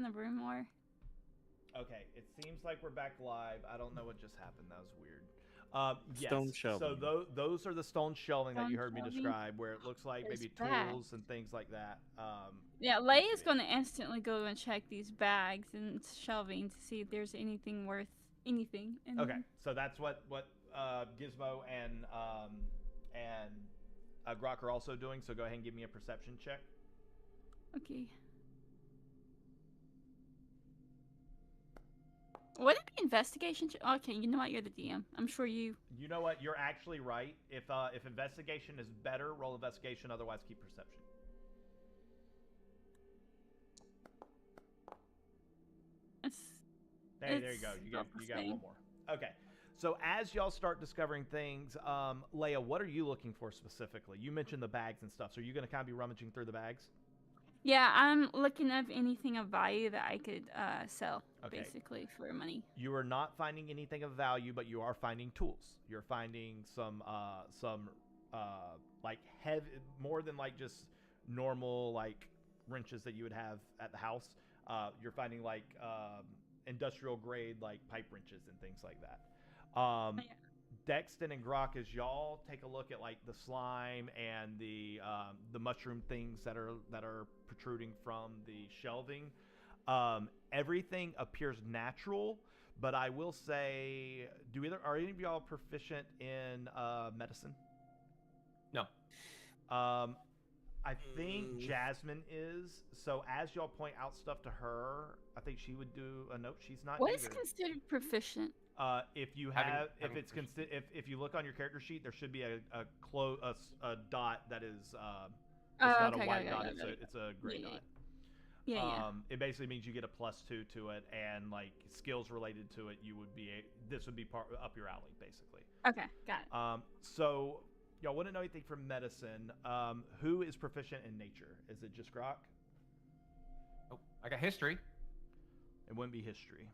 the room more. Okay, it seems like we're back live. I don't know what just happened. That was weird. Stone Yes, so shelving. those are the stone shelving that you Stone heard me shelving. describe, where it looks like There's maybe bags. tools and things like that. Yeah, let me Leia's see. going to instantly go and check these bags and shelving to see if there's anything worth anything in Okay, them. so that's what Gizmo and Grok are also doing. So go ahead and give me a perception check. Okay. Would it be investigation? Okay, you know what? You're the DM. I'm sure you. You know what? You're actually right. If investigation is better, roll investigation. Otherwise, keep perception. Hey, there you go. You got one more. Okay. So as y'all start discovering things, Leia, what are you looking for specifically? You mentioned the bags and stuff. So are you going to kind of be rummaging through the bags? Yeah, I'm looking up anything of value that I could sell, basically, for money. You are not finding anything of value, but you are finding tools. You're finding some like heavy, more than like just normal like wrenches that you would have at the house. You're finding like industrial grade like pipe wrenches and things like that. Yeah. Dexton and Grok, as y'all take a look at like the slime and the mushroom things that are protruding from the shelving, everything appears natural. But I will say, are any of y'all proficient in medicine? No. I think Jasmine is. So as y'all point out stuff to her, I think she would do a note. She's not. What is considered proficient? If you have, if you look on your character sheet, there should be a dot that is it's not a white dot. It's a gray dot. Yeah. It basically means you get a +2 to it, and like skills related to it, this would be part up your alley, basically. Okay, got it. So y'all wouldn't know anything from medicine. Who is proficient in nature? Is it just Grok? Oh, I got history. It wouldn't be history.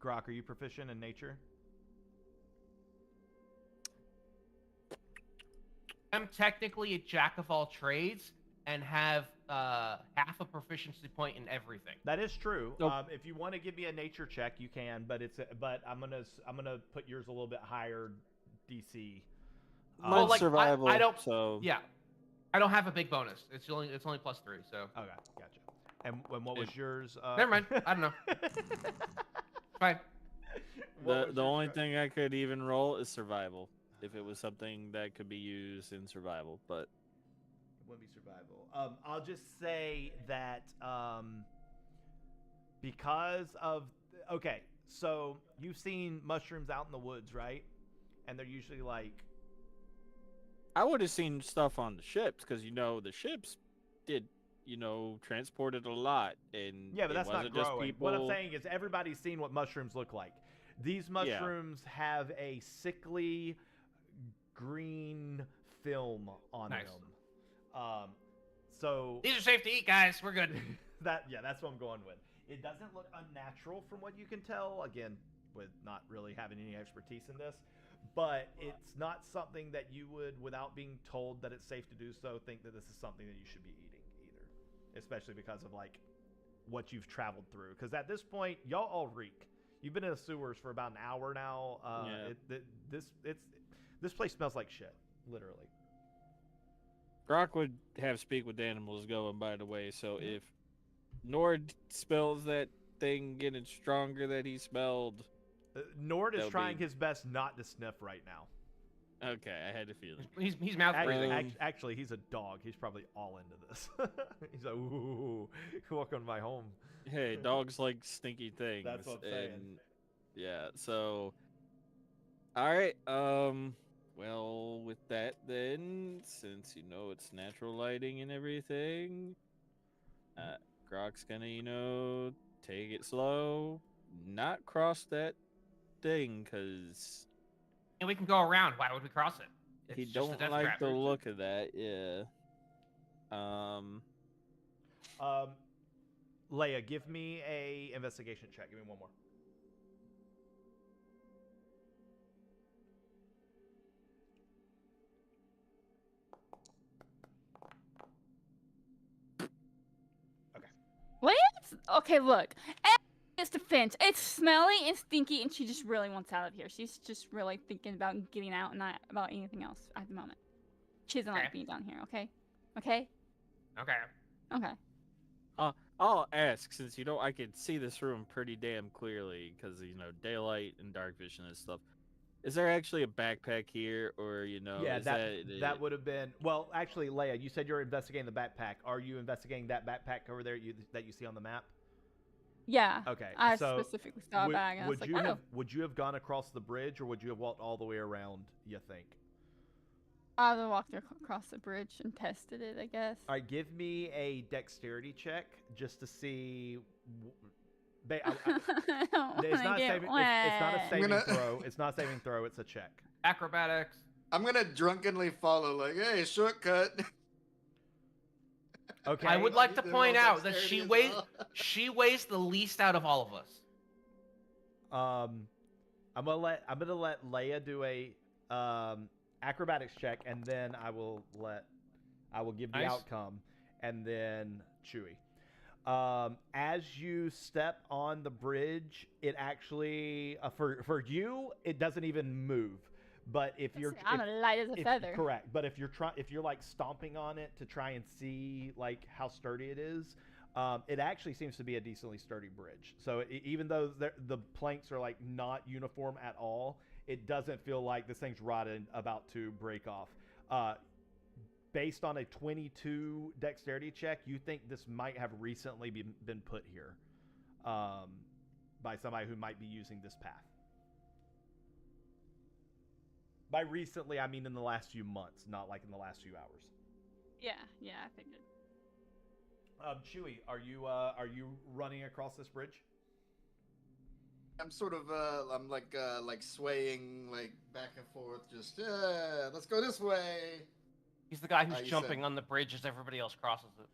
Grok, are you proficient in nature? I'm technically a jack of all trades and have half a proficiency point in everything. That is true. Nope. If you want to give me a nature check, you can, but I'm gonna put yours a little bit higher DC. Mine's survival. I don't. So yeah, I don't have a big bonus. It's only +3. So okay, gotcha. And what was yours? Never mind. I don't know. Fine. The only thing I could even roll is survival, if it was something that could be used in survival, but it wouldn't be survival. I'll just say that because of so you've seen mushrooms out in the woods, right? And they're usually like. I would have seen stuff on the ships because the ships did. Transported a lot, and yeah, but that's not growing. Just people... What I'm saying is everybody's seen what mushrooms look like. These mushrooms have a sickly green film on them. So these are safe to eat, guys. We're good. That's what I'm going with. It doesn't look unnatural from what you can tell. Again, with not really having any expertise in this, but it's not something that you would, without being told that it's safe to do so, think that this is something that you should be eating. Especially because of like what you've traveled through. Because at this point, y'all all reek. You've been in the sewers for about an hour now. This place smells like shit, literally. Grok would have speak with animals going, by the way. So if Nord spells that thing getting stronger that he smelled, Nord is trying his best not to sniff right now. Okay, I had a feeling. He's mouth breathing. Actually, he's a dog. He's probably all into this. He's like, ooh, welcome to my home. Hey, dogs like stinky things. That's what I'm saying. Yeah, so... Alright, well, with that then, since it's natural lighting and everything, Grok's gonna, take it slow, not cross that thing, because... And we can go around. Why would we cross it? He don't like the look of that, yeah. Leia, give me a investigation check. Give me one more. Okay. Leia Okay, look. It's defense. It's smelly and stinky, and she just really wants out of here. She's just really thinking about getting out and not about anything else at the moment. She doesn't like being down here, okay? Okay? Okay. Okay. I'll ask, since I can see this room pretty damn clearly because daylight and dark vision and stuff. Is there actually a backpack here, or Yeah, that would have been. Well, actually, Leia, you said you're investigating the backpack. Are you investigating that backpack over there that you see on the map? Yeah. Okay. I so specifically saw a bag, and I was like, oh. Would you have gone across the bridge, or would you have walked all the way around? You think? I would have walked across the bridge and tested it, I guess. All right, give me a dexterity check just to see. It's not a saving throw. It's not a saving throw. It's a check. Acrobatics. I'm gonna drunkenly follow, like, hey, shortcut. Okay. I would like to point out that she weighs the least out of all of us. I'm gonna let Leia do a acrobatics check, and then I will give the outcome, and then Chewie. As you step on the bridge, it actually for you it doesn't even move. But if you're I'm light as a feather. Correct. But if you're like stomping on it to try and see like how sturdy it is, it actually seems to be a decently sturdy bridge. So even though the planks are like not uniform at all, it doesn't feel like this thing's rotted about to break off. Based on a 22 dexterity check, you think this might have recently been put here by somebody who might be using this path. By recently, I mean in the last few months, not like in the last few hours. Yeah, I figured. Chewie, are you running across this bridge? I'm sort of I'm like swaying like back and forth, just let's go this way. He's the guy who's jumping on the bridge as everybody else crosses it.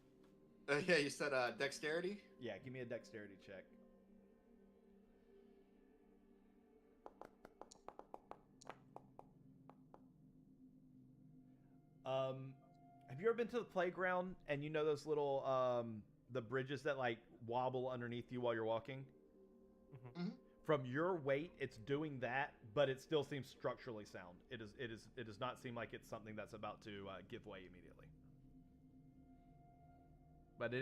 Yeah, you said dexterity? Yeah, give me a dexterity check. Have you ever been to the playground and you know those little the bridges that like wobble underneath you while you're walking? Mm-hmm. From your weight, it's doing that, but it still seems structurally sound. It does not seem like it's something that's about to give way immediately. But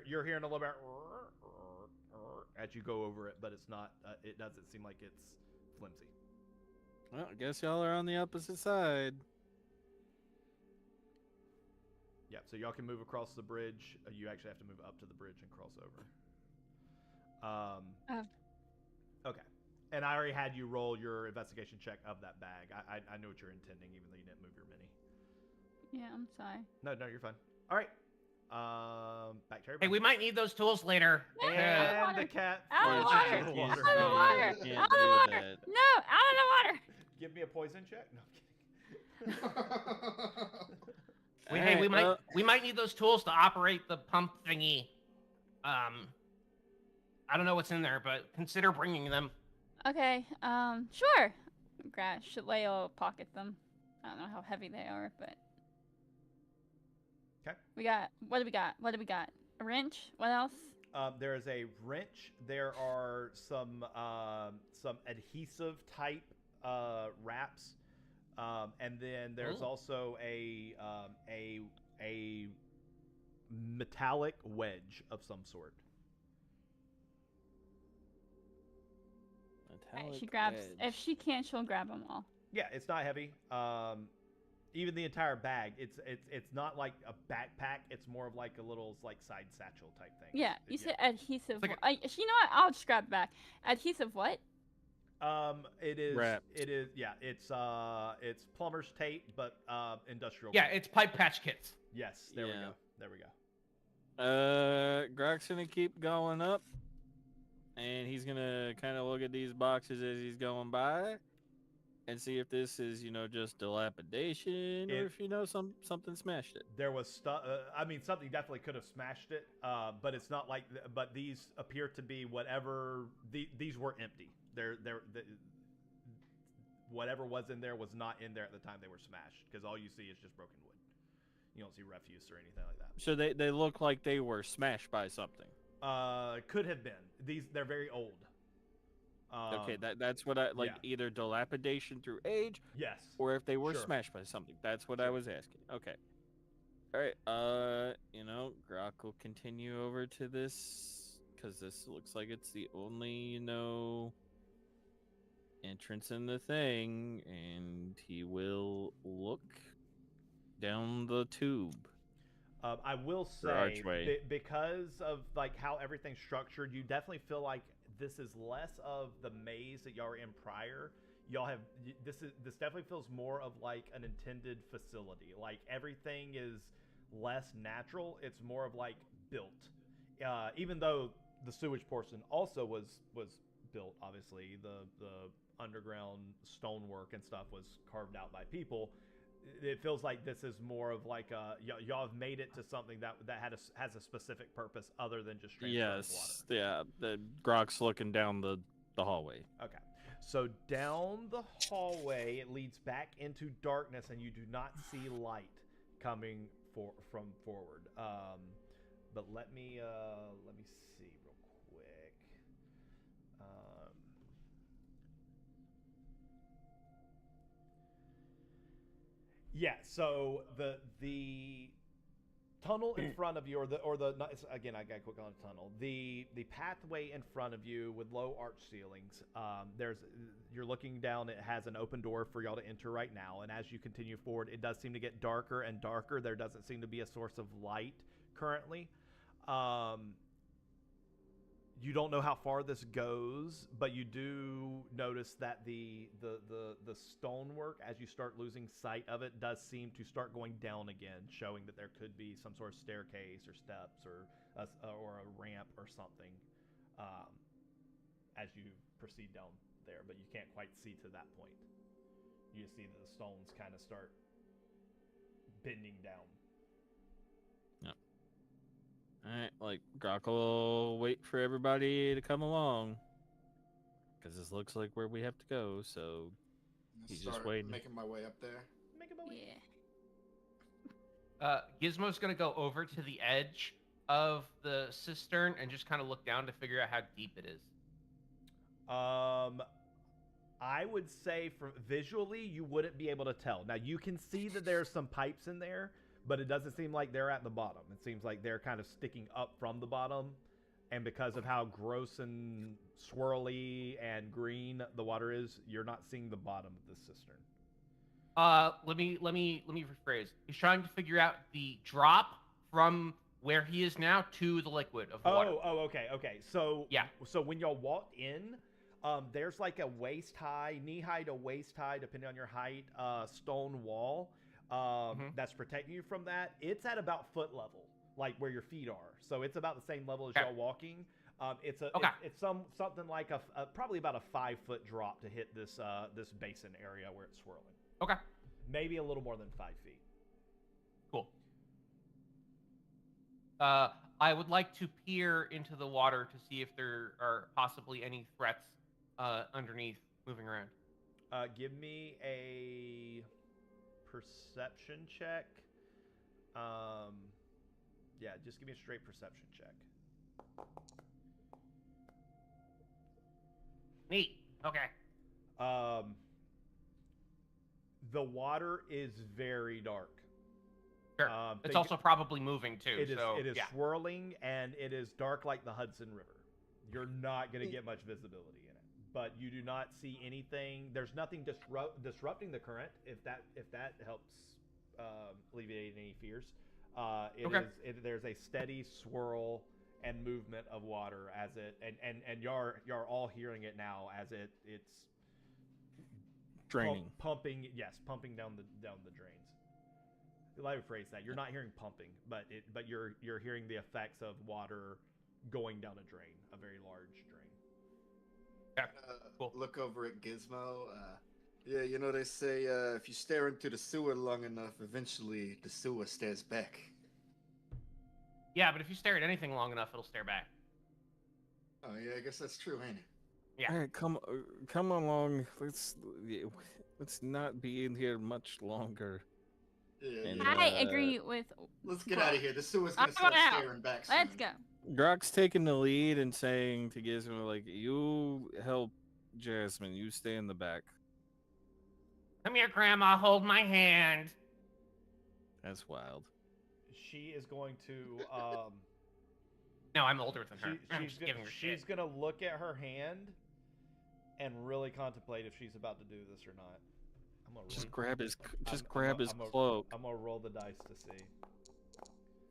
you're hearing a little bit as you go over it, but it's not. It doesn't seem like it's flimsy. Well, I guess y'all are on the opposite side. Yeah, so y'all can move across the bridge. You actually have to move up to the bridge and cross over. Okay. And I already had you roll your investigation check of that bag. I know what you're intending, even though you didn't move your mini. Yeah, I'm sorry. No, you're fine. All right. Back to everybody. Hey, we might need those tools later. And the cat. Out of the water. Out of the Out of the water. Out of the water. No, out of the water. Give me a poison check. No, I'm kidding. Hey, we might need those tools to operate the pump thingy. I don't know what's in there, but consider bringing them. Okay, sure. Leia will pocket them. I don't know how heavy they are, but. Okay. What do we got? A wrench? What else? There is a wrench. There are some adhesive type wraps, and then there's also a metallic wedge of some sort. She grabs. If she can't, she'll grab them all. Yeah, it's not heavy. Even the entire bag. It's not like a backpack. It's more of like a little like side satchel type thing. Yeah, you said adhesive. You know what? I'll just grab it back. Adhesive what? It is. Wrap. It is. Yeah, it's plumber's tape, but industrial. Yeah, grade. it's pipe patch kits. Yes. There we go. Grok's gonna keep going up, and he's gonna kind of look at these boxes as he's going by, and see if this is, just dilapidation, or if something smashed it. There was stuff. I mean, something definitely could have smashed it, but it's not like. But these appear to be whatever. These were empty. Whatever was in there was not in there at the time they were smashed, because all you see is just broken wood. You don't see refuse or anything like that. So they look like they were smashed by something. Could have been. They're very old. Okay, that's what I like. yeah. Either dilapidation through age, Yes. or if they were Sure. smashed by something. That's what I Sure. was asking. Okay. All right. Grok will continue over to this because this looks like it's the only entrance in the thing, and he will look down the tube. I will say, archway. because of like how everything's structured, you definitely feel like this is less of the maze that y'all were in prior. Y'all have this definitely feels more of like an intended facility. Like everything is less natural. It's more of like built. Even though the sewage portion also was built, obviously the underground stonework and stuff was carved out by people. It feels like this is more of like y'all have made it to something that has a specific purpose other than just transferring Yes. water. Yeah. The Grok's looking down the hallway. Okay. So down the hallway, it leads back into darkness, and you do not see light coming from forward. But let me see real quick. Yeah. So the tunnel in front of you, again, I gotta click on the tunnel. The pathway in front of you with low arch ceilings. You're looking down. It has an open door for y'all to enter right now. And as you continue forward, it does seem to get darker and darker. There doesn't seem to be a source of light currently. You don't know how far this goes, but you do notice that the stonework, as you start losing sight of it, does seem to start going down again, showing that there could be some sort of staircase or steps or a ramp or something as you proceed down there, but you can't quite see to that point. You just see that the stones kind of start bending down. Alright, like, Grok will wait for everybody to come along. Because this looks like where we have to go, so he's just waiting. Making my way up there. Yeah. Gizmo's gonna go over to the edge of the cistern and just kind of look down to figure out how deep it is. I would say visually, you wouldn't be able to tell. Now, you can see that there's some pipes in there, but it doesn't seem like they're at the bottom. It seems like they're kind of sticking up from the bottom. And because of how gross and swirly and green the water is, you're not seeing the bottom of this cistern. Let me rephrase. He's trying to figure out the drop from where he is now to the liquid of water. Okay. So yeah. So when y'all walk in, there's like a waist high, knee high to waist high, depending on your height, stone wall. That's protecting you from that. It's at about foot level, like where your feet are. So it's about the same level as y'all walking. It's something like probably about a 5-foot drop to hit this basin area where it's swirling. Okay. Maybe a little more than 5 feet. Cool. I would like to peer into the water to see if there are possibly any threats underneath moving around. Give me a perception check. Yeah, just give me a straight perception check. Neat. Okay. The water is very dark. Sure. It's also probably moving too. It is yeah. swirling, and it is dark like the Hudson River. You're not going to get much visibility in it, but you do not see anything. There's nothing disrupting the current. If that helps alleviate any fears. There's a steady swirl and movement of water as it and you're all hearing it now as it's draining, pumping down the drains. Let me rephrase that. You're not hearing pumping, but you're hearing the effects of water going down a drain, a very large drain. Yeah. Cool. Look over at Gizmo. Yeah, you know they say if you stare into the sewer long enough, eventually the sewer stares back. Yeah, but if you stare at anything long enough, it'll stare back. Oh yeah, I guess that's true, ain't it? Yeah. All right, come along. Let's not be in here much longer. Yeah, And, I agree with. Let's get out of here. The sewer's gonna I'm going start out. staring back soon. Let's go. Grok's taking the lead and saying to Gizmo, like, you help Jasmine, you stay in the back. Come here, Grandma. Hold my hand. That's wild. She is going to No, I'm older than her. I'm she's just giving her shit. she's gonna look at her hand and really contemplate if she's about to do this or not. I'm gonna Just roll- grab his cloak. I'm gonna roll the dice to see.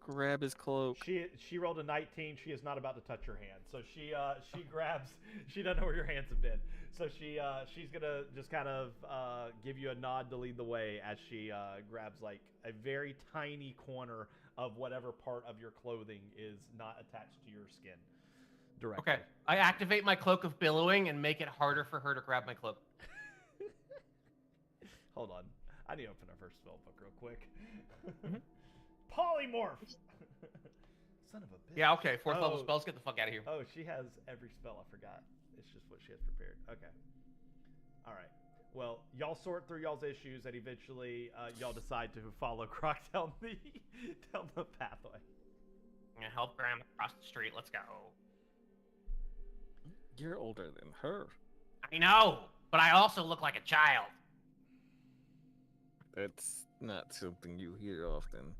Grab his cloak. She rolled a 19. She is not about to touch your hand, so she grabs. She doesn't know where your hands have been, so she's gonna just kind of give you a nod to lead the way as she grabs like a very tiny corner of whatever part of your clothing is not attached to your skin directly. Okay, I activate my cloak of billowing and make it harder for her to grab my cloak. Hold on, I need to open our first spell book real quick. Polymorph. Son of a bitch. Yeah, okay, 4th level spells. Get the fuck out of here. Oh, she has every spell. I forgot. It's just what she has prepared. Okay. All right. Well, y'all sort through y'all's issues, and eventually y'all decide to follow Croc down the pathway. I'm gonna help Grandma cross the street. Let's go. You're older than her. I know, but I also look like a child. That's not something you hear often.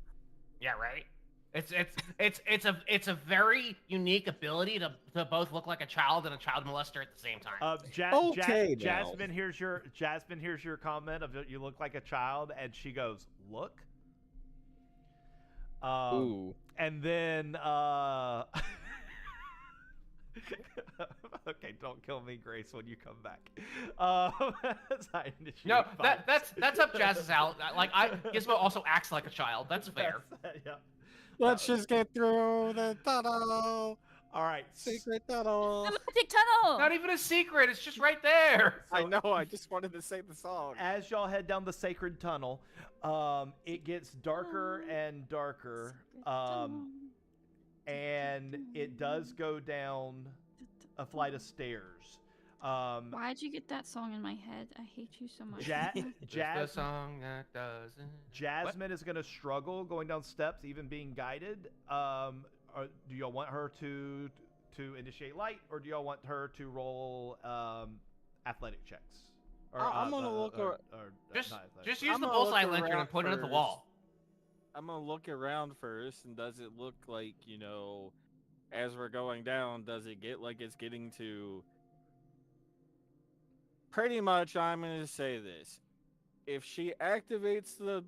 Yeah, right. It's a very unique ability to both look like a child and a child molester at the same time. Okay, now. Jasmine hears your comment of you look like a child, and she goes, "Look." Ooh. And then okay, don't kill me, Grace, when you come back. Sorry, No, that's up Jazz's alley. Like Gizmo also acts like a child. That's fair. Yeah. Let's just get through the tunnel. All right. Secret tunnel. The magic tunnel. Not even a secret. It's just right there. I know. I just wanted to say the song. As y'all head down the sacred tunnel, it gets darker and darker, and it does go down a flight of stairs. Why'd you get that song in my head? I hate you so much. The song that doesn't. Jasmine is going to struggle going down steps, even being guided. Do y'all want her to initiate light, or do y'all want her to roll athletic checks? Or, I'm gonna look. Just use the bullseye lantern and point it at the wall. I'm gonna look around first, and does it look like, as we're going down, does it get like it's getting to? Pretty much, I'm gonna say this: if she activates the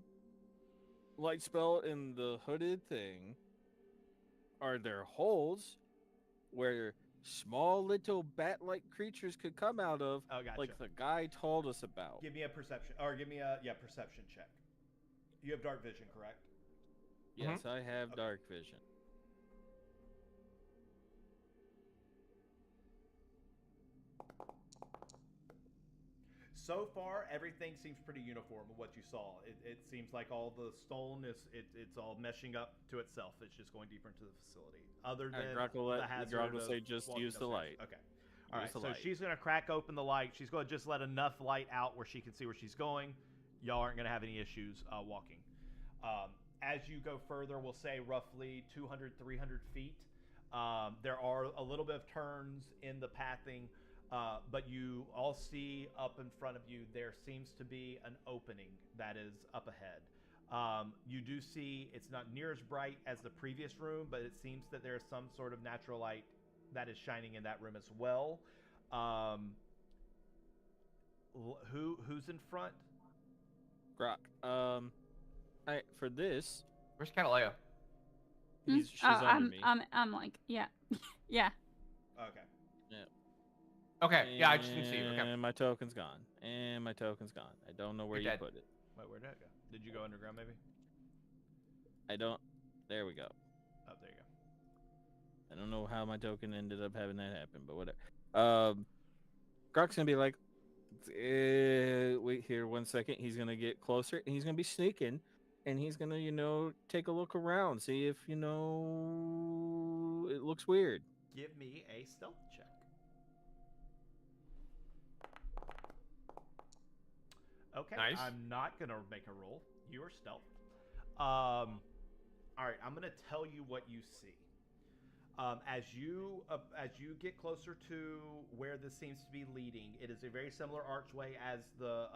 light spell in the hooded thing, are there holes where small little bat-like creatures could come out of, like the guy told us about? Give me a perception, or give me a perception check. You have dark vision, correct? Yes, I have dark vision. So far, everything seems pretty uniform with what you saw. It seems like all the stone it's all meshing up to itself. It's just going deeper into the facility. Other than the hazard of say just use the light. Okay. All right. Use the So light. she's going to crack open the light. She's going to just let enough light out where she can see where she's going. Y'all aren't going to have any issues walking. As you go further, we'll say roughly 200, 300 feet. There are a little bit of turns in the pathing. But you all see up in front of you, there seems to be an opening that is up ahead. You do see it's not near as bright as the previous room, but it seems that there is some sort of natural light that is shining in that room as well. Who's in front? Grok. For this, Where's Cataleo? she's under me. I'm like, yeah, yeah. Okay. Okay, yeah, I just didn't see you. Okay. And my token's gone. I don't know where You're you dead. put it. Wait, where'd that go? Did you go underground maybe? I don't. There we go. Oh, there you go. I don't know how my token ended up having that happen, but whatever. Grok's gonna be like, wait here 1 second. He's gonna get closer, and he's gonna be sneaking, and he's gonna, take a look around, see if it looks weird. Give me a stealth check. Okay, Nice. I'm not gonna make a roll. You are stealth. All right, I'm gonna tell you what you see. As you get closer to where this seems to be leading, it is a very similar archway as the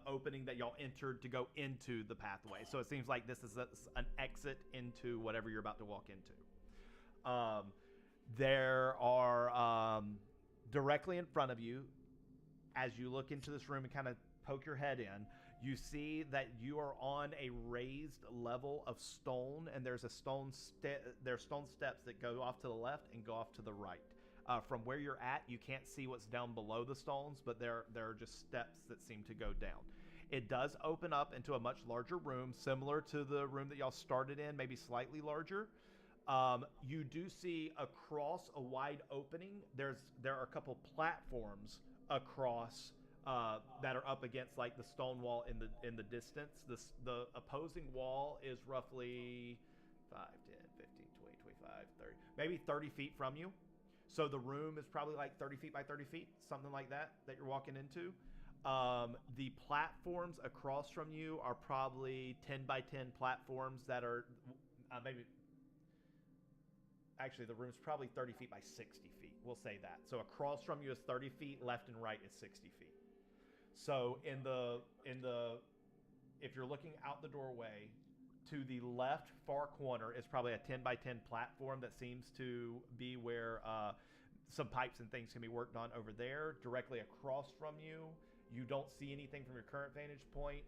opening that y'all entered to go into the pathway. So it seems like this is an exit into whatever you're about to walk into. There are directly in front of you, as you look into this room and kind of poke your head in, you see that you are on a raised level of stone, and there's stone steps that go off to the left and go off to the right. From where you're at, you can't see what's down below the stones, but there are just steps that seem to go down. It does open up into a much larger room, similar to the room that y'all started in, maybe slightly larger. You do see across a wide opening, there are a couple platforms across that are up against like the stone wall in the distance. The opposing wall is roughly 5, 10, 15, 20, 25, 30, maybe 30 feet from you. So the room is probably like 30 feet by 30 feet, something like that you're walking into. The platforms across from you are probably 10 by 10 platforms that are maybe... Actually, the room's probably 30 feet by 60 feet. We'll say that. So across from you is 30 feet, left and right is 60 feet. So if you're looking out the doorway, to the left far corner is probably a 10 by 10 platform that seems to be where some pipes and things can be worked on over there. Directly across from you, you don't see anything from your current vantage point.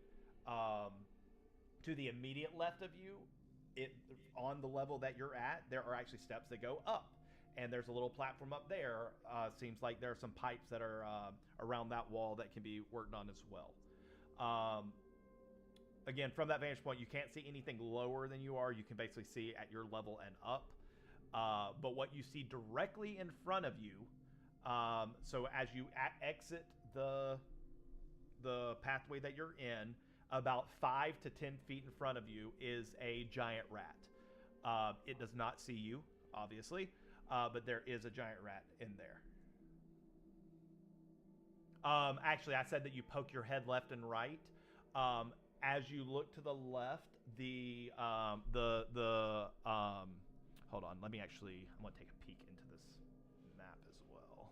To the immediate left of you, on the level that you're at, there are actually steps that go up. And there's a little platform up there. Seems like there are some pipes that are around that wall that can be worked on as well. Again, from that vantage point, you can't see anything lower than you are. You can basically see at your level and up. But what you see directly in front of you, so as you exit the pathway that you're in, about 5 to 10 feet in front of you is a giant rat. It does not see you, obviously. But there is a giant rat in there. Actually, I said that you poke your head left and right. As you look to the left, hold on, I'm going to take a peek into this map as well.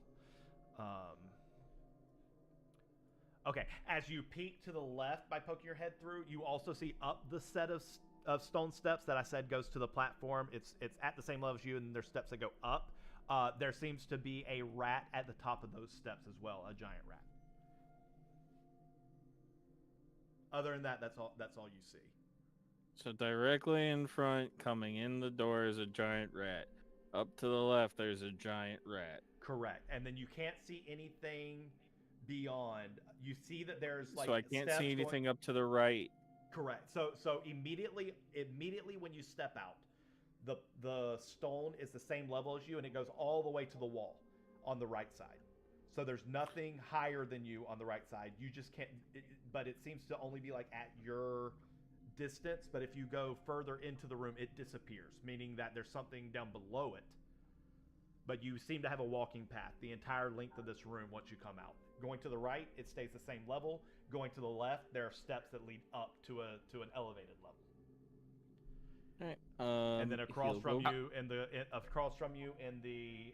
Okay, as you peek to the left by poking your head through, you also see up the set of stone steps that I said goes to the platform. It's at the same level as you, and there's steps that go up. There seems to be a rat at the top of those steps as well, a giant rat. Other than that, that's all you see. So directly in front, coming in the door, is a giant rat. Up to the left, there's a giant rat. Correct. And then you can't see anything beyond. You see that there's like... So I can't see anything up to the right. Correct. So immediately when you step out, the stone is the same level as you, and it goes all the way to the wall on the right side. So there's nothing higher than you on the right side. You just can't... but it seems to only be like at your distance. But if you go further into the room, it disappears, meaning that there's something down below it. But you seem to have a walking path the entire length of this room once you come out. Going to the right, it stays the same level. Going to the left, there are steps that lead up to an elevated level. All right. And then across from you in the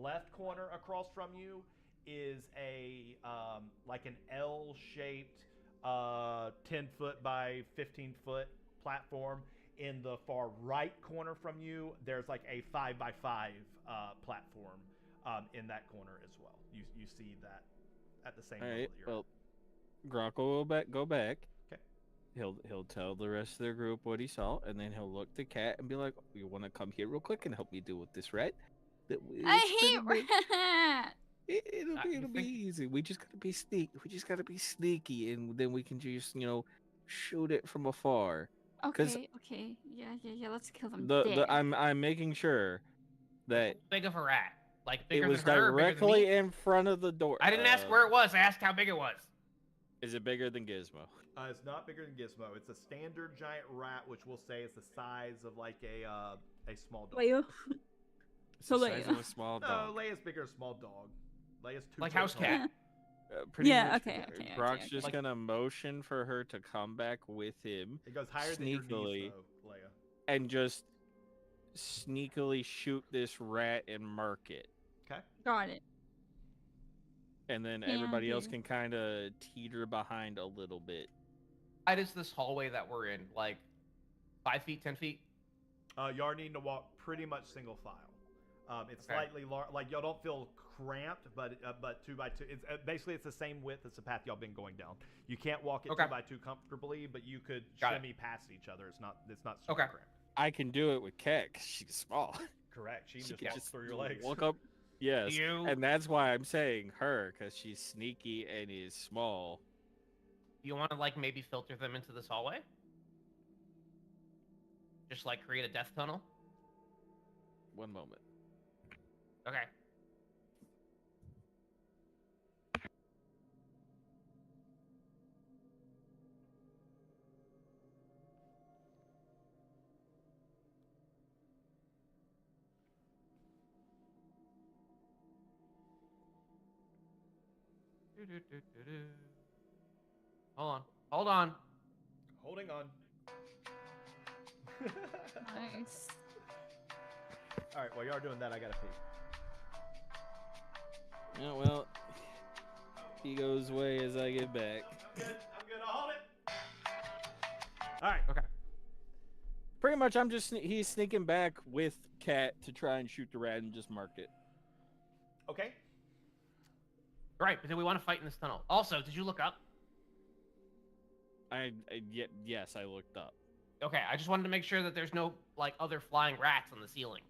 left corner across from you is a like an L-shaped 10-foot by 15-foot platform. In the far right corner from you, there's like a 5 by 5 platform in that corner as well. You see that at the same level that you're at. Gronko will go back. Okay. He'll tell the rest of the group what he saw, and then he'll look to Cat and be like, "You want to come here real quick and help me deal with this rat?" I hate rats. It'll be easy. We just gotta be sneaky, and then we can just shoot it from afar. Okay. Yeah. Let's kill them. I'm making sure that Big of a rat. Like bigger it was than her, directly in front of the door. I didn't ask where it was. I asked how big it was. Is it bigger than Gizmo? It's not bigger than Gizmo. It's a standard giant rat, which we'll say is the size of like a small dog. Leia. So the size of a small dog. No, Leia's bigger than a small dog. Leia's 2 like house cat. Pretty Yeah, much. okay. Brock's just gonna motion for her to come back with him. It goes higher than your knees, though, Leia. And just sneakily shoot this rat and mark it. Okay. Got it. And then Can everybody else do. can kind of teeter behind a little bit. How does this hallway that we're in, like 5 feet, 10 feet? Y'all need to walk pretty much single file. It's Okay. slightly large, like y'all don't feel cramped, but 2 by 2. It's basically it's the same width as the path y'all been going down. You can't walk it Okay. 2 by 2 comfortably, but you could Got it. shimmy past each other. It's not super Okay. cramped. I can do it with Kat 'cause she's small. Correct. She She just can walks through your legs. Walk up. Yes. You And that's why I'm saying her, because she's sneaky and is small. you want to like maybe filter them into this hallway? Just like create a death tunnel? One moment. Okay. Do-do-do-do-do. Hold on. Hold on. Holding on. Nice. All right. While y'all are doing that, I gotta pee. Yeah, well, he goes away as I get back. I'm good. I'll hold it. All right. Okay. Pretty much, he's sneaking back with Kat to try and shoot the rat and just mark it. Okay. Right, but do we want to fight in this tunnel? Also, did you look up? Yes, I looked up. Okay, I just wanted to make sure that there's no like other flying rats on the ceiling.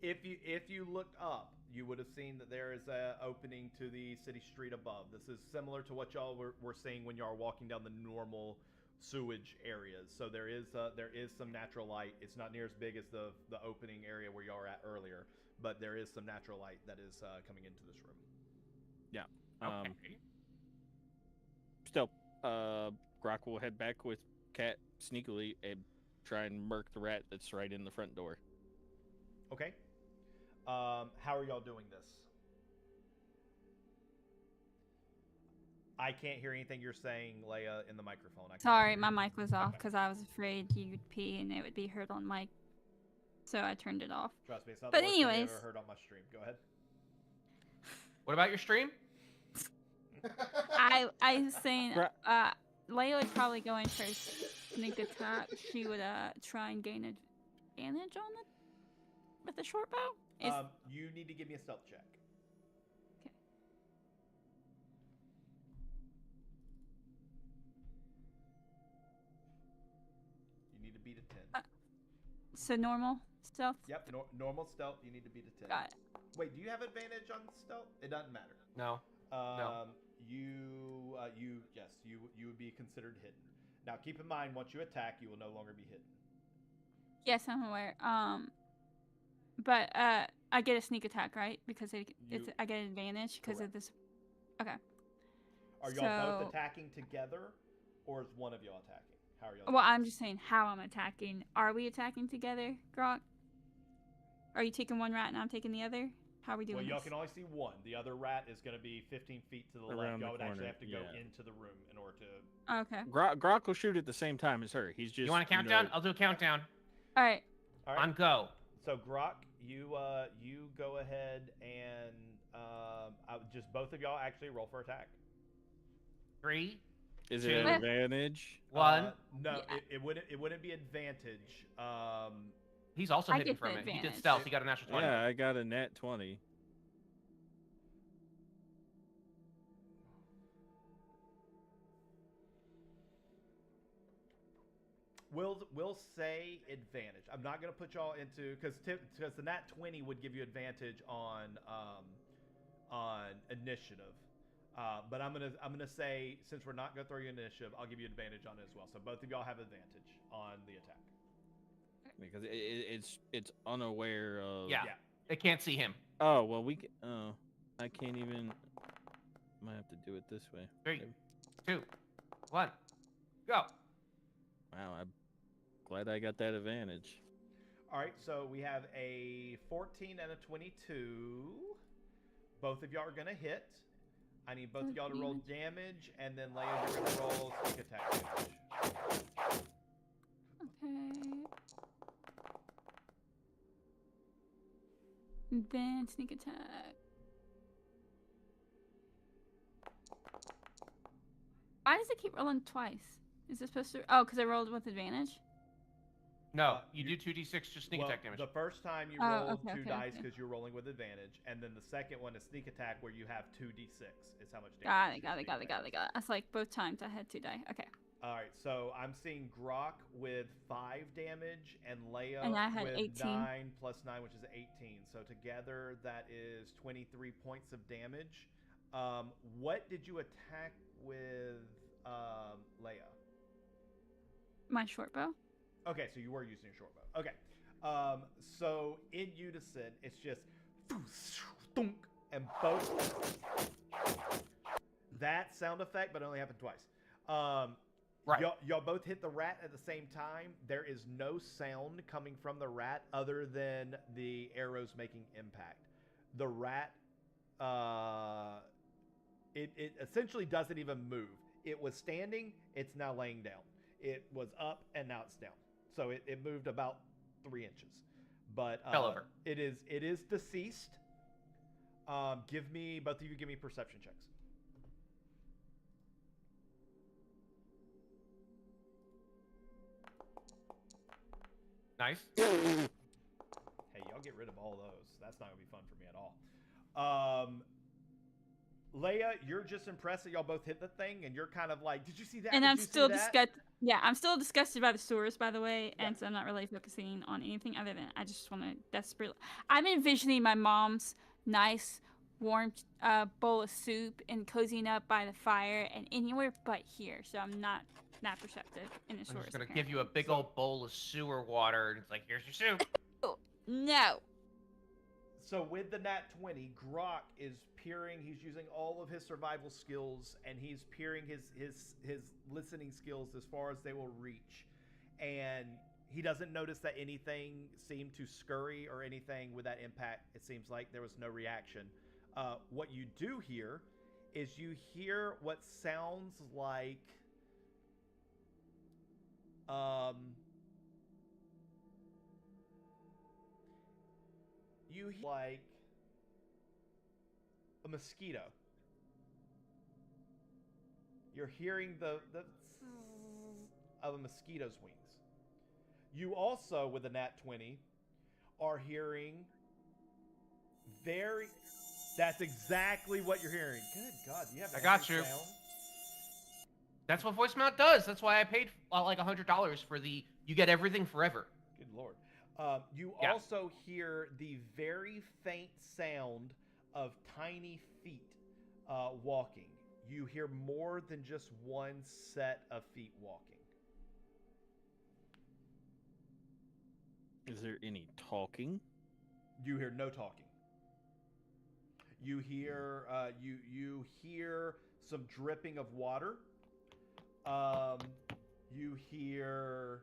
If you looked up, you would have seen that there is a opening to the city street above. This is similar to what y'all were seeing when y'all are walking down the normal sewage areas. So there is some natural light. It's not near as big as the opening area where y'all were at earlier, but there is some natural light that is coming into this room. Yeah. Okay. Still, Grok will head back with Kat sneakily and try and murk the rat that's right in the front door. Okay. How are y'all doing this? I can't hear anything you're saying, Leia, in the microphone. Sorry, my mic was off because I was afraid you'd pee and it would be heard on mic. So I turned it off. Trust me, it's not But the worst thing anyways. I've ever heard on my stream. Go ahead. What about your stream? I was saying, Leia would probably go in for a sneak attack. She would try and gain advantage on it with the short bow. You need to give me a stealth check. Okay. You need to beat a 10. So normal stealth. Yep, normal stealth. You need to beat a 10. Got it. Wait, do you have advantage on stealth? It doesn't matter. No. You would be considered hidden. Now, keep in mind, once you attack, you will no longer be hidden. Yes, I'm aware. But I get a sneak attack, right? Because I get an advantage because of this. Okay. Are y'all both attacking together, or is one of y'all attacking? How are y'all? Well, I'm just saying how I'm attacking. Are we attacking together, Grok? Are you taking one rat and I'm taking the other? How are we doing Well, y'all this? can only see one. The other rat is going to be 15 feet to the left. Around the Y'all would actually corner, have to go yeah. into the room in order to. Okay. Grok will shoot at the same time as her. He's just. You want a countdown? I'll do a countdown. All right. All right. On go. So Grok, you go ahead and just both of y'all actually roll for attack. 3. Is it an Two. advantage? 1. No, Yeah. it wouldn't be advantage. He's also I hidden get from the it. He did advantage. stealth. He got a natural 20. Yeah, I got a nat 20. We'll say advantage. I'm not gonna put y'all into because the nat 20 would give you advantage on initiative. But I'm gonna say since we're not gonna throw you initiative, I'll give you advantage on it as well. So both of y'all have advantage on the attack. Because it's unaware of. Yeah. It can't see him. Oh well, we can. Oh, I can't even. Might have to do it this way. 3, 2, 1, go. Wow, I'm glad I got that advantage. All right, so we have a 14 and a 22. Both of y'all are gonna hit. I need both of y'all to roll damage, and then Leia, you're gonna roll sneak attack damage. Okay. Then sneak attack. Why does it keep rolling twice? Is it supposed to? Oh, because I rolled with advantage. No, you do 2d6 just sneak attack damage. The first time you Oh, rolled okay, two okay, dice okay. because you're rolling with advantage, and then the second one is sneak attack where you have 2d6. Is how much Got damage. it. That's like both times I had 2 die. Okay. All right, so I'm seeing Grok with 5 damage and Leia And I had with 18. 9 plus 9, which is 18. So together that is 23 points of damage. What did you attack with, Leia? My short bow. Okay, so you were using a short bow. Okay. So in unison, it's just thunk, and both. That sound effect, but it only happened twice. Right. Y'all both hit the rat at the same time. There is no sound coming from the rat other than the arrows making impact. The rat, it essentially doesn't even move. It was standing, it's now laying down. It was up, and now it's down. So it moved about 3 inches. But Fell over. It is deceased. Both of you give me perception checks. Nice. Hey, y'all get rid of all those. That's not gonna be fun for me at all. Leia, you're just impressed that y'all both hit the thing, and you're kind of like, did you see that? And Did I'm you see still that?" disgusted. Yeah, I'm still disgusted by the sewers, by the way, Yeah. and so I'm not really focusing on anything other than I just want to desperately. I'm envisioning my mom's nice, warm bowl of soup and cozying up by the fire, and anywhere but here. So I'm not that perceptive in the I'm sewers. just gonna give you a big old bowl of sewer water, and it's like, here's your soup. No. So with the nat 20, Grok is peering. He's using all of his survival skills, and he's peering his listening skills as far as they will reach. And he doesn't notice that anything seemed to scurry or anything with that impact. It seems like there was no reaction. What you do hear is you hear what sounds like you hear like a mosquito. You're hearing the of a mosquito's wings. You also, with a nat 20, are hearing very. That's exactly what you're hearing. Good God, you have. I got you. Sound. That's what voice mount does. That's why I paid like $100 for the you get everything forever. Good Lord. You Yeah. also hear the very faint sound of tiny feet walking. You hear more than just one set of feet walking. Is there any talking? You hear no talking. You hear you hear some dripping of water. You hear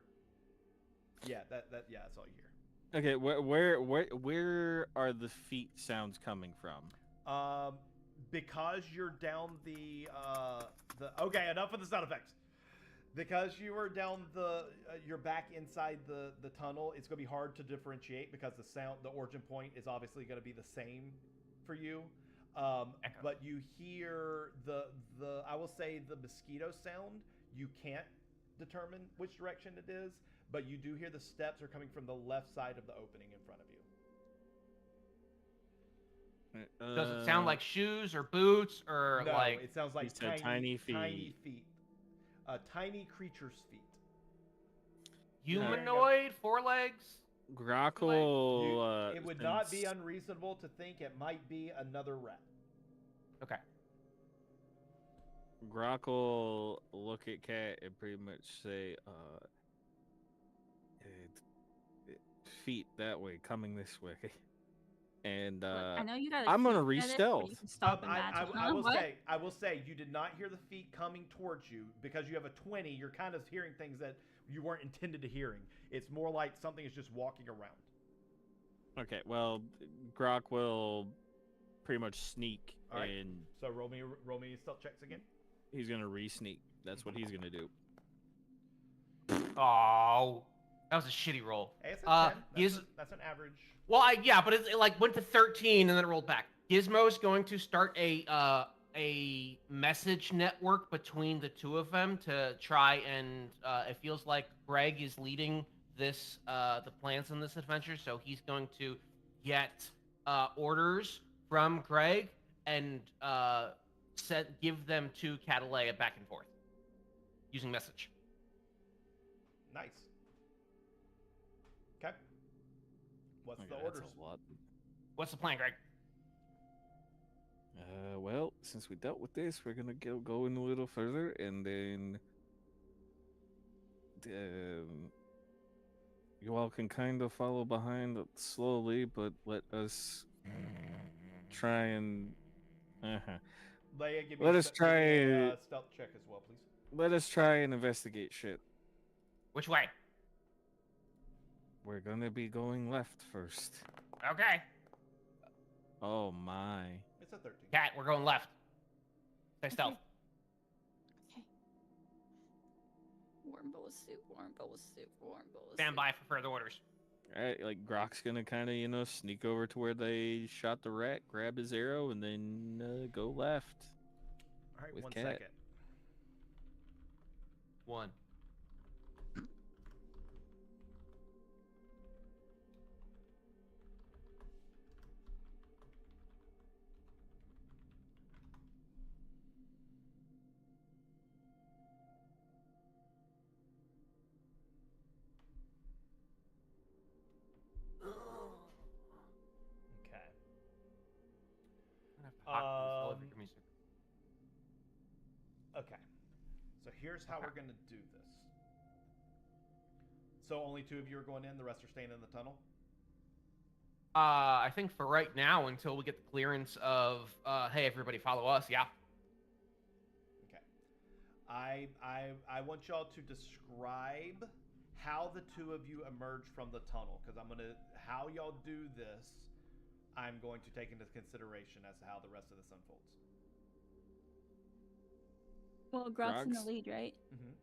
that's all you hear. Okay, where are the feet sounds coming from? Because you're down the okay, enough of the sound effects. Because you are down you're back inside the tunnel, it's gonna be hard to differentiate because the origin point is obviously gonna be the same for you. But you hear the I will say the mosquito sound. You can't determine which direction it is, but you do hear the steps are coming from the left side of the opening in front of you. Does it sound like shoes or boots or No, like? it sounds like tiny feet. Tiny feet. Tiny creature's feet. Humanoid, 4 legs. Grockle. It would not be unreasonable to think it might be another rat. Okay. Grockle look at Cat and pretty much say, feet that way, coming this way. And I know you got. I'm gonna re-stealth. I will say you did not hear the feet coming towards you because you have a 20. You're kind of hearing things that you weren't intended to hearing. It's more like something is just walking around. Okay, well, Grok will pretty much sneak, All right. and So roll me stealth checks again. he's gonna re-sneak. That's what he's gonna do. Oh, that was a shitty roll. Hey, it's a 10. He is. That's an average. Well, yeah, but it like went to 13 and then it rolled back. Gizmo's going to start a message network between the two of them to try and it feels like Greg is leading this the plans in this adventure, so he's going to get orders from Greg and give them to Catalea back and forth using message. Nice. Okay. What's the Okay, orders? that's a lot. What's the plan, Greg? Well, since we dealt with this, we're gonna go in a little further, and then you all can kind of follow behind slowly, but let us try and. Leia, give Let me us give try me a it. stealth check as well, please. Let us try and investigate shit. Which way? We're gonna be going left first. Okay. Oh my. It's a 13. Cat, we're going left. Stay stealth. Okay. Warm bowl of soup, warm bowl of soup, warm bowl of Stand soup. by for further orders. Alright, like Grok's gonna kind of, sneak over to where they shot the rat, grab his arrow, and then go left. All right, with 1 Cat. second. 1. Okay. Okay. So here's how we're gonna do this. So only 2 of you are going in. The rest are staying in the tunnel. I think for right now, until we get the clearance of, hey, everybody follow us, yeah. Okay. I want y'all to describe how the 2 of you emerge from the tunnel, because how y'all do this, I'm going to take into consideration as to how the rest of this unfolds. Well, Grok's in the Grog's- lead, right? Mm-hmm.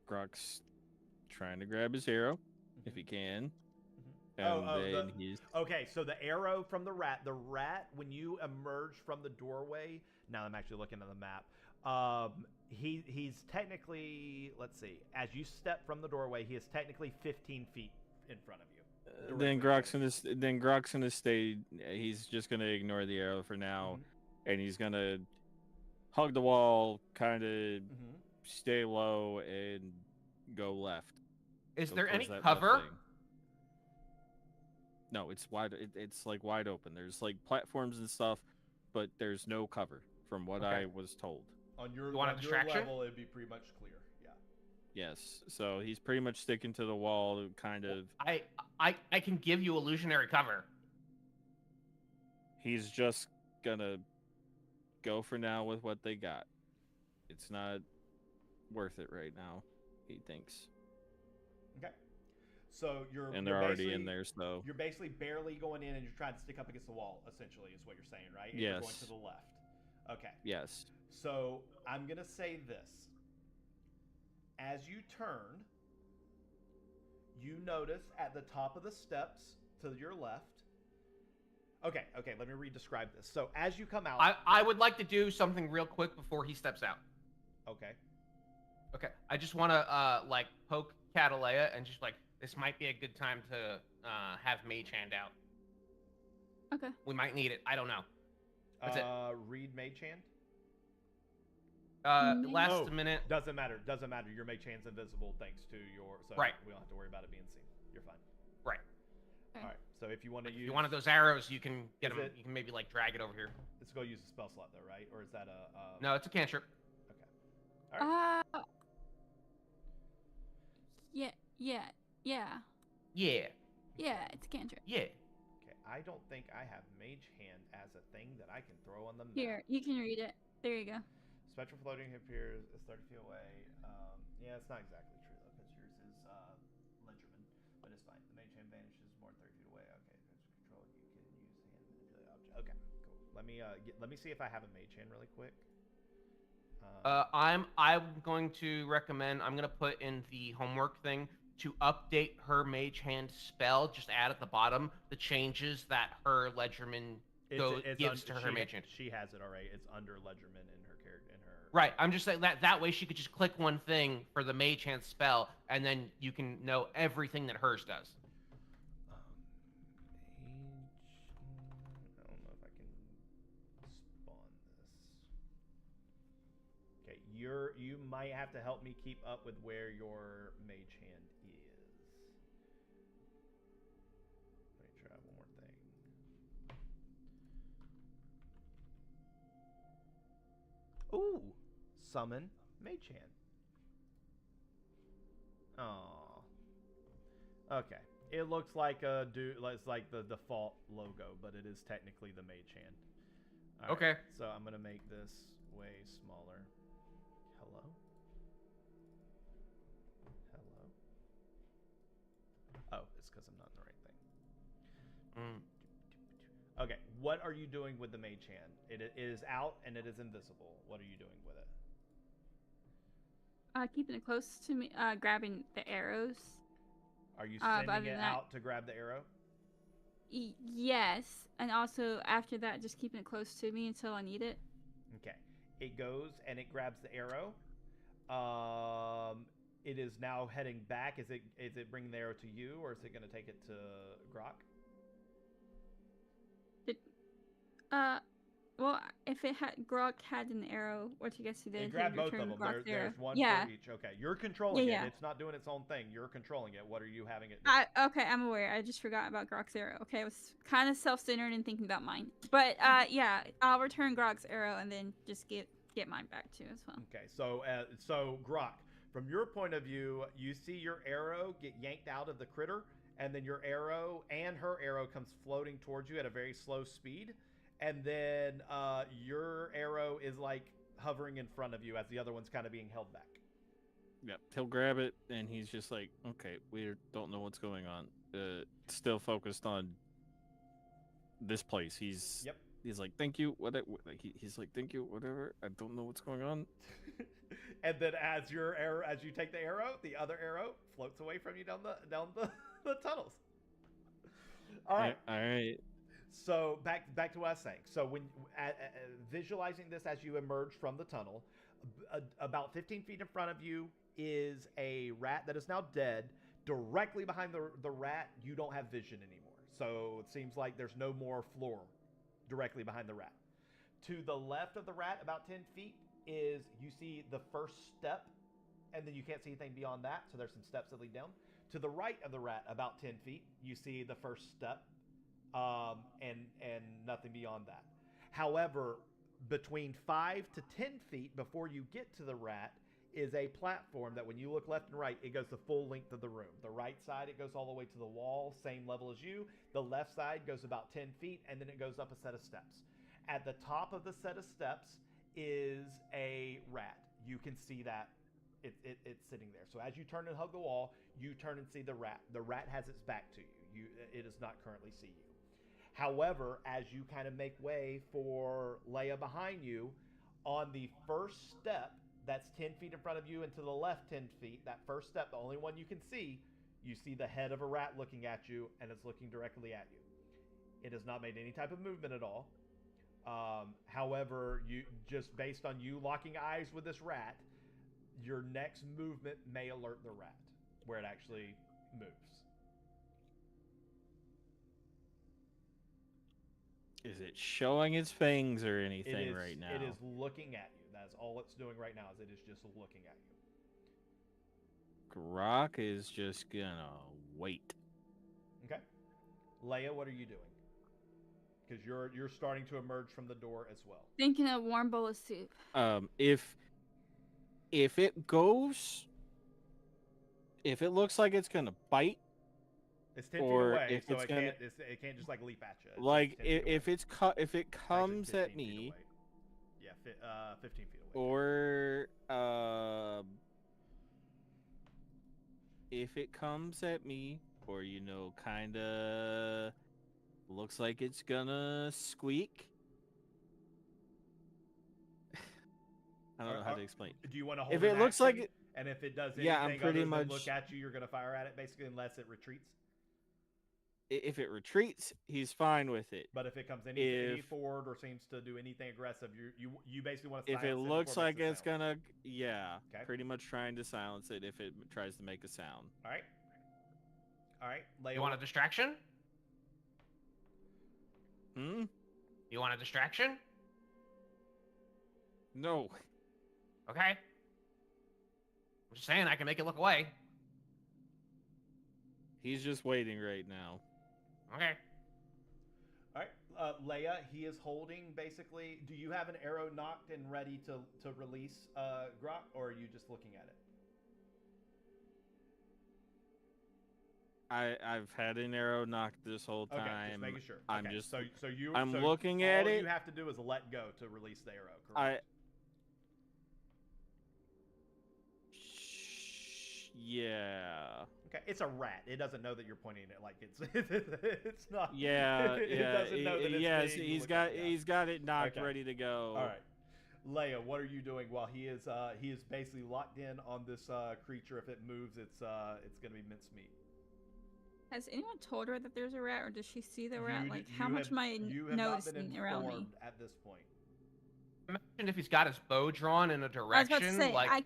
Grok's trying to grab his arrow, if he can. Oh, And then he's. Okay, so the arrow from the rat, when you emerge from the doorway, now I'm actually looking at the map, he's technically, let's see, as you step from the doorway, he is technically 15 feet in front of you. Then directly Grok's gonna stay. He's just gonna ignore the arrow for now, and he's gonna hug the wall, kind of stay low, and go left. Is Go there any towards that left cover? thing. No, it's wide. It's like wide open. There's like platforms and stuff, but there's no cover from what Okay. I was told. On your, You want a on your distraction? level, it'd be pretty much clear. Yeah. Yes, so he's pretty much sticking to the wall, kind of. I can give you illusionary cover. He's just gonna go for now with what they got. It's not worth it right now, he thinks. Okay. So you're And they're already in basically- there, so You're basically barely going in, and you're trying to stick up against the wall. Essentially, is what you're saying, right? And You're going Yes. to the left. Okay. yes. So I'm gonna say this. As you turn, you notice at the top of the steps to your left. Okay, let me re-describe this. So as you come out, I would like to do something real quick before he steps out. okay, Okay, I just want to like poke Catalea and just like this might be a good time to have Mage Hand out. Okay. We might need it. I don't know. That's it. read Mage Hand. Last Oh, minute. Doesn't matter. Your Mage Hand's invisible thanks to your. So Right. We don't have to worry about it being seen. You're fine. Right. All right. So if you want to If use, you wanted those arrows, you can get Is them. it- You can maybe like drag it over here. let's go use a spell slot though, right? Or is that a? No, it's a cantrip. Yeah. Yeah. Yeah. It's a cantrip. Yeah. Okay, I don't think I have Mage Hand as a thing that I can throw on the map. Here, you can read it. There you go. Spectral floating appears is 30 feet away. Yeah, it's not exactly true though, because yours is Ledgerman, but it's fine. The Mage Hand vanishes more than 30 feet away. Okay, there's control. You can use hand manipulate object. Okay, cool. Let me see if I have a Mage Hand really quick. I'm going to recommend. I'm gonna put in the homework thing to update her Mage Hand spell. Just add at the bottom the changes that her Ledgerman gives to her Mage Hand. She has it already. It's under Ledgerman in her character. Right. I'm just saying that way she could just click one thing for the Mage Hand spell, and then you can know everything that hers does. I don't know if I can spawn this. Okay, you might have to help me keep up with where your Mage Hand is. Let me try one more thing. Ooh, summon Mage Hand. Oh. Okay. It looks like it's like the default logo, but it is technically the Mage Hand. All right, okay. So I'm gonna make this way smaller. Hello. Hello. Oh, it's because I'm not in the right thing. Okay, what are you doing with the Mage Hand? It is out and it is invisible. What are you doing with it? Keeping it close to me, grabbing the arrows. Are you sending it that, out to grab the arrow? Yes, and also after that, just keeping it close to me until I need it. Okay, it goes and it grabs the arrow. It is now heading back. Is it bringing the arrow to you, or is it going to take it to Grok? Well, if Grok had an arrow, what you guess he did? It grabbed both of them. There's one for each. Okay, you're controlling it. It's not doing its own thing. You're controlling it. What are you having it do? Okay, I'm aware. I just forgot about Grok's arrow. Okay, I was kind of self-centered and thinking about mine. But yeah, I'll return Grok's arrow and then just get mine back too as well. Okay, so Grok, from your point of view, you see your arrow get yanked out of the critter, and then your arrow and her arrow comes floating towards you at a very slow speed. And then your arrow is like hovering in front of you as the other one's kind of being held back. Yep, he'll grab it and he's just like, okay, we don't know what's going on. Still focused on this place. He's like, thank you. He's like, thank you. Whatever. I don't know what's going on. And then as you take the arrow, the other arrow floats away from you down the tunnels. All right. All right. So back to what I was saying. So when visualizing this as you emerge from the tunnel, about 15 feet in front of you is a rat that is now dead. Directly behind the rat, you don't have vision anymore. So it seems like there's no more floor directly behind the rat. To the left of the rat, about 10 feet, is you see the first step, and then you can't see anything beyond that. So there's some steps that lead down. To the right of the rat, about 10 feet, you see the first step. And nothing beyond that. However, between 5 to 10 feet before you get to the rat is a platform that when you look left and right, it goes the full length of the room. The right side, it goes all the way to the wall, same level as you. The left side goes about 10 feet, and then it goes up a set of steps. At the top of the set of steps is a rat. You can see that it's sitting there. So as you turn and hug the wall, you turn and see the rat. The rat has its back to you. It does not currently see you. However, as you kind of make way for Leia behind you, on the first step that's 10 feet in front of you and to the left 10 feet, that first step, the only one you can see, you see the head of a rat looking at you, and it's looking directly at you. It has not made any type of movement at all. However, you just based on you locking eyes with this rat, your next movement may alert the rat where it actually moves. Is it showing its fangs or anything right now? It is looking at you. That's all it's doing right now. Is it is just looking at you. Grok is just gonna wait. Okay. Leia, what are you doing? Because you're starting to emerge from the door as well. Thinking a warm bowl of soup. If it goes, if it looks like it's gonna bite. It's 10 feet away, so it can't just like leap at you. Like if it comes at me, yeah, 15 feet away. Or if it comes at me, or kind of looks like it's gonna squeak. I don't know how to explain. Do you want to hold? If it looks like it, And if it does anything Yeah, I'm pretty other than much- look at you, you're gonna fire at it basically, unless it retreats. If it retreats, he's fine with it. But if it comes any If- forward or seems to do anything aggressive, you basically want to If silence it before looks it like makes a it's sound. gonna, yeah, Okay. pretty much trying to silence it if it tries to make a sound. All right. All right. Leia, You want a distraction? Hmm? You want a distraction? No. Okay. I'm just saying I can make it look away. He's just waiting right now. Okay. All right, Leia, he is holding basically. Do you have an arrow knocked and ready to release Grok, or are you just looking at it? I've had an arrow knocked this whole Okay, time. just making sure. I'm Okay, just- so looking at all it. you have to do is let go to release the arrow. Correct? Yeah. Okay, it's a rat. It doesn't know that you're pointing it like it's it's not. Yeah, it yeah. doesn't know that it's Yes, being he's looked got at. Yeah. he's got it knocked Okay. ready to go. All right, Leia, what are you doing while he is basically locked in on this creature? If it moves, it's gonna be mincemeat. Has anyone told her that there's a rat, or does she see the rat? You Like, d- how you much have- am I You have not been noticing around me? informed at this point. Imagine if he's got his bow drawn in a I was direction, about to say, like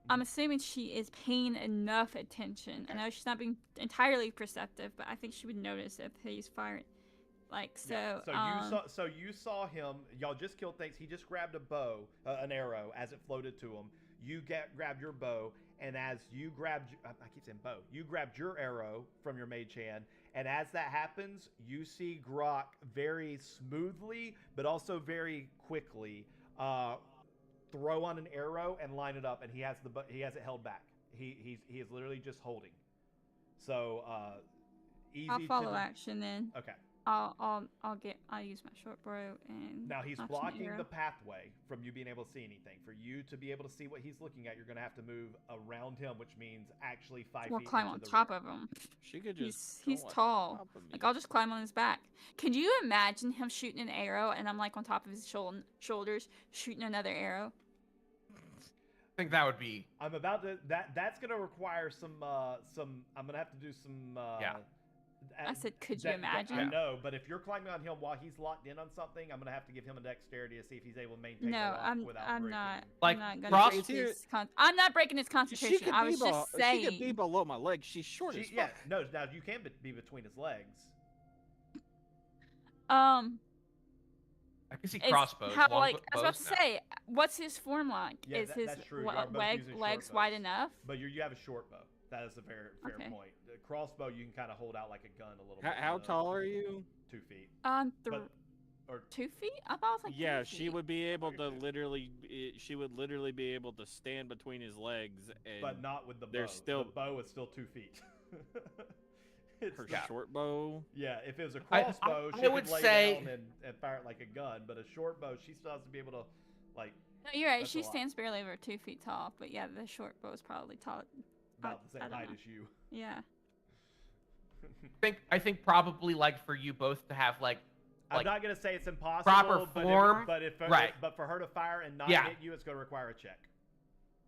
I'm assuming she is paying enough attention. I know she's not being entirely perceptive, but I think she would notice if he's firing. Like, so, Yeah. So you saw him. Y'all just killed things. He just grabbed a bow, an arrow, as it floated to him. You grabbed your bow, and as you grabbed, I keep saying bow. You grabbed your arrow from your mage hand, and as that happens, you see Grok very smoothly, but also very quickly, throw on an arrow and line it up, and he has it held back. He is literally just holding. So easy. I'll follow to action then. Okay. I'll use my short bow and Now he's launch an blocking arrow. the pathway from you being able to see anything. For you to be able to see what he's looking at, you're going to have to move around him, which means actually 5 Or feet climb into on the top rear. of him. She could just. He's go on tall. top of me. Like, I'll just climb on his back. Could you imagine him shooting an arrow and I'm like on top of his shoulders shooting another arrow? I think that would be. I'm about to. That's going to require some. I'm going to have to do some. Yeah. I said, could you imagine? I know, but if you're climbing on him while he's locked in on something, I'm going to have to give him a dexterity to see if he's able to maintain the No, lock I'm without I'm breaking. not. Like, I'm not gonna Ross- break Here- his I'm not breaking his She concentration. could I be was just saying. She could be below my legs. She's short as Yeah, fuck. no. Now you can be between his legs. I can see It's crossbows. how, long like, I was about bows to now. say, what's his form like? Yeah, is his that's true. You are both using short legs bows. wide enough? But you have a short bow. That is a fair Okay. point. The crossbow you can kind of hold out like a gun a little How, bit. how tall are you? 2 feet. Th- Or 2 feet? I thought it was like Yeah, 3 she feet. would be able to Okay. literally. She would literally be able to stand between his legs and but not with the bow. there's still- The bow is still 2 feet. It's her not- short bow. Yeah, if it was a I- crossbow, I she would could lay say- down and fire it like a gun. But a short bow, she still has to be able to, like, No, you're right. That's a She lot. stands barely over 2 feet tall. But yeah, the short bow is probably tall. about the I same don't height know. as you. Yeah. I think probably like for you both to have like I'm not gonna say it's impossible. proper but form, If, right. But for her to fire and not Yeah. hit you, it's gonna require a check.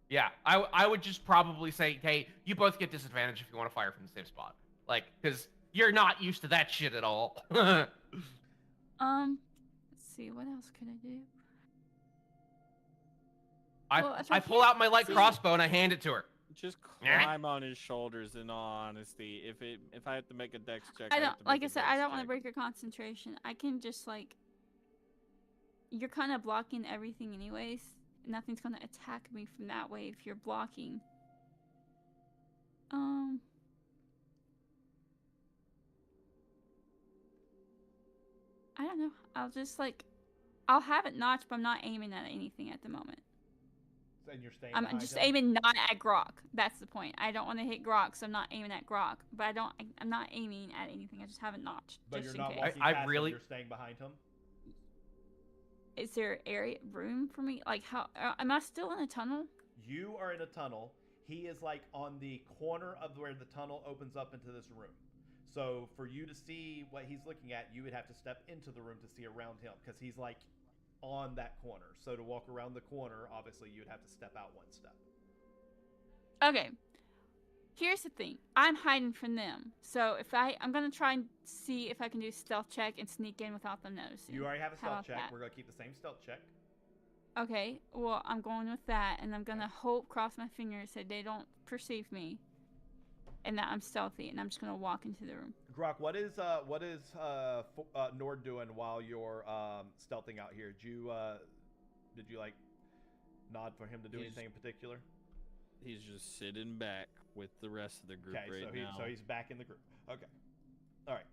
yeah. I would just probably say, hey, you both get disadvantage if you want to fire from the same spot, like because you're not used to that shit at all. Let's see. What else could I do? Well, if I I pull out my light see- crossbow and I hand it to her. Just Yeah. climb on his shoulders. In all honesty, if I have to make a dex check, I have don't to like make I a said. dex I don't want to check. break your concentration. I can just like. You're kind of blocking everything, anyways. Nothing's gonna attack me from that way if you're blocking. I don't know. I'll just like. I'll have it notched, but I'm not aiming at anything at the moment. And you're staying. I'm behind just him? aiming not at Grok. That's the point. I don't want to hit Grok, so I'm not aiming at Grok. But I'm not aiming at anything. I just have it notched, But just you're in not case. walking I past him, really- You're staying behind him. Is there room for me? Like, how am I still in a tunnel? You are in a tunnel. He is like on the corner of where the tunnel opens up into this room. So for you to see what he's looking at, you would have to step into the room to see around him because he's like on that corner. So to walk around the corner, obviously you'd have to step out one step. Okay. Here's the thing. I'm hiding from them. So if I'm gonna try and see if I can do a stealth check and sneak in without them noticing. You already have a How stealth about check. that? We're gonna keep the same stealth check. Okay, well, I'm going with that, and I'm gonna hope, cross my fingers, that they don't perceive me, and that I'm stealthy, and I'm just gonna walk into the room. Grok, what is Nord doing while you're stealthing out here? Did you like nod for him to do anything in particular? He's just sitting back with the rest of the group now. So he's back in the group. Okay. All right.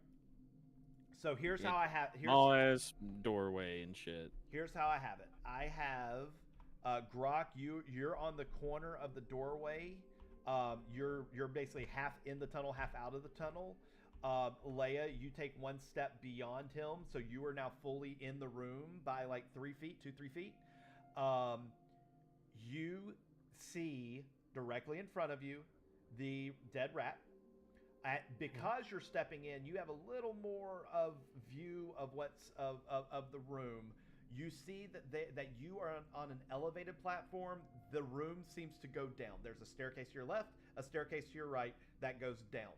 So here's how I have small ass doorway and shit. Here's how I have it. I have Grok, you're on the corner of the doorway. You're basically half in the tunnel, half out of the tunnel. Leia, you take one step beyond him, so you are now fully in the room by like 3 feet, 2-3 feet. You see directly in front of you the dead rat. Because you're stepping in, you have a little more of view of what's of the room. You see that you are on an elevated platform. The room seems to go down. There's a staircase to your left, a staircase to your right that goes down.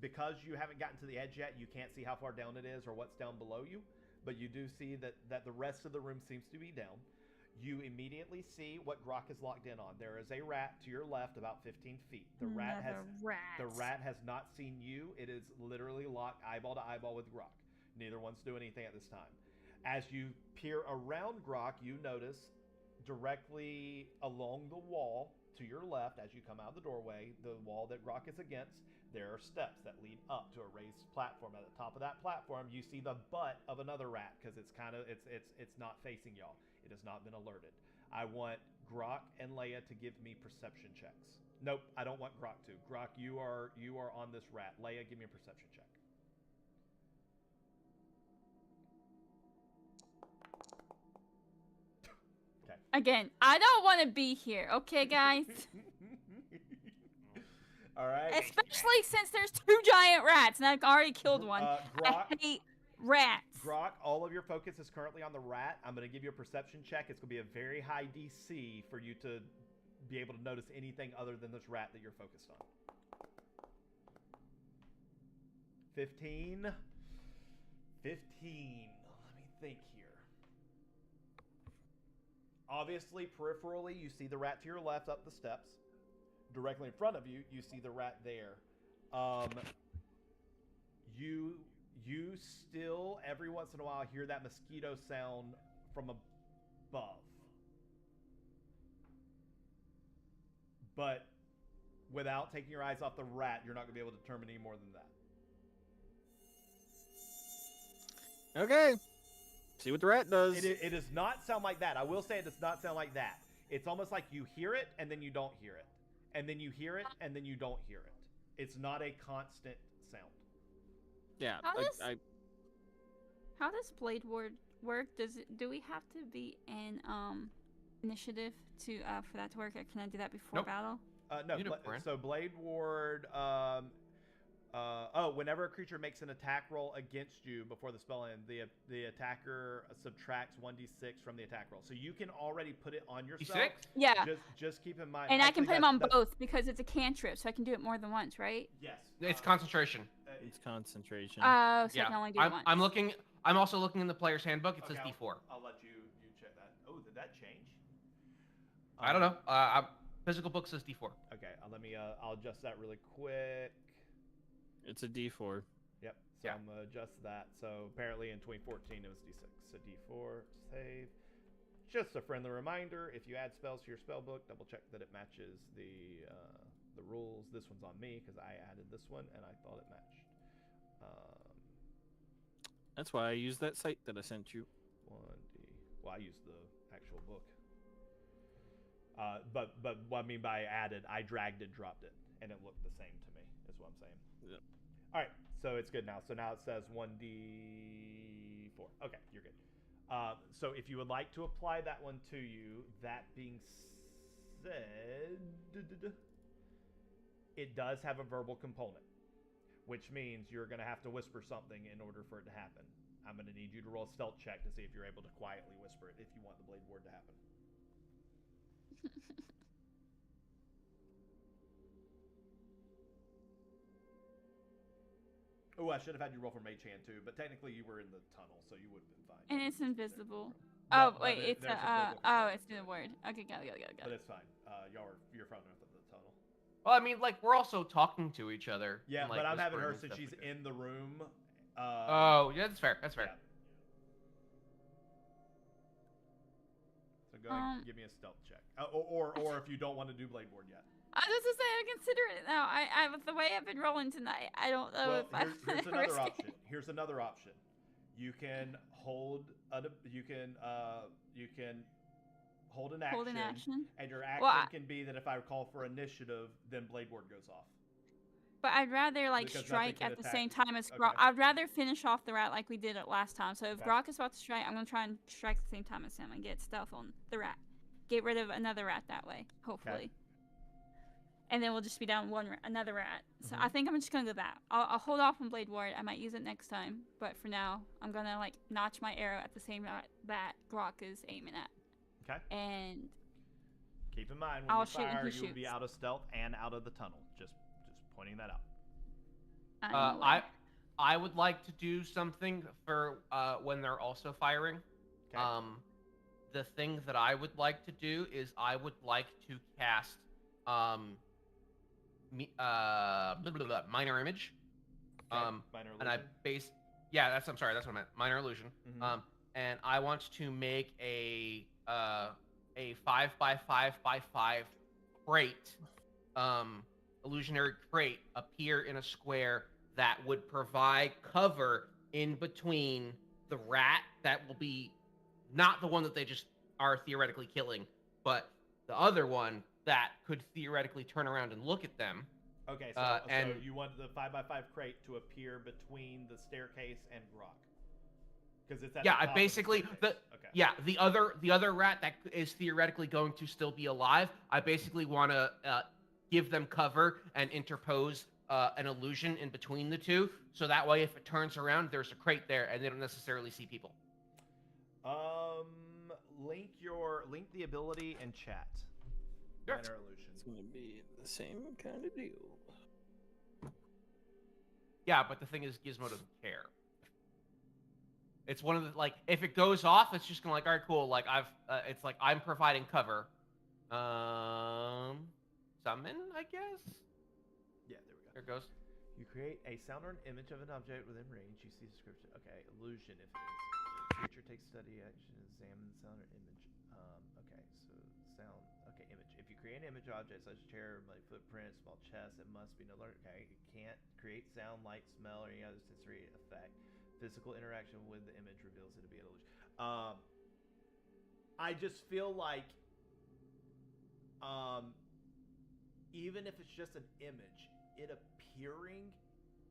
Because you haven't gotten to the edge yet, you can't see how far down it is or what's down below you, but you do see that the rest of the room seems to be down. You immediately see what Grok is locked in on. There is a rat to your left about 15 feet. The rat has not seen you. It is literally locked eyeball to eyeball with Grok. Neither one's doing anything at this time. As you peer around Grok, you notice directly along the wall to your left, as you come out of the doorway, the wall that Grok is against, there are steps that lead up to a raised platform. At the top of that platform, you see the butt of another rat because it's not facing y'all. It has not been alerted. I want Grok and Leia to give me perception checks. Nope, I don't want Grok to. Grok, you are on this rat. Leia, give me a perception check. Okay. Again, I don't want to be here, okay, guys? All right. Especially since there's 2 giant rats, and I've already killed one. Grok, I hate rats. Grok, all of your focus is currently on the rat. I'm going to give you a perception check. It's going to be a very high DC for you to be able to notice anything other than this rat that you're focused on. 15. 15. Let me think here. Obviously, peripherally, you see the rat to your left up the steps. Directly in front of you, you see the rat there. You still, every once in a while, hear that mosquito sound from above. But without taking your eyes off the rat, you're not going to be able to determine any more than that. Okay. See what the rat does. It does not sound like that. I will say it does not sound like that. It's almost like you hear it, and then you don't hear it. And then you hear it, and then you don't hear it. It's not a constant sound. Yeah. How does Blade Ward work? Do we have to be in initiative to for that to work? Or can I do that before battle? No. So Blade Ward. Whenever a creature makes an attack roll against you before the spell ends, the attacker subtracts 1d6 from the attack roll. So you can already put it on yourself. D6? Yeah. Just keep in mind. And I can put them on both because it's a cantrip, so I can do it more than once, right? Yes. It's concentration. It's concentration. So I can only do it once. I'm also looking in the player's handbook. It says D4. I'll let you check that. Oh, did that change? I don't know. Physical book says D4. Okay. I'll adjust that really quick. It's a D4. Yep. So I'm gonna adjust that. So apparently in 2014 it was D6. So D4 save. Just a friendly reminder: if you add spells to your spell book, double check that it matches the rules. This one's on me because I added this one and I thought it matched. That's why I used that site that I sent you. 1D. Well, I used the actual book. But what I mean by added, I dragged it, dropped it, and it looked the same to me. Is what I'm saying. Yep. All right, so it's good now. So now it says 1d4. Okay, you're good. So if you would like to apply that one to you, that being said, it does have a verbal component, which means you're going to have to whisper something in order for it to happen. I'm going to need you to roll a stealth check to see if you're able to quietly whisper it if you want the blade ward to happen. Oh, I should have had you roll for Mage Hand too, but technically you were in the tunnel, so you would have been fine. And it's invisible. No, Oh wait, it's there's a a physical it's in a word. Okay, got it. But it's fine. You're far enough in the tunnel. Well, I mean, like we're also talking to each other. Yeah, and, like, but I'm having her whispering since and she's stuff like in the room. that. Oh, yeah, that's fair. That's fair. Yeah. So go ahead and give me a stealth check. Or if you don't want to do blade ward yet. I was just saying, I consider it now. I with the way I've been rolling tonight, I don't know Well, if I'm here's gonna another risk it. option. Here's another option. You can hold you can hold an action. Hold an action. And your action Well, can be that if I call for initiative, then blade ward goes off. But I'd rather like Because nothing strike can at the attack. same time as Okay. Grok. I'd rather finish off the rat like we did it last time. So if Okay. Grok is about to strike, I'm gonna try and strike at the same time as him and get stealth on the rat. Get rid of another rat that way, hopefully. And then we'll just be down another rat. So I think I'm just gonna go that. I'll hold off on Blade Ward. I might use it next time, but for now, I'm gonna like notch my arrow at the same rat that Grok is aiming at. Okay. And Keep in mind when I'll you shoot and fire, he you will be shoots. out of stealth and out of the tunnel. Just pointing that out. I would like to do something for when they're also firing. Okay. The thing that I would like to do is I would like to cast minor image. Okay. Minor And I illusion. that's what I meant. Minor illusion. Mhm. And I want to make a 5x5x5 crate, illusionary crate appear in a square that would provide cover in between the rat that will be not the one that they just are theoretically killing, but the other one that could theoretically turn around and look at them. Okay, so, and- so you want the 5x5 crate to appear between the staircase and Grok. Because it's at the Yeah, top I of basically staircase. Okay. yeah, the other rat that is theoretically going to still be alive, I basically want to give them cover and interpose an illusion in between the two, so that way if it turns around, there's a crate there and they don't necessarily see people. Link the ability in chat. Sure. Minor illusion. It's gonna be the same kind of deal. Yeah, but the thing is, Gizmo doesn't care. It's one of the, like, if it goes off, it's just gonna like, all right, cool. Like it's like I'm providing cover. Summon, I guess. Yeah, there we go. There it goes. You create a sound or an image of an object within range. You see description. Okay, illusion if it is. Creature takes study action, examine the sound or image. Okay, so sound. Okay, image. If you create an image object such as chair, like footprint, small chest, it must be no alert. Okay, it can't create sound, light, smell, or any other sensory effect. Physical interaction with the image reveals it to be an illusion. I just feel like, even if it's just an image, it appearing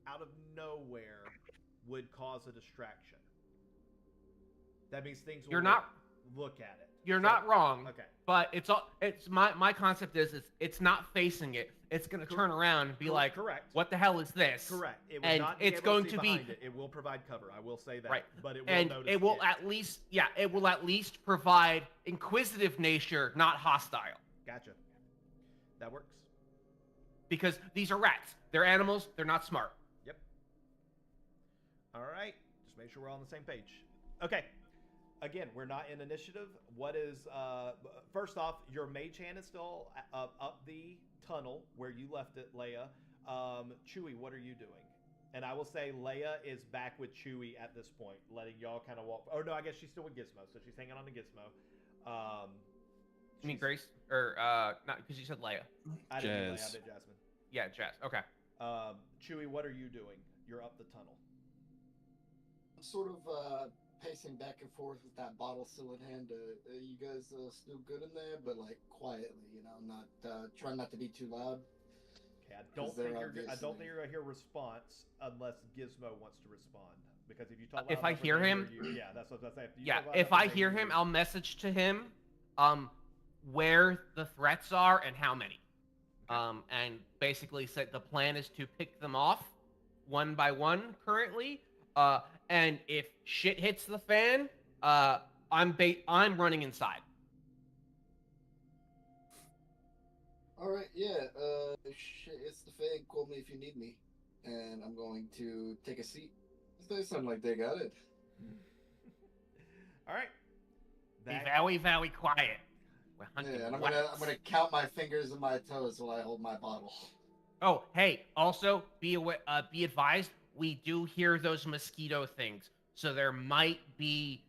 out of nowhere would cause a distraction. That means things will look at it. You're not wrong. Okay. But it's my concept is it's not facing it. It's gonna turn around and be like, correct. What the hell is this? Correct. It will And not be it's able going to see to be behind it. It will provide cover. I will say that. Right. But it will And notice it will at least provide inquisitive nature, not hostile. Gotcha. That works. Because these are rats. They're animals. They're not smart. Yep. All right. Just make sure we're all on the same page. Okay. Again, we're not in initiative. What is, first off, your mage hand is still up the tunnel where you left it, Leia. Chewie, what are you doing? And I will say Leia is back with Chewie at this point, letting y'all kind of walk. Oh, no, I guess she's still with Gizmo, so she's hanging on to Gizmo. You mean Grace? Or, not, because you said Leia. I didn't do Leia, I Jazz. did Jasmine. Yeah, Jazz. Okay. Chewie, what are you doing? You're up the tunnel. I'm sort of pacing back and forth with that bottle still in hand. You guys still good in there, but like quietly, you know, not trying not to be too loud. Okay, I don't think you're gonna hear response unless Gizmo wants to respond. Because if you talk loud If I enough for hear them to him- hear you- yeah, that's what I was gonna say. If I hear him, I'll message to him, where the threats are and how many. And basically said the plan is to pick them off one by one currently. and if shit hits the fan, I'm running inside. All right, yeah. Shit, it's the fan. Call me if you need me, and I'm going to take a seat. They sound like they got it. All right. Be very, very quiet. We're hunting. Yeah, and I'm gonna count my fingers and my toes while I hold my bottle. Oh, hey. Also, be advised. We do hear those mosquito things, so there might be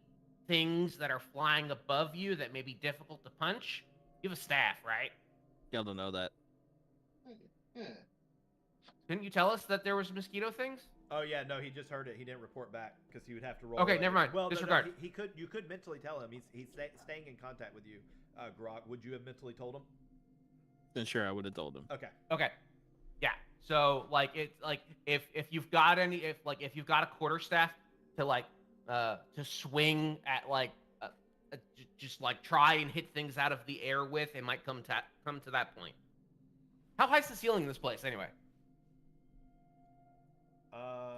things that are flying above you that may be difficult to punch. You have a staff, right? Y'all don't know that. Yeah. Didn't you tell us that there was mosquito things? Oh yeah, no, he just heard it. He didn't report back because he would have to roll. Okay, never mind. Well, Disregard. No, he could. You could mentally tell him. He's staying in contact with you, Grok. Would you have mentally told him? Then sure, I would have told him. Okay. Okay. Yeah. So like it's like if you've got if you've got a quarterstaff to to swing at just like try and hit things out of the air with, it might come to that point. How high is the ceiling in this place anyway?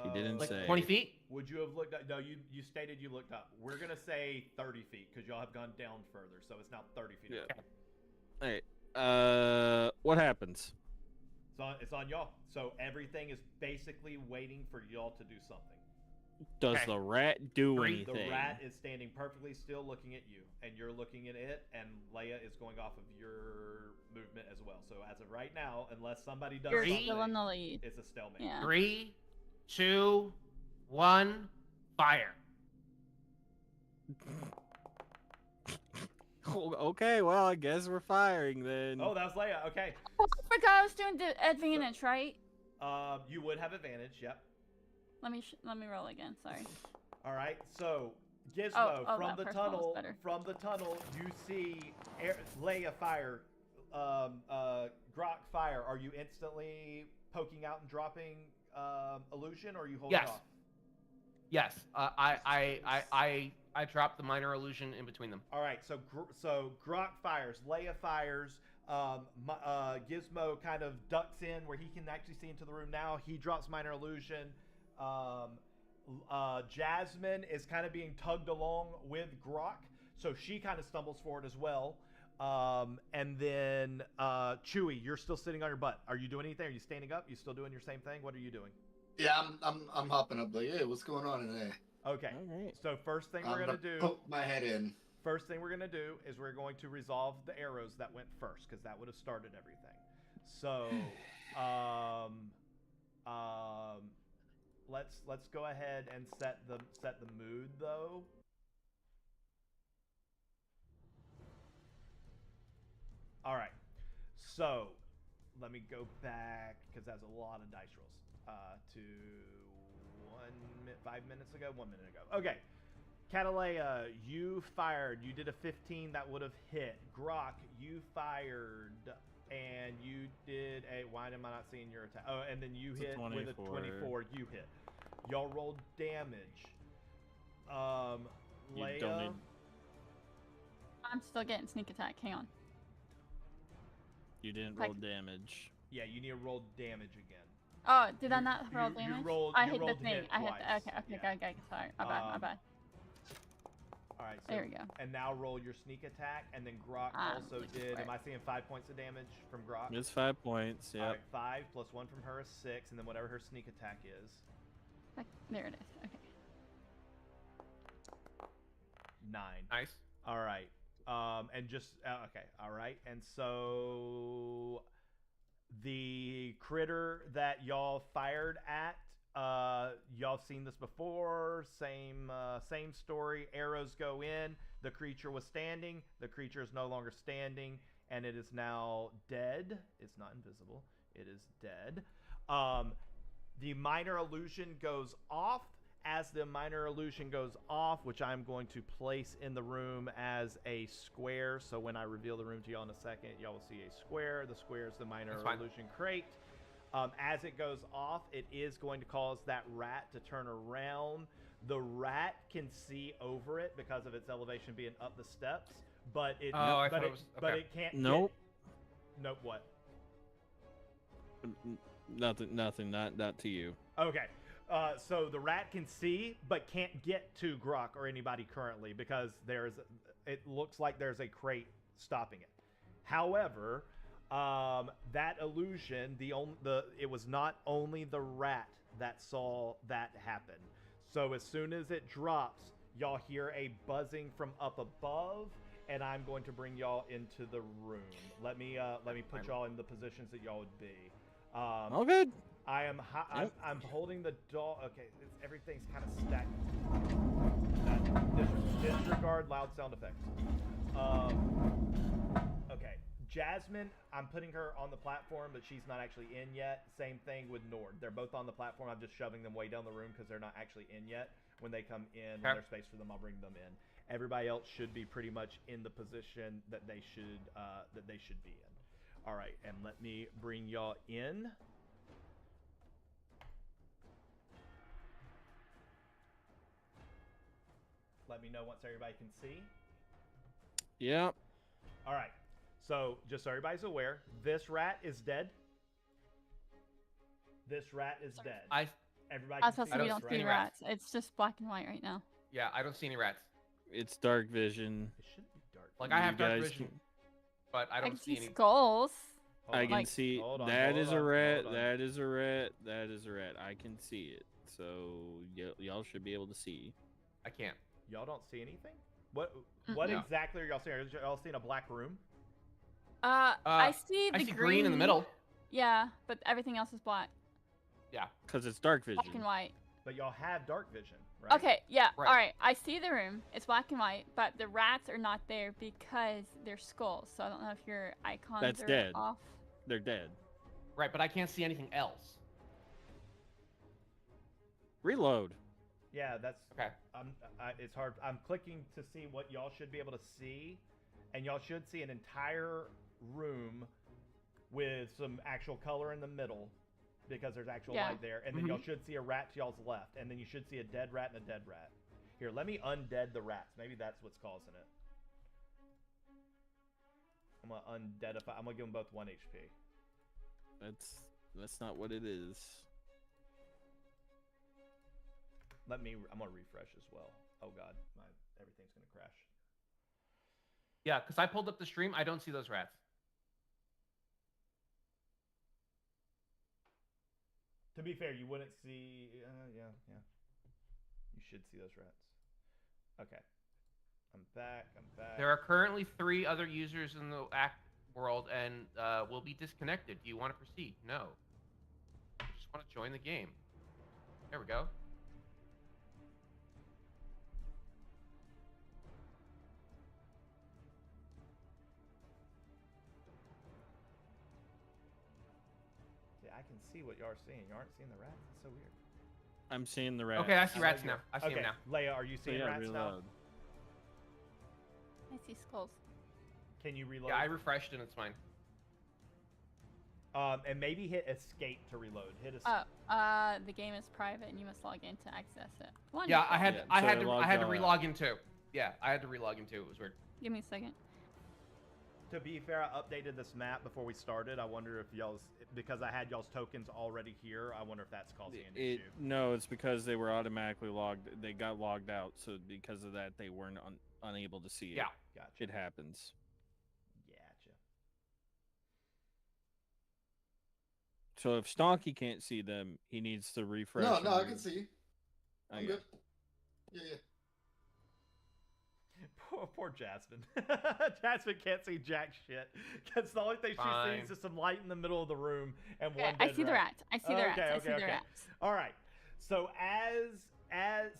He didn't say. 20 feet? Would you have looked up? No, you stated you looked up. We're gonna say 30 feet because y'all have gone down further, so it's now 30 feet. Yeah. Hey, what happens? It's on y'all. So everything is basically waiting for y'all to do something. Does the rat do anything? The rat is standing perfectly still looking at you, and you're looking at it, and Leia is going off of your movement as well. So as of right now, unless somebody does You're something, still in the lead. it's a stalemate. Yeah. 3, 2, 1, fire. Okay, well, I guess we're firing then. Oh, that was Leia. Okay. Oh, I forgot I was doing the advantage, right? You would have advantage. Yep. Let me roll again. Sorry. All right. So Gizmo Oh, from that the first one was tunnel. better. From the tunnel, you see Leia fire. Grok fire. Are you instantly poking out and dropping illusion, or are you holding off? Yes. I dropped the minor illusion in between them. All right, so Grok fires, Leia fires, Gizmo kind of ducks in where he can actually see into the room now. He drops minor illusion. Jasmine is kind of being tugged along with Grok, so she kind of stumbles forward as well. And then Chewie, you're still sitting on your butt. Are you doing anything? Are you standing up? You still doing your same thing? What are you doing? Yeah, I'm hopping up like, hey, what's going on in there? Okay. All right. So first thing we're gonna do. Poke my head in. First thing we're gonna do is we're going to resolve the arrows that went first, because that would have started everything. So, let's go ahead and set the mood though. All right. So, let me go back because that's a lot of dice rolls. To 5 minutes ago, 1 minute ago. Okay. Catalea, you fired. You did a 15 that would have hit. Grok, you fired. And you did a... Why am I not seeing your attack? Oh, and then you hit with a 24. You hit. Y'all rolled damage. Leia... I'm still getting sneak attack. Hang on. You didn't roll damage. Yeah, you need to roll damage again. Oh, did I not roll damage? I hit the thing. I hit twice. Okay, Yeah. okay. Sorry. My bad. All right, so, There we go. And now roll your sneak attack, and then Grok also did. Am I seeing 5 points of damage from Grok? It's 5 points. Yeah. All right, 5 plus 1 from her is 6, and then whatever her sneak attack is. There it is. Okay. 9. Nice. All right. And just okay. All right. And so the critter that y'all fired at, y'all have seen this before. Same story. Arrows go in. The creature was standing. The creature is no longer standing, and it is now dead. It's not invisible. It is dead. The minor illusion goes off. As the minor illusion goes off, which I'm going to place in the room as a square, so when I reveal the room to y'all in a second, y'all will see a square. The square is the minor illusion crate. As it goes off, it is going to cause that rat to turn around. The rat can see over it because of its elevation being up the steps, but it can't. Nope. Nope. What? Nothing. Not to you. Okay. So the rat can see, but can't get to Grok or anybody currently because it looks like there's a crate stopping it. However, that illusion, it was not only the rat that saw that happen. So as soon as it drops, y'all hear a buzzing from up above, and I'm going to bring y'all into the room. Let me put y'all in the positions that y'all would be. All good. I'm holding the doll. Okay, everything's kind of stacked. Disregard loud sound effects. Okay, Jasmine, I'm putting her on the platform, but she's not actually in yet. Same thing with Nord. They're both on the platform. I'm just shoving them way down the room because they're not actually in yet. When they come in, when there's space for them, I'll bring them in. Everybody else should be pretty much in the position that they should be in. All right, and let me bring y'all in. Let me know once everybody can see. Yep. All right. So, just so everybody's aware, this rat is dead. This rat is dead. Everybody I was can supposed to see we this, don't see right? rats. It's just black and white right now. Yeah, I don't see any rats. It's dark vision. It shouldn't be dark. Like, I have dark guys vision, but I I don't can see see any. skulls. I can Like- see hold on, that hold is a on, rat. hold on. That is a rat. That is a rat. I can see it. So y'all should be able to see. I can't. Y'all don't see anything? What No. exactly are y'all seeing? Are y'all seeing a black room? I see the I see green in the middle. Yeah, but everything else is black. Yeah. Because it's dark vision. Black and white. But y'all have dark vision, right? Okay, yeah, Right. alright. I see the room. It's black and white, but the rats are not there because they're skulls. So I don't know if your icons That's are dead. off. They're dead. Right, but I can't see anything else. Reload. Yeah, that's Okay. it's hard. I'm clicking to see what y'all should be able to see, and y'all should see an entire room with some actual color in the middle because there's actual Yeah. light there, and then y'all should see a rat to y'all's left, and then you should see a dead rat and a dead rat. Here, let me undead the rats. Maybe that's what's causing it. I'm gonna undeadify. I'm gonna give them both 1 HP. That's not what it is. I'm gonna refresh as well. Oh god, everything's gonna crash. Yeah, because I pulled up the stream. I don't see those rats. To be fair, you wouldn't see. Yeah. You should see those rats. Okay. I'm back. There are currently 3 other users in the act world, and will be disconnected. Do you want to proceed? No. I just want to join the game. There we go. Yeah, I can see what you are seeing. You aren't seeing the rats. It's so weird. I'm seeing the rats. Okay, I see How rats about now. I see okay, them now. Leia, are you So seeing yeah, rats now? reload. I see skulls. Can you reload? Yeah, I refreshed and it's fine. And maybe hit escape to reload. Hit escape. The game is private and you must log in to access it. Wonderful. Yeah, I had Yeah, I so had it to logged I had to all relog in too. Yeah, I had to relog in too. It was weird. Give me a second. To be fair, I updated this map before we started. I wonder if because I had y'all's tokens already here, I wonder if that's causing an issue. No, it's because they were automatically logged. They got logged out, so because of that, they weren't unable to see it. Yeah. Gotcha. It happens. Gotcha. So if Stonky can't see them, he needs to refresh. No, I and- can see you. I'm Okay. good. Yeah. Poor Jasmine. Jasmine can't see jack shit. Because the only thing she Fine. sees is some light in the middle of the room and Okay, one I dead see the rat. rats. I see the rats. I see the rats. All right. So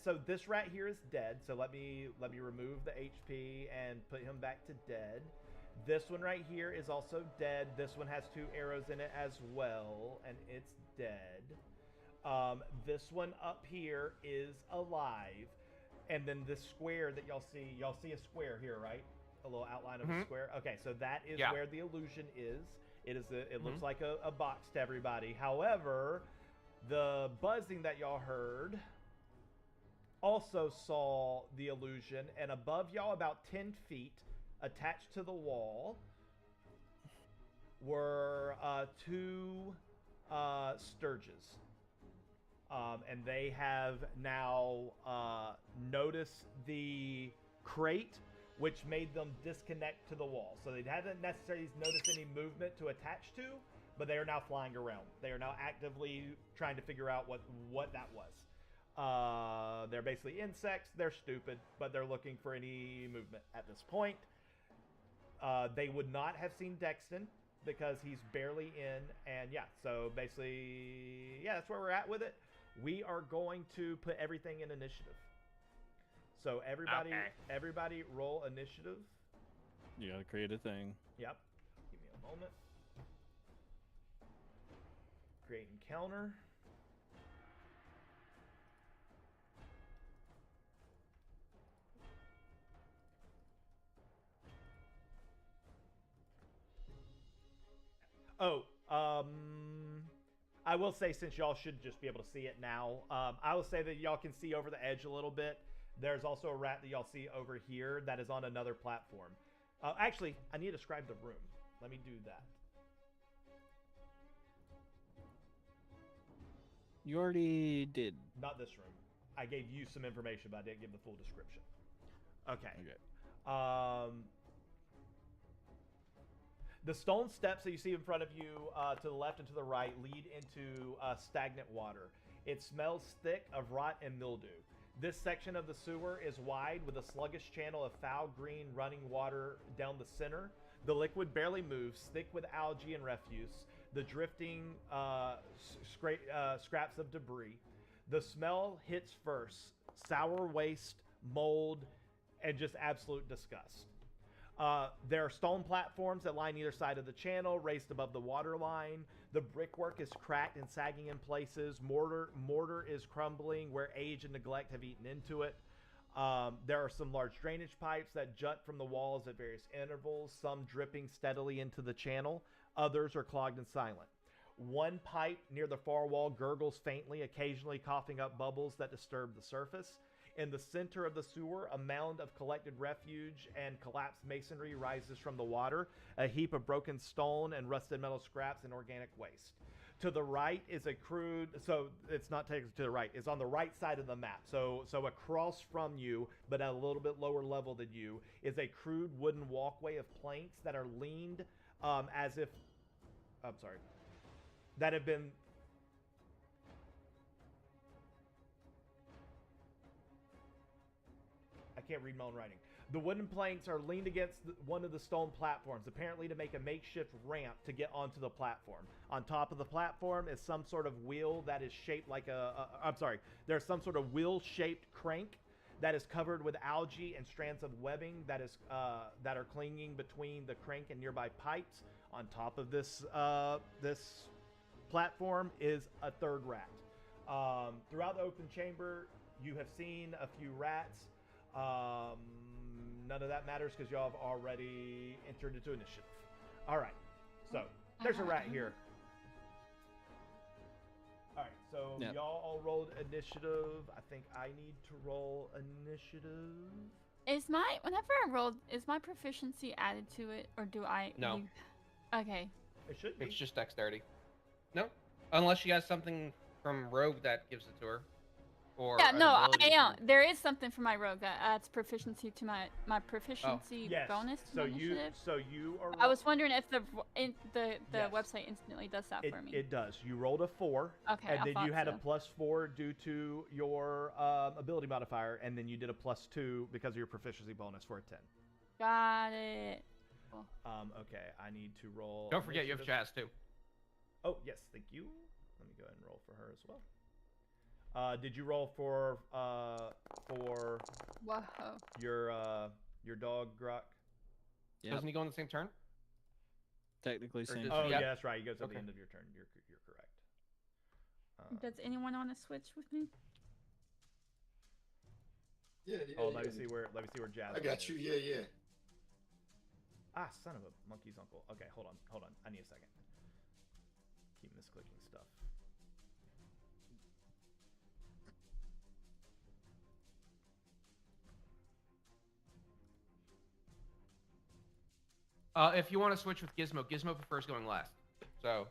so this rat here is dead. So let me remove the HP and put him back to dead. This one right here is also dead. This one has 2 arrows in it as well, and it's dead. This one up here is alive. And then this square that y'all see a square here, right? A little outline of a square. Okay, so that is where the illusion is. It looks like a box to everybody. However, the buzzing that y'all heard also saw the illusion, and above y'all, about 10 feet, attached to the wall, were 2 sturges. and they have now noticed the crate, which made them disconnect to the wall. So they hadn't necessarily noticed any movement to attach to, but they are now flying around. They are now actively trying to figure out what that was. They're basically insects. They're stupid, but they're looking for any movement at this point. They would not have seen Dexton because he's barely in. And yeah, so basically, yeah, that's where we're at with it. We are going to put everything in initiative. So everybody roll initiative. You gotta create a thing. Yep. Give me a moment. Create encounter. Oh, I will say, since y'all should just be able to see it now, I will say that y'all can see over the edge a little bit. There's also a rat that y'all see over here that is on another platform. Actually, I need to describe the room. Let me do that. You already did. Not this room. I gave you some information, but I didn't give the full description. Okay. The stone steps that you see in front of you to the left and to the right lead into stagnant water. It smells thick of rot and mildew. This section of the sewer is wide with a sluggish channel of foul green running water down the center. The liquid barely moves, thick with algae and refuse, the drifting scraps of debris. The smell hits first, sour waste, mold, and just absolute disgust. There are stone platforms that line either side of the channel, raised above the water line. The brickwork is cracked and sagging in places. Mortar is crumbling where age and neglect have eaten into it. There are some large drainage pipes that jut from the walls at various intervals, some dripping steadily into the channel. Others are clogged and silent. One pipe near the far wall gurgles faintly, occasionally coughing up bubbles that disturb the surface. In the center of the sewer, a mound of collected refuge and collapsed masonry rises from the water, a heap of broken stone and rusted metal scraps and organic waste. To the right is a crude, so it's not technically to the right, it's on the right side of the map. So across from you, but at a little bit lower level than you, is a crude wooden walkway of planks that are leaned as if, that have been... I can't read my own writing. The wooden planks are leaned against one of the stone platforms, apparently to make a makeshift ramp to get onto the platform. On top of the platform is some sort of wheel that is shaped like there's some sort of wheel-shaped crank that is covered with algae and strands of webbing that are clinging between the crank and nearby pipes. On top of this platform is a third rat. Throughout the open chamber, you have seen a few rats. None of that matters because y'all have already entered into initiative. All right, so there's a rat here. All right, so y'all all rolled initiative. I think I need to roll initiative. Whenever I rolled, is my proficiency added to it, or do I? No. Okay. It should be. It's just dexterity. No, unless she has something from Rogue that gives it to her. Or yeah, no, I know. There is something for my rogue that adds proficiency to my proficiency yes. bonus to so my initiative. you are. I was wondering if the Yes. website instantly does that for me. It does. You rolled a 4. Okay, and I then you had so. a +4 due to your ability modifier, and then you did a +2 because of your proficiency bonus for a 10. Got it. Cool. Okay, I need to roll. Don't forget you have initiative. Jazz too. Oh yes, thank you. Let me go ahead and roll for her as well. Did you roll for Whoa. your dog Grok? Yep. Doesn't he go on the same turn? Technically, same. Oh Yeah. yeah, that's right. He goes at Okay. the end of your turn. You're correct. Does anyone want to switch with me? Yeah. Let me see where Jazz. I got you. Yeah. Ah, son of a monkey's uncle. Okay, hold on. I need a second. Keep misclicking stuff. If you want to switch with Gizmo, Gizmo prefers going last. So.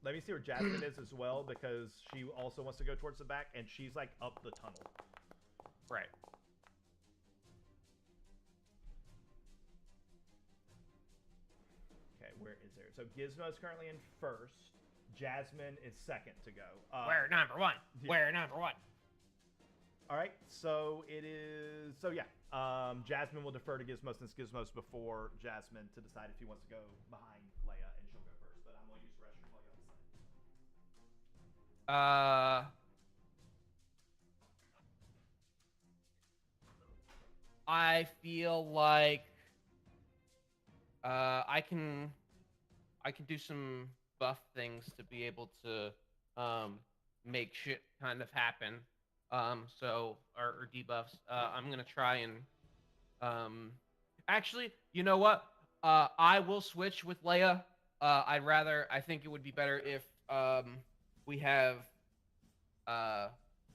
Let me see where Jasmine is as well, because she also wants to go towards the back, and she's like up the tunnel. Right. Okay, where is there? So Gizmo's currently in first. Jasmine is second to go. We're number one. Yeah. We're number one. All right, so it is. So yeah, Jasmine will defer to Gizmo since Gizmo's before Jasmine to decide if he wants to go behind Leia, and she'll go first. But I'm gonna use the restroom while y'all decide. I feel like I can do some buff things to be able to make shit kind of happen. Or debuffs. I'm gonna try and actually, you know what? I will switch with Leia. I think it would be better if we have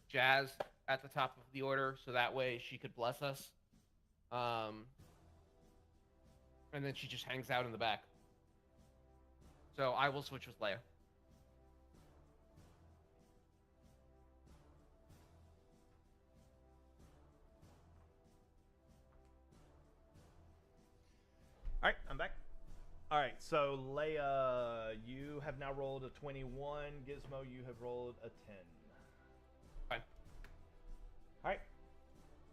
Jazz at the top of the order, so that way she could bless us. And then she just hangs out in the back. So I will switch with Leia. All right, I'm back. All right, so Leia, you have now rolled a 21. Gizmo, you have rolled a 10. Fine. All right,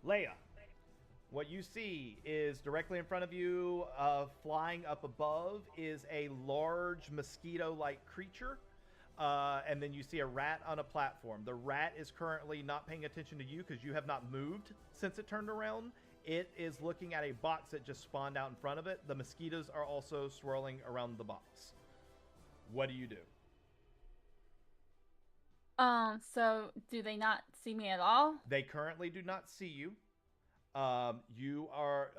Leia, what you see is directly in front of you, flying up above, is a large mosquito-like creature. And then you see a rat on a platform. The rat is currently not paying attention to you because you have not moved since it turned around. It is looking at a box that just spawned out in front of it. The mosquitoes are also swirling around the box. What do you do? So do they not see me at all? They currently do not see you. You are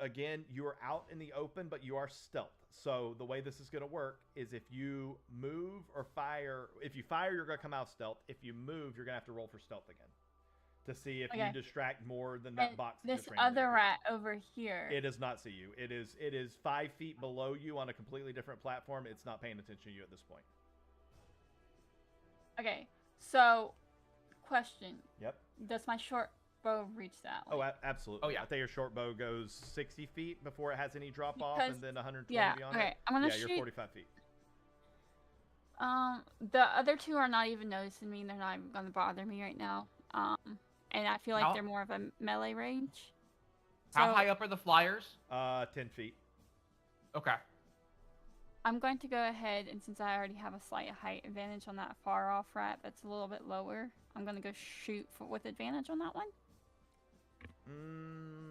out in the open, but you are stealth. So the way this is going to work is if you move or fire, if you fire, you're going to come out stealth. If you move, you're going to have to roll for stealth again to see if you distract more than that box. This other rat over here. It does not see you. It is 5 feet below you on a completely different platform. It's not paying attention to you at this point. Okay, so question. Yep. Does my short bow reach that? Oh, absolutely. Oh, yeah. I think your short bow goes 60 feet before it has any drop off, and then 120 beyond okay. it. I'm gonna shoot. shoot. You're 45 feet. The other two are not even noticing me. They're not even gonna bother me right now. And I feel like they're more of a melee range. How high up are the flyers? 10 feet. Okay. I'm going to go ahead, and since I already have a slight height advantage on that far off rat that's a little bit lower, I'm going to go shoot with advantage on that one.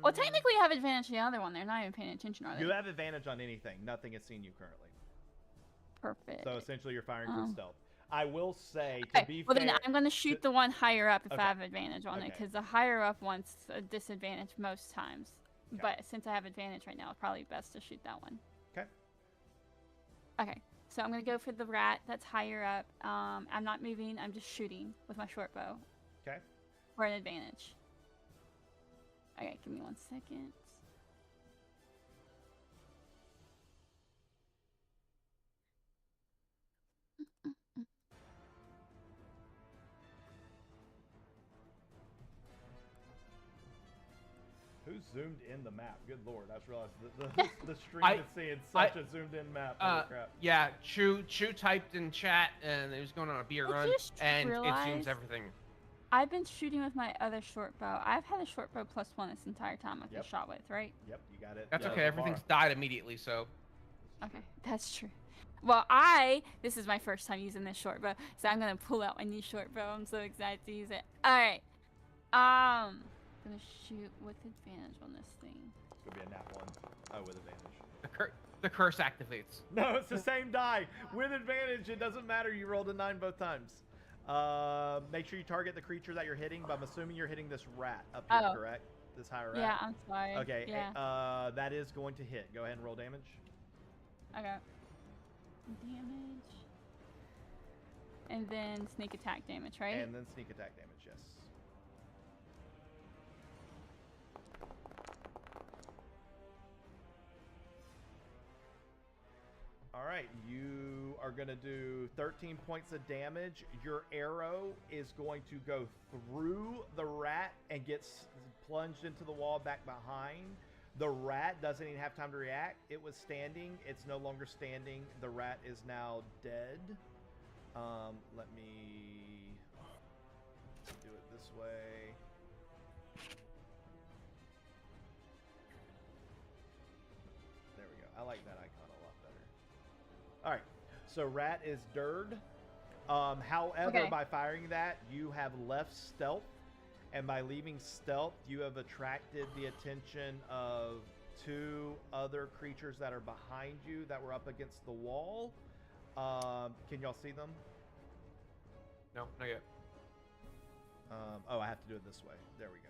Well, technically I have advantage on the other one. They're not even paying attention, are they? You have advantage on anything. Nothing has seen you currently. Perfect. So essentially you're firing from stealth. I will say, to be well, fair... then I'm going to shoot the one higher up if I have advantage on it, because the higher up one's a disadvantage most times. Okay. But since I have advantage right now, it's probably best to shoot that one. Okay. Okay, so I'm going to go for the rat that's higher up. I'm not moving, I'm just shooting with my short bow. Okay. For an advantage. Okay, give me 1 second. Who zoomed in the map? Good lord, I just realized the stream is seeing such a zoomed in map. Holy crap. Yeah, Chu typed in chat and it was going on a beer run, and it zooms everything. I've been shooting with my other short bow. I've had a short bow +1 this entire time I've been shot with, right? Yep, you got it. That's okay, everything's died immediately, so. Okay, that's true. Well, this is my first time using this short bow, so I'm gonna pull out my new short bow. I'm so excited to use it. Alright. I'm gonna shoot with advantage on this thing. It's gonna be a nat 1. Oh, with advantage. The curse activates. No, it's the same die. With advantage, it doesn't matter. You rolled a 9 both times. Make sure you target the creature that you're hitting, but I'm assuming you're hitting this rat up here, correct? This higher rat? Yeah, I'm sorry. Okay, yeah. that is going to hit. Go ahead and roll damage. Okay. Damage. And then sneak attack damage, right? And then sneak attack damage, yes. All right, you are are going to do 13 points of damage. Your arrow is going to go through the rat and gets plunged into the wall back behind. The rat doesn't even have time to react. It was standing. It's no longer standing. The rat is now dead. Let me do it this way. There we go. I like that icon a lot better. All right. So rat is dird. However, Okay. by firing that, you have left stealth. And by leaving stealth, you have attracted the attention of 2 other creatures that are behind you that were up against the wall. Can y'all see them? No, not yet. Oh, I have to do it this way. There we go.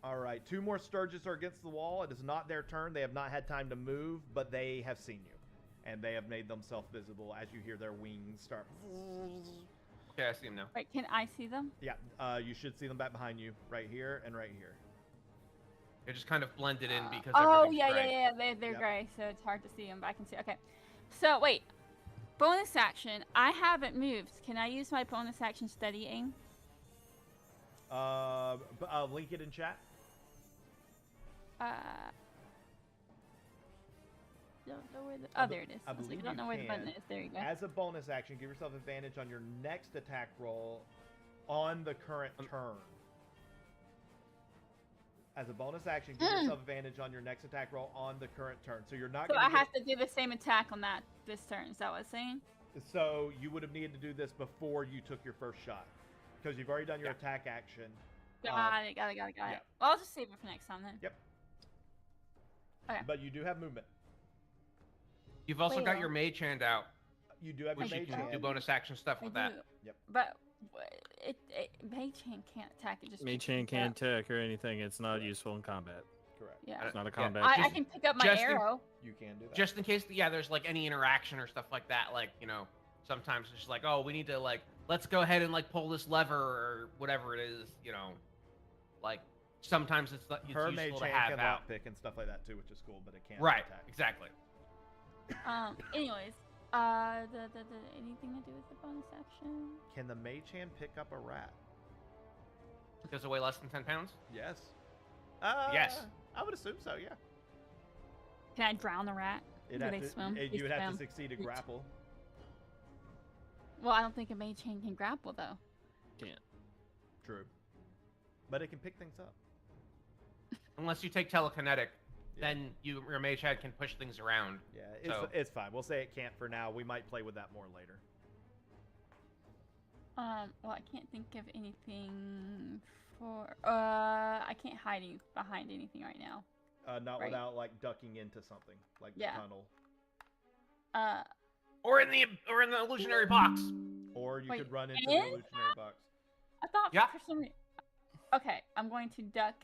All right, 2 more Sturges are against the wall. It is not their turn. They have not had time to move, but they have seen you. And they have made themselves visible as you hear their wings start. Okay, I see him now. Wait, can I see them? Yeah, you should see them back behind you, right here and right here. They just kind of blended in because Oh, everything's yeah, gray. yeah, yeah. They're Yep. gray, so it's hard to see them, but I can see. Okay. So, wait. Bonus action. I haven't moved. Can I use my bonus action steadying? Link it in chat. Don't know where the. I Oh, be- there it is. I I was like, believe I don't you know where the button can. is. There you go. As a bonus action, give yourself advantage on your next attack roll on the current turn. As a bonus action, give yourself advantage on your next attack roll on the current turn. So you're not So going I have to do the same attack on that this turn. Is that what it's saying? So you would have needed to do this before you took your first shot. Because you've already done your attack action. Got it. Got yeah. it. Well, I'll just save it for next time then. Yep. Okay. But you do have movement. You've also Wait, got your mage hand out, You do have your which you mage can hand. do bonus action stuff I with do. that. Yep. But Mage Hand can't attack. It just Mage picks Hand it can't up. attack or anything. It's not useful in combat. Correct. Yeah. It's not a Yeah. combat. I cheat. can pick up my just in- arrow. You can do that. Just in case, there's like any interaction or stuff like that. Like, sometimes it's just like, oh, we need to let's go ahead and pull this lever or whatever it is. Like sometimes it's Her mage useful to hand have can out. lockpick and stuff like that too, which is cool, but it can't Right. attack. Exactly. Anyways, anything to do with the bonus action? Can the mage hand pick up a rat? Does it weigh less than 10 pounds? Yes. Yes. I would assume so, yeah. Can I drown the rat? It'd Do have they to- swim? They you would have to swim. succeed a Yeet. grapple. Well, I don't think a Mage Hand can grapple though. Can't. True. But it can pick things up. Unless you take telekinetic, Yeah. then your mage head can push things around. Yeah, So- it's fine. We'll say it can't for now. We might play with that more later. Well, I can't think of anything for. I can't hide behind anything right now. Not Right. without ducking into something like the Yeah. tunnel. Or in the illusionary box. Or you Wait, could run into in the illusionary box. I thought Yeah. for some reason. Okay, I'm going to duck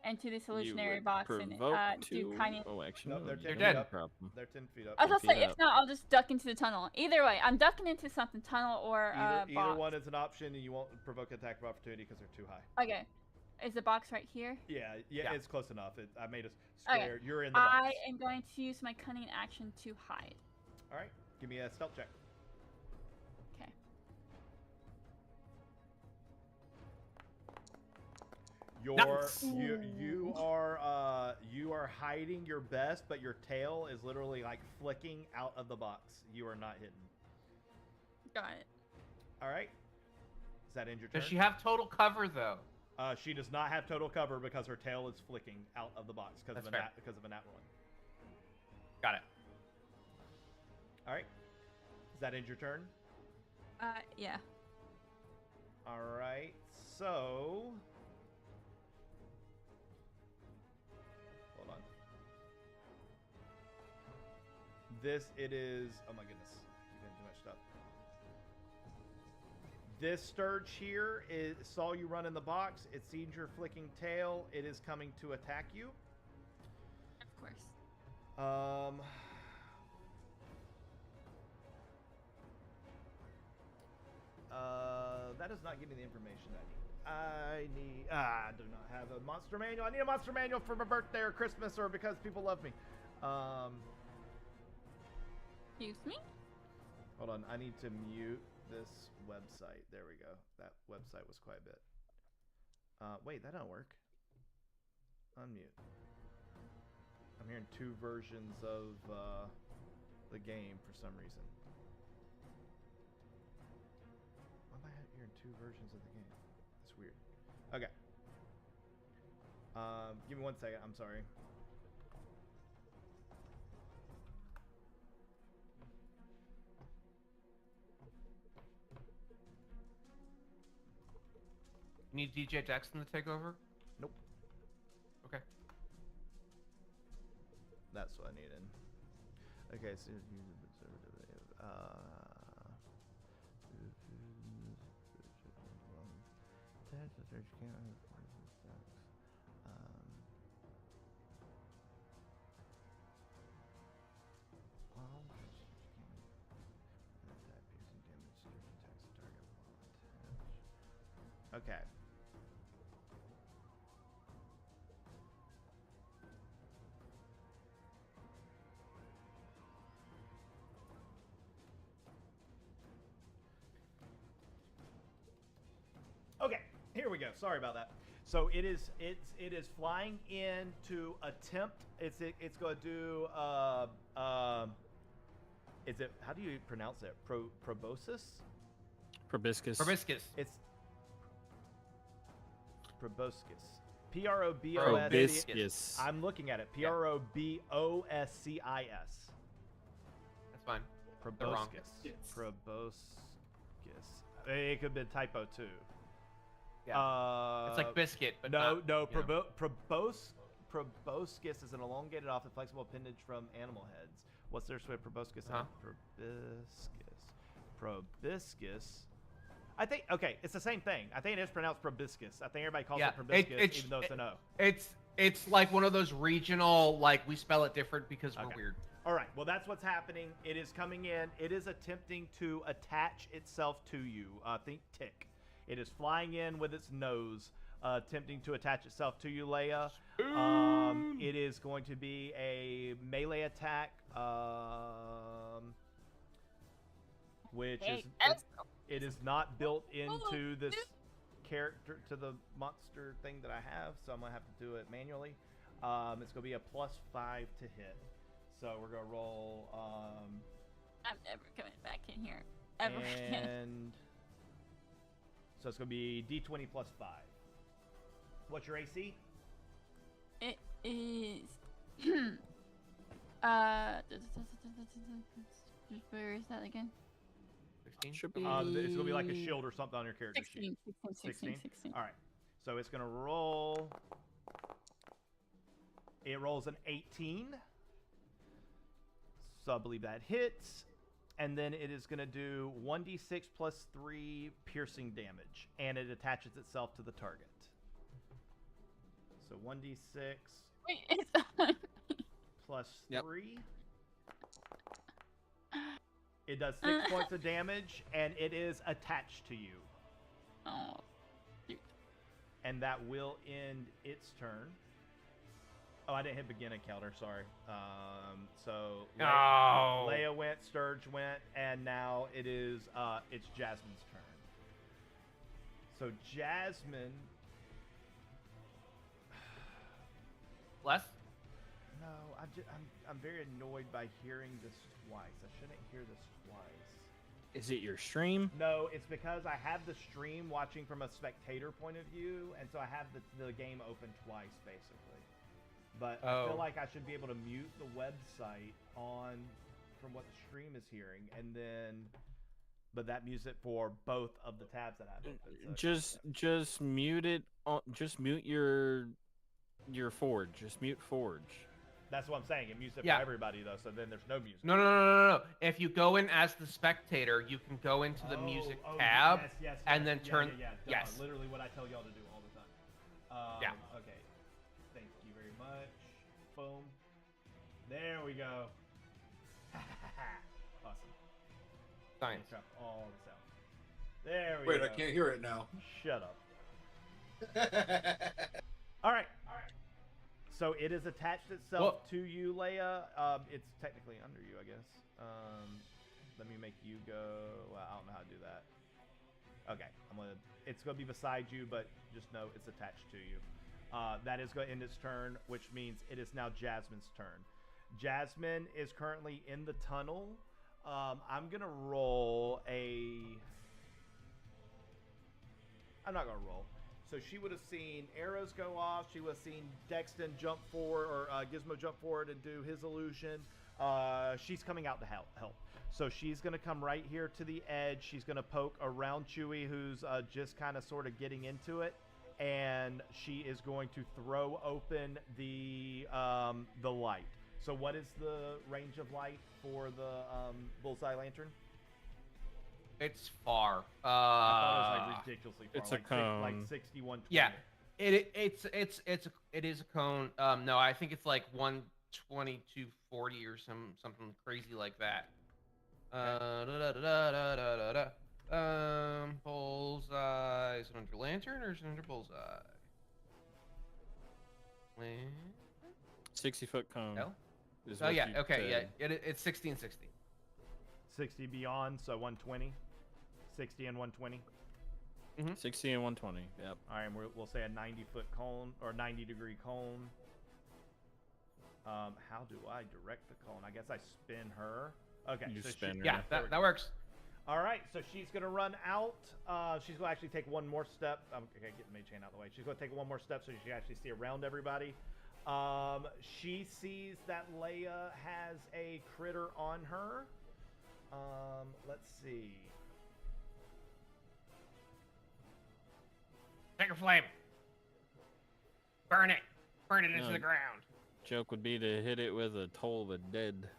into this illusionary would box and provoke do to- kind of. Oh, actually, No, no, they're you dead. don't have They're a problem. They're 10 feet up. I was gonna say, feet if up. not, I'll just duck into the tunnel. Either way, I'm ducking into something, tunnel or Either box. one is an option, and you won't provoke attack of opportunity because they're too high. Okay, is the box right here? Yeah, Yeah. it's close enough. I made a Okay. square. You're in the box. I am going to use my cunning action to hide. All right, give me a stealth check. Okay. Nice. You are hiding your best, but your tail is literally flicking out of the box. You are not hidden. Got it. All right. Does that end your turn? Does she have total cover though? She does not have total cover because her tail is flicking out of the box because That's of fair. a nat one. Got it. All right. Does that end your turn? Yeah. All right. So. Hold on. It is. Oh my goodness. You've been too much stuff. This Sturge here saw you run in the box. It sees your flicking tail. It is coming to attack you. Of course. That is not giving me the information I do not have a monster manual. I need a monster manual for my birthday or Christmas or because people love me. Excuse me? Hold on, I need to mute this website. There we go. That website was quite a bit. Wait, that don't work. Unmute. I'm hearing two versions of the game for some reason. Why am I hearing two versions of the game? That's weird. Okay. Give me 1 second. I'm sorry. You need DJ Dexton to take over? Nope. Okay. That's what I needed. Okay, so okay. Okay, here we go. Sorry about that. So it is flying in to attempt. It's going to do is it, how do you pronounce it? Proboscis? Proboscis. Proboscis. It's proboscis. Proboscis. Proboscis. I'm looking at it. Proboscis. That's fine. They're wrong. Proboscis. It could be a typo too. Yeah. It's like biscuit, but no. not, Proboscis is an elongated, often flexible appendage from animal heads. What's their sword? Proboscis. Proboscis. I think, okay, it's the same thing. I think it is pronounced proboscis. I think everybody calls it proboscis, even though it's an O. It's like one of those regional, like we spell it different because we're weird. All right, well, that's what's happening. It is coming in. It is attempting to attach itself to you. Think tick. It is flying in with its nose, attempting to attach itself to you, Leia. It is going to be a melee attack, which is it is not built into this character, to the monster thing that I have, so I'm gonna have to do it manually. It's gonna be a +5 to hit, so we're gonna roll. I'm never coming back in here ever again. And so it's gonna be D20 +5. What's your AC? It is. Where is that again? 16? Should be. It's gonna be like a shield or something on your character 16, sheet. 16. All right. So it's gonna roll. It rolls an 18. So I believe that hits. And then it is going to do 1d6 + 3 piercing damage. And it attaches itself to the target. So 1d6 Wait, it's on. +3. It does 6 points of damage, and it is attached to you. Oh, shoot. And that will end its turn. Oh, I didn't hit begin encounter, sorry. So Leia went, Sturge went, and now it's Jasmine's turn. So Jasmine. Less? No, I'm very annoyed by hearing this twice. I shouldn't hear this twice. Is it your stream? No, it's because I have the stream watching from a spectator point of view, and so I have the game open twice, basically. But I feel like I should be able to mute the website from what the stream is hearing, and then, but that mutes it for both of the tabs that I have open. So Just mute it. Just mute your Forge. Just mute Forge. That's what I'm saying. It mutes it for everybody though, so then there's no music. No. If you go in as the spectator, you can go into the music tab and then turn. Yes. Literally what I tell y'all to do all the time. Okay. Thank you very much. Boom. There we go. Awesome. Science. Drop all this out. There we Wait, go. I can't hear it now. Shut up. All right. So it has attached itself to you, Leia. It's technically under you, I guess. Let me make you go. Well, I don't know how to do that. Okay, it's gonna be beside you, but just know it's attached to you. That is going to end its turn, which means it is now Jasmine's turn. Jasmine is currently in the tunnel. I'm gonna roll I'm not gonna roll. So she would have seen arrows go off. She would have seen Dexton jump forward, or Gizmo jump forward and do his illusion. She's coming out to help. So she's going to come right here to the edge. She's going to poke around Chewie, who's just kind of sort of getting into it. And she is going to throw open the light. So what is the range of light for the bullseye lantern? It's far. I thought it was like ridiculously far. It's a cone. Like 61. Yeah, it is a cone. No, I think it's like 120 to 40 or something crazy like that. Bullseye. Is it under lantern or is it under bullseye? 60-foot cone. No? is Oh what yeah, you okay, said. yeah. It's 60 and 60. 60 beyond, so 120. 60 and 120. 60 and 120. Yep. All right, we'll say a 90-foot cone or 90-degree cone. How do I direct the cone? I guess I spin her. Okay, You so spin her. Yeah, that works. All right, so she's gonna run out. She's gonna actually take one more step. Okay, get the mage chain out of the way. She's gonna take one more step so she can actually see around everybody. She sees that Leia has a critter on her. Let's see. Take a flame. Burn it. Burn it into No. the ground. Joke would be to hit it with a Toll of the Dead.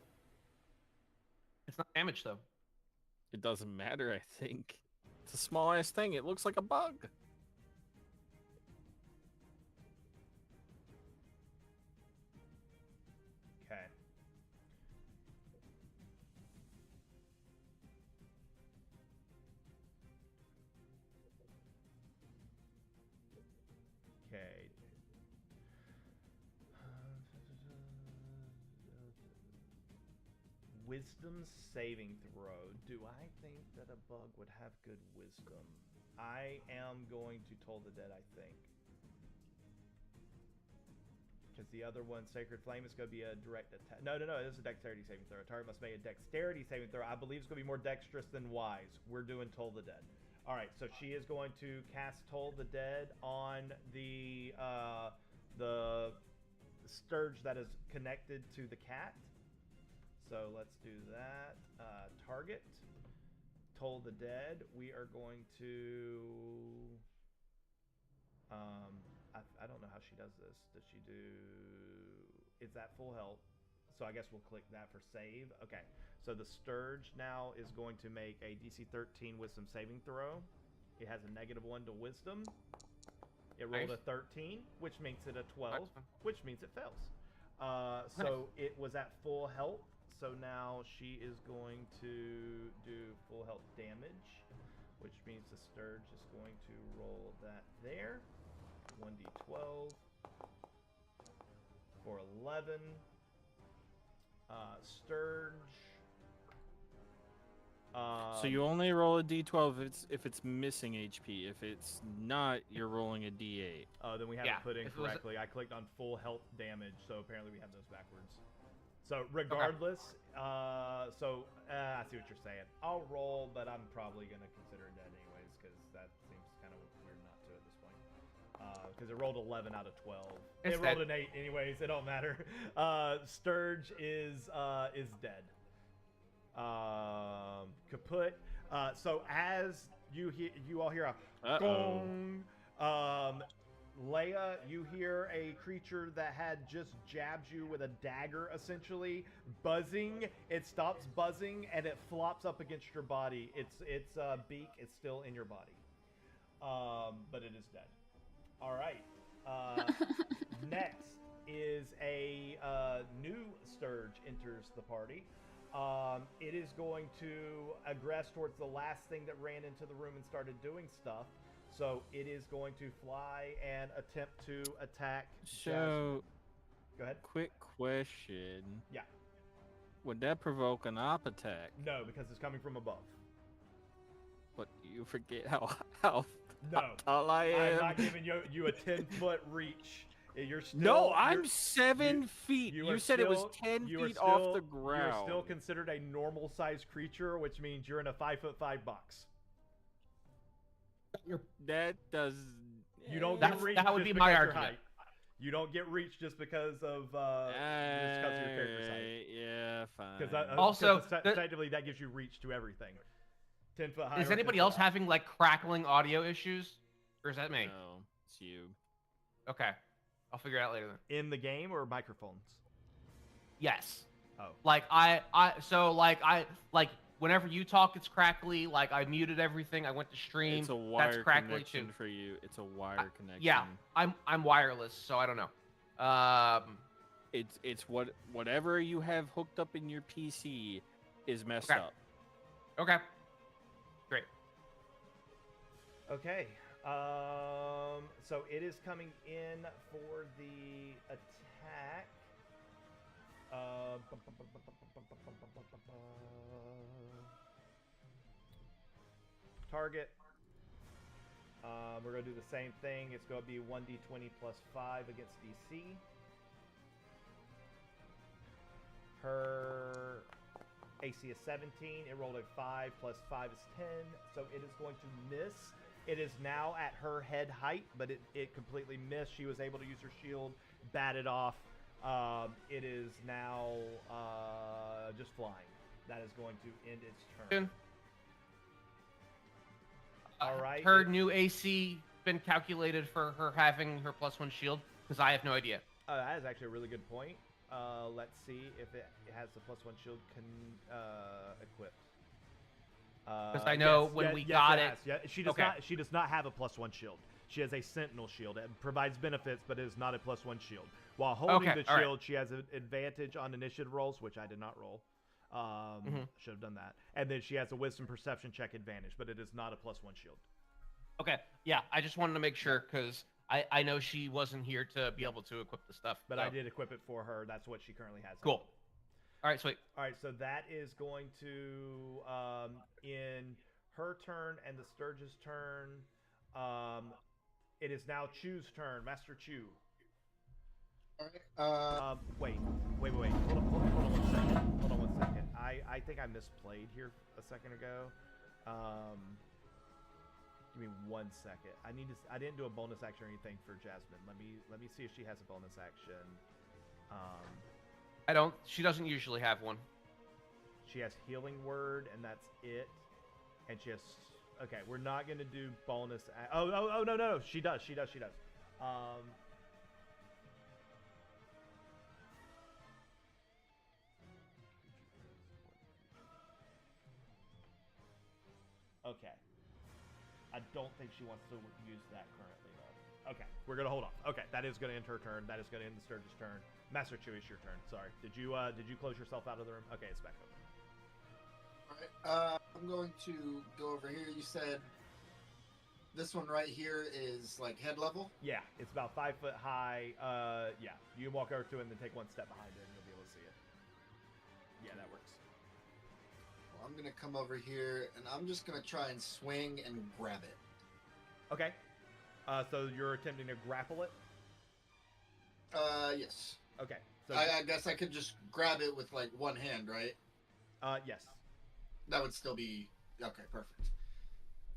It's not damage though. It doesn't matter, I think. It's a small ass thing. It looks like a bug. Okay. Okay. Wisdom saving throw. Do I think that a bug would have good wisdom? I am going to Toll the Dead, I think. Because the other one, Sacred Flame, is going to be a direct attack. No, this is a dexterity saving throw. A target must make a dexterity saving throw. I believe it's going to be more dexterous than wise. We're doing Toll the Dead. All right, so she is going to cast Toll the Dead on the Sturge that is connected to the cat. So let's do that. Target. Toll the Dead. We are going to... I don't know how she does this. Does she do... Is that full health? So I guess we'll click that for save. Okay. So the Sturge now is going to make a DC 13 Wisdom saving throw. It has a -1 to Wisdom. It rolled Nice. a 13, which makes it a 12, Excellent. which means it fails. So it was at full health. So now she is going to do full health damage, which means the Sturge is going to roll that there. 1d12 for 11. Sturge. So you only roll a d12 if it's missing HP. If it's not, you're rolling a d8. Oh, then we have Yeah, it put in if it was- correctly. I clicked on full health damage, so apparently we have those backwards. So regardless, I see what you're saying. I'll roll, but I'm probably going to consider it dead anyways, because that seems kind of weird not to at this point. Because it rolled 11 out of 12. It's it rolled dead. an 8 anyways, it don't matter. Sturge is dead. Kaput. So as you all hear a Uh-oh. gong, Leia, you hear a creature that had just jabbed you with a dagger, essentially, buzzing. It stops buzzing and it flops up against your body. Its beak is still in your body, but it is dead. All right. Next is a new Sturge enters the party. It is going to aggress towards the last thing that ran into the room and started doing stuff. So it is going to fly and attempt to attack. So Go ahead. Quick question. Yeah. Would that provoke an op attack? No, because it's coming from above. But you forget how No. tall I am. I'm not giving you a 10-foot reach. You're still. No, I'm you're- 7 feet. you You are said it was still- 10 you are feet off still- the ground. You are still considered a normal-sized creature, which means you're in a 5'5" box. That does. You don't That's- get reach. that would just be because my your argument. height. You don't get reach just because of your character's height. Yeah, fine. Because Also, technically that gives you reach to everything. 10-foot high. Is or anybody 10 foot else high. having like crackling audio issues, or is that me? No, it's you. Okay, I'll figure it out later then. in the game or microphones? Yes. Oh. Like whenever you talk, it's crackly. Like I muted everything. I went to stream. It's a wire That's crackly connection too. for you. It's a wire connection. Yeah, I'm wireless, so I don't know. It's whatever you have hooked up in your PC is messed Okay. up. Okay. Great. Okay. So it is coming in for the attack. Target. We're gonna do the same thing. It's gonna be 1d20 plus 5 against DC. Her AC is 17. It rolled a 5 plus 5 is 10. So it is going to miss. It is now at her head height, but it completely missed. She was able to use her shield, bat it off. It is now just flying. That is going to end its turn. All right. Her new AC been calculated for her having her +1 shield? Because I have no idea. That is actually a really good point. Let's see if it has the +1 shield equipped. Because I know when we got it. has. Yeah, she does Okay. not. She does not have a +1 shield. She has a Sentinel shield. It provides benefits, but it is not a +1 shield. While holding Okay, the all right. shield, she has an advantage on initiative rolls, which I did not roll. Should have done that. And then she has a Wisdom Perception check advantage, but it is not a +1 shield. Okay. Yeah, I just wanted to make sure because I know she wasn't here to be able to equip the stuff. But so. I did equip it for her. That's what she currently has. Cool. All right, sweet. All right, so that is going to in her turn and the Sturge's turn. It is now Chew's turn. Master Chew. All right. Wait. Hold on one second. I think I misplayed here a second ago. Give me 1 second. I didn't do a bonus action or anything for Jasmine. Let me see if she has a bonus action. She doesn't usually have one. She has Healing Word, and that's it. And she has. Okay, we're not gonna do bonus. Oh no, she does. Okay. I don't think she wants to use that currently, though. Okay, we're gonna hold off. Okay, that is gonna end her turn. That is gonna end the Sturge's turn. Master Chew, it's your turn. Sorry. Did you close yourself out of the room? Okay, it's back open. All right. I'm going to go over here. You said this one right here is like head level. Yeah, it's about 5 foot high. Yeah, you can walk over to it and then take one step behind it, and you'll be able to see it. Yeah, that works. Well, I'm gonna come over here and I'm just gonna try and swing and grab it. Okay. So you're attempting to grapple it. Yes. Okay. So I guess I could just grab it with like one hand, right? yes. That would still be okay. Perfect.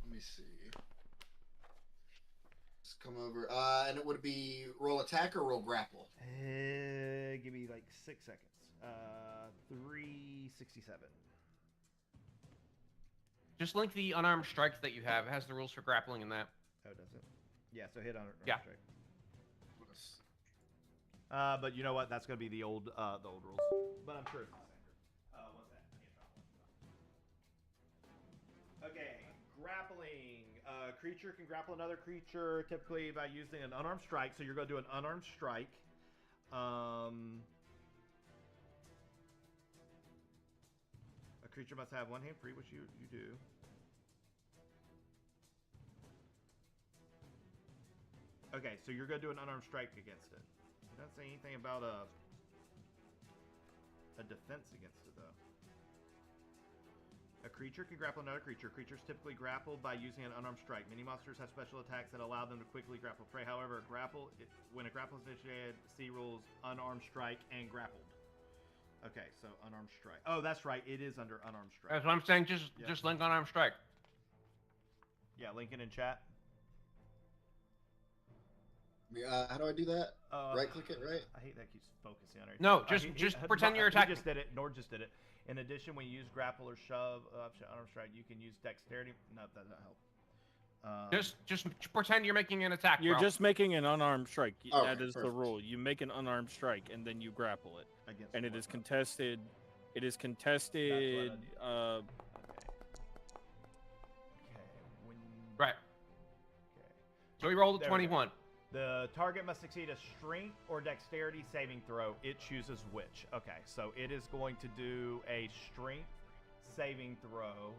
Let me see. Just come over. And it would be roll attack or roll grapple. Give me like 6 seconds. 367. Just link the unarmed strikes that you have. It has the rules for grappling in that. Oh, does it? Yeah. So hit on it. Yeah. Strike. But you know what? That's gonna be the old rules. But I'm sure it's the same. What's that? Okay, grappling. Creature can grapple another creature typically by using an unarmed strike. So you're gonna do an unarmed strike. A creature must have one hand free, which you do. Okay, so you're gonna do an unarmed strike against it. doesn't say anything about a defense against it though. A creature can grapple another creature. Creatures typically grappled by using an unarmed strike. Many monsters have special attacks that allow them to quickly grapple prey. However, when a grapple is initiated, see rules unarmed strike and grappled. Okay, so unarmed strike. Oh, that's right. It is under unarmed strike. That's what I'm saying. Just link unarmed strike. Yeah, link it in chat. How do I do that? Right click it, right? I hate that it keeps focusing on it. No, just pretend you're attacking. He just did it. Nord just did it. In addition, when you use grapple or shove, unarmed strike, you can use dexterity. No, that doesn't help. Just pretend you're making an attack. You're bro. just making an unarmed strike. Okay, That is the perfect. rule. You make an unarmed strike and then you grapple it, Against and it what, is though? contested. It is contested. That's what I need. Okay. When. Right. Okay. So we rolled a There we go. 21. The target must succeed a strength or dexterity saving throw. It chooses which. Okay, so it is going to do a strength saving throw.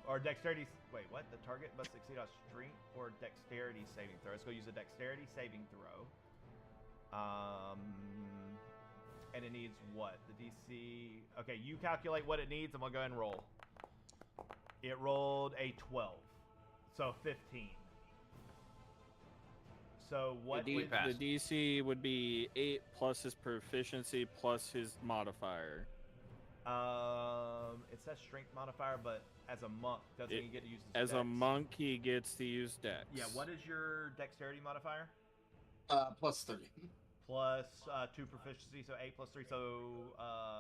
Or dexterity. Wait, what? The target must succeed a strength or dexterity saving throw. Let's go use a dexterity saving throw. And it needs what? The DC. Okay, you calculate what it needs. I'm gonna go ahead and roll. It rolled a 12, so 15. So what? The DC would be 8 plus his proficiency plus his modifier. It says strength modifier, but as a monk, doesn't he get to use his As a dex? monk, he gets to use dex. Yeah. What is your dexterity modifier? +3. Plus 2 proficiency, so 8 plus 3, so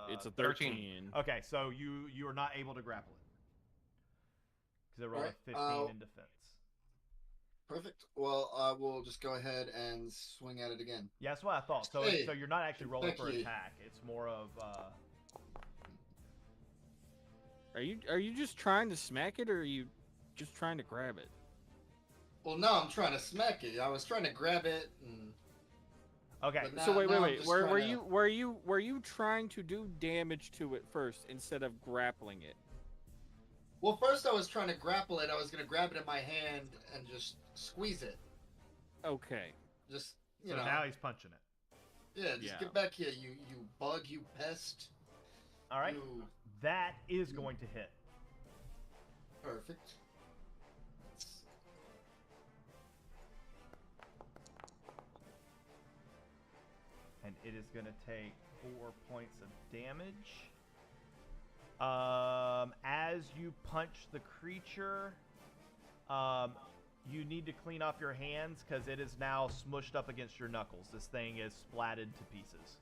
It's a 13. 13. Okay, so you are not able to grapple it because it rolled Alright, a 15 in defense. Perfect. Well, I will just go ahead and swing at it again. Yeah, that's what I thought. So, Hey, so you're not actually rolling for Becky. attack. It's more of. Are you just trying to smack it, or are you just trying to grab it? Well, no, I'm trying to smack it. I was trying to grab it, and Okay. But So wait. now I'm just Were trying to- were you trying to do damage to it first instead of grappling it? well, first I was trying to grapple it. I was gonna grab it in my hand and just squeeze it. Okay. Just So now he's punching it. yeah, just Yeah. get back here, you bug, you pest. All right. You... That is going to hit. Perfect. And it is going to take 4 points of damage. As you punch the creature, you need to clean off your hands because it is now smushed up against your knuckles. This thing is splatted to pieces.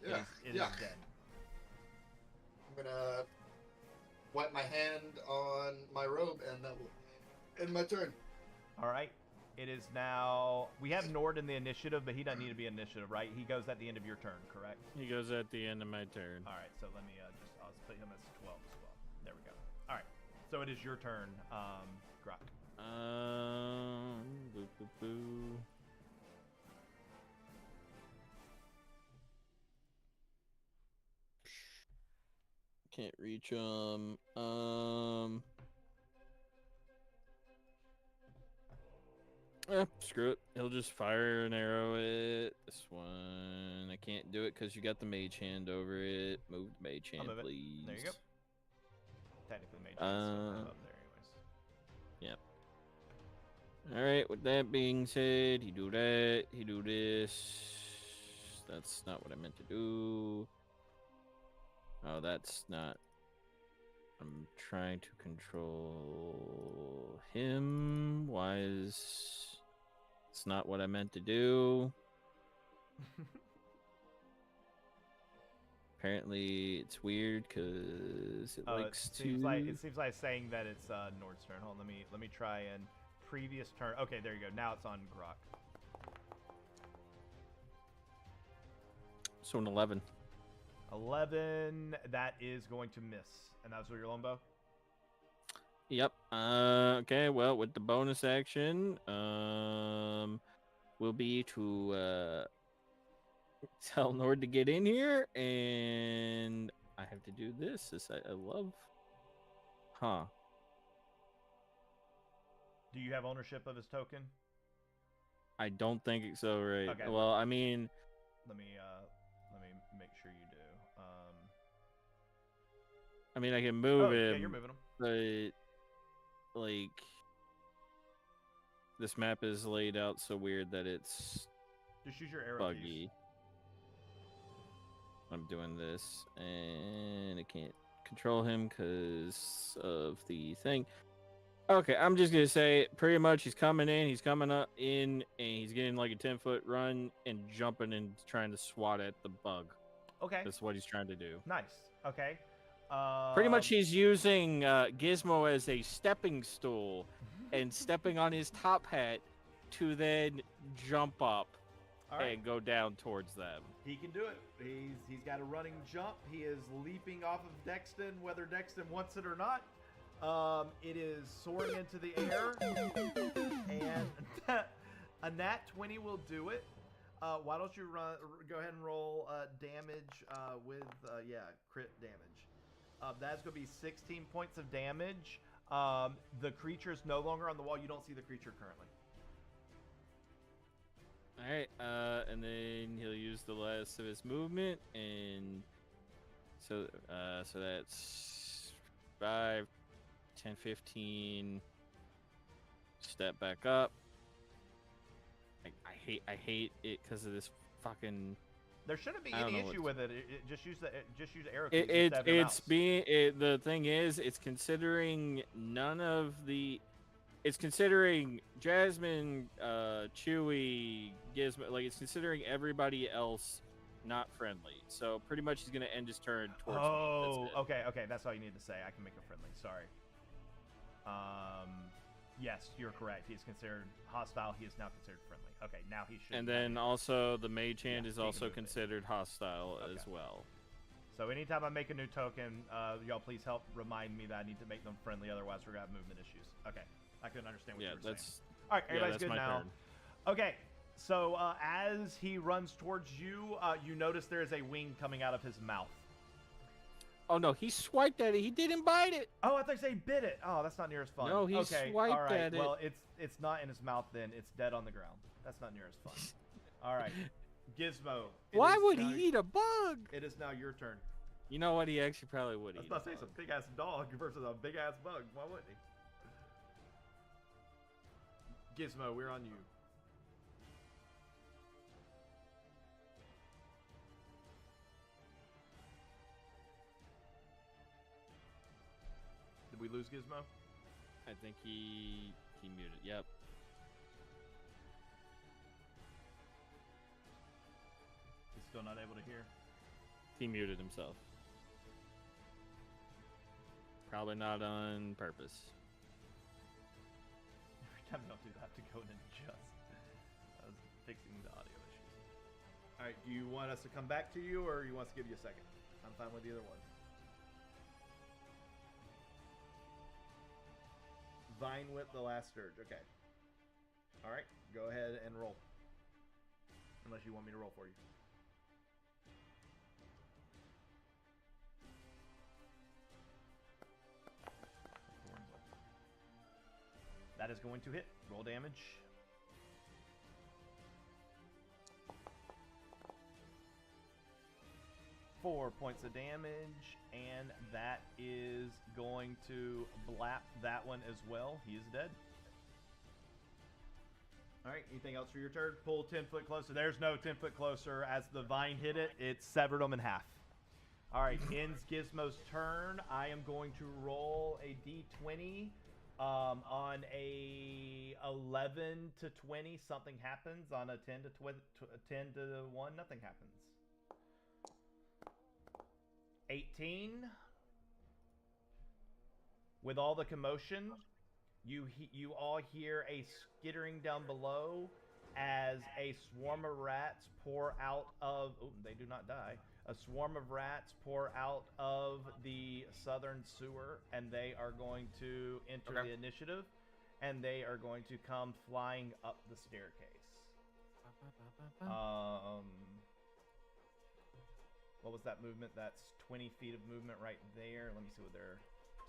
Yeah, It is dead. I'm gonna wipe my hand on my robe, and that will end my turn. All right. It is now. We have Nord in the initiative, but he doesn't need to be initiative, right? He goes at the end of your turn, correct? He goes at the end of my turn. All right. So let me I'll put him as 12 as well. There we go. All right. So it is your turn, Grok. Boo, boo, boo. Can't reach him. Screw it. He'll just fire an arrow at this one. I can't do it because you got the mage hand over it. Move the mage hand, move it. please. There you go. Technically, mage is up there, anyways. Yep. All right. With that being said, he do that. He do this. That's not what I meant to do. Oh, that's not. I'm trying to control him. Why is it's not what I meant to do? Apparently, it's weird because it likes it seems to. like it's saying that it's Nord's turn. Hold on, let me try and previous turn. Okay, there you go. Now it's on Grok. So an 11. 11. That is going to miss, and that's with your longbow. Yep. Okay. Well, with the bonus action, will be to tell Nord to get in here, and I have to do this. This I love. Huh. Do you have ownership of his token? I don't think so, right? Okay. Well, I mean, Let me make sure you do. I can move him. Yeah, you're moving him. But like, this map is laid out so weird that it's Just use your arrow keys. buggy. I'm doing this, and I can't control him because of the thing. Okay, I'm just gonna say pretty much he's coming in, he's coming up in, and he's getting like a 10-foot run and jumping and trying to swat at the bug. Okay. That's what he's trying to do. Nice. Okay. Pretty much he's using Gizmo as a stepping stool and stepping on his top hat to then jump up and go down towards them. He can do it. He's got a running jump. He is leaping off of Dexton, whether Dexton wants it or not. It is soaring into the air, and a nat 20 will do it. Why don't you go ahead and roll damage with crit damage. That's going to be 16 points of damage. The creature is no longer on the wall. You don't see the creature currently. All right, and then he'll use the last of his movement, and so that's 5, 10, 15. Step back up. I hate it because of this fucking. There shouldn't be any issue with it. Just use arrow keys. The thing is, it's considering none of the. It's considering Jasmine, Chewie, Gizmo, like it's considering everybody else not friendly. So pretty much he's gonna end his turn towards me. Okay. That's all you need to say. I can make him friendly. Sorry. Yes, you're correct. He's considered hostile. He is now considered friendly. Okay, now he should. And then also the mage hand is also considered hostile as well. So anytime I make a new token, y'all please help remind me that I need to make them friendly. Otherwise, we're gonna have movement issues. Okay. I couldn't understand what you were saying. All right, everybody's good now. Turn. Okay, so as he runs towards you, you notice there is a wing coming out of his mouth. Oh no, he swiped at it. He didn't bite it. Oh, I thought you said bit it. Oh, that's not near as fun. No, he swiped at it. Well, it's not in his mouth then. It's dead on the ground. That's not near as fun. All right, Gizmo. Why would he eat a bug? It is now your turn. You know what? He actually probably would eat. I was about to say it's a big ass dog versus a big ass bug. Why wouldn't he? Gizmo, we're on you. Did we lose Gizmo? I think he muted. Yep. He's still not able to hear. He muted himself. Probably not on purpose. Every time you don't do that, I have to go in and adjust. I was fixing the audio issues. All right, do you want us to come back to you, or you want us to give you a second? I'm fine with either one. Vine Whip the last surge. Okay. All right, go ahead and roll. Unless you want me to roll for you. That is going to hit. Roll damage. Four points of damage, and that is going to blap that one as well. He is dead. All right, anything else for your turn? Pull 10 foot closer. There's no 10 foot closer. As the vine hit it, it severed them in half. All right, ends Gizmo's turn. I am going to roll a d20. On a 11 to 20, something happens. On a 10 to 10 to 1, nothing happens. 18. With all the commotion, you all hear a skittering down below as a swarm of rats pour out of. Oh, they do not die. A swarm of rats pour out of the southern sewer, and they are going to enter the initiative, and they are going to come flying up the staircase. What was that movement? That's 20 feet of movement right there. Let me see what their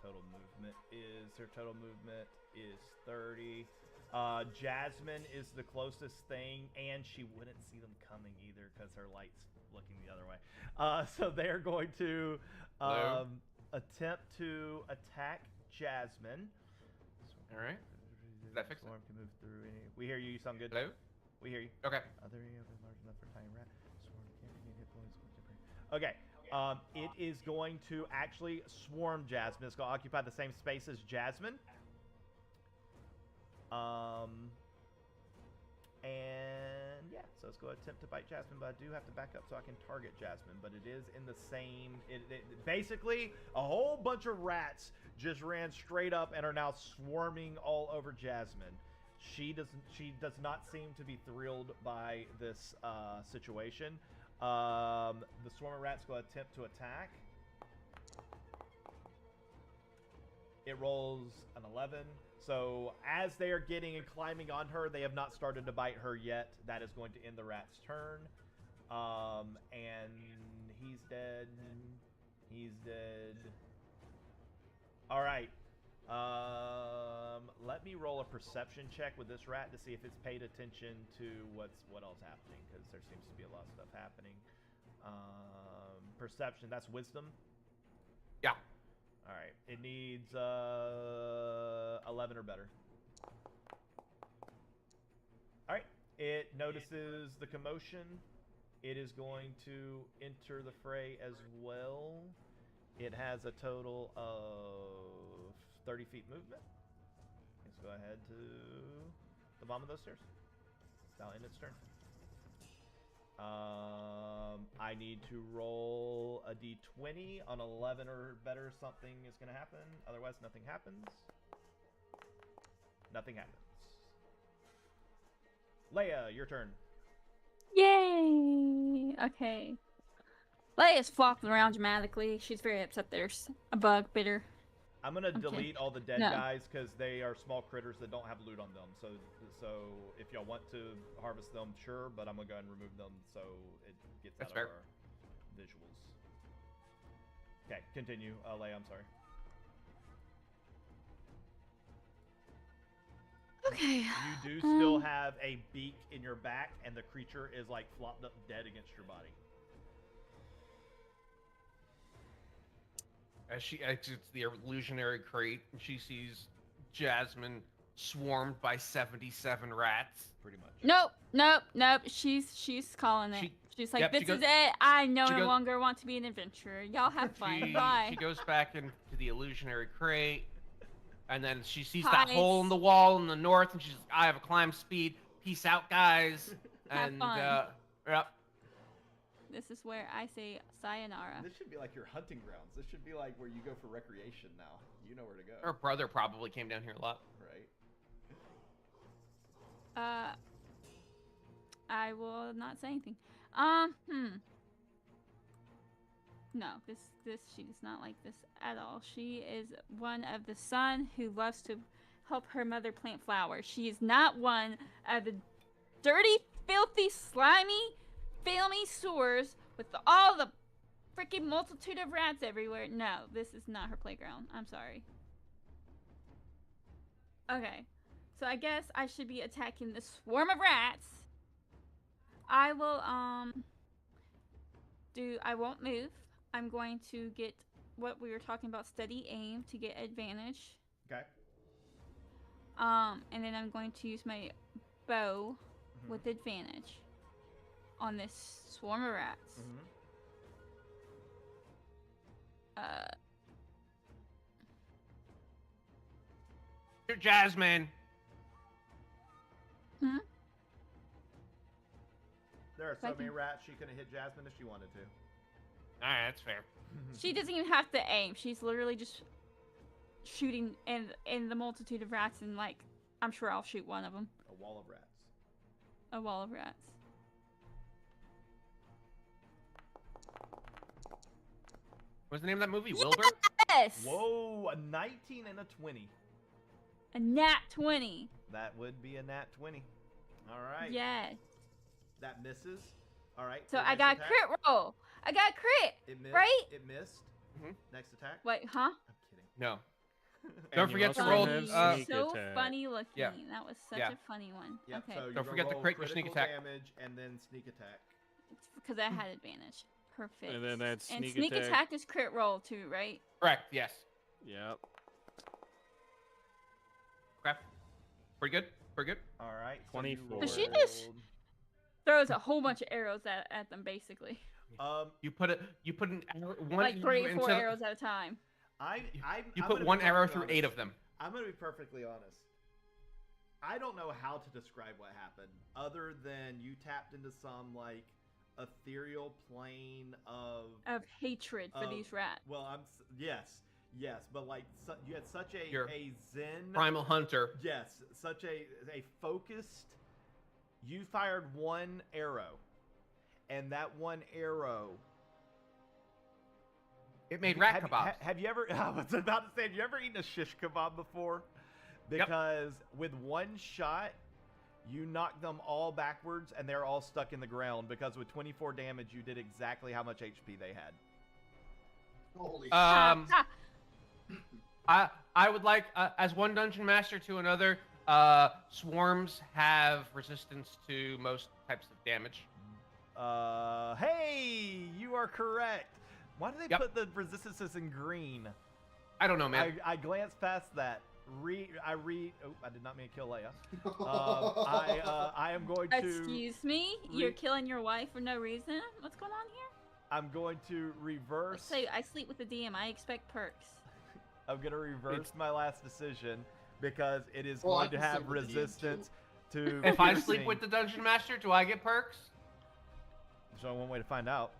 total movement is. Their total movement is 30. Jasmine is the closest thing, and she wouldn't see them coming either because her light's looking the other way. So they're going to attempt to attack Jasmine. All right. Did I fix it? Can move through any... We hear you. You sound good. Hello? We hear you. Okay. Other area large enough for tiny rat. Swarm can't get hit points. Okay. It is going to actually swarm Jasmine. It's going to occupy the same space as Jasmine. And yeah, so it's going to attempt to bite Jasmine, but I do have to back up so I can target Jasmine. But it is in the same. Basically, a whole bunch of rats just ran straight up and are now swarming all over Jasmine. She does not seem to be thrilled by this situation. The swarm of rats go attempt to attack. It rolls an 11. So as they are getting and climbing on her, they have not started to bite her yet. That is going to end the rat's turn. And he's dead. He's dead. All right. Let me roll a perception check with this rat to see if it's paid attention to what else happening, because there seems to be a lot of stuff happening. Perception, that's wisdom. Yeah. All right. It needs 11 or better. All right. It notices the commotion. It is going to enter the fray as well. It has a total of 30 feet movement. Let's go ahead to the bottom of those stairs. That'll end its turn. I need to roll a d20 on 11 or better. Something is going to happen. Otherwise, nothing happens. Nothing happens. Leia, your turn. Yay! Okay. Leia's flopping around dramatically. She's very upset there's a bug bit her. I'm gonna Okay. delete all the dead No. guys because they are small critters that don't have loot on them. So if y'all want to harvest them, sure, but I'm gonna go ahead and remove them so it gets That's out fair. of our visuals. Okay, continue, Leia. I'm sorry. Okay. You do still have a beak in your back, and the creature is like flopped up dead against your body. As she exits the illusionary crate, she sees Jasmine swarmed by 77 rats. Pretty much. Nope. She's calling it. She's like, yep, she this goes- is it. I no she goes- longer want to be an adventurer. Y'all have fun. Bye. She goes back into the illusionary crate, and then she sees Hi. that hole in the wall in the north, and she's like, I have a climb speed. Peace out, guys. Have and fun. yep. This is where I say sayonara. This should be like your hunting grounds. This should be like where you go for recreation now. You know where to go. Her brother probably came down here a lot. Right? I will not say anything. No, she does not like this at all. She is one of the son who loves to help her mother plant flowers. She is not one of the dirty, filthy, slimy, filmy sewers with all the freaking multitude of rats everywhere. No, this is not her playground. I'm sorry. Okay, so I guess I should be attacking the swarm of rats. I will, I won't move. I'm going to get what we were talking about, steady aim, to get advantage. Okay. And then I'm going to use my bow Mm-hmm. with advantage on this swarm of rats. Shoot Jasmine. There are so Like- many rats she could have hit Jasmine if she wanted to. All right, that's fair. She doesn't even have to aim. She's literally just shooting in the multitude of rats, and like, I'm sure I'll shoot one of them. A wall of rats. A wall of rats. What's the name of that movie? Wilbur? Yes! Whoa, a 19 and a 20. A nat 20. That would be a nat 20. All right. Yeah. That misses. All right. So your I next got a attack. crit roll. I got a crit. It missed. right? It missed. Mhm. Next attack. Wait, huh? I'm kidding. No. Don't And you forget to also roll, have sneak so attack. funny looking. Yeah. That was such Yeah. a funny one. Yep, Okay. so you're Don't gonna forget to roll crit your sneak critical attack. damage and then sneak attack. It's because I had advantage. Perfect. And then that's And sneak sneak attack. attack is crit roll too, right? Correct. Yes. Yep. Okay. Pretty good. Pretty good. All right. 24. So she just- Throws a whole bunch of arrows at them, basically. You put an arrow, one Like 3 or into 4 the- arrows at a time. You put one arrow through 8 of them. I'm gonna be perfectly honest. I don't know how to describe what happened, other than you tapped into some like ethereal plane of Hatred for these rats. Well, yes, but like you had such You're a zen Primal Hunter. Yes, such a focused. You fired one arrow, and that one arrow. It made rat kebabs. Have you ever? I was about to say, have you ever eaten a shish kebab before? Because with one shot, you knock them all backwards, and they're all stuck in the ground. Because with 24 damage, you did exactly how much HP they had. Holy I would like, as one dungeon master to another, swarms have resistance to most types of damage. Hey, you are correct. Why do they put the resistances in green? I don't know, man. I glanced past that. Oh, I did not mean to kill Leia. I am going to. Excuse me? You're killing your wife for no reason? What's going on here? I'm going to reverse. Say, I sleep with the DM. I expect perks. I'm going to reverse my last decision because it is Well, I going to can have sleep with the DM resistance to. If I piercing. sleep with the dungeon master, do I get perks? There's only one way to find out.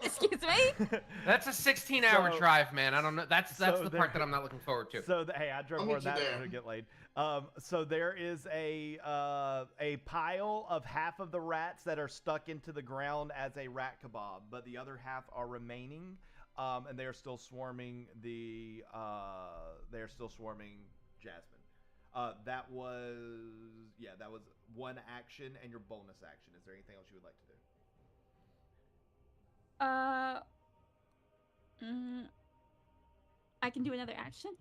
Excuse me? That's a 16-hour So- drive, man. I don't know. That's the so part that I'm not looking forward to. So hey, I drove I'll more meet than you that there. to get laid. So there is a pile of half of the rats that are stuck into the ground as a rat kebab, but the other half are remaining, and they are still swarming Jasmine. That was one action and your bonus action. Is there anything else you would like to do? I can do another action?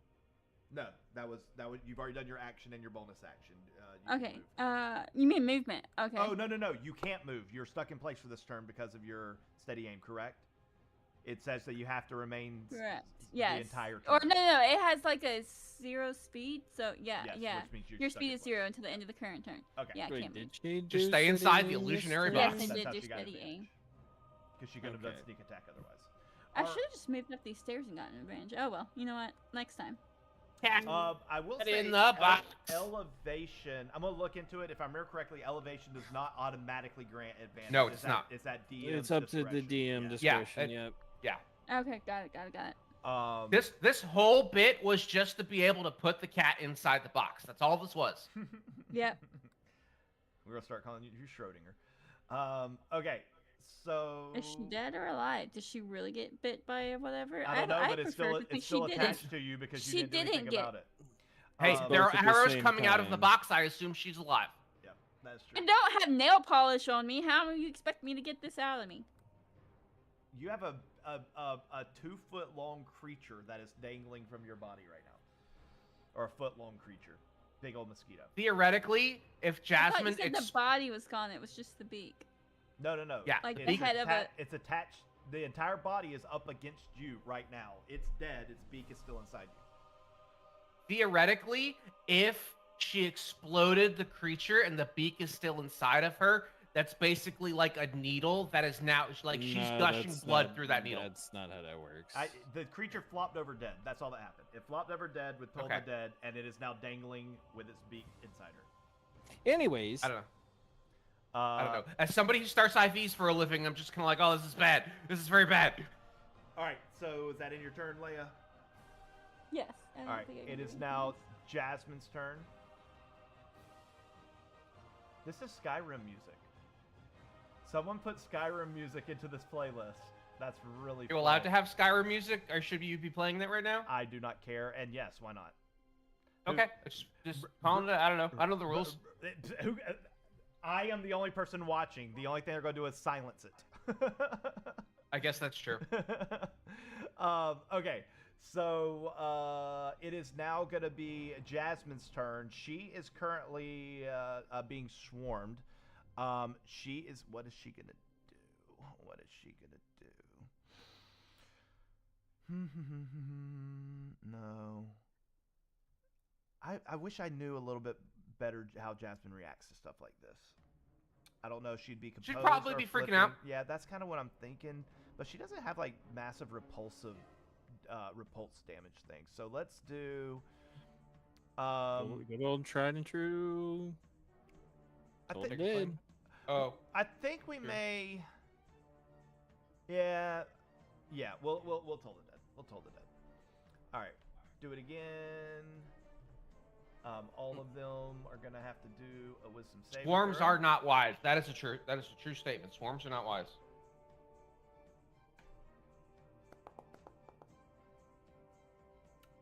No, that was you've already done your action and your bonus action. You can Okay. move. You mean movement. Okay. Oh, no. You can't move. You're stuck in place for this turn because of your steady aim, correct? It says that you have to remain Correct. the Yes. entire Or turn. no, it has like a 0 speed. So yeah. Yes, which means you're Your stuck speed in is place. 0 until the end of the current turn. Okay. Yeah, I Wait, can't move. did she Just do stay inside steady the aim illusionary this Yes, turn? I That's did how do she got steady advantage. aim. Because she couldn't have done Okay. sneak attack otherwise. I All should have just moved up these stairs and gotten advantage. Oh well, you know what? Next time. I will Get say in the box. elevation. I'm gonna look into it. If I remember correctly, elevation does not automatically grant advantage. No, it's not. It's at DM. It's up to the DM discretion. Yeah. Okay, got it. This whole bit was just to be able to put the cat inside the box. That's all this was. Yep. We're gonna start calling you Schrodinger. Okay, so Is she dead or alive? Did she really get bit by whatever? I don't know, but prefer it's still to think she attached didn't. to you because She you didn't do anything didn't get- about it. Hey, Um, there are Both at the arrows same coming out of the time. box. I assume she's alive. Yeah, that's I true. don't have nail polish on me. How do you expect me to get this out of me? You have a 2-foot long creature that is dangling from your body right now, or a foot long creature, big old mosquito. Theoretically, if I Jasmine thought you said the body was gone. It was just the beak. No. Yeah, Like It's the head of a. It's attached. The entire body is up against you right now. It's dead. Its beak is still inside you. theoretically, if she exploded the creature and the beak is still inside of her, that's basically like a needle that is now like she's No, gushing that's blood not- through that needle. That's not how that works. The creature flopped over dead. That's all that happened. It flopped over dead with Tola Okay. dead, and it is now dangling with its beak inside her. Anyways, I don't know. I don't know. As somebody who starts IVs for a living, I'm just kind of like, oh, this is bad. This is very bad. All right. So is that in your turn, Leia? Yes. I don't All right. think I It can do is anything now else. Jasmine's turn. This is Skyrim music. Someone put Skyrim music into this playlist. That's really. You're allowed to fun. have Skyrim music, or should you be playing that right now? I do not care, and yes, why not? Who- Okay, just calling it. I don't know. I don't know the rules. Who? I am the only person watching. The only thing they're going to do is silence it. I guess that's true. Okay, So it is now going to be Jasmine's turn. She is currently being swarmed. She is. What is she going to do? What is she going to do? No. I wish I knew a little bit better how Jasmine reacts to stuff like this. I don't know if she'd be composed. She'd probably or be flipping. freaking out. Yeah, that's kind of what I'm thinking. But she doesn't have like massive repulse damage things. So let's do. Good old tried and true. I Told think. her dead. Oh, I think we may. Yeah. Yeah. We'll toll the dead. We'll toll the dead. All right. Do it again. All of them are gonna have to do a wisdom saving swarms throw. are not wise. That is a true statement. Swarms are not wise.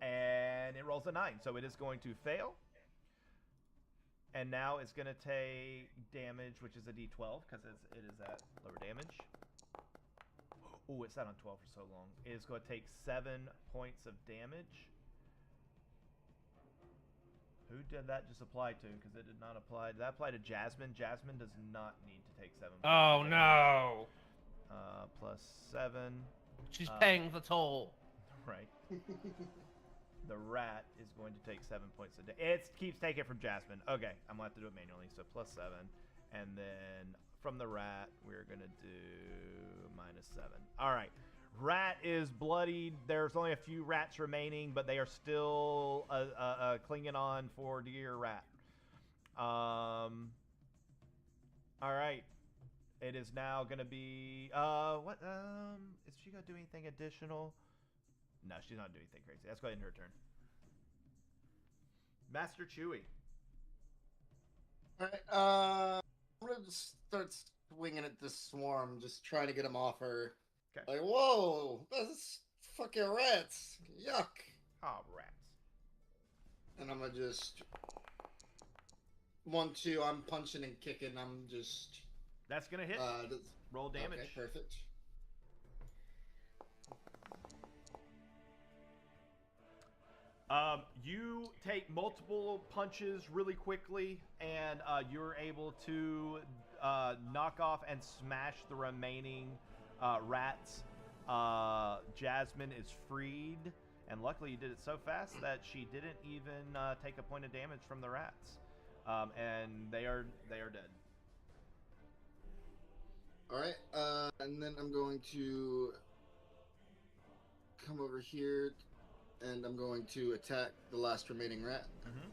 And it rolls a 9, so it is going to fail. And now it's going to take damage, which is a d12, because it is at lower damage. Oh, it sat on 12 for so long. It is going to take 7 points of damage. Who did that just apply to? Because it did not apply. Did that apply to Jasmine? Jasmine does not need to take 7 points Oh of damage. no! Plus 7. She's paying the toll. Right. The rat is going to take 7 points a day. It keeps taking it from Jasmine. Okay, I'm going to have to do it manually. So plus 7. And then from the rat, we're going to do minus 7. All right. Rat is bloodied. There's only a few rats remaining, but they are still clinging on for dear rat. All right. It is now going to be... what? Is she going to do anything additional? No, she's not doing anything crazy. Let's go ahead and her turn. Master Chewy. Alright, I'm gonna just start swinging at this swarm, just trying to get him off her. Okay. Like, whoa, that's fucking rats. Yuck. Oh, rats. And I'm gonna just 1, 2. I'm punching and kicking. I'm just. That's gonna hit. Roll damage. Okay, perfect. You take multiple punches really quickly, and you're able to knock off and smash the remaining rats. Jasmine is freed, and luckily you did it so fast that she didn't even take a point of damage from the rats, and they are dead. All right, and then I'm going to come over here, and I'm going to attack the last remaining rat. Mm-hmm.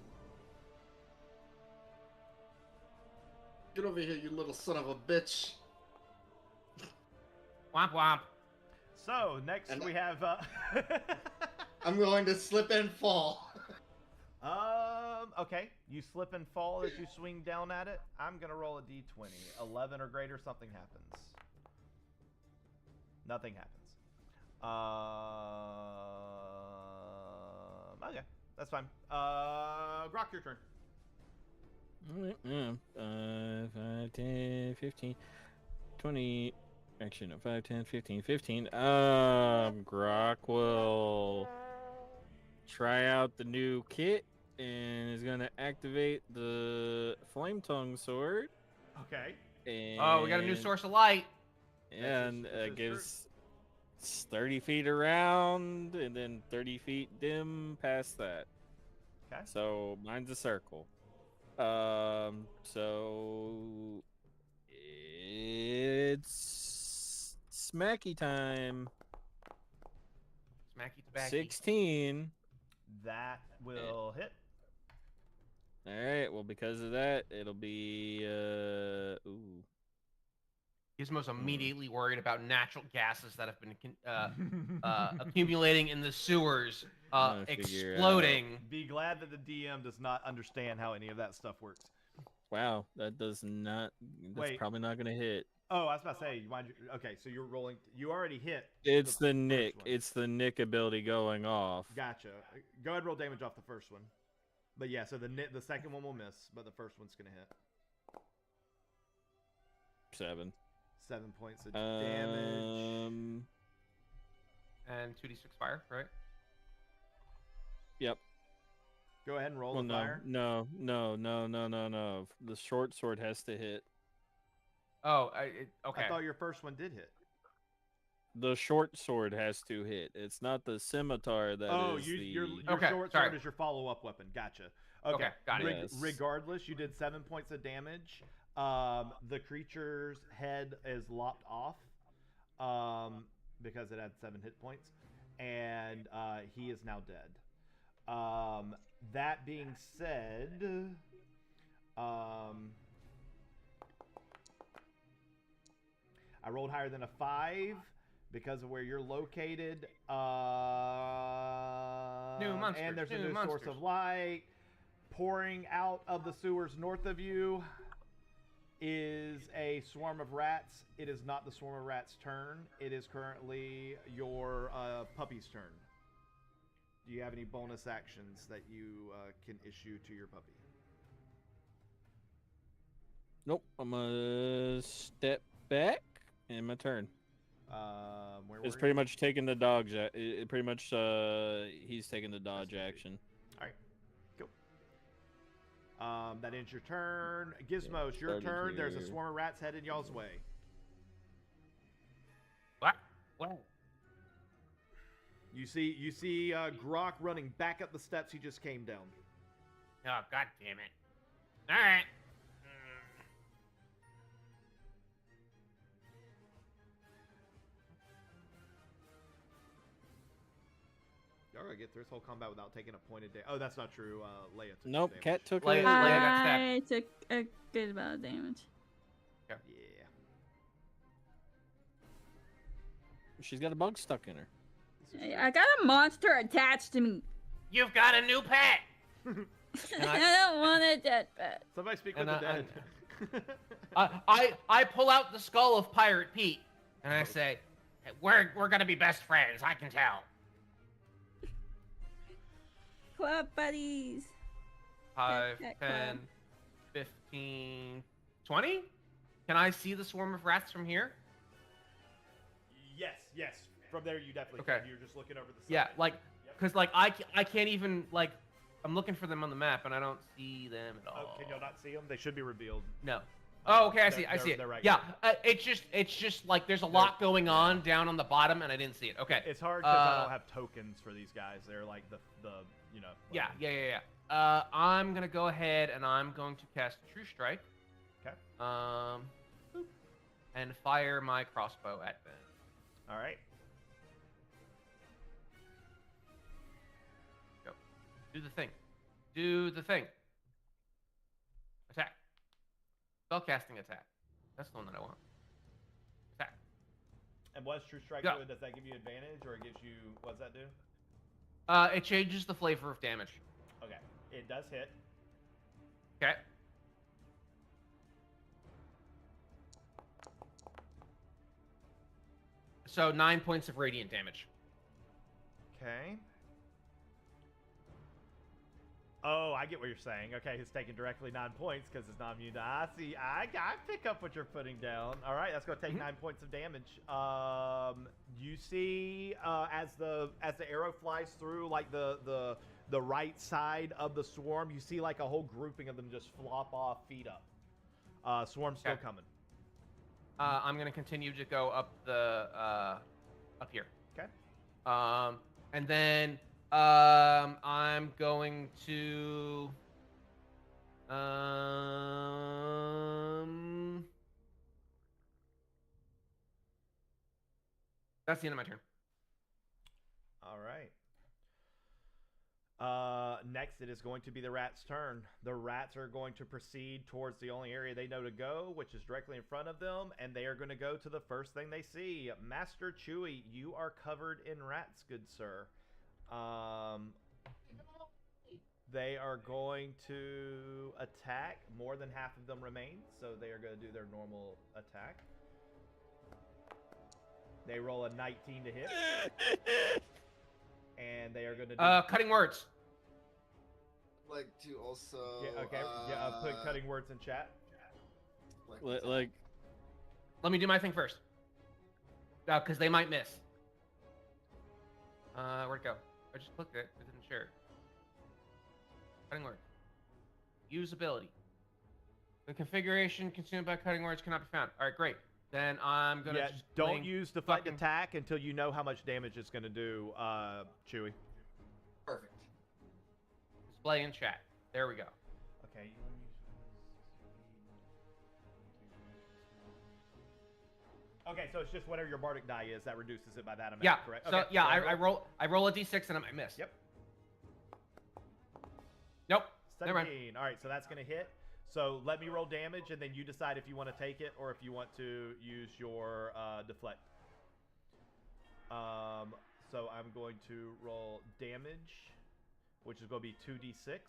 Get over here, you little son of a bitch! Womp womp. So next And we have. I'm going to slip and fall. Okay. You slip and fall as you swing down at it. I'm gonna roll a d20. 11 or greater, something happens. Nothing happens. Okay, that's fine. Grok, your turn. Alright, 5, 10, 15, 20. Actually, no, 5, 10, 15, 15. Grok will try out the new kit and is going to activate the Flame Tongue Sword. Okay. And, Oh, we got a new source of light. And This is gives 30 feet around and then 30 feet dim past that. Okay. So mine's a circle. So it's smacky time. Smacky tobacky. 16. That will hit. All right. Well, because of that, it'll be ooh. Gizmo's immediately worried about natural gases that have been accumulating in the sewers, I'm gonna figure exploding. Be glad that the DM does not understand how any of that stuff works. Wow, that does not. That's Wait. probably not gonna hit. Oh, I was about to say, okay, so you're rolling. You already hit. It's the first Nick. one. It's the Nick ability going off. Gotcha. Go ahead and roll damage off the first one. But yeah, so the second one will miss, but the first one's gonna hit. 7. 7 points of damage. And 2d6 fire, right? Yep. Go ahead and roll Well, the no, fire. no. The short sword has to hit. Oh, okay. I thought your first one did hit. The short sword has to hit. It's not the scimitar that is your Okay, short sorry. sword is your follow-up weapon. Gotcha. Okay, got it. Yes. Regardless, you did 7 points of damage. The creature's head is lopped off because it had 7 hit points, and he is now dead. That being said, I rolled higher than a 5 because of where you're located. New monsters. And there's a new new monsters. source of light pouring out of the sewers north of you. Is a swarm of rats. It is not the swarm of rats' turn. It is currently your puppy's turn. Do you have any bonus actions that you can issue to your puppy? Nope. I'm gonna step back in my turn. Where It's were pretty you? much taking the dodge. Pretty much, he's taking the dodge action. All right, go. That ends your turn. Gizmos, your started turn. There's a here. swarm of rats headed y'all's way. What? What? You see Grok running back up the steps he just came down. Oh, god damn it. Alright. Y'all gotta get through this whole combat without taking a point of damage. Oh, that's not true. Leia took some Nope. damage. Cat took Leia- it. Leia got stabbed. I took a good amount of damage. Yeah. She's got a bug stuck in her. I got a monster attached to me. You've got a new pet! I don't want a dead pet. Somebody speak with And the dead. I pull out the skull of Pirate Pete, and I say, we're gonna be best friends, I can tell. Club buddies. 5, Pet 10, club. 15, 20? Can I see the swarm of rats from here? Yes. From there, you definitely Okay. can. You're just looking over the side. Yeah, like, Yep. because, like, I can't even, like, I'm looking for them on the map, and I don't see them at all. Oh, can y'all not see them? They should be revealed. No. Oh, okay, I see it. They're right Yeah, here. it's just like there's a lot going on down on the bottom, and I didn't see it. Okay. It's hard because I don't have tokens for these guys. They're like the you know. like- Yeah. I'm gonna go ahead and I'm going to cast True Strike. Okay. Boop, and fire my crossbow at them. All right. Go. Do the thing. Do the thing. Attack. Spellcasting attack. That's the one that I want. Attack. And what's True Strike Go. do? Does that give you advantage, or it gives you? What does that do? It changes the flavor of damage. Okay. It does hit. Okay. So 9 points of radiant damage. Okay. Oh, I get what you're saying. Okay, he's taking directly 9 points because it's not immune to. I see. I pick up what you're putting down. All right, that's gonna take 9 points of damage. You see, as the arrow flies through, like the right side of the swarm, you see like a whole grouping of them just flop off, feet up. Swarm's still Okay. coming. I'm gonna continue to go up the up here. Okay. And then I'm going to that's the end of my turn. All right. Next, it is going to be the rats' turn. The rats are going to proceed towards the only area they know to go, which is directly in front of them, and they are going to go to the first thing they see. Master Chewy, you are covered in rats, good sir. They are going to attack. More than half of them remain, so they are going to do their normal attack. They roll a 19 to hit. And they are going to do... Cutting words. Like to also. Yeah, okay. Yeah, put cutting words in chat. Like, Let me do my thing first. Because they might miss. Where'd it go? I just clicked it. It didn't share. Cutting words. Use ability. The configuration consumed by cutting words cannot be found. All right, great. Then I'm gonna just don't use deflect fucking- attack until you know how much damage it's gonna do, Chewy. Perfect. display in chat. There we go. Okay. Okay, so it's just whatever your bardic die is that reduces it by that amount. Yeah. Correct. So Okay, yeah, go ahead, I roll a d6 and I might miss. Yep. Nope. Never mind. 17. All right, so that's gonna hit. So let me roll damage, and then you decide if you want to take it or if you want to use your deflect. So I'm going to roll damage, which is going to be 2d6.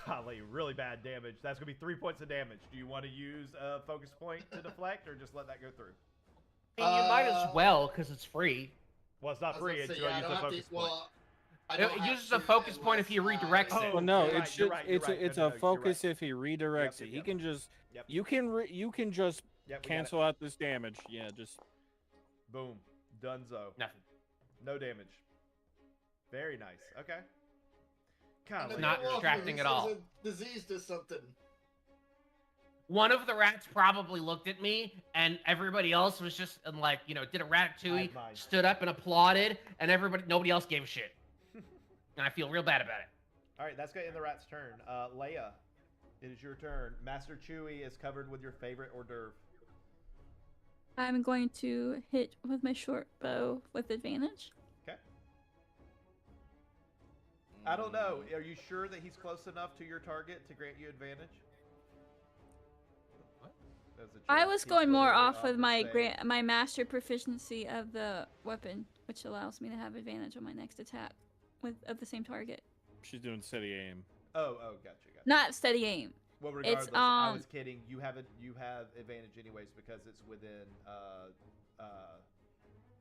Golly, really bad damage. That's going to be 3 points of damage. Do you want to use a focus point to deflect, or just let that go through? I mean, you might as well, because it's free. Well, it's not I was free gonna say, until yeah, I you use don't a have to- focus point. well, I don't It have uses a to focus point if he unless redirects I- it. Well, no, you're it right, should. you're right, It's you're right. it's No, a no, you're focus right. if he redirects Yep, it. yep, He can just. Yep. You can just Yep, we got cancel out this damage. Yeah, just. it. Boom. Dunzo. Nothing. No damage. Very nice. Okay. And Golly. then Not you're distracting welcome. at He all. says a disease does something. One of the rats probably looked at me, and everybody else was just and like, did a ratatouille, Mine. stood up and applauded, and nobody else gave a shit. And I feel real bad about it. All right, that's going to end the rat's turn. Leia, it is your turn. Master Chewy is covered with your favorite hors d'oeuvre. I'm going to hit with my short bow with advantage. Okay. I don't know. Are you sure that he's close enough to your target to grant you advantage? What? There's a I check. was He's going more literally off on with the my same- my master proficiency of the weapon, which allows me to have advantage on my next attack of the same target. She's doing steady aim. Oh, gotcha. Not steady aim. Well, regardless, It's, I was kidding. You have advantage anyways because it's within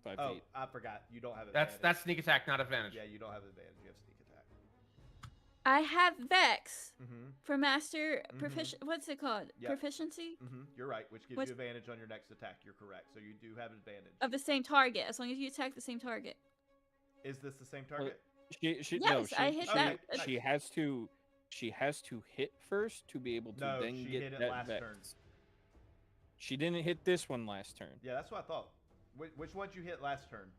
5 Oh, feet. I forgot. You don't have advantage. That's sneak attack, not advantage. Yeah, you don't have advantage. You have sneak attack. I have Vex Mm-hmm. for master Mhm. What's it called? Yep. Proficiency Mm-hmm. You're right, which gives What's- you advantage on your next attack. You're correct. So you do have advantage. of the same target, as long as you attack the same target. Is this the same target? She Yes, I hit that. She has to hit first to be able to No, then she get hit it that last vex. turn. She didn't hit this one last turn. Yeah, that's what I thought. Which one did you hit last turn?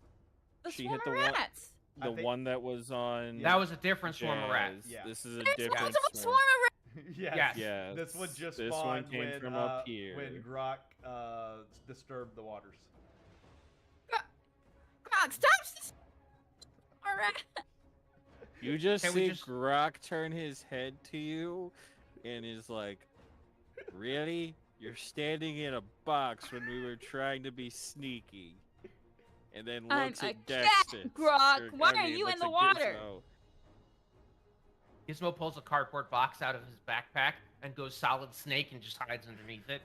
The She swarm hit the of one- rats. I The think- one that was on. That was a different swarm of rats. Jazz. Yeah. This is a There's different multiple swarm. swarm of rats. Yes. Yes. This one just This one spawned came when, from up here. when Grok disturbed the waters. Grog, stop! All right. You just Can we see just- Grok turn his head to you, and is like, "Really? You're standing in a box when we were trying to be sneaky." And then I'm looks a at cat, Dexter. Grok. Why are you looks in the at water? Gizmo. Gizmo pulls a cardboard box out of his backpack and goes solid snake and just hides underneath it.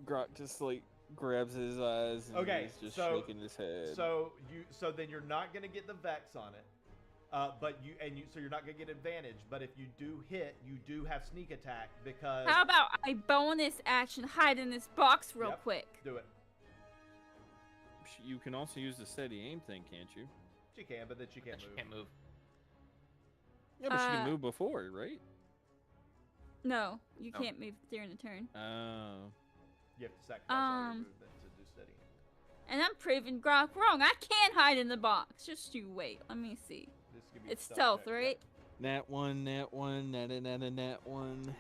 Grok just like grabs his eyes and Okay, he's just so- shaking his head. So then you're not gonna get the vex on it, so you're not gonna get advantage. But if you do hit, you do have sneak attack because How about I bonus action hide in this box real Yep. quick? do it. You can also use the steady aim thing, can't you? She can, but then she can't But move. you can't move. Yeah, but she can Uh, move before, right? No, you No. can't move during the turn. Oh. You have to sacrifice all your Um, movement to do steady. And I'm proving Grok wrong. I can't hide in the box. Just you wait. Let me see. This could be a It's stealth, right? Nat one, nat one, nat one.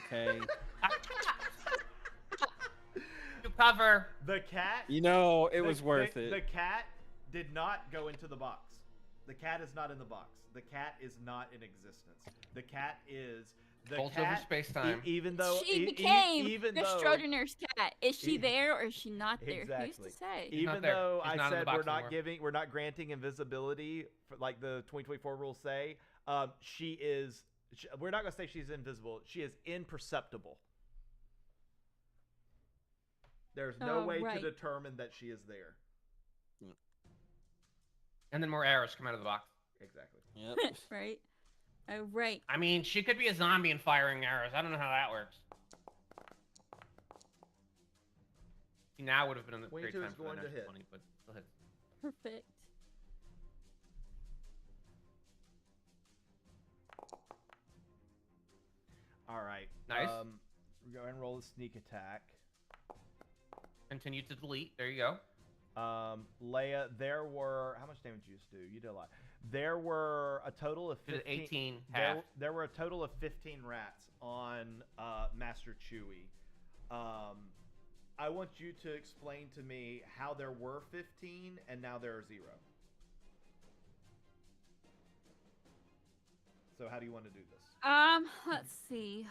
Okay. You cover. The cat. You know, it was worth The it. cat did not go into the box. The cat is not in the box. The cat is not in existence. The cat is the Folds over cat. space-time. Even though She e- became even the though, Schrodinger's cat. Is she E- there or is she not there? Who's Exactly. to say? She's not even there. though She's I not in the said box we're anymore. not granting invisibility for, like the 2024 rules say, we're not gonna say she's invisible. She is imperceptible. There's no Oh, way right. to determine that she is there. And then more arrows come out of the box. Exactly. Yep. Right? Oh, right. I mean, she could be a zombie and firing arrows. I don't know how that works. Now would have been a great 22 time is for going that to natural hit. 20, but still hit. Perfect. All right. Nice. Go ahead and roll a sneak attack. Continue to delete. There you go. Leia, there were how much damage did you just do? You did a lot. There were a total of Did 15. 18 half. There were a total of 15 rats on Master Chewie. I want you to explain to me how there were 15 and now there are 0. So how do you want to do this? Let's see.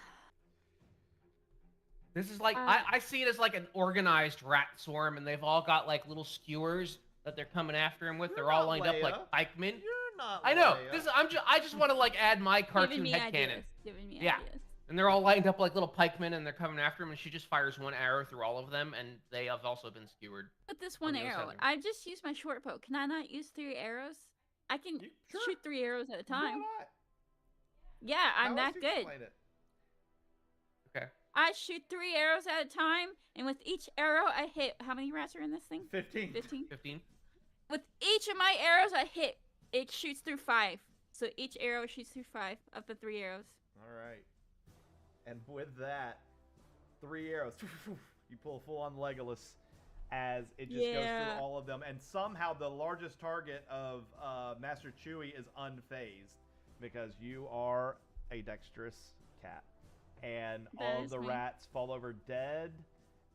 This is like I see it as like an organized rat swarm, and they've all got like little skewers that they're coming after him with. You're They're all not lined up like Leia. pikemen. You're not. I know. Leia. This I just want to like add my cartoon Giving me headcanon. ideas. Giving me Yeah. ideas. And they're all lined up like little pikemen, and they're coming after him. And she just fires one arrow through all of them, and they have also been skewered. But this one the other side arrow, of the room. I just used my short bow. Can I not use 3 arrows? I can Sure. shoot 3 arrows at a Why time. not? Yeah, How I'm else that do you good. explain it? Okay. I shoot 3 arrows at a time, and with each arrow I hit. How many rats are in this thing? 15. 15. 15. With each of my arrows I hit, it shoots through 5. So each arrow shoots through 5 of the 3 arrows. All right. And with that, 3 arrows. You pull full on Legolas as it just goes Yeah. through all of them. And somehow the largest target of Master Chewie is unfazed because you are a dexterous cat. And That all of is the me. rats fall over dead,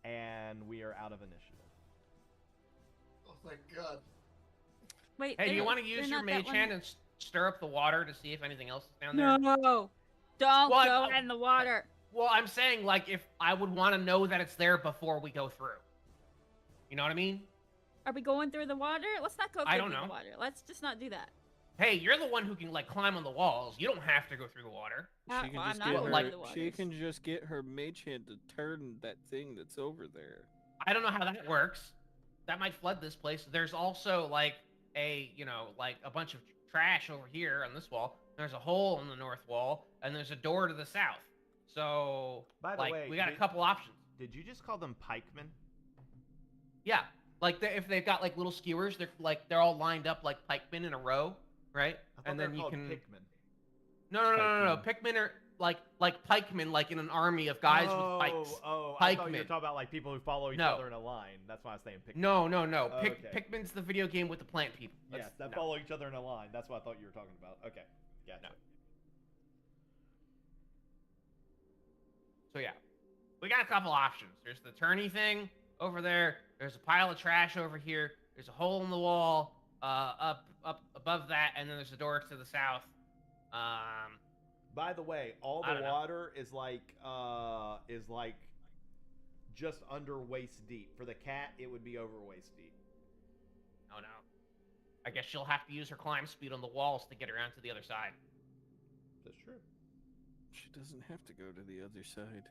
and we are out of initiative. Oh, thank God. Wait. Hey, do you they're- want to they're use your not that mage one- hand and stir up the water to see if anything else is down there? No. Don't What? go in the water. Well, I'm saying like if I would want to know that it's there before we go through. You know what I mean? Are we going through the water? Let's not go I through don't the know. water. Let's just not do that. Hey, you're the one who can like climb on the walls. You don't have to go through the water. She can Well, just I'm get not her. going through the She waters. can just get her mage hand to turn that thing that's over there. I don't know how that works. That might flood this place. There's also like a, like a bunch of trash over here on this wall. There's a hole in the north wall, and there's a door to the south. So, By the like, way, we got a did- couple options. Did you just call them pikemen? Yeah, like if they've got like little skewers, they're all lined up like pikemen in a row, right? I thought And they then were you called can. Pikmin. No. Pikmin are like pikemen, like in an army of guys with pikes. Oh, I thought you were Pikemen. talking about like people who follow each No. other in a line. That's why I was saying Pikmin. No. Okay. Pikmin's the video game with the plant people. Yes, that no. follow each other in a line. That's what I thought you were talking about. Okay, gotcha. No. So yeah, we got a couple options. There's the turny thing over there. There's a pile of trash over here. There's a hole in the wall up above that, and then there's a door to the south. By the way, all I the don't know. water is like just under waist deep. For the cat, it would be over waist deep. Oh no. I guess she'll have to use her climb speed on the walls to get around to the other side. That's true. She doesn't have to go to the other side.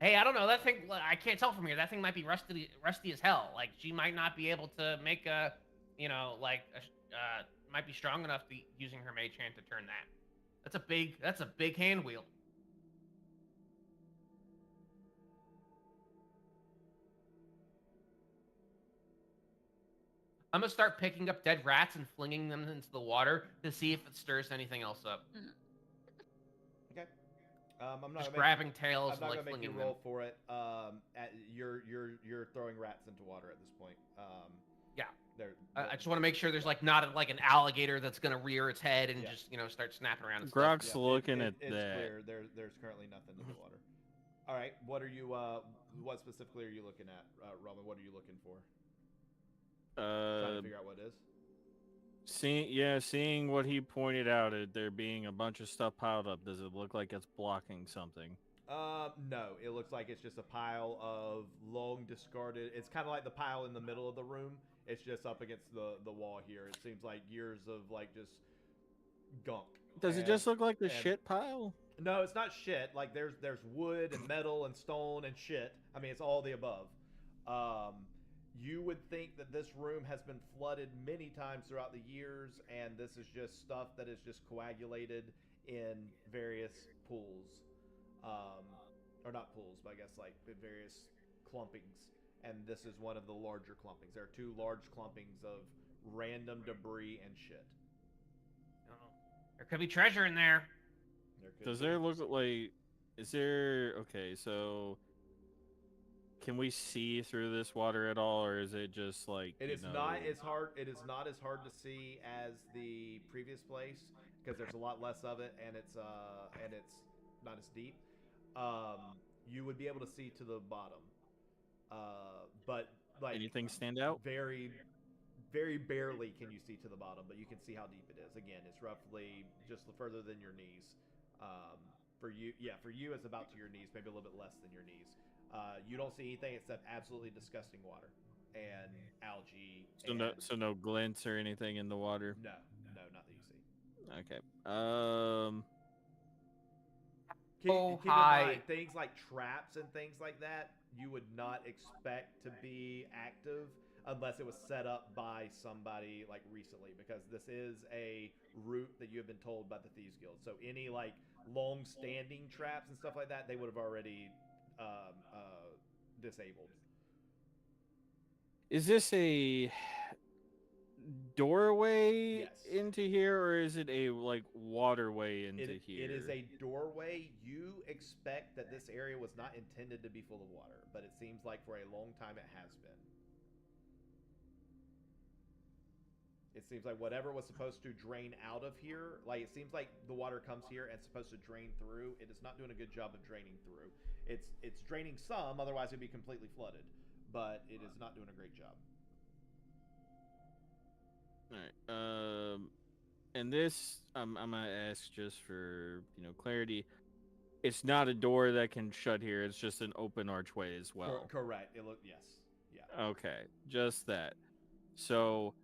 Hey, I don't know. That thing, I can't tell from here. That thing might be rusty as hell. Like, she might not be able to make might be strong enough to using her mage hand to turn that. That's a big hand wheel. I'm gonna start picking up dead rats and flinging them into the water to see if it stirs anything else up. Okay. I'm not Just gonna grabbing tails I'm and not like gonna make you flinging roll them. for it. You're throwing rats into water at this point. Yeah. They're, I just want to make sure there's like not like an alligator that's gonna rear its head and Yeah. just start snapping around. And Grog's stuff. looking at it's that. clear. There's currently nothing in the water. All right. What are you? What specifically are you looking at, Roman? What are you looking for? Trying to figure out what it is. Seeing what he pointed out, there being a bunch of stuff piled up. Does it look like it's blocking something? No. It looks like it's just a pile of long discarded. It's kind of like the pile in the middle of the room. It's just up against the wall here. It seems like years of like just gunk. Does it And- just look like the and- shit pile? No, it's not shit. Like there's wood and metal and stone and shit. I mean, it's all the above. You would think that this room has been flooded many times throughout the years, and this is just stuff that is just coagulated in various pools, or not pools, but I guess like various clumpings. And this is one of the larger clumpings. There are 2 large clumpings of random debris and shit. There could be treasure in there. There Does there look like? Is there? Okay, so can we see through this water at all, or is it just like It is not as hard. It is not as hard to see as the previous place because there's a lot less of it, and it's not as deep. You would be able to see to the bottom, but like anything stand out? very, very barely can you see to the bottom, but you can see how deep it is. Again, it's roughly just further than your knees. For you, it's about to your knees, maybe a little bit less than your knees. You don't see anything except absolutely disgusting water and algae. So no glints or anything in the water. No, not that you see. Okay. Keep in high. mind, things like traps and things like that, you would not expect to be active unless it was set up by somebody like recently, because this is a route that you have been told by the Thieves Guild. So any like long-standing traps and stuff like that, they would have already disabled. Is this a doorway Yes. into here, or is it a like waterway into here? It is a doorway. You expect that this area was not intended to be full of water, but it seems like for a long time it has been. It seems like whatever was supposed to drain out of here, like it seems like the water comes here and it's supposed to drain through. It is not doing a good job of draining through. It's draining some, otherwise it'd be completely flooded, but it is not doing a great job. All right. And this, I'm gonna ask just for clarity. It's not a door that can shut here. It's just an open archway as well. Correct. Yes. Yeah. Okay, just that. So,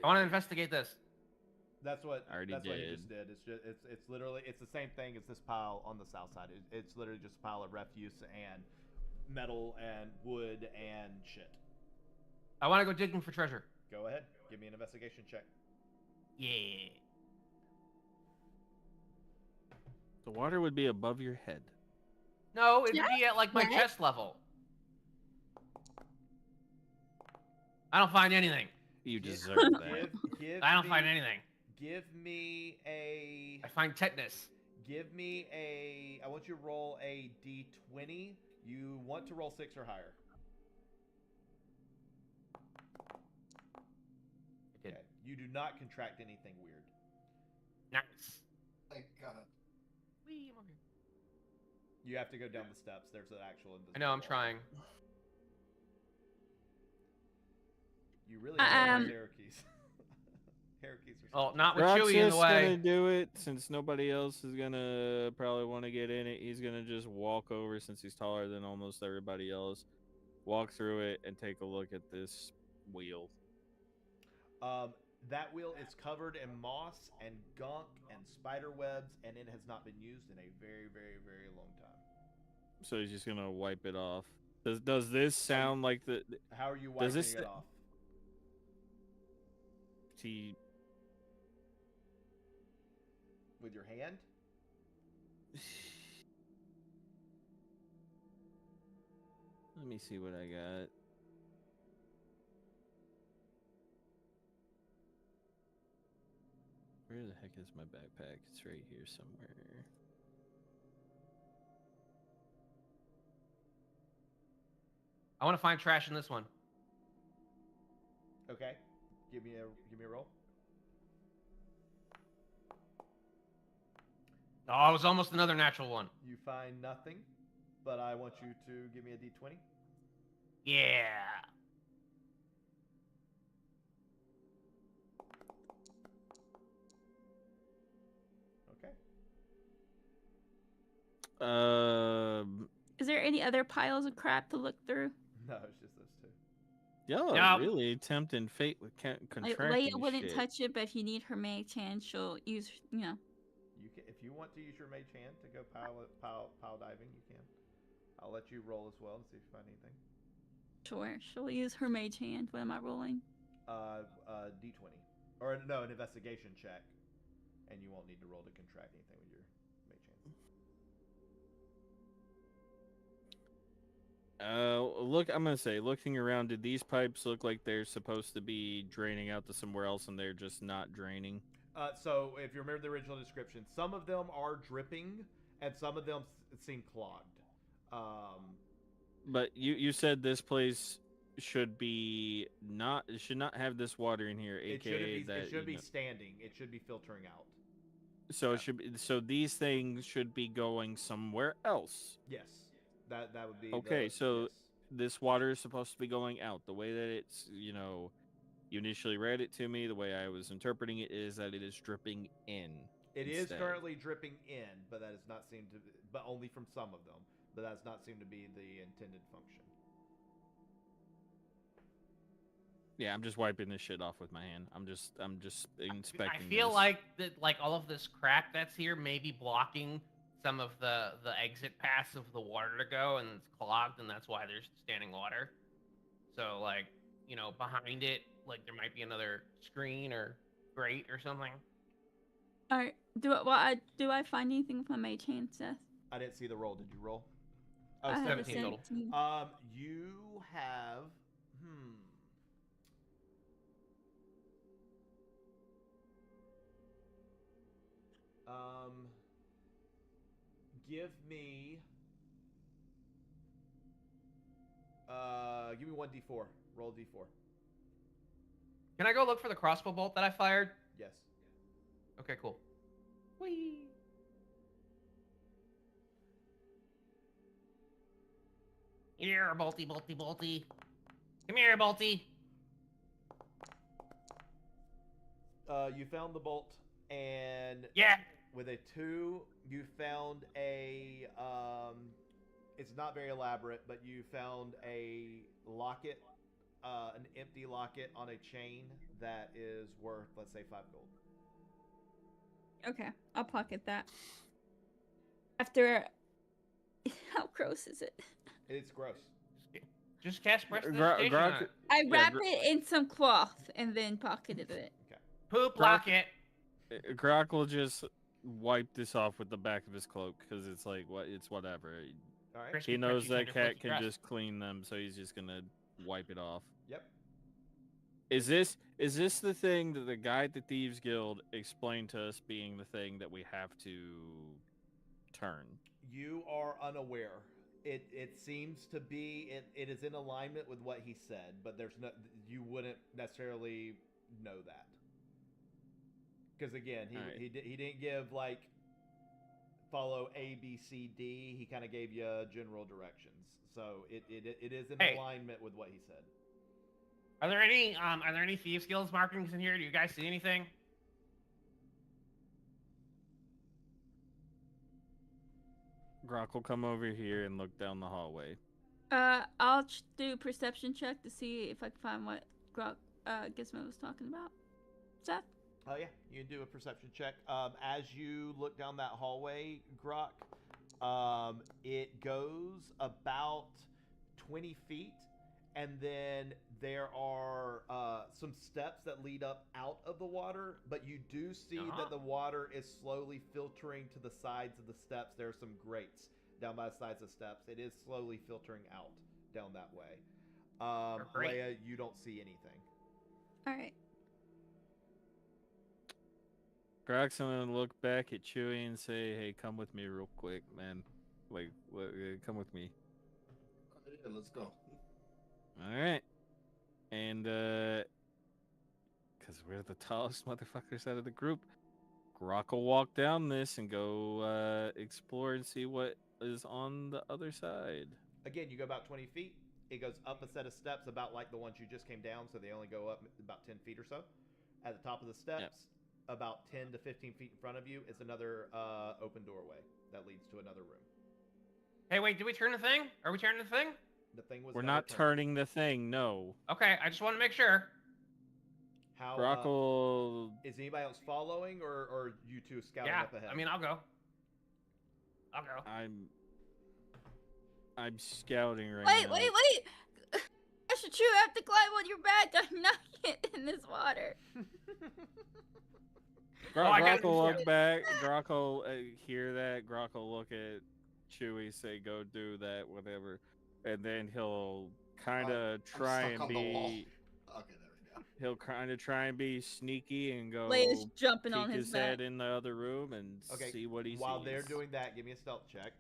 I want to investigate this. That's what I already What he did. just did. It's literally the same thing as this pile on the south side. It's literally just a pile of refuse and metal and wood and shit. I want to go digging for treasure. Go ahead. Give me an investigation check. Yeah. the water would be above your head. No, it'd be at like my chest level. I don't find anything. You deserve that. I don't find anything. Give me a. I find tetanus. Give me a. I want you to roll a d20. You want to roll 6 or higher. I did. Okay. You do not contract anything weird. Nice. Thank God. Wee, I'm over here. You have to go down the steps. There's an actual invisible I know, I'm wall. trying. You really have Syracuse. Syracuse Oh, not with Roxas Chewie in the way. gonna do it since nobody else is gonna probably want to get in it. He's gonna just walk over since he's taller than almost everybody else. Walk through it and take a look at this wheel. That wheel is covered in moss and gunk and spider webs, and it has not been used in a very, very, very long time. So he's just gonna wipe it off. Does this sound like the? How are you wiping this it off? He With your hand? Let me see what I got. Where the heck is my backpack? It's right here somewhere. I want to find trash in this one. Okay. Give me a roll. Oh, it was almost another natural one. You find nothing, but I want you to give me a d20. Yeah. Okay. Is there any other piles of crap to look through? No, it's just those two. Y'all No. are really tempting fate with Like, contracting Leia wouldn't shit. touch it, but if you need her mage hand, she'll use, You can, if you want to use your mage hand to go pile diving, you can. I'll let you roll as well and see if you find anything. Sure, she'll use her mage hand. What am I rolling? D20, or no, an investigation check, and you won't need to roll to contract anything with your mage hand. Look, I'm gonna say, looking around, did these pipes look like they're supposed to be draining out to somewhere else, and they're just not draining? So if you remember the original description, some of them are dripping, and some of them seem clogged. But you said this place should not have this water in here, aka it should be standing. It should be filtering out. So it should be, so these things should be going somewhere else. Yes, that would be okay. So yes. this water is supposed to be going out. The way that it's you initially read it to me, the way I was interpreting it is that it is dripping in. It is instead. currently dripping in, but that does not seem to, but only from some of them. But that does not seem to be the intended function. Yeah, I'm just wiping this shit off with my hand. I'm just inspecting. I feel this. like that, like all of this crap that's here may be blocking some of the exit paths of the water to go, and it's clogged, and that's why there's standing water. So like, behind it, like there might be another screen or grate or something. All right. Do I find anything with my mage hand, Seth? I didn't see the roll. Did you roll? Oh, I have a 17 total. 17. You have give me 1d4. Roll d4. Can I go look for the crossbow bolt that I fired? Yes. Okay, cool. Whee! Here, Bolty, Bolty, Bolty. Come here, Bolty. You found the bolt, and Yeah. with a 2, you found a it's not very elaborate, but you found a locket, an empty locket on a chain that is worth, let's say, 5 gold. Okay, I'll pocket that. After, how gross is it? It's gross. Just cast Grok- prestidigitation on it. I wrap it in some cloth and then pocketed it. Poop locket. Grok will just wipe this off with the back of his cloak because it's like it's whatever. All right. Crispy, He knows crunchy, that tender, cat flicky can crust. just clean them, so he's just gonna wipe it off. Yep. Is this the thing that the guy at the Thieves Guild explained to us being the thing that we have to turn? You are unaware. It seems to be it is in alignment with what he said, but there's no, you wouldn't necessarily know that. Because again, he didn't give like follow A, B, C, D. He kind of gave you general directions. So it is in alignment with what he said. Are there any thieves guilds markings in here? Do you guys see anything? Grok will come over here and look down the hallway. I'll do a perception check to see if I can find what Gizmo was talking about. Seth? Oh yeah, you can do a perception check. As you look down that hallway, Grok, it goes about 20 feet, and then there are some steps that lead up out of the water, but you do see that the water is slowly filtering to the sides of the steps. There are some grates down by the sides of the steps. It is slowly filtering out down that way. Leia, you don't see anything. All right. Grok's gonna look back at Chewie and say, "Hey, come with me real quick, man. Like, come with me." Yeah, let's go. All right. And because we're the tallest motherfuckers out of the group, Grok will walk down this and go explore and see what is on the other side. Again, you go about 20 feet. It goes up a set of steps about like the ones you just came down, so they only go up about 10 feet or so. At the top of the steps, about 10 to 15 feet in front of you, is another open doorway that leads to another room. Hey, wait, did we turn the thing? Are we turning the thing? The thing was We're never not turned. turning the thing, no. Okay, I just want to make sure. How Grok will... is anybody else following, or you two scouting Yeah, up ahead? I mean, I'll go. I'll go. I'm scouting right Wait, now. wait, wait! I should you have to climb on your back. I'm not getting in this water. Grok will look back. Grok will hear that. Grok will look at Chewie, say, "Go do that," whatever, and then he'll kind of try stuck and on the wall. be. Okay, there we go. he'll kind of try and be sneaky and go Leia's jumping on peek his his back. head in the other room and Okay. see what he While sees. they're doing that, give me a stealth check.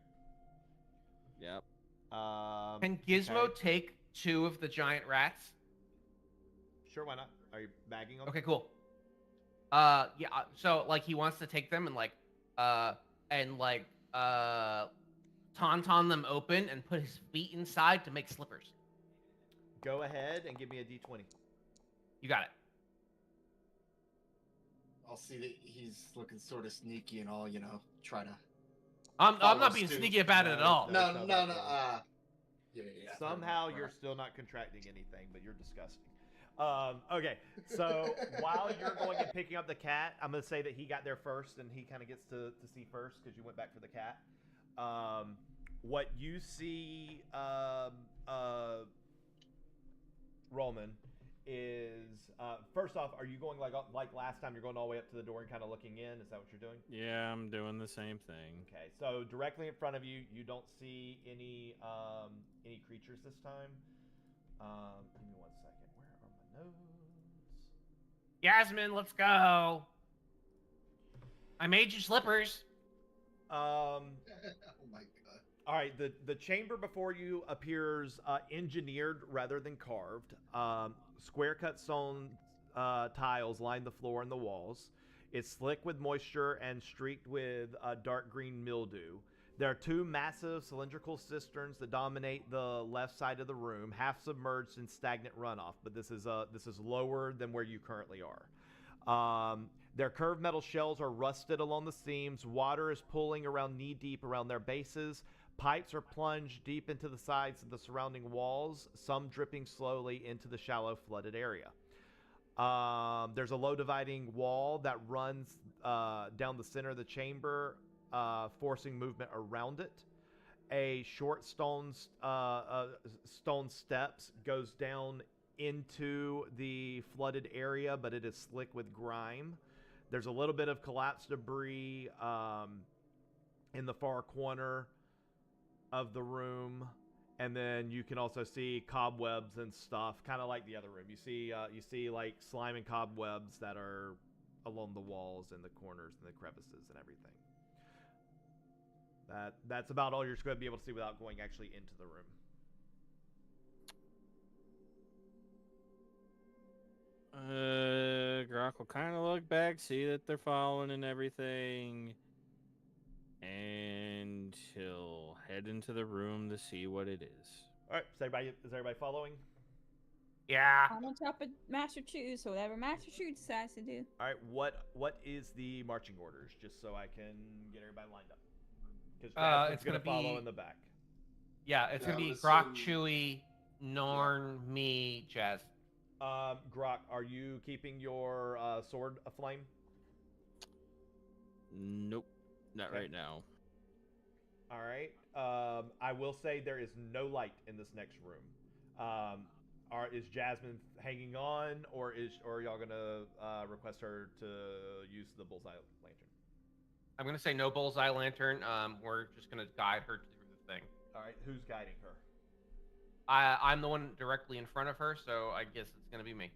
Yep. Can Gizmo Okay. take 2 of the giant rats? Sure, why not? Are you bagging them? Okay, cool. Yeah. So like he wants to take them and tauntaun them open and put his feet inside to make slippers. Go ahead and give me a d20. You got it. I'll see that he's looking sort of sneaky and all, try to. I'm Follow not being Stu. sneaky about it at all. No. No. Yeah. Somehow you're still not contracting anything, but you're disgusting. Okay, so while you're going and picking up the cat, I'm going to say that he got there first, and he kind of gets to see first because you went back for the cat. What you see, Roman, is first off, are you going like last time? You're going all the way up to the door and kind of looking in. Is that what you're doing? Yeah, I'm doing the same thing. Okay, so directly in front of you, you don't see any creatures this time. Give me 1 second. Where are my notes? Yasmin, let's go. I made you slippers. Oh my god. All right, the chamber before you appears engineered rather than carved. Square cut stone tiles line the floor and the walls. It's slick with moisture and streaked with dark green mildew. There are 2 massive cylindrical cisterns that dominate the left side of the room, half submerged in stagnant runoff. But this is lower than where you currently are. Their curved metal shells are rusted along the seams. Water is pooling around knee deep around their bases. Pipes are plunged deep into the sides of the surrounding walls, some dripping slowly into the shallow flooded area. There's a low dividing wall that runs down the center of the chamber, forcing movement around it. A short stone steps goes down into the flooded area, but it is slick with grime. There's a little bit of collapsed debris in the far corner of the room, and then you can also see cobwebs and stuff, kind of like the other room. You see like slime and cobwebs that are along the walls and the corners and the crevices and everything. That's about all you're going to be able to see without going actually into the room. Grok will kind of look back, see that they're following and everything, and he'll head into the room to see what it is. All right, is everybody following? Yeah. I'm on top of Master Chu, so whatever Master Chu decides to do. All right, what is the marching orders, just so I can get everybody lined up? Because it's going to gonna follow be- in the back. Yeah, it's Yeah, gonna be I'm Grok, assuming- Chewy, Norn, me, Jazz. Grok, are you keeping your sword aflame? Nope, not Okay. right now. All right. I will say there is no light in this next room. Is Jasmine hanging on, or are y'all gonna request her to use the bullseye lantern? I'm gonna say no bullseye lantern. We're just gonna guide her through the thing. All right. Who's guiding her? I'm the one directly in front of her, so I guess it's gonna be me.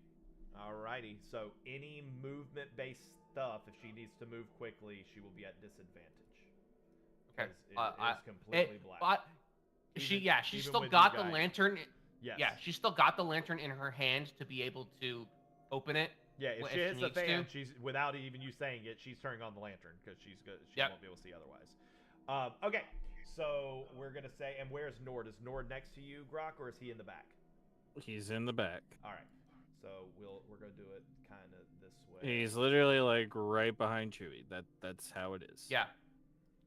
Alrighty. So any movement-based stuff, if she needs to move quickly, she will be at disadvantage. Okay. 'Cause it is completely black. But Even she's with still you got the guys. lantern. Yes. Yeah, she's still got the lantern in her hand to be able to open it. Yeah, if if she she hits the needs fan, to. she's without even you saying it, she's turning on the lantern because she's good. She Yep. won't be able to see otherwise. Okay, so we're gonna say, and where's Nord? Is Nord next to you, Grok, or is he in the back? He's in the back. All right, so we're gonna do it kind of this way. He's literally like right behind Chewy. That's how it is. Yeah.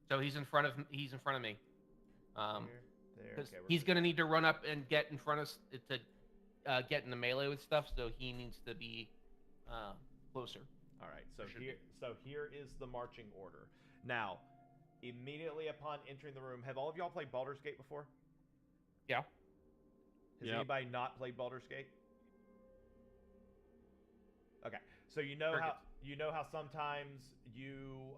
So he's in front of me. Here, there. 'Cause Okay, we're he's good. gonna need to run up and get in front of to get in the melee with stuff. So he needs to be closer. All right, so Should here is the marching order. Now, immediately upon entering the room, have all of y'all played Baldur's Gate before? Yeah. Has Yep. anybody not played Baldur's Gate? Okay, so you know Very how sometimes you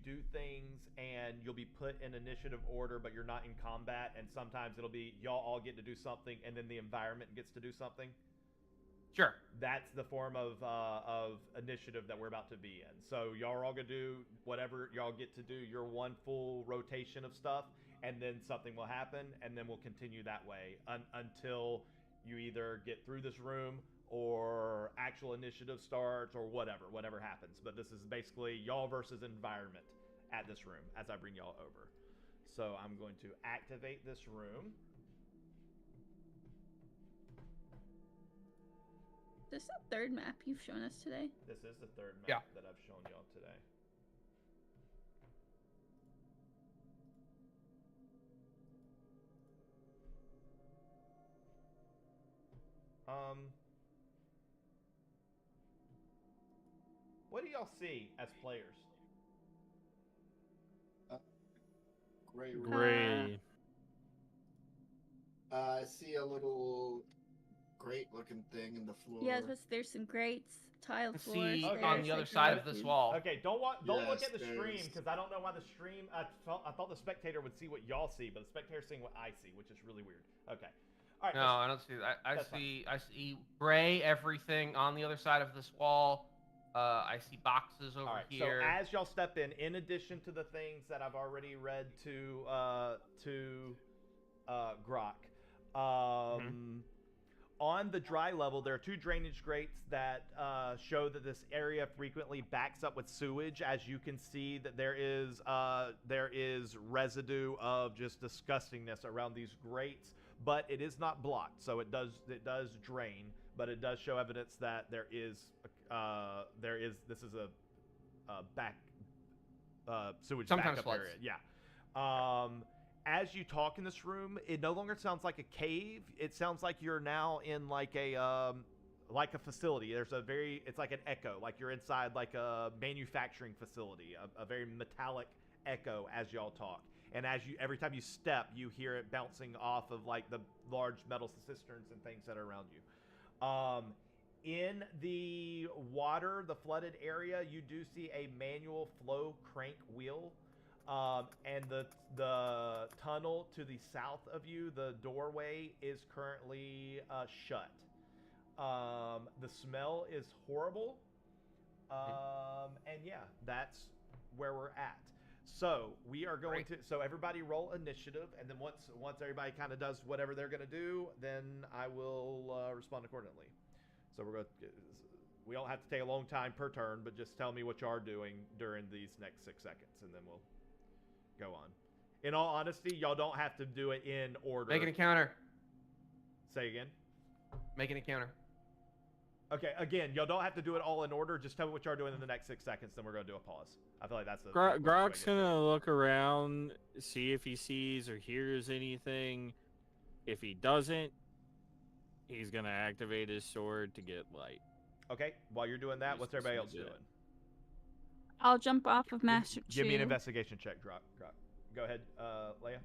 do things and you'll be put in initiative order, but you're not in combat, and sometimes it'll be y'all all get to do something, and then the environment gets to do something. Sure. That's the form of initiative that we're about to be in. So y'all are all gonna do whatever y'all get to do. Your one full rotation of stuff, and then something will happen, and then we'll continue that way until you either get through this room or actual initiative starts or whatever happens. But this is basically y'all versus environment at this room as I bring y'all over. So I'm going to activate this room. Is this the third map you've shown us today? This is the third map that I've shown y'all today. What do y'all see as players? Gray room. Gray. I see a little grate-looking thing in the floor. Yeah, there's some grates, tile floors. See Okay. on the other side of this wall. Okay, don't look Yes, at the stream there's- because I don't know why the stream. I thought the spectator would see what y'all see, but the spectator's seeing what I see, which is really weird. Okay, all right. No, I don't see that. I That's see gray everything on the other side of this wall. I see boxes over All right. here. So as y'all step in addition to the things that I've already read to Grok, on the dry level, there are 2 drainage grates that show that this area frequently backs up with sewage. As you can see, that there is residue of just disgustingness around these grates, but it is not blocked, so it does drain, but it does show evidence that this is a back sewage Sometimes backup floods. area. Yeah. As you talk in this room, it no longer sounds like a cave. It sounds like you're now in like a facility. It's like an echo, like you're inside like a manufacturing facility, a very metallic echo as y'all talk. And every time you step, you hear it bouncing off of like the large metal cisterns and things that are around you. In the water, the flooded area, you do see a manual flow crank wheel. And the tunnel to the south of you, the doorway is currently shut. The smell is horrible. And yeah, that's where we're at. So we are going to. So everybody roll initiative, and then once everybody kind of does whatever they're going to do, then I will respond accordingly. So we don't have to take a long time per turn, but just tell me what you are doing during these next 6 seconds, and then we'll go on. In all honesty, y'all don't have to do it in order. Making a counter. Say again. Making a counter. Okay, again, y'all don't have to do it all in order. Just tell me what y'all are doing in the next 6 seconds, then we're going to do a pause. I feel like that's the... Grok's gonna look around, see if he sees or hears anything. If he doesn't, he's gonna activate his sword to get light. Okay, while you're doing that, what's everybody else doing? I'll jump off of Master Give me an Chu. investigation check, Grok. Go ahead, Leia.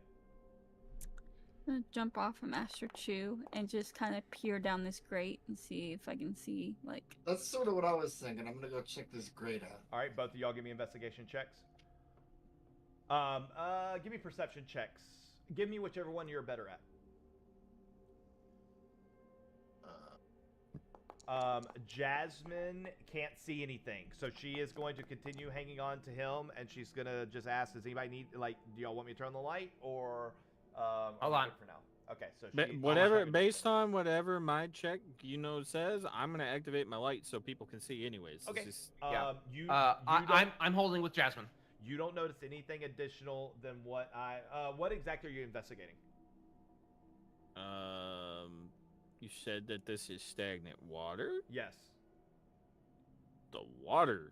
I'm gonna jump off of Master Chu and just kind of peer down this grate and see if I can see, like... That's sort of what I was thinking. I'm gonna go check this grate out. All right, both of y'all give me investigation checks. Give me perception checks. Give me whichever one you're better at. Jasmine can't see anything, so she is going to continue hanging on to him, and she's gonna just ask, does anybody need, like, do y'all want me to turn the light, or Hold on. for now? Okay, so Based on whatever my check says, I'm gonna activate my light so people can see anyways. Okay. Yeah. You I'm holding with Jasmine. you don't notice anything additional than what what exactly are you investigating? You said that this is stagnant water? Yes. The water.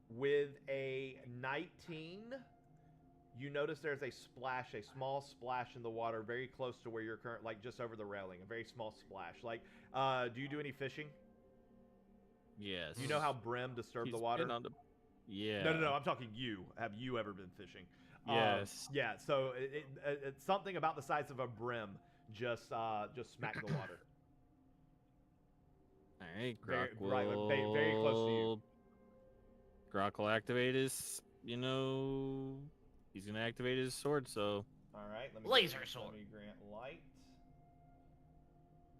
With a 19, you notice there's a small splash in the water very close to where you're like just over the railing, a very small splash. Like, do you do any fishing? Yes. You know how brim disturbed the He's water? been on the... Yeah. No, I'm talking you. Have you ever been fishing? Yes. Yeah, so it's something about the size of a brim just smacked the water. All right, Very- Grok will... right, very close to you. Grok will activate his, he's gonna activate his sword, so... All right, let me Laser sword. Let me grant light.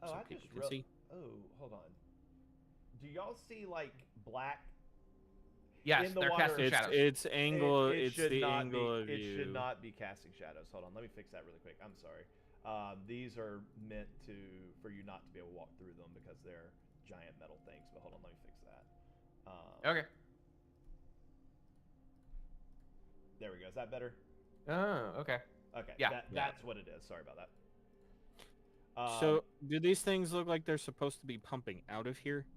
Oh, So I people just can see. Oh, hold on. do y'all see like black? Yes, in the they're water, casting It's shadows. it's angle. It it's should the not angle be, of It view. should not be casting shadows. Hold on, let me fix that really quick. I'm sorry. These are meant for you not to be able to walk through them because they're giant metal things. But hold on, let me fix that. Okay. There we go. Is that better? Oh, okay. Okay. Yeah. That's what it is. Sorry about that. So, do these things look like they're supposed to be pumping out of here?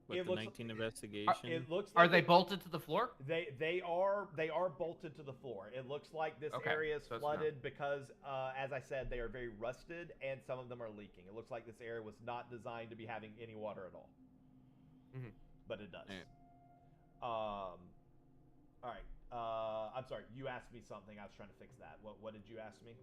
With it the looks- 19 investigation. It looks Are like they bolted to the floor? They are bolted to the floor. It looks like this Okay, area is so it's flooded because, as I said, they are very rusted and some of them are leaking. It looks like this area was not designed to be having any water at all. Mhm. But it does. Yeah. All right. I'm sorry. You asked me something. I was trying to fix that. What did you ask me?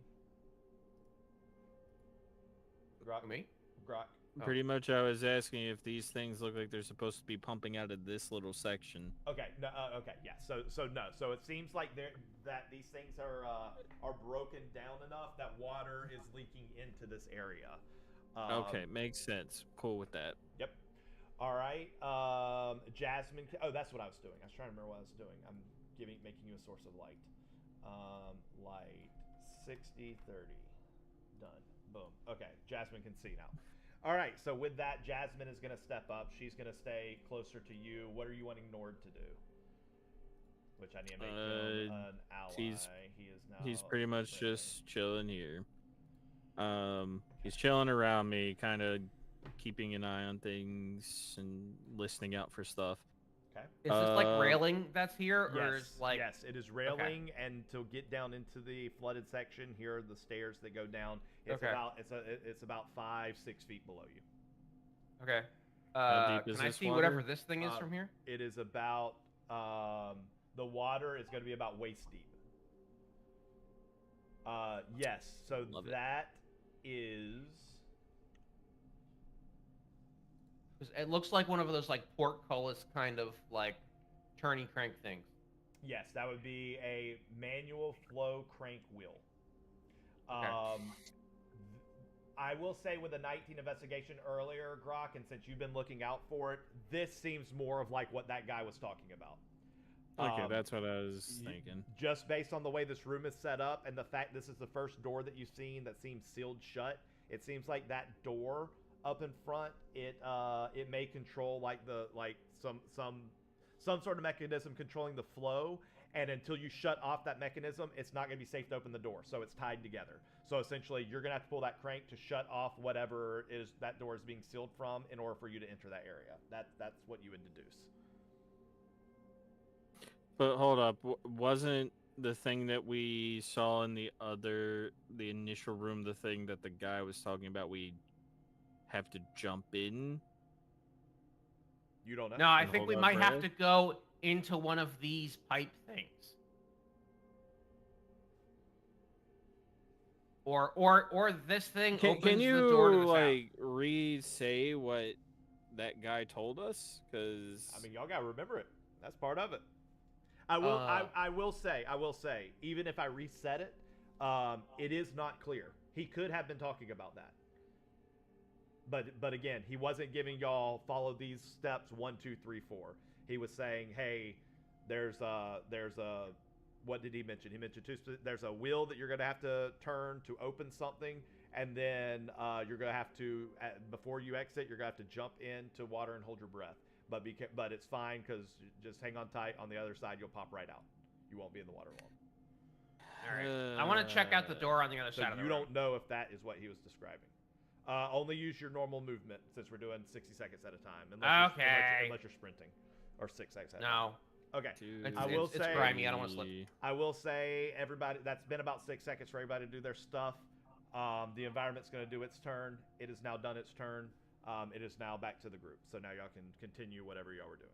Grok. Me? Grok. Pretty much, I was asking if these things look like they're supposed to be pumping out of this little section. Okay. No. Okay. Yeah. So no. So it seems like that these things are broken down enough that water is leaking into this area. Okay, makes sense. Cool with that. Yep. All right. Jasmine. Oh, that's what I was doing. I was trying to remember what I was doing. I'm making you a source of light. Light 60, 30. Done. Boom. Okay. Jasmine can see now. All right. So with that, Jasmine is going to step up. She's going to stay closer to you. What are you wanting Nord to do? Which I need to make him an ally. He is now. He's pretty much just chilling here. He's chilling around me, kind of keeping an eye on things and listening out for stuff. Okay. Is this like railing that's here, or Yes, is like? yes, it is railing, and to get down into the flooded section, here are the stairs that go down. It's Okay. it's about 5-6 feet below you. Okay. How deep is Can I this see water? whatever this thing is from here? It is about the water is going to be about waist deep. Yes, so Love it. that is 'Cause it looks like one of those like portcullis kind of like turny crank things. yes, that would be a manual flow crank wheel. Okay. I will say with the 19 investigation earlier, Grok, and since you've been looking out for it, this seems more of like what that guy was talking about. Okay, that's what I was thinking. Just based on the way this room is set up and the fact this is the first door that you've seen that seems sealed shut, it seems like that door up in front, it may control like some sort of mechanism controlling the flow, and until you shut off that mechanism, it's not going to be safe to open the door. So it's tied together. So essentially, you're going to have to pull that crank to shut off whatever is that door is being sealed from in order for you to enter that area. That's what you would deduce. But hold up, wasn't the thing that we saw in the initial room the thing that the guy was talking about? We have to jump in. You don't know. No, I And think hold we our might have breath? to go into one of these pipe things. Or this thing opens Can you the door to the south. like re-say what that guy told us? Because I mean, y'all gotta remember it. That's part of it. I will say, even if I reset it, it is not clear. He could have been talking about that. But again, he wasn't giving y'all follow these steps 1, 2, 3, 4. He was saying, hey, there's a what did he mention? He mentioned there's a wheel that you're gonna have to turn to open something, and then you're gonna have to before you exit, you're gonna have to jump into water and hold your breath. But it's fine because just hang on tight. On the other side, you'll pop right out. You won't be in the water long. All right. I want to check out the door on the other So side of the you room. don't know if that is what he was describing. Only use your normal movement since we're doing 60 seconds at a time. Unless you're sprinting, or 6 seconds at a time. No. Okay. It's grimy. I don't want to slip. I will say, everybody, that's been about 6 seconds for everybody to do their stuff. The environment's going to do its turn. It has now done its turn. It is now back to the group. So now y'all can continue whatever y'all were doing.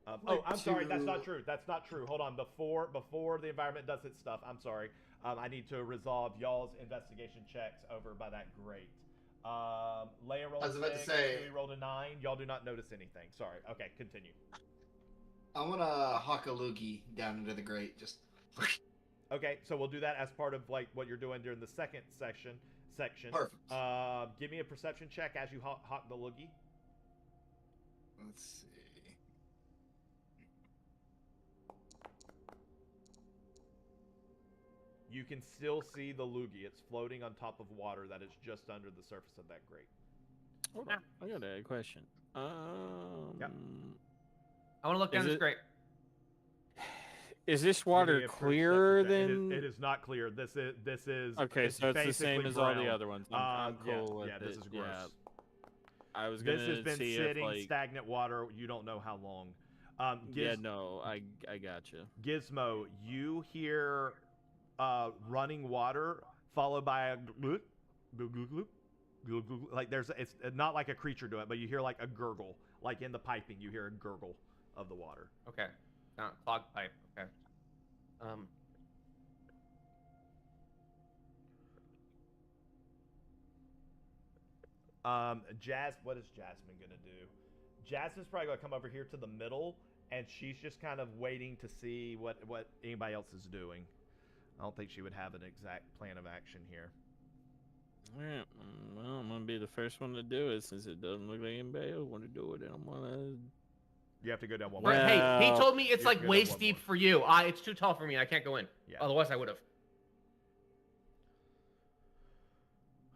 I'm sorry. That's not true. That's not true. Hold on. Before the environment does its stuff, I'm sorry. I need to resolve y'all's investigation checks over by that grate. Leia rolled I was about to 6, say- Chewie rolled a 9. Y'all do not notice anything. Sorry. Okay, continue. I want to hawk a loogie down into the grate. Just Okay, so we'll do that as part of like what you're doing during the second section. Perfect. Give me a perception check as you hawk the loogie. Let's see. You can still see the loogie. It's floating on top of water that is just under the surface of that grate. Hold on. I got a question. Yep. I want to look down this grate. Is this Give me water a clearer perception check. than? It is not clear. This is Okay, so it's the same basically as all the brown. other ones. I'm cool with yeah, it. this is gross. Yeah. I was gonna This has been see sitting if, like, stagnant water. You don't know how long. yeah, no, I gotcha. Gizmo, you hear running water followed by a gloop, gloop, gloop, gloop, gloop, gloop, gloop. Like it's not like a creature doing it, but you hear like a gurgle, like in the piping. You hear a gurgle of the water. Okay. Clogged pipe. Okay. What is Jasmine gonna do? Jasmine's probably gonna come over here to the middle, and she's just kind of waiting to see what anybody else is doing. I don't think she would have an exact plan of action here. Yeah, well, I'm gonna be the first one to do it since it doesn't look like anybody else want to do it, and I'm gonna. You have to go down one more. Right, hey, he told me it's You like have to go down waist one deep more. for you. It's too tall for me. I can't go in. Yeah. Otherwise, I would have.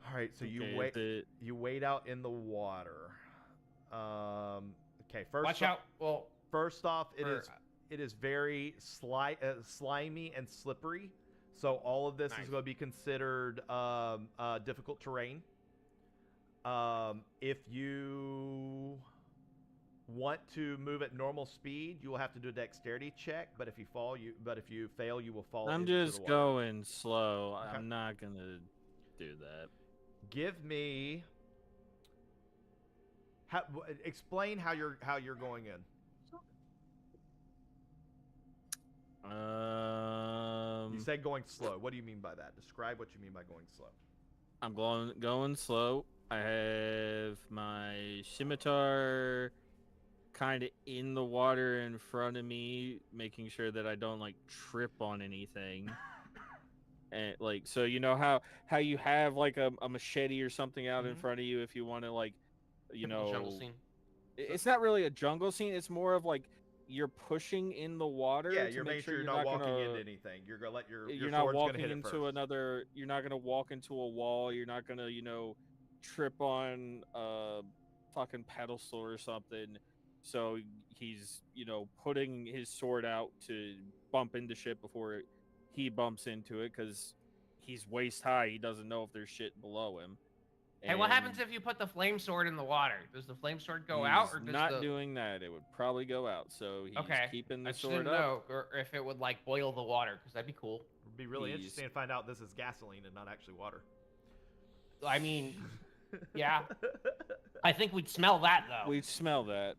All right, so Okay, you wait out in the water. Okay, Watch out. Well, First off, it is very slimy and slippery. So all of this is going to be considered difficult terrain. If you want to move at normal speed, you will have to do a dexterity check. But if you fail, you will fall. I'm into the just water. going slow. Okay. I'm not gonna do that. Give me. Explain how you're going in. You said going slow. What do you mean by that? Describe what you mean by going slow. I'm going slow. I have my scimitar kind of in the water in front of me, making sure that I don't like trip on anything. And like, so you know how you have like a machete or something out in front of you if you want to, like, typical jungle scene. It's not really a jungle scene. It's more of like you're pushing in the water. Yeah, to you're make making sure sure you're not walking into anything. You're gonna let your you're not sword's walking gonna hit it into first. another. You're not gonna walk into a wall. You're not gonna trip on a fucking pedestal or something. So he's putting his sword out to bump into shit before he bumps into it, because he's waist high. He doesn't know if there's shit below him. Hey, what happens if you put the flame sword in the water? Does the flame sword go out, or does not doing that? It would probably go out. So he's keeping the I just sword didn't up. know, or if it would like boil the water, because that'd be cool. It'd be really interesting to find out this is gasoline and not actually water. I mean, yeah. I think we'd smell that though. We'd smell that.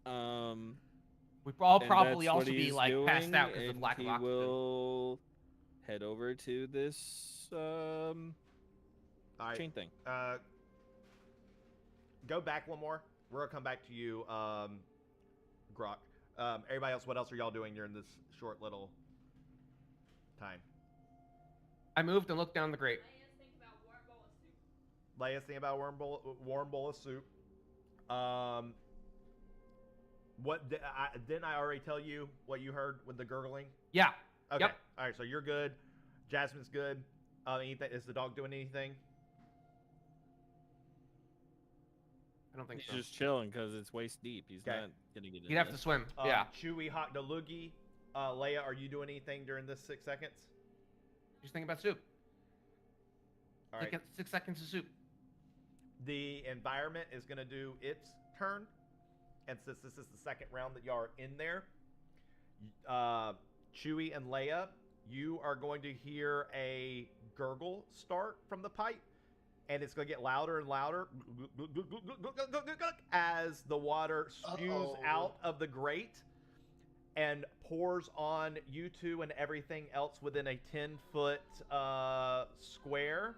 We'd all And probably that's what also be he's like passed doing, out because of and lack of he oxygen. will head over to this All right. chain thing. Go back one more. We're gonna come back to you, Grok. Everybody else, what else are y'all doing during this short little time? I moved and looked down the grate. Leia's thinking about warm bowl of soup. Didn't I already tell you what you heard with the gurgling? Yeah. Okay. Yep. All right. So you're good. Jasmine's good. Anything? Is the dog doing anything? I don't think He's so. just chilling because it's waist deep. He's Okay. not gonna get in. He'd have to swim. Yeah. Chewy hawk the loogie. Leia, are you doing anything during this 6 seconds? Just think about soup. All right. 6 seconds of soup. The environment is going to do its turn. And since this is the second round that y'all are in there, Chewy and Leia, you are going to hear a gurgle start from the pipe. And it's going to get louder and louder as the water spews out of the grate and pours on you two and everything else within a 10-foot square.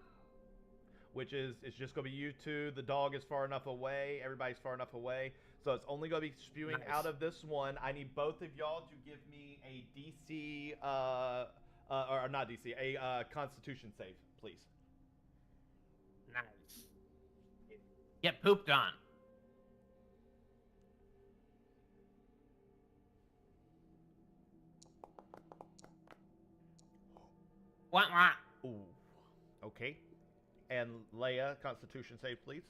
Which is, it's just going to be you two. The dog is far enough away. Everybody's far enough away. So it's only going to be spewing out of this one. I need both of y'all to give me a DC or not DC, a Constitution save, please. Nice. Get pooped on. Wah, wah. Ooh. Okay. And Leia, Constitution save, please.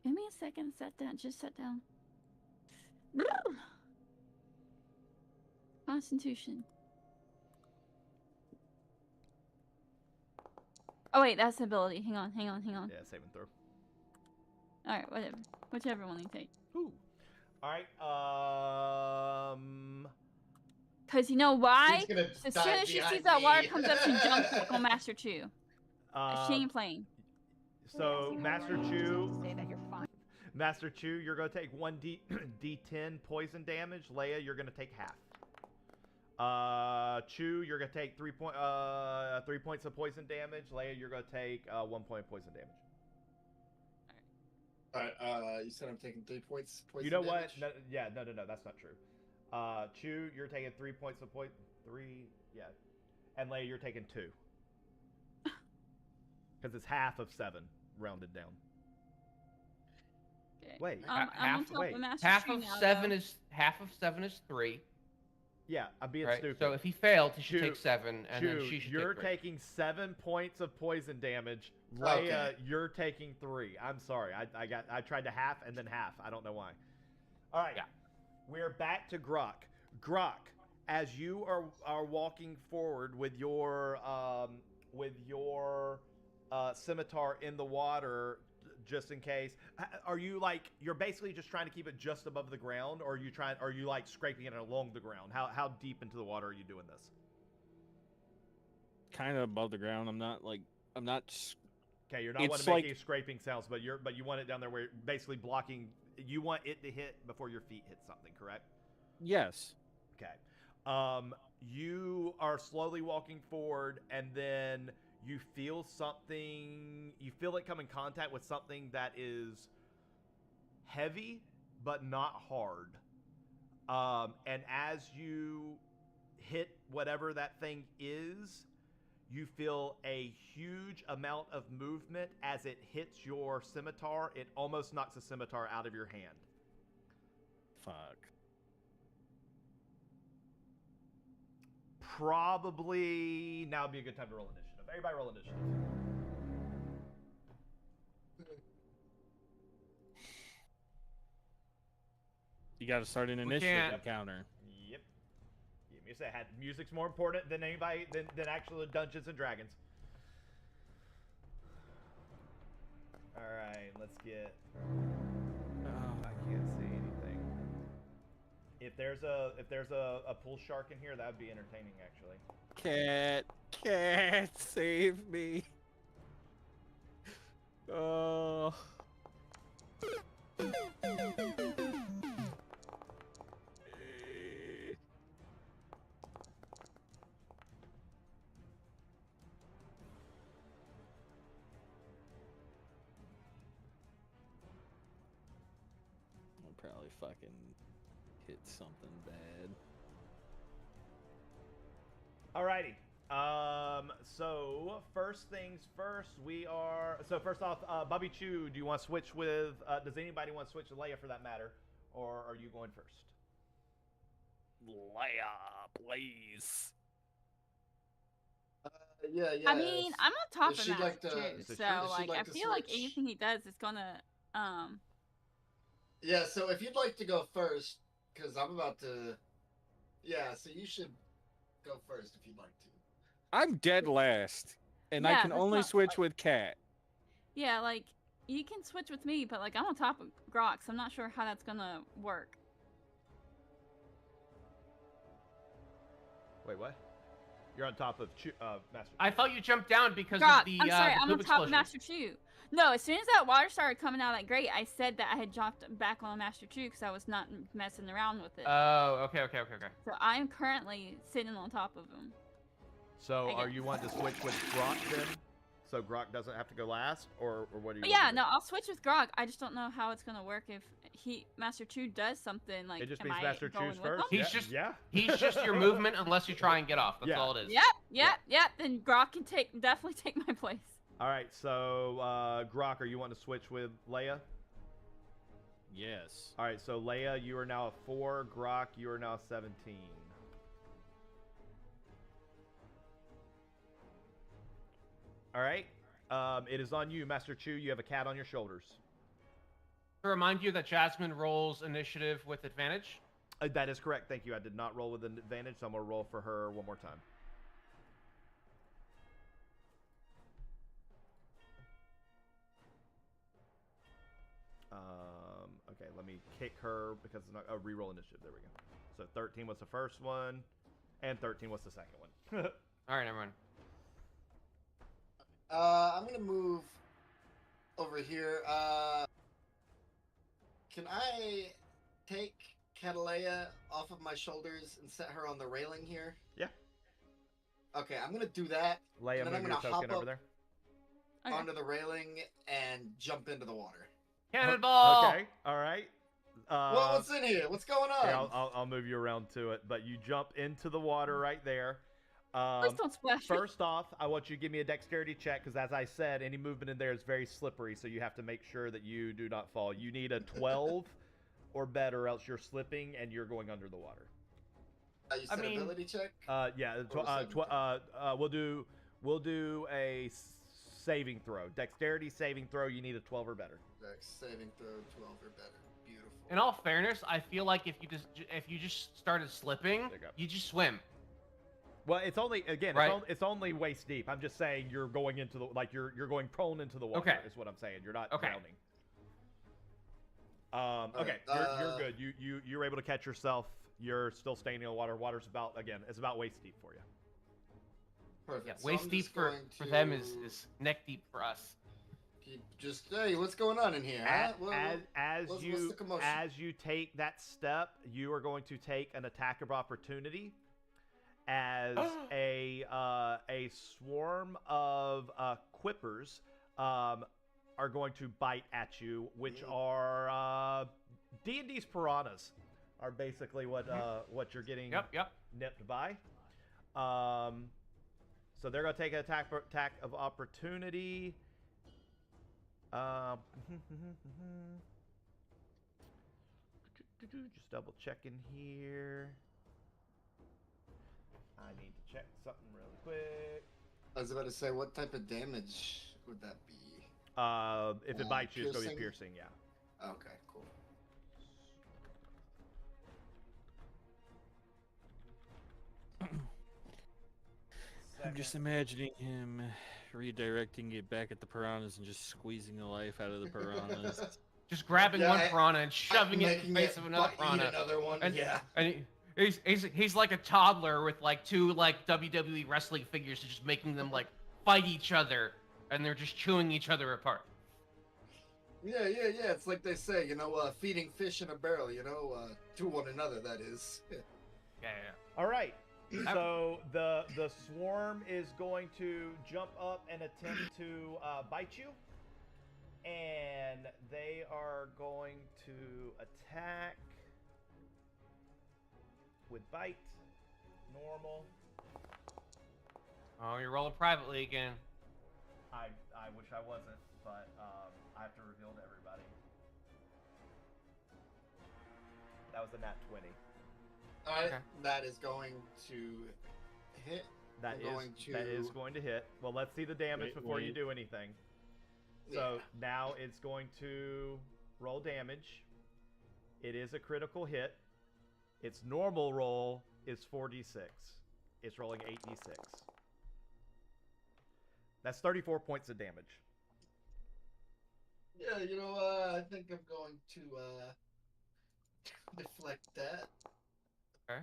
Give me a second. Sit down. Just sit down. Constitution. Oh wait, that's ability. Hang on. Yeah, save and throw. All right, whatever. Whichever one you take. Ooh. All right. Cause you know why? She's gonna As die soon as she behind sees that water me. comes up, she jumps on Master Chu. She ain't playing. So Master Chu, Say that you're fine. Master Chu, you're gonna take 1d10 poison damage. Leia, you're gonna take half. Chu, you're gonna take 3 points of poison damage. Leia, you're gonna take 1 point of poison damage. Alright, you said I'm taking 3 points poison You know damage? what? No, that's not true. Chu, you're taking 3 points of poison. 3, yeah. And Leia, you're taking 2. Because it's half of 7, rounded down. Okay. Wait, I'm on top wait. of Master Half Chu of now, 7 though. is half of 7 is 3. Yeah, I'm being Right. stupid. So if he failed, he should Chu- take 7, and then she should you're take 3. taking 7 points of poison damage. Leia, Okay. you're taking 3. I'm sorry. I tried to half and then half. I don't know why. All right. Yeah. We're back to Grok. Grok, as you are walking forward with your scimitar in the water, just in case, are you like, you're basically just trying to keep it just above the ground, or are you like scraping it along the ground? How deep into the water are you doing this? Kind of above the ground. I'm not. Okay, you're not It's want to make like- any scraping sounds, but you want it down there where you're basically blocking. You want it to hit before your feet hit something, correct? Yes. Okay. You are slowly walking forward, and then you feel something. You feel it come in contact with something that is heavy but not hard. And as you hit whatever that thing is, you feel a huge amount of movement as it hits your scimitar. It almost knocks the scimitar out of your hand. Fuck. Probably now would be a good time to roll initiative. Everybody roll initiative. You got to start an We initiative can't- encounter. Yep. Give me a second. Music's more important than anybody than actual Dungeons and Dragons. All right, let's get. I can't see anything. If there's a pool shark in here, that would be entertaining, actually. Cat, save me. Oh. I'll probably fucking hit something bad. Alrighty. So first things first, first off, Bobby Chu, do you want to switch with? Does anybody want to switch with Leia for that matter, or are you going first? Leia, please. Yeah. I mean, I'm on top If of she'd Master like to- Chu, if so she'd like like I to feel like switch. anything he does is gonna Yeah, so if you'd like to go first, because I'm about to. Yeah, so you should go first if you'd like to. I'm dead last, and I Yeah, can that's only not- switch with Cat. yeah, like you can switch with me, but like I'm on top of Grok, so I'm not sure how that's gonna work. Wait, what? You're on top of Master. I thought you jumped down because Grok, of the I'm sorry, the I'm poop on top of explosion. Master Chu. No, as soon as that water started coming out of that grate, I said that I had dropped back on Master Chu because I was not messing around with it. Oh, okay. So I'm currently sitting on top of him. So I are guess. you wanting to switch with Grok then? so Grok doesn't have to go last, or what do you? But want yeah, to do? no, I'll switch with Grog. I just don't know how it's gonna work if Master Chu does something like. It just am means I Master going Chu's with first. him? He's Yeah, just- yeah. He's just your movement unless you try and get off. That's Yeah. all it is. Yep. Then Grog can definitely take my place. All right, so Grok, are you wanting to switch with Leia? Yes. All right, so Leia, you are now a 4. Grok, you are now 17. All right, it is on you, Master Chu. You have a cat on your shoulders. To remind you that Jasmine rolls initiative with advantage. That is correct. Thank you. I did not roll with an advantage, so I'm gonna roll for her one more time. Okay, let me kick her because it's not a reroll initiative. There we go. So 13 was the first one, and 13 was the second one. All right, everyone. I'm gonna move over here. Can I take Catalea off of my shoulders and set her on the railing here? Yeah. Okay, I'm gonna do that. Leia, And then I'm move your gonna token hop over up there. Okay. onto the railing and jump into the water. Cannonball. Okay. All right. Well, what's in here? What's going on? Yeah, I'll move you around to it, but you jump into the water right there. Please don't splash me. First off, I want you to give me a dexterity check because, as I said, any movement in there is very slippery, so you have to make sure that you do not fall. You need a 12 or better, else you're slipping and you're going under the water. You said ability check? Yeah. Or saving We'll do a saving throw. Dexterity saving throw. You need a 12 or better. Dex saving throw 12 or better. Beautiful. In all fairness, I feel like if you just started slipping, There you go. you just swim. Well, it's only Right. it's only waist deep. I'm just saying you're going into the you're going prone into the water. Okay. Is what I'm saying. You're not Okay. drowning. Okay, right, you're good. You're able to catch yourself. You're still staying in the water. Water's about waist deep for you. Perfect. Yeah, So waist I'm deep just for going them to is neck deep for us. hey, what's going on in here? Huh? What's the commotion? As you take that step, you are going to take an attack of opportunity as a swarm of quippers are going to bite at you, which are D&D's piranhas are basically what you're getting Yep. nipped by. So they're going to take an attack of opportunity. Just double checking here. I need to check something really quick. I was about to say, what type of damage would that be? If it bites you, it's going to be piercing, yeah. Okay, cool. I'm just imagining him redirecting it back at the piranhas and just squeezing the life out of the piranhas. Just grabbing Yeah, one piranha and shoving it in the Making face of another eat piranha. another one. And, Yeah. and he's like a toddler with like two like WWE wrestling figures, just making them like fight each other, and they're just chewing each other apart. Yeah. It's like they say, feeding fish in a barrel, to one another, that is. Yeah. All right. So the swarm is going to jump up and attempt to bite you, and they are going to attack with bite, normal. Oh, you're rolling privately again. I wish I wasn't, but I have to reveal to everybody. That was a nat 20. Alright, Okay. that is going to hit. That is going to hit. Well, let's see the damage before you wait. do anything. So now it's going to roll damage. It is a critical hit. Its normal roll is 4d6. It's rolling 8d6. That's 34 points of damage. Yeah, I think I'm going to deflect that. Okay.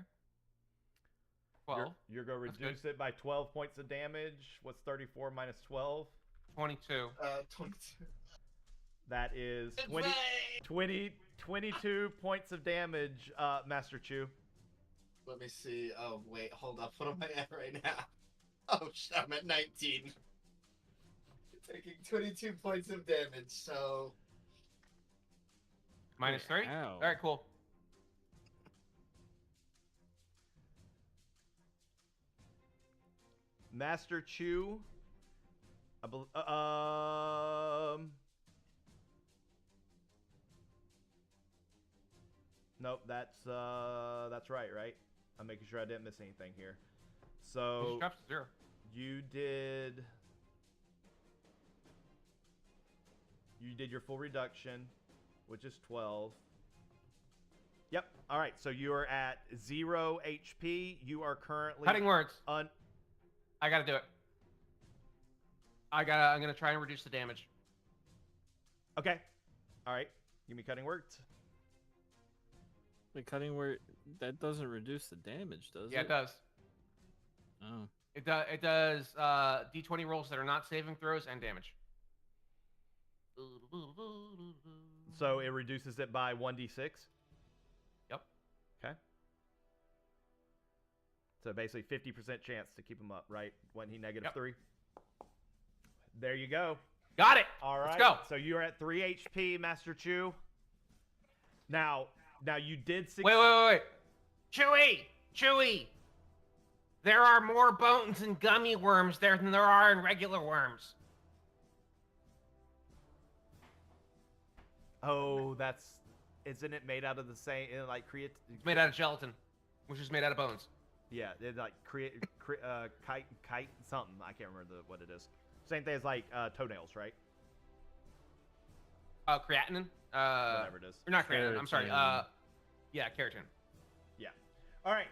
12, You're going to That's reduce it by 12 points of damage. What's 34 minus 12? 22. 22. That is Advance! 22 points of damage, Master Chu. Let me see. Oh, wait, hold up. What am I at right now? Oh, I'm at 19. Taking 22 points of damage, so -3. Ow. All right, cool. Master Chew. Nope, that's right, right? I'm making sure I didn't miss anything here. It So just drops to 0. you did your full reduction, which is 12. Yep. All right. So you are at 0 HP. You are currently Cutting words. I I gotta do it. I'm gonna try and reduce the damage. Okay. All right. Give me cutting words. The cutting word that doesn't reduce the damage, does Yeah, it? it does. Oh. It does D20 rolls that are not saving throws and damage. So it reduces it by 1d6. Yep. Okay. So basically 50% chance to keep him up, right? When he -3. There you go. Got it. All right. Let's go. So you're at 3 HP, Master Chew. Now you did Wait. Chewy. There are more bones in gummy worms there than there are in regular worms. Oh, isn't it made out of the same create? It's made out of gelatin, which is made out of bones. Yeah, it kite something. I can't remember what it is. Same thing as toenails, right? Creatinine. Whatever it is. Or not creatinine. I'm sorry. Keratin. Yeah, keratin. Yeah. All right,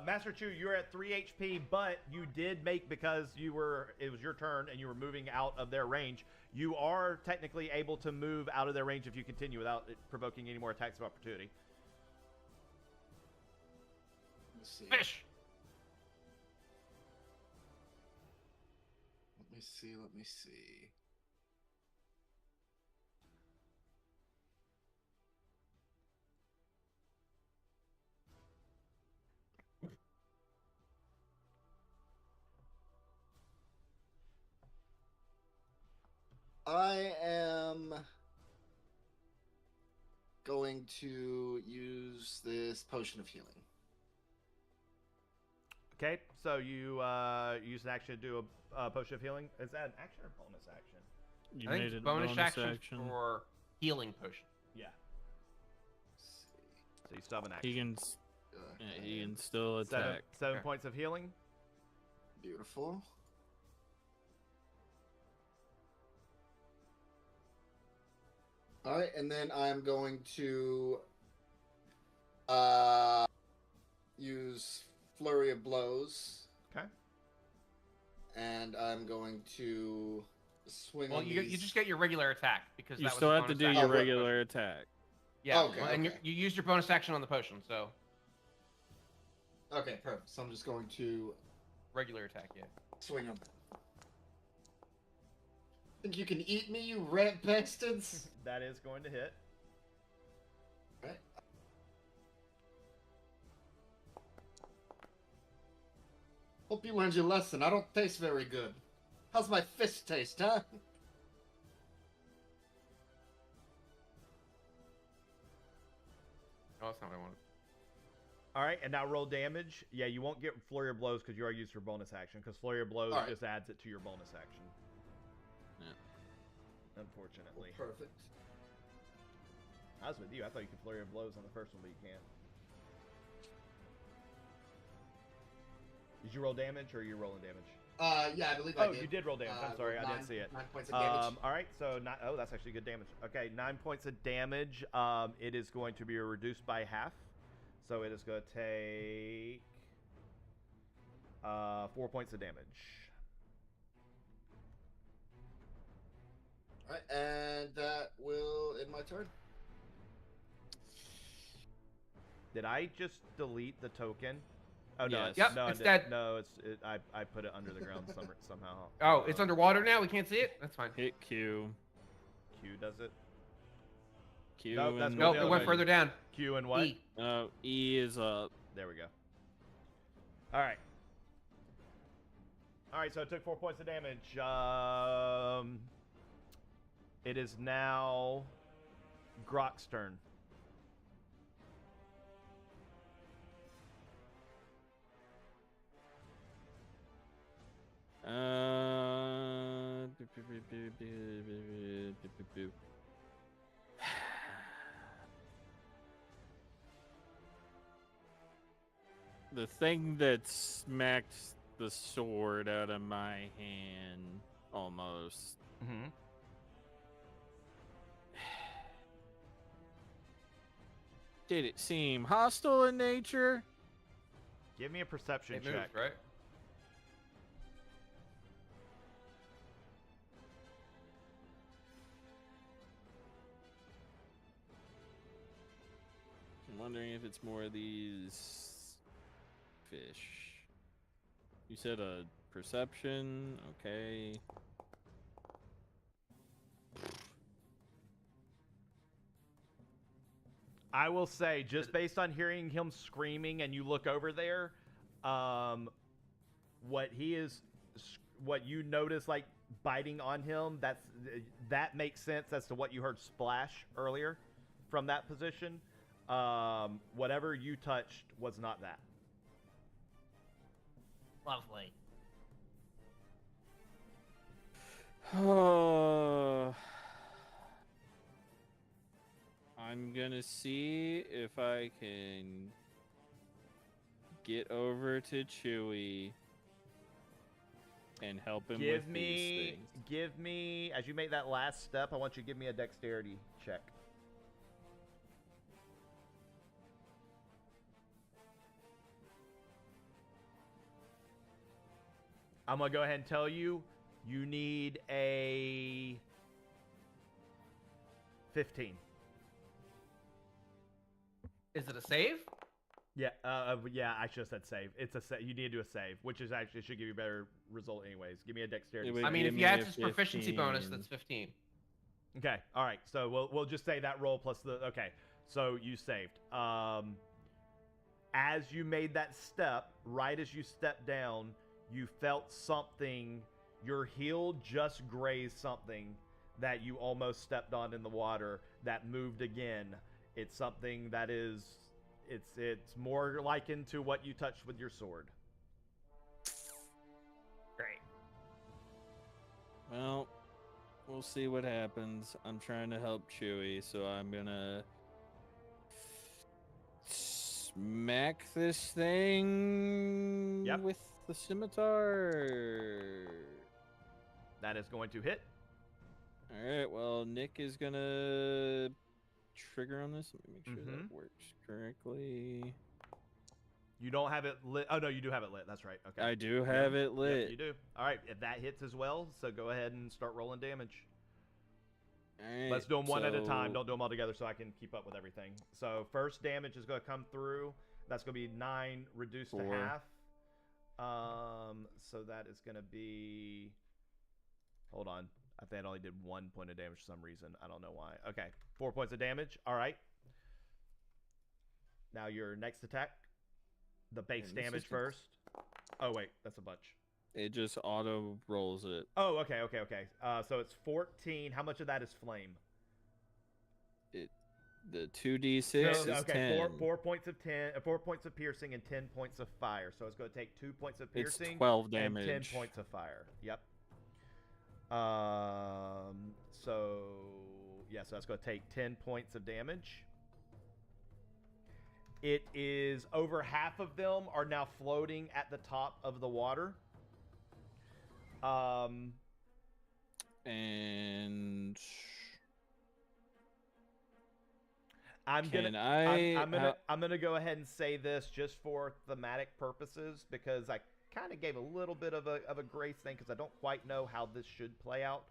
Master Chew, you're at 3 HP, but you did make, because it was your turn and you were moving out of their range. You are technically able to move out of their range if you continue without it provoking any more attacks of opportunity. let's see. Fish. Let me see. I am going to use this potion of healing. Okay, so you use an action to do a potion of healing. Is that an action or bonus action? You I think made it's it bonus action action. for healing potion. Yeah. Let's see. So you still have an action. He can still attack. Seven Okay. points of healing. Beautiful. All right, and then I'm going to use Flurry of Blows. Okay. And I'm going to swing Well, on you these. just get your regular attack because You that was still a have to bonus do action your on the regular potion. attack. Yeah, Okay, and okay. you used your bonus action on the potion, so Okay, perfect. So I'm just going to regular attack. Yeah. swing on that. Think you can eat me, you rat bastards? That is going to hit. Right. Hope you learned your lesson. I don't taste very good. How's my fist taste, huh? Oh, that's not what I wanted. All right, and now roll damage. Yeah, you won't get Flurry of Blows because you already used your bonus action, because Flurry of Blows All right. just adds it to your bonus action. Yeah. Unfortunately. Perfect. I was with you. I thought you could Flurry of Blows on the first one, but you can't. Did you roll damage, or are you rolling damage? Yeah, I believe I Oh, did. you did roll damage. I'm sorry, I didn't see it. 9 points of damage. All right, so oh, that's actually good damage. Okay, 9 points of damage. It is going to be reduced by half, so it is going to take 4 points of damage. Alright, and that will end my turn. Did I just delete the token? Oh no, Yes. it's, Yep, no, it's I dead. didn't. No, I put it under the ground somehow. Oh, it's underwater now. We can't see it. That's fine. Hit Q. Q does it. Q. Nope, that's and what Nope, the it other went way. further down. Q and what? E. E is up. There we go. All right. All right, so it took 4 points of damage. It is now Grok's turn. The thing that smacked the sword out of my hand, almost. Mm-hmm. Did it seem hostile in nature? Give me a perception It check. moved, right? I'm wondering if it's more of these fish. You said a perception, okay. I will say, just based on hearing him screaming, and you look over there, what you notice, like biting on him, that makes sense as to what you heard splash earlier from that position. Whatever you touched was not that. Lovely. I'm gonna see if I can get over to Chewie and help him with these things. Give me, as you make that last step, I want you to give me a dexterity check. I'm going to go ahead and tell you, you need a 15. Is it a save? Yeah, yeah, I should have said save. It's a you need to do a save, which is actually should give you a better result anyways. Give me a dexterity. would save. I mean, give if me you add a his proficiency bonus, 15. that's 15. Okay, all right. So we'll just say that roll plus the okay. So you saved. As you made that step, right as you stepped down, you felt something. Your heel just grazed something that you almost stepped on in the water that moved again. It's something that is, it's more likened to what you touched with your sword. Great. Well, we'll see what happens. I'm trying to help Chewie, so I'm gonna smack this thing Yep. with the scimitar. That is going to hit. All right. Well, Nick is gonna trigger on this. Let me make sure that works correctly. You don't have it lit. Oh no, you do have it lit. That's right. Okay. I do have it lit. Yep, you do. All right. If that hits as well, so go ahead and start rolling damage. All right, Let's do them one at a time. so- Don't do them all together so I can keep up with everything. So first damage is going to come through. That's going to be 9 reduced to 4. half. So that is going to be. Hold on. I think I only did 1 point of damage for some reason. I don't know why. Okay. 4 points of damage. All right. Now your next attack. The base And this damage is- first. Oh wait, that's a bunch. It just auto rolls it. Oh, okay. So it's 14. How much of that is flame? The 2d6 is okay, 10. 4 points of 10, 4 points of piercing and 10 points of fire. So it's going to take 2 points of It's piercing 12 and 10 damage. points of fire. Yep. So yeah, so that's going to take 10 points of damage. It is over half of them are now floating at the top of the water. And I'm Can gonna go ahead and say this just for thematic purposes because I kind of gave a little bit of a grace thing because I don't quite know how this should play out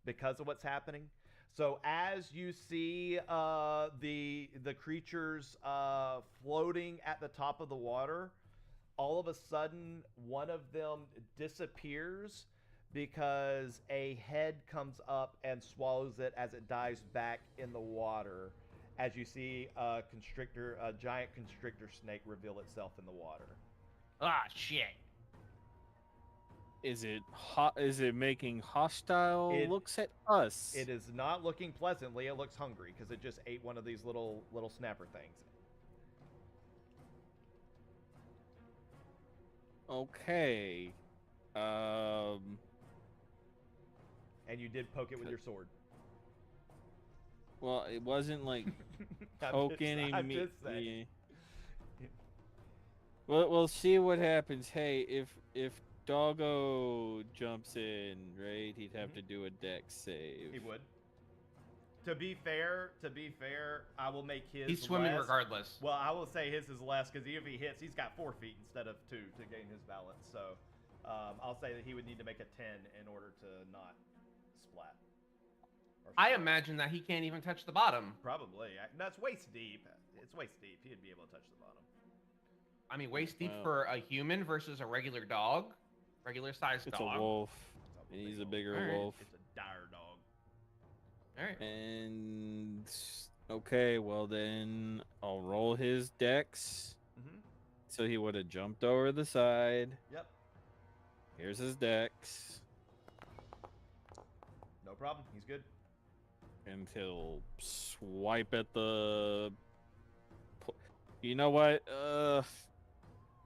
because of what's happening. So as you see the creatures floating at the top of the water, all of a sudden one of them disappears because a head comes up and swallows it as it dives back in the water. As you see a giant constrictor snake reveal itself in the water. Ah, shit. Is it making hostile It- looks at us? It is not looking pleasantly. It looks hungry because it just ate one of these little snapper things. Okay. And you did poke it with your sword. Well, it wasn't like I'm poking I'm me. just saying. Yeah. Well, we'll see what happens. Hey, if Doggo jumps in, right, he'd have to do a dex save. He would. To be fair, I will make his. He's swimming less. regardless. Well, I will say his is less because if he hits, he's got 4 feet instead of 2 to gain his balance. So, I'll say that he would need to make a 10 in order to not splat. Or I splat. imagine that he can't even touch the bottom. Probably. That's waist deep. It's waist deep. He'd be able to touch the bottom. I mean, waist deep Wow. for a human versus a regular dog, regular sized It's dog. a wolf, It's and big he's a old- bigger Alright. wolf. It's a dire dog. All right. And okay, well then I'll roll his dex. Mm-hmm. So he would have jumped over the side. Yep. Here's his dex, No problem. He's good. and he'll swipe at the. You know what?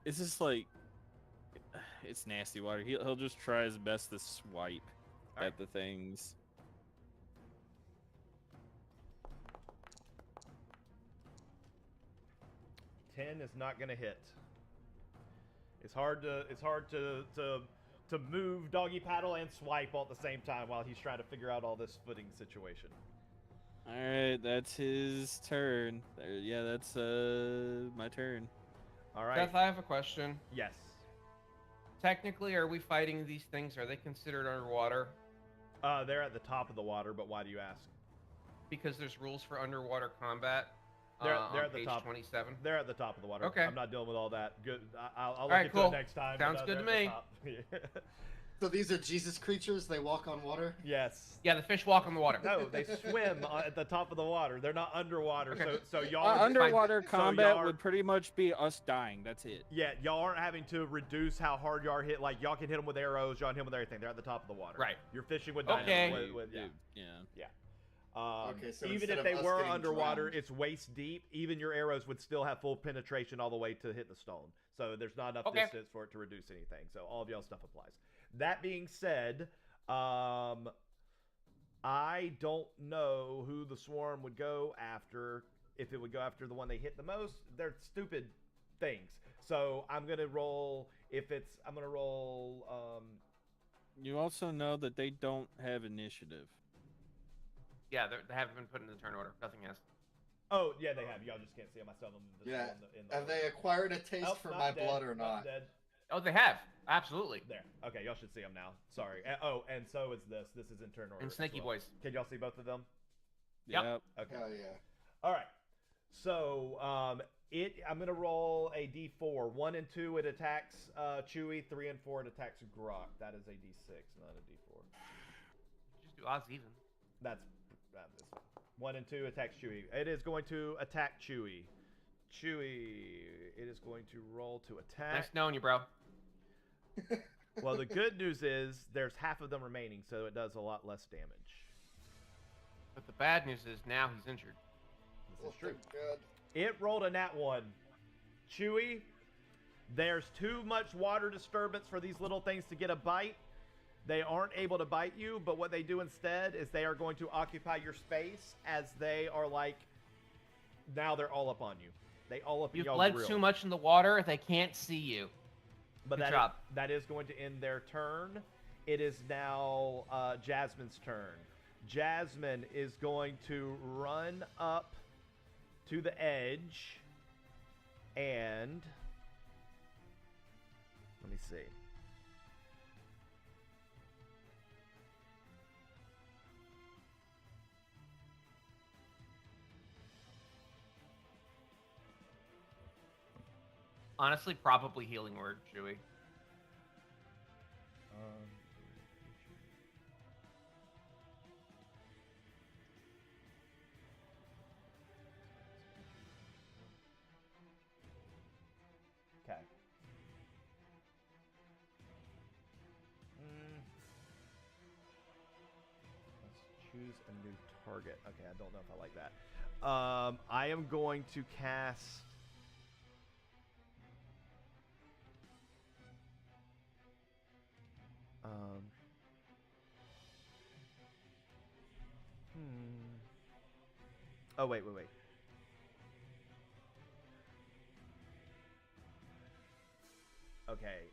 It's just like it's nasty water. He'll just try his best to swipe Alright. at the things. Ten is not gonna hit. It's hard to move doggy paddle and swipe all at the same time while he's trying to figure out all this footing situation. All right, that's his turn. Yeah, that's my turn. All right. Seth, I have a question. Yes. Technically, are we fighting these things? Are they considered underwater? They're at the top of the water, but why do you ask? Because there's rules for underwater combat. They're on at the page top. 27. They're at the top of the water. Okay. I'm not dealing with all that. Good. I'll look right, into cool. it next time. Sounds but, good to they're at me. the top. So these are Jesus creatures. They walk on water. Yes. Yeah, the fish walk on the water. No, they swim at the top of the water. They're not underwater. Okay. So y'all are just- Underwater so combat y'all are- would pretty much be us dying. That's it. Yeah, y'all aren't having to reduce how hard y'all are hit. Like y'all can hit them with arrows. Y'all can hit them with everything. They're at the top of the water. Right. You're fishing with Okay. dynamite. With, yeah. Dude, yeah. Okay, so even instead if of they us were getting underwater, drowned- it's waist deep. Even your arrows would still have full penetration all the way to hit the stone. So there's not enough Okay. distance for it to reduce anything. So all of y'all stuff applies. That being said, I don't know who the swarm would go after. If it would go after the one they hit the most, they're stupid things. So I'm gonna roll. I'm gonna roll. You also know that they don't have initiative. Yeah, they haven't been put in the turn order. Nothing has. Oh yeah, they have. Y'all just can't see them. I saw them. Yeah. In the Have they acquired a taste Oh, for not my dead, blood or not? Dead. Oh, they have. Absolutely. There. Okay, y'all should see them now. Sorry. And so is this. This is in turn order. And as Snaky well. Boys. Can y'all see both of them? Yep. Okay. Hell yeah. All right. So I'm gonna roll a D4. 1 and 2 it attacks Chewy. 3 and 4 it attacks Grok. That is a D6, not a D4. Just do odds even. That's this one. 1 and 2 attacks Chewy. It is going to attack Chewy. Chewy. It is going to roll to attack. Nice knowing you, bro. Well, the good news is there's half of them remaining, so it does a lot less damage. But the bad news is now he's injured. This is true. Good. It rolled a nat 1. Chewy, there's too much water disturbance for these little things to get a bite. They aren't able to bite you, but what they do instead is they are going to occupy your space as they are like, now they're all up on you. They all up in You've y'all bled grill. too much in the water. They can't see you. But Good that job. that is going to end their turn. It is now Jasmine's turn. Jasmine is going to run up to the edge and let me see. Honestly, probably healing word, Chewy. Okay. Choose a new target. Okay, I don't know if I like that. I am going to cast. Oh, wait. Okay.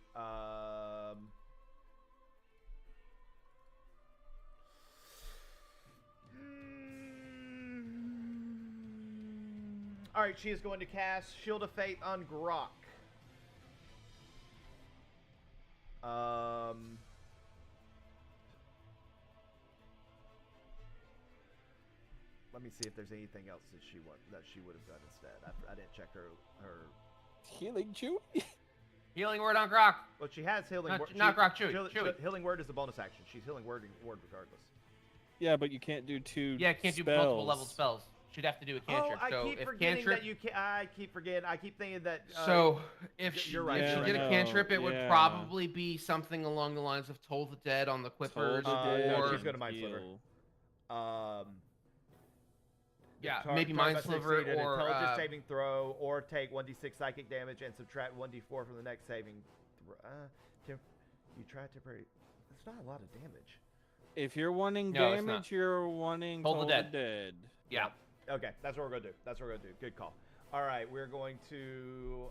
All right, she is going to cast Shield of Faith on Grok. Let me see if there's anything else that she would have done instead. I didn't check her. Healing Chewie? Healing word on Grok. Well, she has healing word. Not Grok, Chewie. Healing word is a bonus action. She's healing word regardless. Yeah, but you can't do two. Yeah, can't do spells. multiple level spells. She'd have to do a cantrip. I so keep if forgetting cantrip, that you can. I keep forgetting. I keep thinking that. So if she, you're right. if she Yeah, did a no, cantrip, it would yeah. probably be something along the lines of Toll the Dead on the Quippers, Toll the Dead no, or she's gonna Mind Sliver. yeah, The maybe target Mind must Sliver succeed an or intelligence saving throw, or take 1d6 psychic damage and subtract 1d4 from the next saving. You try temporary. That's not a lot of damage. If you're wanting No, it's damage, not. you're wanting Toll the Dead. yeah. Okay, that's what we're gonna do. That's what we're gonna do. Good call. All right, we're going to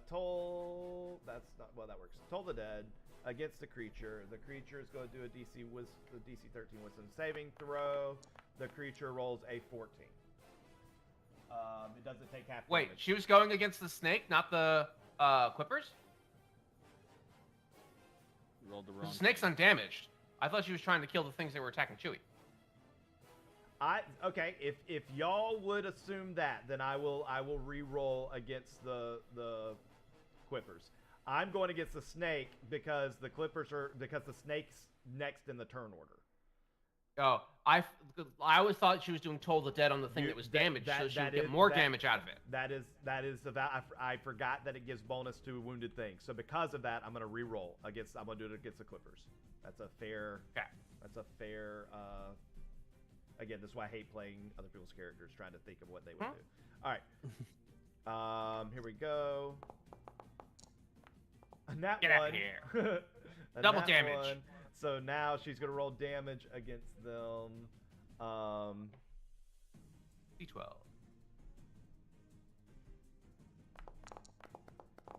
toll. That's not well. That works. Toll the Dead against the creature. The creature is going to do a DC 13 Wisdom saving throw. The creature rolls a 14. It doesn't take half. Wait, damage. she was going against the snake, not the Quippers. Rolled the 'Cause wrong. the snake's undamaged. I thought she was trying to kill the things that were attacking Chewie. Okay. If y'all would assume that, then I will re-roll against the Quippers. I'm going against the snake because the snake's next in the turn order. Oh, I always thought she was doing Toll the Dead on the thing that was damaged, so she would get more damage out of it. That is the I forgot that it gives bonus to wounded things. So because of that, I'm going to re-roll against. I'm going to do it against the Clippers. That's a fair. Okay. That's a fair. Again, this is why I hate playing other people's characters, trying to think of what they would do. All right. Here we go. Get out of here. Double damage. One. So now she's going to roll damage against them. D12.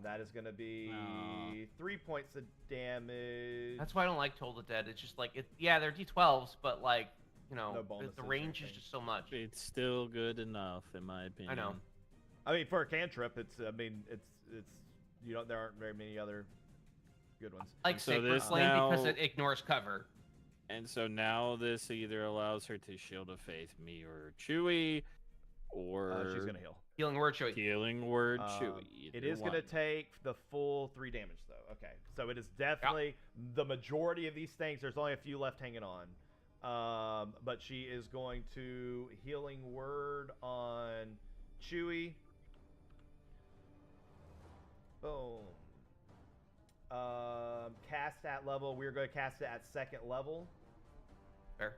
That is going to be 3 points of damage. That's why I don't like Toll the Dead. It's just like, yeah, they're D12s, but like, you know, No the bonuses or range is anything. just so much. It's still good enough, in my opinion. I know. I mean, for a cantrip, it's there aren't very many other good ones. Like So Sacred this Flame now- because it ignores cover. And so now this either allows her to Shield of Faith me or Chewie, or She's going to heal. Healing Word Chewie. Healing Word Chewie. It either is going to one. take the full 3 damage, though. Okay. So it is definitely the majority of these things. There's only a few left hanging on. But she is going to Healing Word on Chewie. Boom. Cast at level. We're going to cast it at 2nd level. Fair.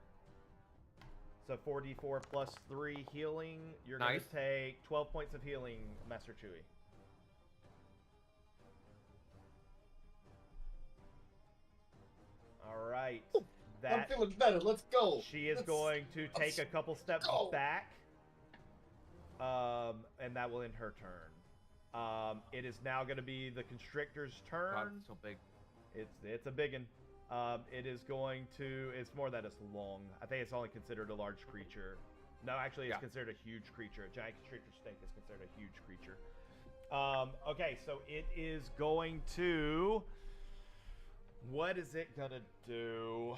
So 4d4 plus 3 healing. You're going Nice. to take 12 points of healing, Master Chewie. All right. I'm feeling better. Let's go. She is Let's- going to take a couple steps go. back. And that will end her turn. It is now going to be the Constrictor's turn. God, it's so big. It's a big one. It is going to. It's more that it's long. I think it's only considered a large creature. No, actually, it's considered a huge creature. A giant constrictor snake is considered a huge creature. Okay, so it is going to. What is it gonna do?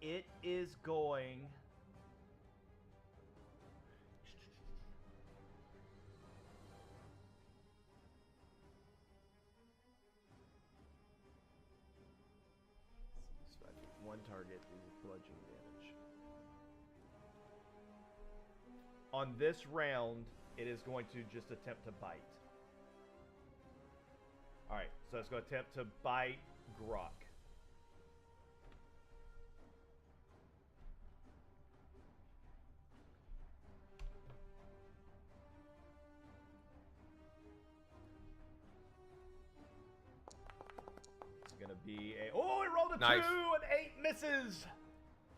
It is going. One target is bludgeoning damage. On this round, it is going to just attempt to bite. All right, so let's go attempt to bite Grok. It's gonna be a. Oh, it rolled a Nice. 2 and 8 misses.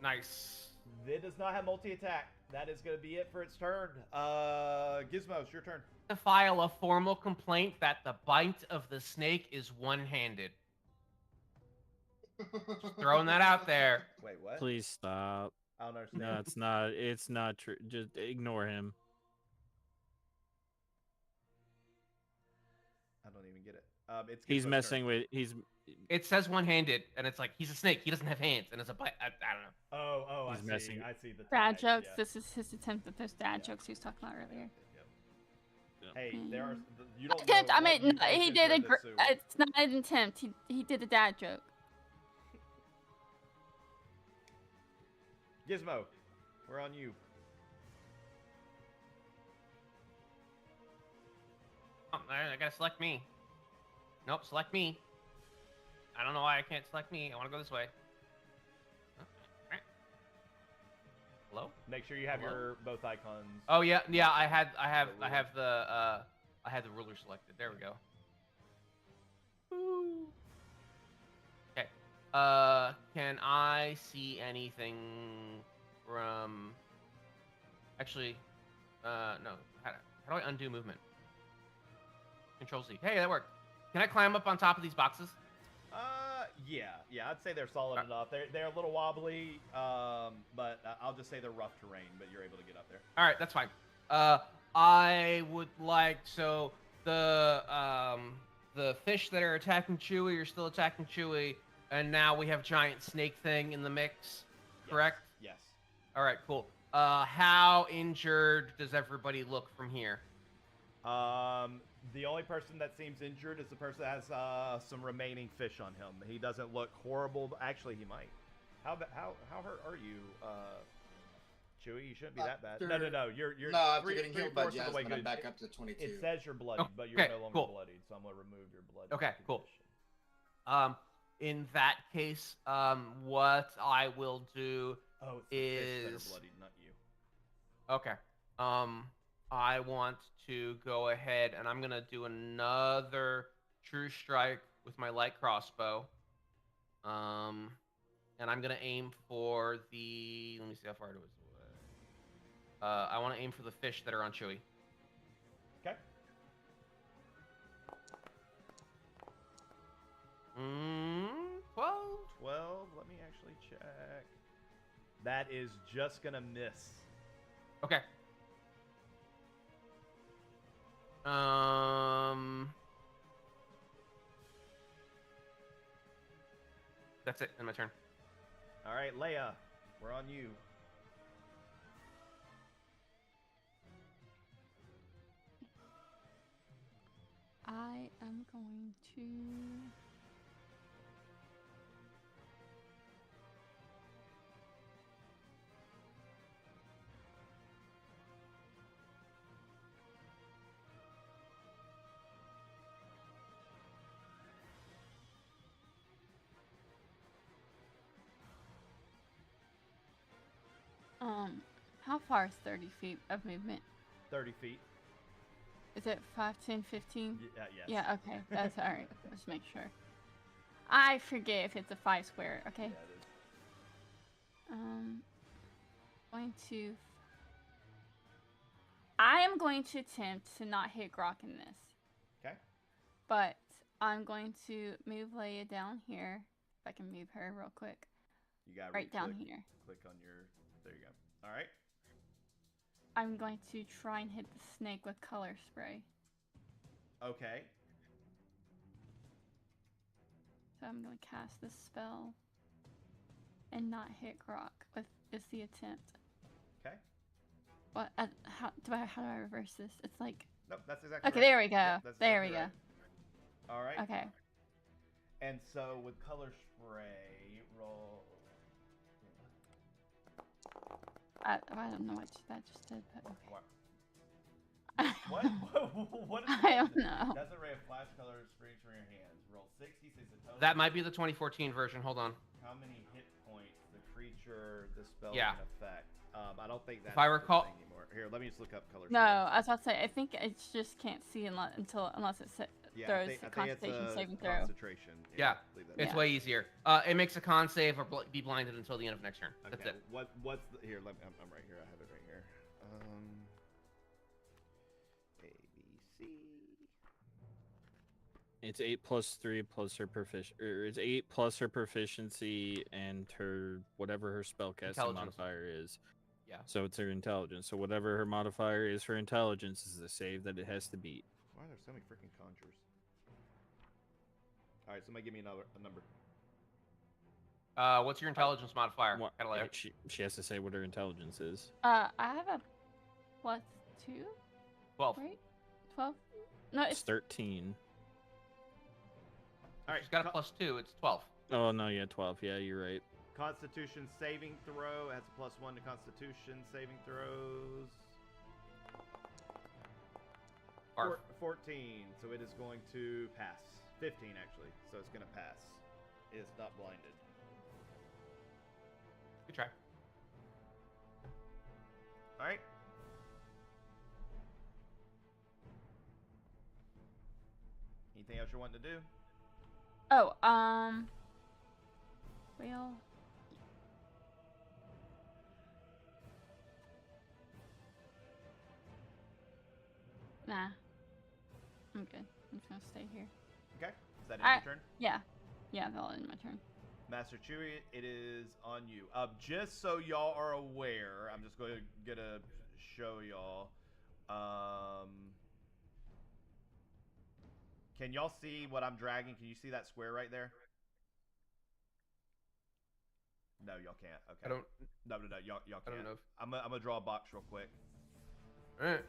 Nice. It does not have multi-attack. That is gonna be it for its turn. Gizmo, it's your turn. To file a formal complaint that the bite of the snake is one-handed. Just throwing that out there. Wait, what? Please stop. I don't understand. No, it's not. It's not true. Just ignore him. I don't even get it. It's He's Gizmo's messing turn. with. He's. It says one-handed, and it's like, he's a snake. He doesn't have hands, and it's a bite. I don't know. Oh, I He's see. messing- I see the Dad tags, jokes. yeah. This is his attempt at those dad Yeah. jokes he was talking about earlier. Yep. Hey, there are. You don't Attempt. know I what mean, you no, guys he did did a. during the sewer. It's not an attempt. He did a dad joke. Gizmo, we're on you. Oh, I gotta select me. Nope, select me. I don't know why I can't select me. I want to go this way. Oh, alright. Hello? Make sure you have Hello? your both icons. Oh yeah, I have the ruler selected. There we go. Woo. Okay. Can I see anything from? Actually, no. How do I undo movement? Control Z. Hey, that worked. Can I climb up on top of these boxes? Yeah, I'd say they're solid enough. They're a little wobbly, but I'll just say they're rough terrain. But you're able to get up there. All right, that's fine. I would like the fish that are attacking Chewie are still attacking Chewie, and now we have giant snake thing in the mix. Yes. Correct? Yes. All right, cool. How injured does everybody look from here? The only person that seems injured is the person that has some remaining fish on him. He doesn't look horrible. But actually, he might. How hurt are you, Chewie? You shouldn't be that bad. No. You're No, after three- getting healed by three-fourths of the way Jasmine, I'm good. back up to 22. It says you're bloodied, but you're Okay, no longer cool. bloodied, so I'm gonna remove your blood. Okay, cool. condition. In that case, what I will do Oh, it's the fish that is- are bloodied, not you. Okay. I want to go ahead and I'm gonna do another true strike with my light crossbow. And I'm gonna aim for the. Let me see how far it was away. I want to aim for the fish that are on Chewie. Okay. 12. 12. Let me actually check. That is just gonna miss. Okay. That's it. In my turn. All right, Leia, we're on you. I am going to. How far is 30 feet of movement? 30 feet. Is it 5, 10, 15? Yes. Yeah, okay. That's alright. Let's make sure. I forget if it's a 5 square, okay? Yeah, it is. Going to. I am going to attempt to not hit Grok in this. Okay. But I'm going to move Leia down here. If I can move her real quick. You got Right down here. Click on your. There you go. All right. I'm going to try and hit the snake with color spray. Okay. So I'm going to cast this spell and not hit Grok. Is the attempt. Okay. What? How do I reverse this? It's like. Nope, that's exactly Okay, right. there we go. Yep, that's There exactly we right. All right. go. Okay. And so with color spray, roll. I don't know what that just did, but okay. What? What is I don't know. That's a ray of flash color springs from your hand. that might be the 2014 version. Hold on. How many hit points the creature the spell Yeah. can affect? I don't think that's I the recall- thing anymore. Here, let me just look up color. No, I was about to say, I think it just can't see unless it Yeah, throws I a think it's concentration a saving throw. concentration. Yeah, leave that It's Yeah. way easier. It makes a con save or be blinded until the end of next turn. Okay. That's it. What's the, here? I'm right here. I have it right here. A, B, C. It's 8 plus 3 plus her it's 8 plus her proficiency and her whatever her spellcasting Intelligence. modifier is. Yeah. So it's her intelligence. So whatever her modifier is for intelligence is the save that it has to beat. Why are there so many freaking conjures? All right, somebody give me a number. What's your intelligence modifier? What, Catalina? she has to say what her intelligence is. I have a +2, 12. right? 12? No, It's it's 13. All right, She's got a +2. It's 12. Oh no, yeah, 12. Yeah, you're right. Constitution saving throw has a +1 to Constitution saving throws. Barf. 14, so it is going to pass. 15 actually, so it's going to pass. It's not blinded. Good try. All right. Anything else you're wanting to do? well, nah. I'm good. I'm just gonna stay here. Okay. Is that I- your turn? Yeah, that'll end my turn. Master Chewie, it is on you. Just so y'all are aware, I'm just going to show y'all. Can y'all see what I'm dragging? Can you see that square right there? No, y'all can't. Okay. I don't. No, y'all can't. I don't know. I'm gonna draw a box real quick. All right.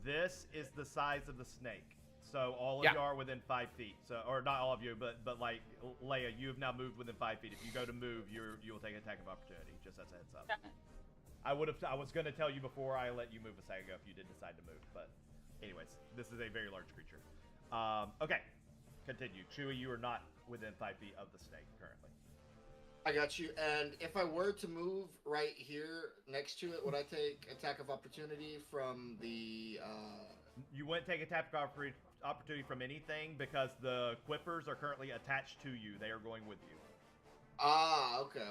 This is the size of the snake. So all of Yeah. you are within 5 feet. So, or not all of you, but like Leia, you have now moved within 5 feet. If you go to move, you will take an attack of opportunity. Just as a heads up. I was gonna tell you before I let you move a second ago if you did decide to move. But, anyways, this is a very large creature. Okay, continue. Chewie, you are not within 5 feet of the snake currently. I got you. And if I were to move right here next to it, would I take attack of opportunity from the? You wouldn't take attack of opportunity from anything because the quippers are currently attached to you. They are going with you. Ah, okay.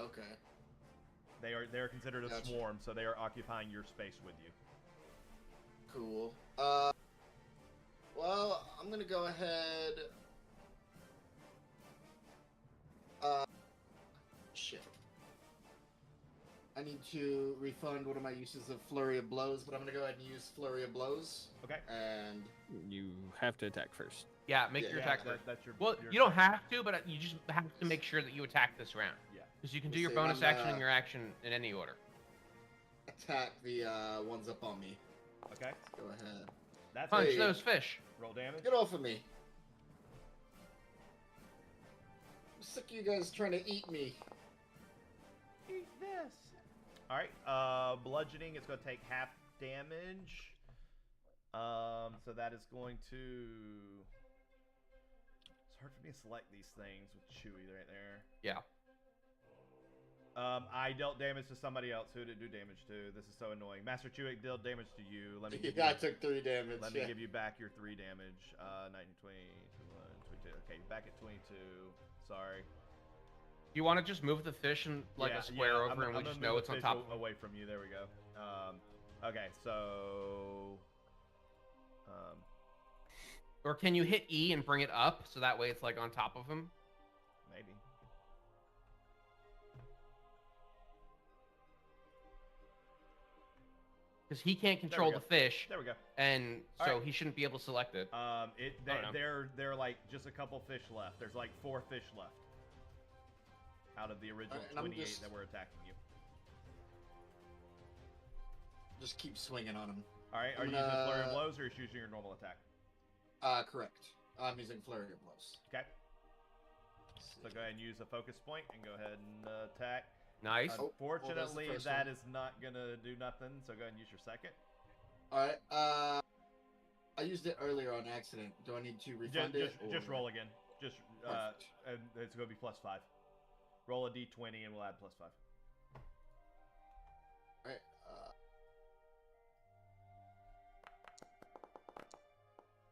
They are considered a Gotcha. swarm, so they are occupying your space with you. Cool. Well, I'm gonna go ahead. Shit. I need to refund one of my uses of Flurry of Blows, but I'm gonna go ahead and use Flurry of Blows. Okay. And You have to attack first. Yeah, make Yeah, your yeah, attack That, first. that's your. Well, your you don't have to, but you just have to make sure that you attack this round. Yeah. Because you can do Let's your see, bonus I'm, action and your action in any order. attack the ones up on me. Okay. Go ahead. That's Punch Hey. those fish. roll damage. Get off of me. I'm sick of you guys trying to eat me. Eat this. All right. Bludgeoning is going to take half damage. So that is going to. It's hard for me to select these things with Chewie right there. Yeah. I dealt damage to somebody else. Who did it do damage to? This is so annoying. Master Chewie dealt damage to you. Let me give Yeah, I you, took 3 damage. let me yeah. give you back your 3 damage. 19, 20, 21, 22. Okay, back at 22. Sorry. You want to just move the fish and like Yeah, a square yeah, over, and we I'm just gonna know move it's the on fish top of them. away from you. There we go. Okay, so. Or can you hit E and bring it up so that way it's like on top of him? Maybe. Because he can't control go. the fish, There we go. and All so right. he shouldn't be able to select it. There are like just a couple fish left. There's like 4 fish left out of the original And I'm 28 just- that were attacking you. Just keep swinging on him. All right, are I'm you using gonna- flurry of blows or are you using your normal attack? Correct. I'm using Flurry of Blows. Okay, so go ahead and use a focus point and go ahead and attack. Nice. Oh, well, that's the Unfortunately, first that one. is not gonna do nothing. So go ahead and use your second. Alright, I used it earlier on accident. Do I need to refund Just it? just or- roll again. Just Perfect. and it's gonna be +5. Roll a d20 and we'll add +5. Alright,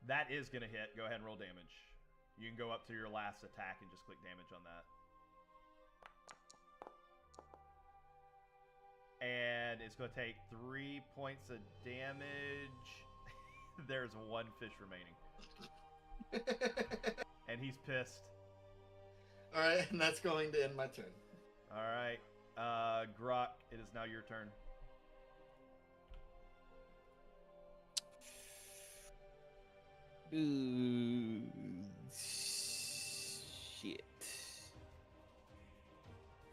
That is gonna hit. Go ahead and roll damage. You can go up to your last attack and just click damage on that. And it's gonna take 3 points of damage. There's 1 fish remaining. And he's pissed. Alright, and that's going to end my turn. Alright. Grok, it is now your turn. Ooh, shit.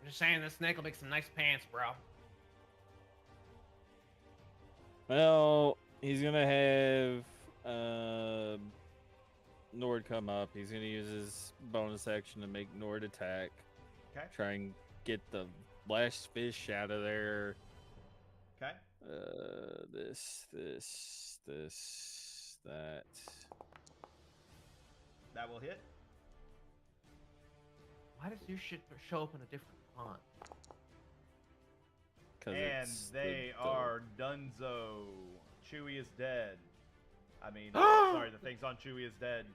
I'm just saying, this snake will make some nice pants, bro. Well, he's gonna have Nord come up. He's gonna use his bonus action to make Nord attack. Okay. Try and get the last fish out of there. Okay. That. That will hit. Why does your shit show up in a different font? And they are Dunzo. Chewie is dead. I mean, sorry, the thing's on Chewie is dead.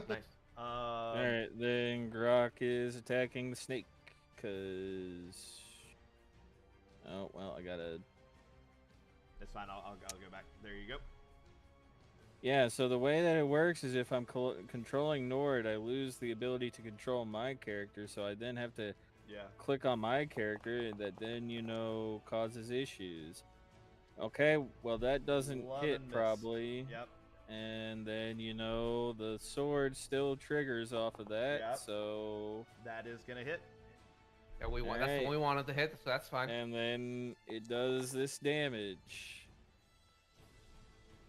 Nice. Alright, then Grok is attacking the snake, cause... Oh, well, I gotta... That's fine, I'll go back. There you go. Yeah, so the way that it works is if I'm controlling Nord, I lose the ability to control my character, so I then have to Yeah. click on my character that then, causes issues. Okay, well, that doesn't Love hit, and miss. probably. Yep. And then, the sword still triggers off of that, Yep. so... That is gonna hit. Yeah, that's the Alright. one we wanted to hit, so that's fine. And then it does this damage.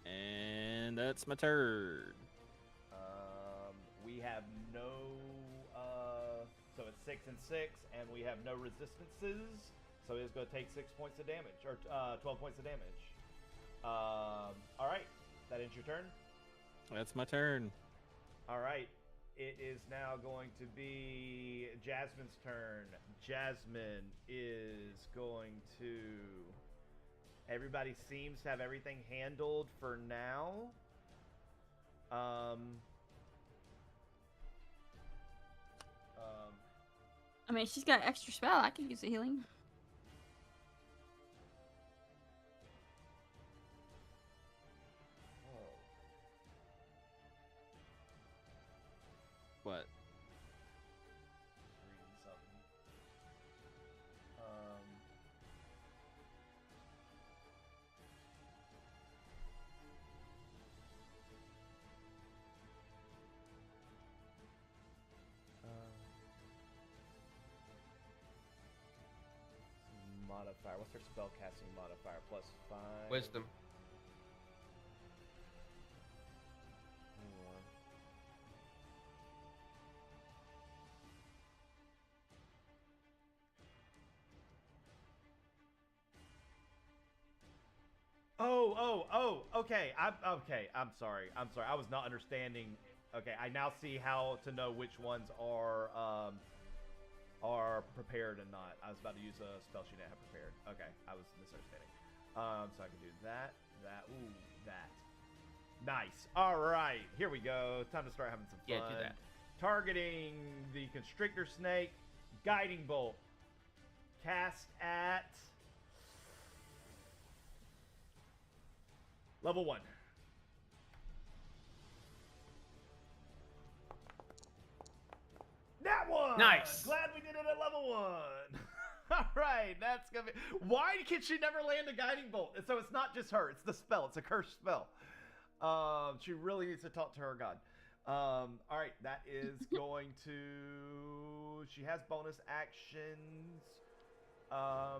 And that's my turn. We have no, so it's 6 and 6, and we have no resistances, so it's going to take 6 points of damage, or 12 points of damage. All right, that ends your turn. That's my turn. All right, it is now going to be Jasmine's turn. Jasmine is going to... Everybody seems to have everything handled for now. I mean, she's got extra spell. I could use a healing. What? Reading something. Modifier. What's her spellcasting modifier? +5. Wisdom. Hang on. Okay. I'm sorry. I was not understanding. Okay, I now see how to know which ones are prepared and not. I was about to use a spell she didn't have prepared. Okay, I was misunderstanding. So I can do that. Nice. All right, here we go. Time to start having some fun. Yeah, do that. Targeting the constrictor snake, guiding bolt. Cast at level 1. That one! Nice. Glad we did it at level 1. All right, that's gonna be. Why can she never land a guiding bolt? And so it's not just her; it's the spell. It's a cursed spell. She really needs to talk to her god. All right, that is going to. She has bonus actions.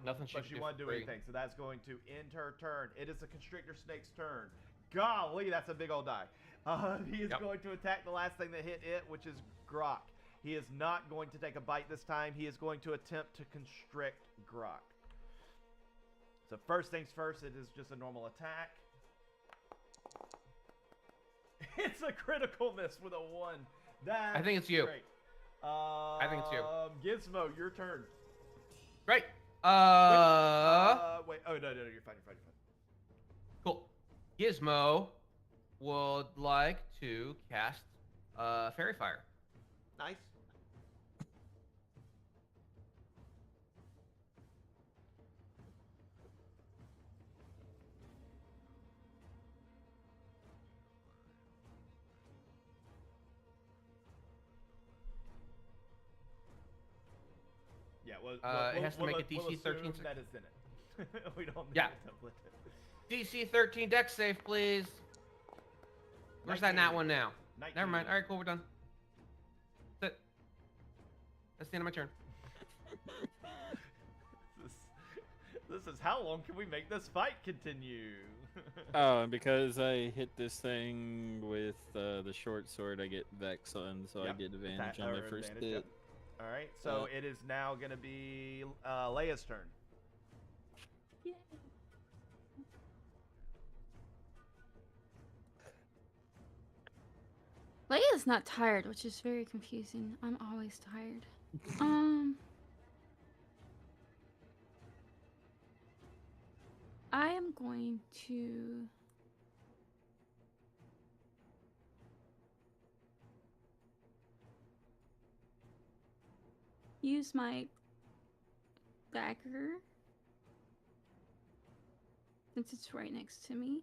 Nothing she but can she do won't for do free. anything. So that's going to end her turn. It is the constrictor snake's turn. Golly, that's a big old die. He is going to attack the last thing that hit it, which is Grok. He is not going to take a bite this time. He is going to attempt to constrict Grok. So first things first, it is just a normal attack. It's a critical miss with a 1. That's I think it's you. Great. I think it's you. Gizmo, your turn. Right. Wait. Oh no, you're fine. Cool. Gizmo would like to cast Fairy Fire. Nice. Yeah, It has to make a DC 13 assume that it's in it. We don't need Yeah. a template. DC 13 Dex save, please. Where's that nat 1 now? 19. Never mind. All right, cool. We're done. That's it. That's the end of my turn. This is how long can we make this fight continue? Oh, and because I hit this thing with the short sword, I get Vex on, so I Yep. get advantage on Or my first advantage, hit. yep. All right, so it is now going to be Leia's turn. Yay. Leia's not tired, which is very confusing. I'm always tired. I am going to use my dagger since it's right next to me.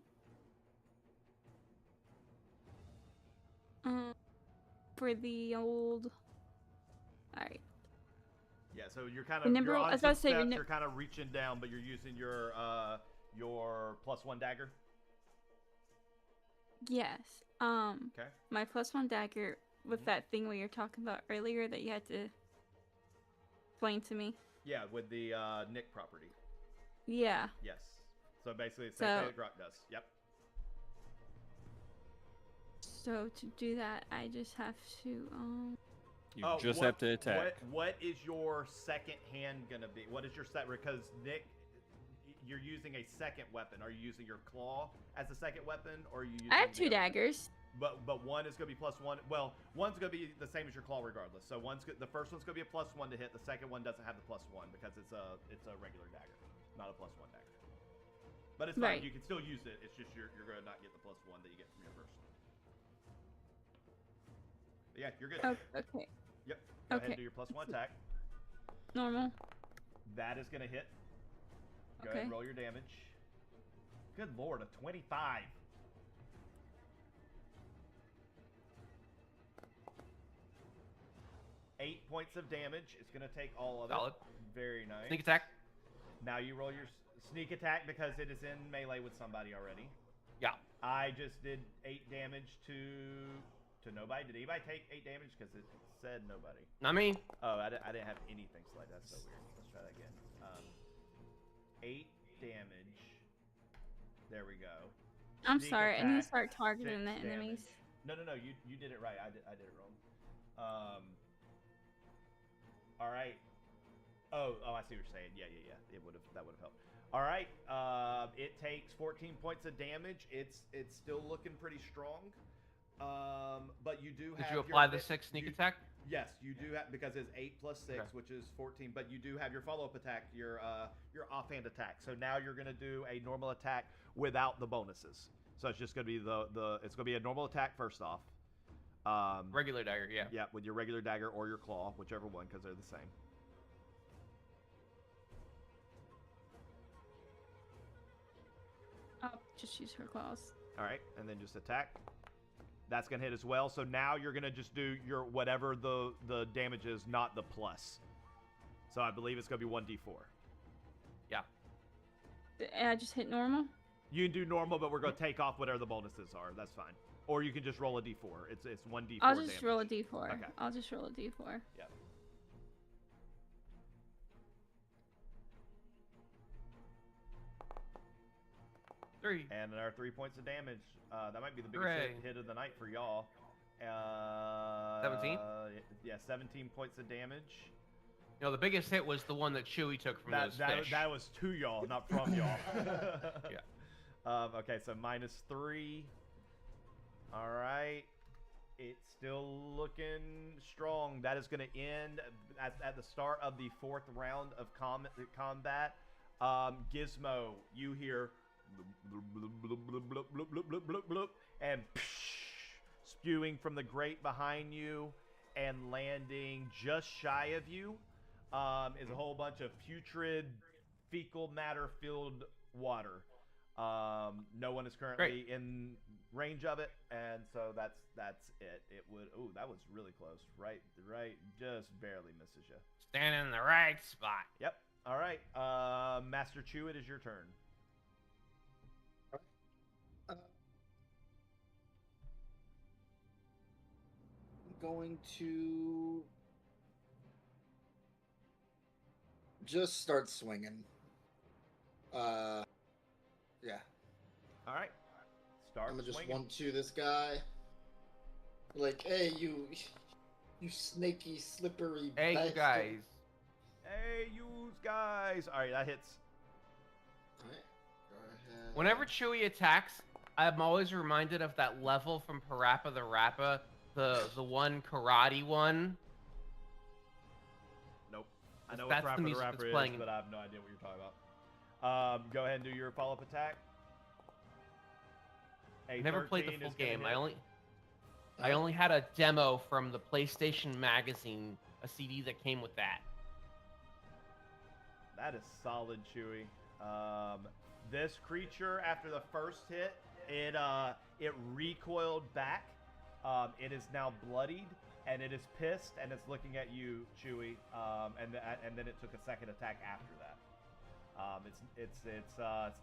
For the old. All right. Yeah, so you're kind The of nimble- you're I on was some about to say, steps, the you're kind of reaching down, but you're using your +1 dagger. Yes. Okay. My +1 dagger with that thing we were talking about earlier that you had to explain to me. Yeah, with the Nick property. Yeah. Yes. So basically, it's the same So- thing that Grok does. Yep. So to do that, I just have to You just have to attack. What is your second hand gonna be? What is your set? Because Nick, you're using a second weapon. Are you using your claw as a second weapon, or are you? Using I have the 2 other- daggers. But one is gonna be +1. Well, one's gonna be the same as your claw regardless. So the first one's gonna be a +1 to hit. The second one doesn't have the +1 because it's a regular dagger, not a +1 dagger. But it's fine. Right. You can still use it. It's just you're gonna not get the +1 that you get from your first one. But yeah, you're good. Oh, okay. Yep. Go ahead Okay. and do your +1 attack. Normal. That is gonna hit. Go ahead Okay. and roll your damage. Good lord, a 25. Eight points of damage. It's gonna take all of Solid. it. Very nice. Sneak attack. Now you roll your sneak attack because it is in melee with somebody already. Yeah. I just did 8 damage to nobody. Did anybody take 8 damage? Because it said nobody. Not me. Oh, I didn't have anything select. That's so weird. Let's try that again. 8 damage. There we go. I'm Sneak sorry. I need to attack, start targeting the 6 enemies. damage. No. You did it right. I did it wrong. All right. Oh, I see what you're saying. Yeah. That would have helped. All right. It takes 14 points of damage. It's still looking pretty strong. But you do have. Did you apply the 6 sneak attack? Yes, you do have, because it's 8 plus 6, Okay. which is 14. But you do have your follow-up attack, your offhand attack. So now you're gonna do a normal attack without the bonuses. So it's just gonna be it's gonna be a normal attack first off. Regular dagger, yeah. Yeah, with your regular dagger or your claw, whichever one, because they're the same. I'll just use her claws. All right, and then just attack. That's gonna hit as well. So now you're gonna just do your whatever the damage is, not the plus. So I believe it's gonna be 1d4. Yeah. And I just hit normal. You can do normal, but we're gonna take off whatever the bonuses are. That's fine. Or you can just roll a d4. It's 1d4. I'll just damage. roll a d4. Okay. I'll just roll a d4. Yeah. Three. And our 3 points of damage. That might be the biggest Hooray. hit of the night for y'all. 17? Yeah, 17 points of damage. You know, the biggest hit was the one that Chewie took from those fish. That was to y'all, not from y'all. Yeah. Okay, so -3. All right. It's still looking strong. That is going to end at the start of the 4th round of combat. Gizmo, you hear and spewing from the grate behind you and landing just shy of you is a whole bunch of putrid, fecal matter-filled water. No one is currently in range of it, and so that's it. It would. Oh, that was really close. Right, just barely misses you. Standing in the right spot. Yep. All right. Master Chew, it is your turn. I'm going to just start swinging. Yeah. All right. Start I'm gonna just swinging. 1-2 this guy. Like, hey, you snaky, slippery Hey, bastard. guys. Hey, you guys. All right, that hits. All right, go ahead. Whenever Chewie attacks, I'm always reminded of that level from Parappa the Rappa, the one karate one. Nope. I know That's what the Rapper the music Rapper that's is, playing. but I have no idea what you're talking about. Go ahead and do your follow-up attack. I never played the A13 full is gonna game. hit. I only had a demo from the PlayStation Magazine, a CD that came with that. That is solid, Chewy. This creature, after the first hit, it recoiled back. It is now bloodied, and it is pissed, and it's looking at you, Chewy. And then it took a second attack after that. It's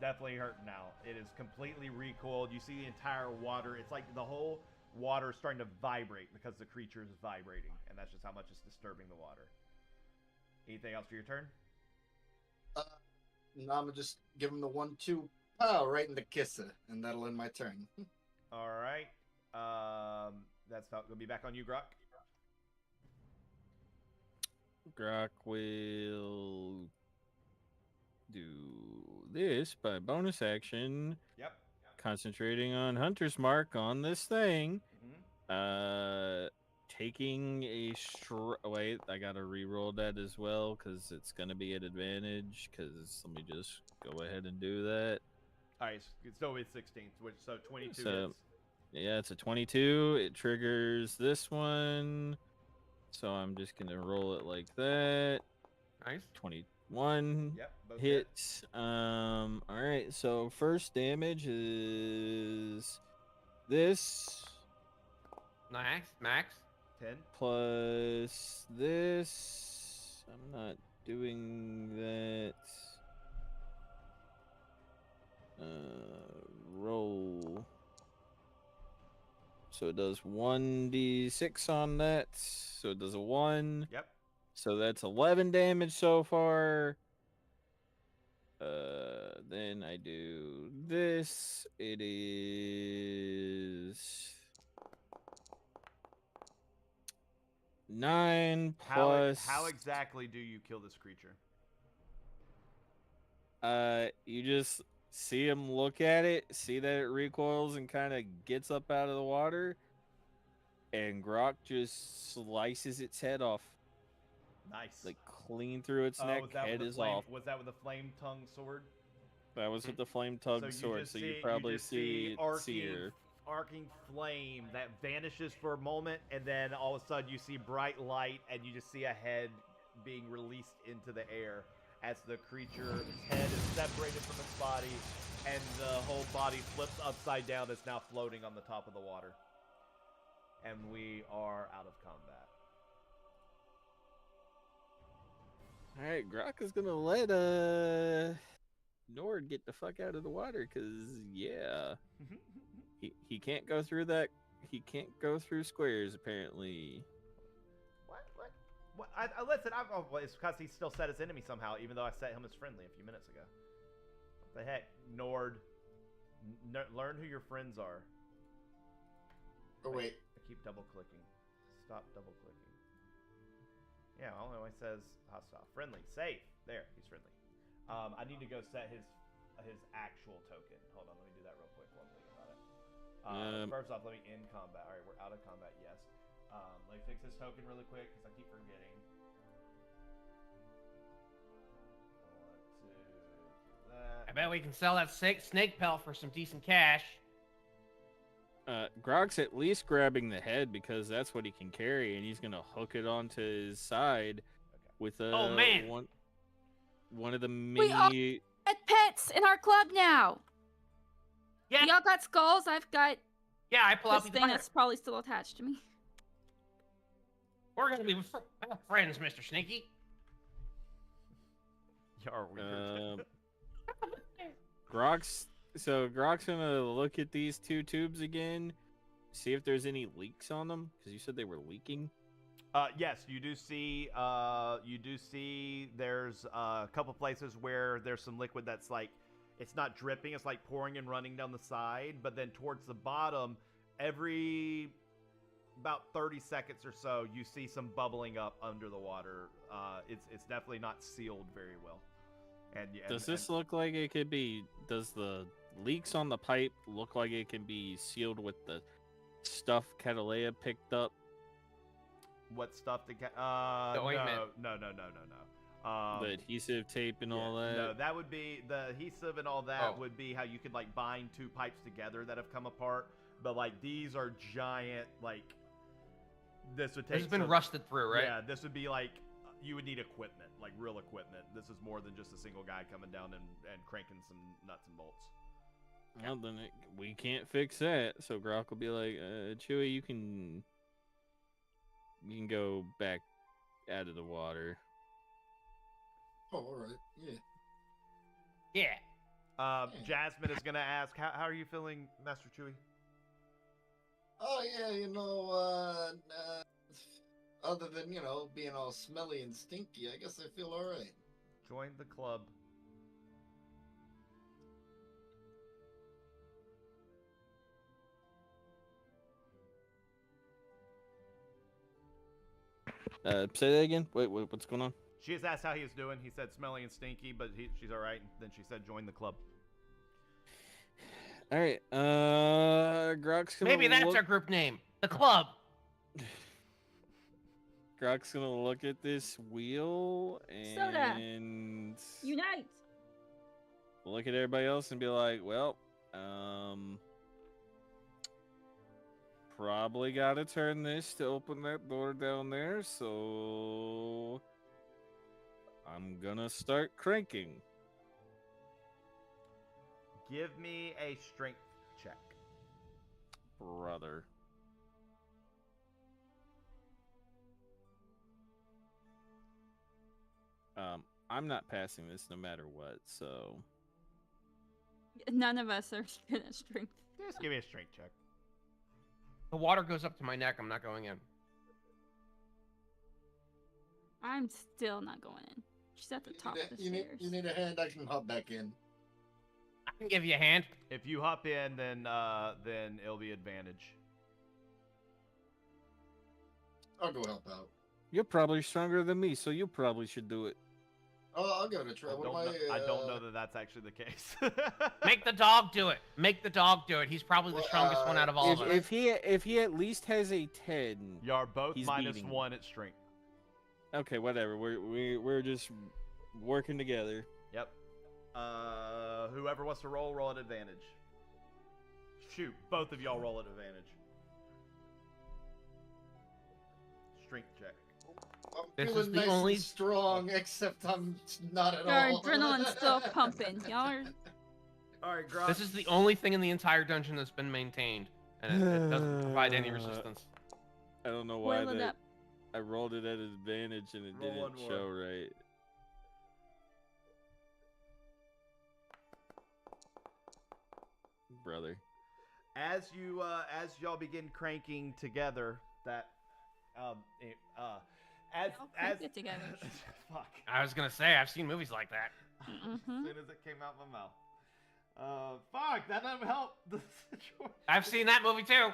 definitely hurting now. It is completely recoiled. You see the entire water. It's like the whole water is starting to vibrate because the creature is vibrating, and that's just how much it's disturbing the water. Anything else for your turn? No, I'm gonna just give him the 1-2 pow right in the kisser, and that'll end my turn. All right. That's gonna be back on you, Grok. Grok will do this by bonus action, Yep. concentrating on Hunter's Mark on this thing. Mm-hmm. Taking a wait, I gotta re-roll that as well because it's gonna be at advantage. Because let me just go ahead and do that. All right, so it's 16, so 22 So, hits. yeah, it's a 22. It triggers this one, so I'm just gonna roll it like that. Nice. 21 Yep, both hits. All right, so first damage is this Max. 10. plus this. I'm not doing that. Roll. So it does 1d6 on that. So it does a 1. Yep. So that's 11 damage so far. Then I do this. It is 9 plus. How exactly do you kill this creature? You just see him look at it, see that it recoils and kind of gets up out of the water, and Grok just slices its head off. Nice. Like clean through its neck, head is off. Was that with the flame tongue sword? That was with the flame tongue sword, so you probably see arcing flame that vanishes for a moment, and then all of a sudden you see bright light, and you just see a head being released into the air as the creature's head is separated from its body, and the whole body flips upside down. It's now floating on the top of the water. And we are out of combat. Alright, Grok is gonna let Nord get the fuck out of the water, cause yeah. He can't go through that. He can't go through squares apparently. What? Listen, it's because he still set his enemy somehow, even though I set him as friendly a few minutes ago. What the heck? Nord, learn who your friends are. Oh, wait. I keep double clicking. Stop double clicking. Yeah, all it says hostile. Friendly. Safe. There, he's friendly. I need to go set his actual token. Hold on, let me do that real quick while I'm thinking about it. First off, let me end combat. All right, we're out of combat. Yes. Let me fix this token really quick because I keep forgetting. I bet we can sell that snake pelt for some decent cash. Grog's at least grabbing the head because that's what he can carry, and he's gonna hook it onto his side with Oh, man. one of the We all mini. got pets in our club now. Yeah. Y'all got skulls. I've got Yeah, I pull out this the thing that's probably still attached to me. We're gonna be friends, Mr. Sneaky. You're weird. Grog's gonna look at these two tubes again, see if there's any leaks on them because you said they were leaking. Yes, you do see. There's a couple places where there's some liquid that's like, it's not dripping. It's like pouring and running down the side. But then towards the bottom, every about 30 seconds or so, you see some bubbling up under the water. It's definitely not sealed very well. Does this look like it could be? Does the leaks on the pipe look like it can be sealed with the stuff Catalea picked up? What stuff to get? The ointment. No. The adhesive tape and all that. No, that would be the adhesive and all that would be how you could like bind two pipes together that have come apart. But like these are giant. Like this would take. This has been rusted through, right? Yeah, this would be like you would need equipment, like real equipment. This is more than just a single guy coming down and cranking some nuts and bolts. Well, then we can't fix that. So Grok will be like, Chewie, you can go back out of the water. Oh, all right. Yeah. Yeah. Jasmine is gonna ask, how are you feeling, Master Chewie? Oh yeah, other than being all smelly and stinky, I guess I feel all right. Join the club. Say that again. Wait, what's going on? She has asked how he is doing. He said smelly and stinky, but she's all right. Then she said join the club. All right. Grok's gonna Maybe that's our group name, the club. Grok's gonna look at this wheel Soda. and Unite. look at everybody else and be like, well, probably gotta turn this to open that door down there, so I'm gonna start cranking. Give me a strength check. Brother. I'm not passing this no matter what, so None of us are good at strength. Just give me a strength check. The water goes up to my neck. I'm not going in. I'm still not going in. She's at the top of the stairs. You need a hand. I can hop back in. I can give you a hand. If you hop in, then it'll be advantage. I'll go help out. you're probably stronger than me, so you probably should do it. Oh, I'll give it a try. I don't know that that's actually the case. Make the dog do it. Make the dog do it. He's probably the strongest one out of all of us. If he at least has a 10, You are both he's minus beating 1 at strength. okay, whatever. We're just working together. Yep. Whoever wants to roll at advantage. Shoot, both of y'all roll at advantage. Strength check. I'm This feeling is the nice only- and strong, except I'm not at Our all. adrenaline's still pumping. Y'all are... All right, Grok. This is the only thing in the entire dungeon that's been maintained, and it doesn't provide any resistance. I don't know why Boil it up. I rolled it at advantage and it Roll didn't one more. show right. Brother. As y'all begin cranking together, as crank it together. fuck. I was gonna say, I've seen movies like that. As soon as it came out my mouth. Fuck, that doesn't help the situation. I've seen that movie too.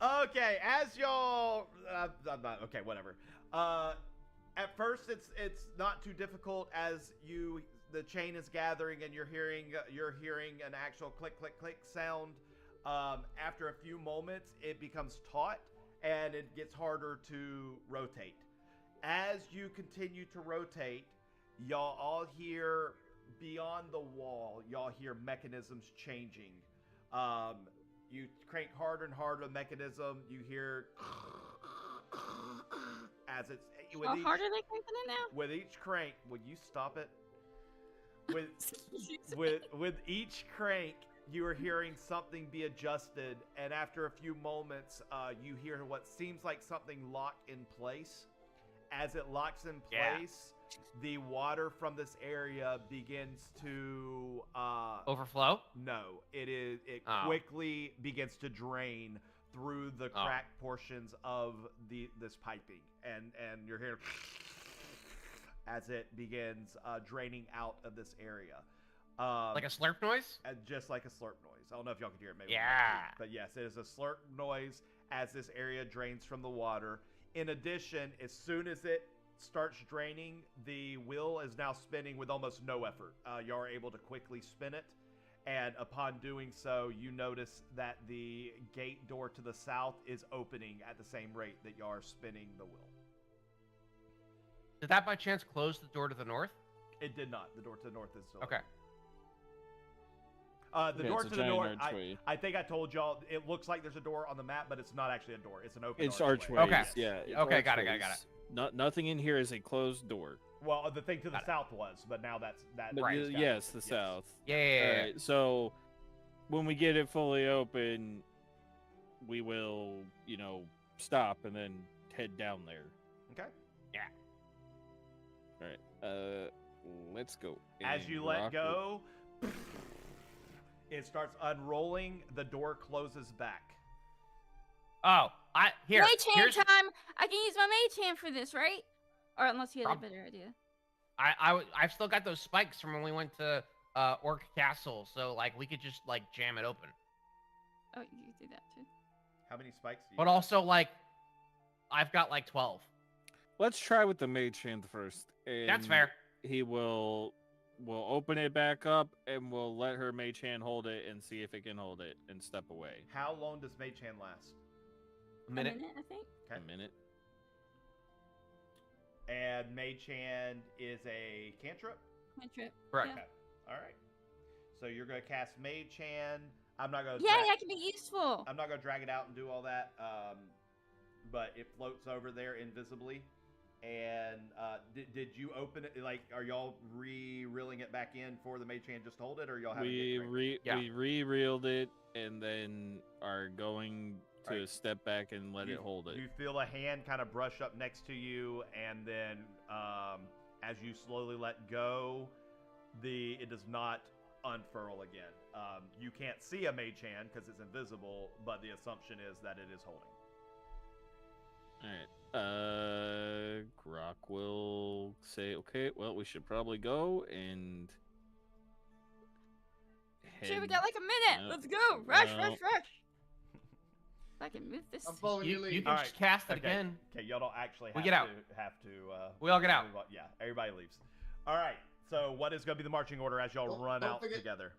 Okay, as y'all, I'm not, okay, whatever. At first, it's not too difficult as you the chain is gathering, and you're hearing an actual click click click sound. After a few moments, it becomes taut, and it gets harder to rotate. As you continue to rotate, y'all all hear beyond the wall. Y'all hear mechanisms changing. You crank harder and harder the mechanism. You hear as it's with How each, hard are they cranking it now? with each crank. Would you stop it? With each crank, you are hearing something be adjusted, and after a few moments, you hear what seems like something lock in place. As it locks in place, the water from this area begins to Overflow? No, it quickly begins to drain through the cracked portions of this piping, and you're hearing as it begins draining out of this area. Like a slurp noise? Just like a slurp noise. I don't know if y'all can hear it. Maybe Yeah. but yes, it is a slurp noise as this area drains from the water. In addition, as soon as it starts draining, the wheel is now spinning with almost no effort. You are able to quickly spin it, and upon doing so, you notice that the gate door to the south is opening at the same rate that you are spinning the wheel. Did that by chance close the door to the north? It did not. The door to the north is still Okay. open. The door it's a to the giant north, archway. I think I told y'all, it looks like there's a door on the map, but it's not actually a door. It's an open It's archway. archways. Okay. Yeah. it's Okay, got it. archways. Nothing in here is a closed door. Well, the thing to the Got it. south was, but now that. But Right. yes, the south. Yeah. All right. So when we get it fully open, we will, stop and then head down there. Okay. All right. Let's go. As And you let rock go, it starts unrolling. The door closes back. Oh, Mage hand here's time! I can use my mage hand for this, right? Or unless you had a Prob- better idea. I've still got those spikes from when we went to Orc Castle, so like we could just like jam it open. Oh, you could do that too. How many spikes do you But have? also like I've got like 12. Let's try with the mage hand first. That's and fair. He will open it back up and we'll let her mage hand hold it and see if it can hold it and step away. How long does Mage Hand last? A minute. I think. Okay. A minute. And Mage Hand is a cantrip? Cantrip. Correct. Okay. All right. So you're going to cast Mage Hand. I'm not going to. Yeah, that can be useful. I'm not going to drag it out and do all that. But it floats over there invisibly. And did you open it? Like, are y'all reeling it back in for the Mage Hand just to hold it, or y'all have We Yeah. re-reeled it and then are going to Right. step back and let it hold it. You feel a hand kind of brush up next to you, and then as you slowly let go, it does not unfurl again. You can't see a Mage Hand because it's invisible, but the assumption is that it is holding. All right. Grok will say, "Okay, well, we should probably go and." Sure, we head- got like a minute. No, Let's go. Rush, no. rush, rush. If I can move this. I'm following your You lead. can All just right. cast it Okay. again. Okay, y'all don't actually We have get out. have to. We all get out. move on. Yeah, everybody leaves. All right. So what is going to be the marching order as y'all run Don't out forget- together?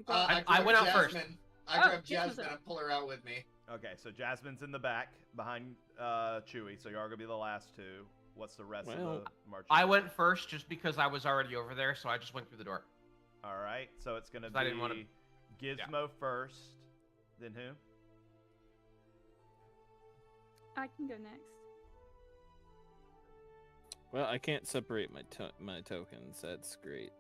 I grab went out first. Jasmine. Oh, I grab Jasmine's Jasmine up. and pull her out with me. Okay, so Jasmine's in the back behind Chewy, so you are gonna be the last two. What's the rest of Well, the marching? I order? went first just because I was already over there, so I just went through the door. All right, so it's gonna 'Cause I didn't wanna- be Gizmo first, then who? I can go next. Well, I can't separate my tokens. That's great.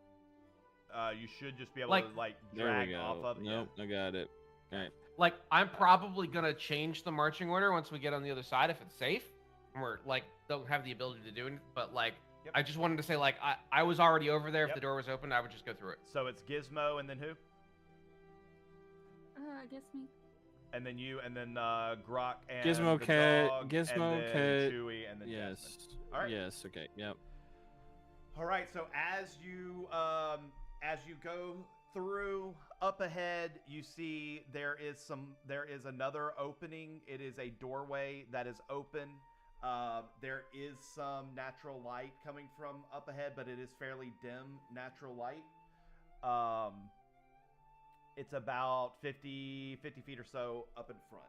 You should just be able Like- to like There we drag go. off of it. Nope, I got it. All right. Like I'm probably gonna change the marching order once we get on the other side if it's safe. We're like don't have the ability to do it, but like Yep. I just wanted to say like I was already over there. If Yep. the door was open, I would just go through it. So it's Gizmo, and then who? I guess me. And then you, and then Grok and Gizmo the Cat- dog, Gizmo and then Cat- Chewy, and then Jasmine. Yes. All right. Yes. Okay. Yep. All right, so as you go through up ahead, you see there is another opening. It is a doorway that is open. There is some natural light coming from up ahead, but it is fairly dim natural light. It's about 50 feet or so up in front.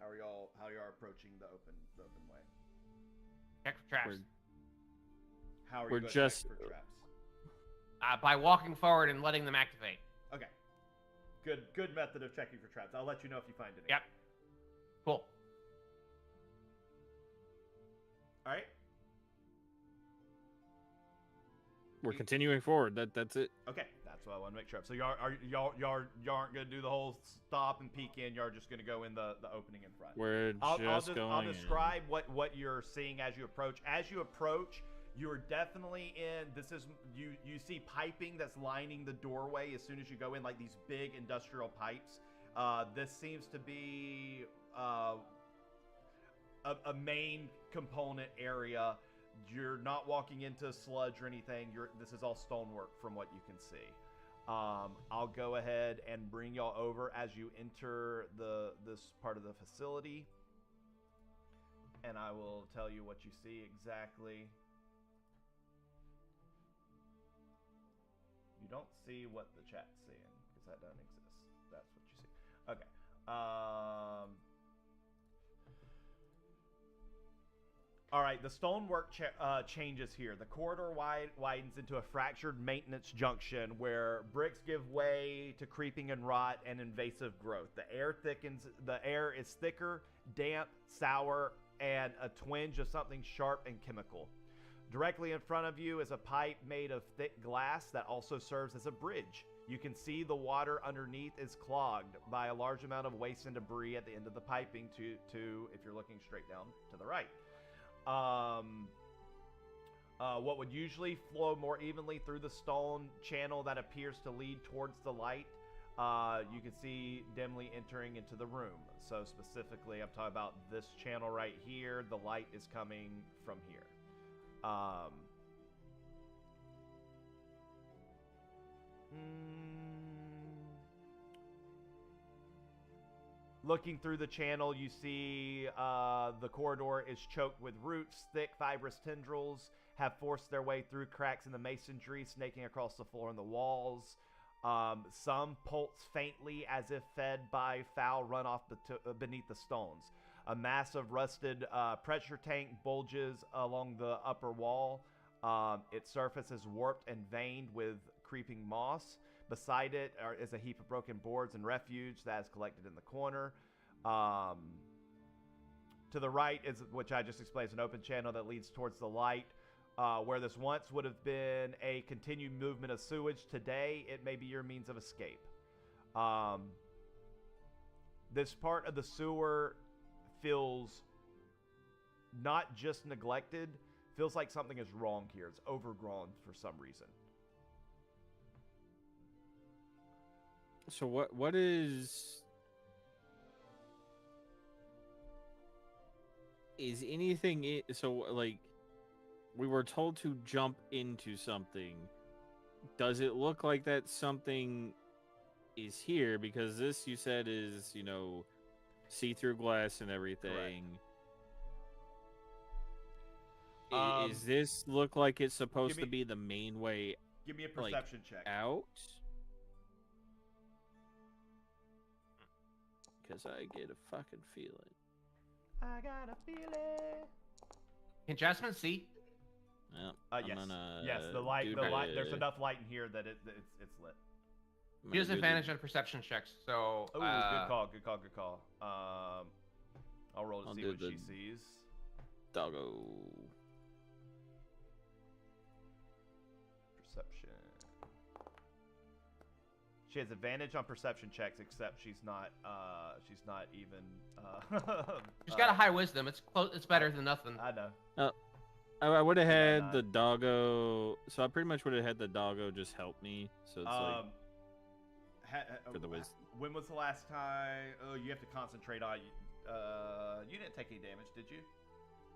How are y'all approaching the open way? Check for traps. How are We're you going just- to check for traps? By walking forward and letting them activate. Okay. Good method of checking for traps. I'll let you know if you find any. Yep. Cool. All right. We're continuing forward. That's it. Okay, that's what I want to make sure of. So y'all aren't gonna do the whole stop and peek in. Y'all are just gonna go in the opening in front. We're going. I'll describe what you're seeing as you approach. As you approach, you are definitely in. This is you see piping that's lining the doorway as soon as you go in, like these big industrial pipes. This seems to be a main component area. You're not walking into sludge or anything. This is all stonework from what you can see. I'll go ahead and bring y'all over as you enter this part of the facility, and I will tell you what you see exactly. You don't see what the chat's seeing because that doesn't exist. That's what you see. Okay. All right, the stonework changes here. The corridor widens into a fractured maintenance junction where bricks give way to creeping and rot and invasive growth. The air thickens. The air is thicker, damp, sour, and a twinge of something sharp and chemical. Directly in front of you is a pipe made of thick glass that also serves as a bridge. You can see the water underneath is clogged by a large amount of waste and debris at the end of the piping to if you're looking straight down to the right. What would usually flow more evenly through the stone channel that appears to lead towards the light, you can see dimly entering into the room. So specifically, I'm talking about this channel right here. The light is coming from here. Looking through the channel, you see the corridor is choked with roots. Thick, fibrous tendrils have forced their way through cracks in the masonry, snaking across the floor and the walls. Some pulse faintly as if fed by foul runoff beneath the stones. A massive rusted pressure tank bulges along the upper wall. Its surface is warped and veined with creeping moss. Beside it is a heap of broken boards and refuse that is collected in the corner. To the right is, which I just explained, is an open channel that leads towards the light. Where this once would have been a continued movement of sewage, today it may be your means of escape. This part of the sewer feels not just neglected, feels like something is wrong here. It's overgrown for some reason. So what is anything so like we were told to jump into something. Does it look like that something is here? Because this, you said, is, you know, see-through glass and everything. Is this look like it's supposed to be the main way? Give me a perception check. Out? Because I get a fucking feeling. I got a feeling. Can Jasmine see? Yeah. Yes. Yes. The light. There's enough light in here that it's lit. He has advantage on perception checks, so. Oh, good call. Good call. Good call. I'll roll to see what she sees. Doggo. Perception. She has advantage on perception checks, except she's not even. She's got a high wisdom. It's close. It's better than nothing. I know. I would have had the doggo. So I pretty much would have had the doggo just help me. So it's like. For the wisdom. When was the last time? Oh, you have to concentrate on. You didn't take any damage, did you?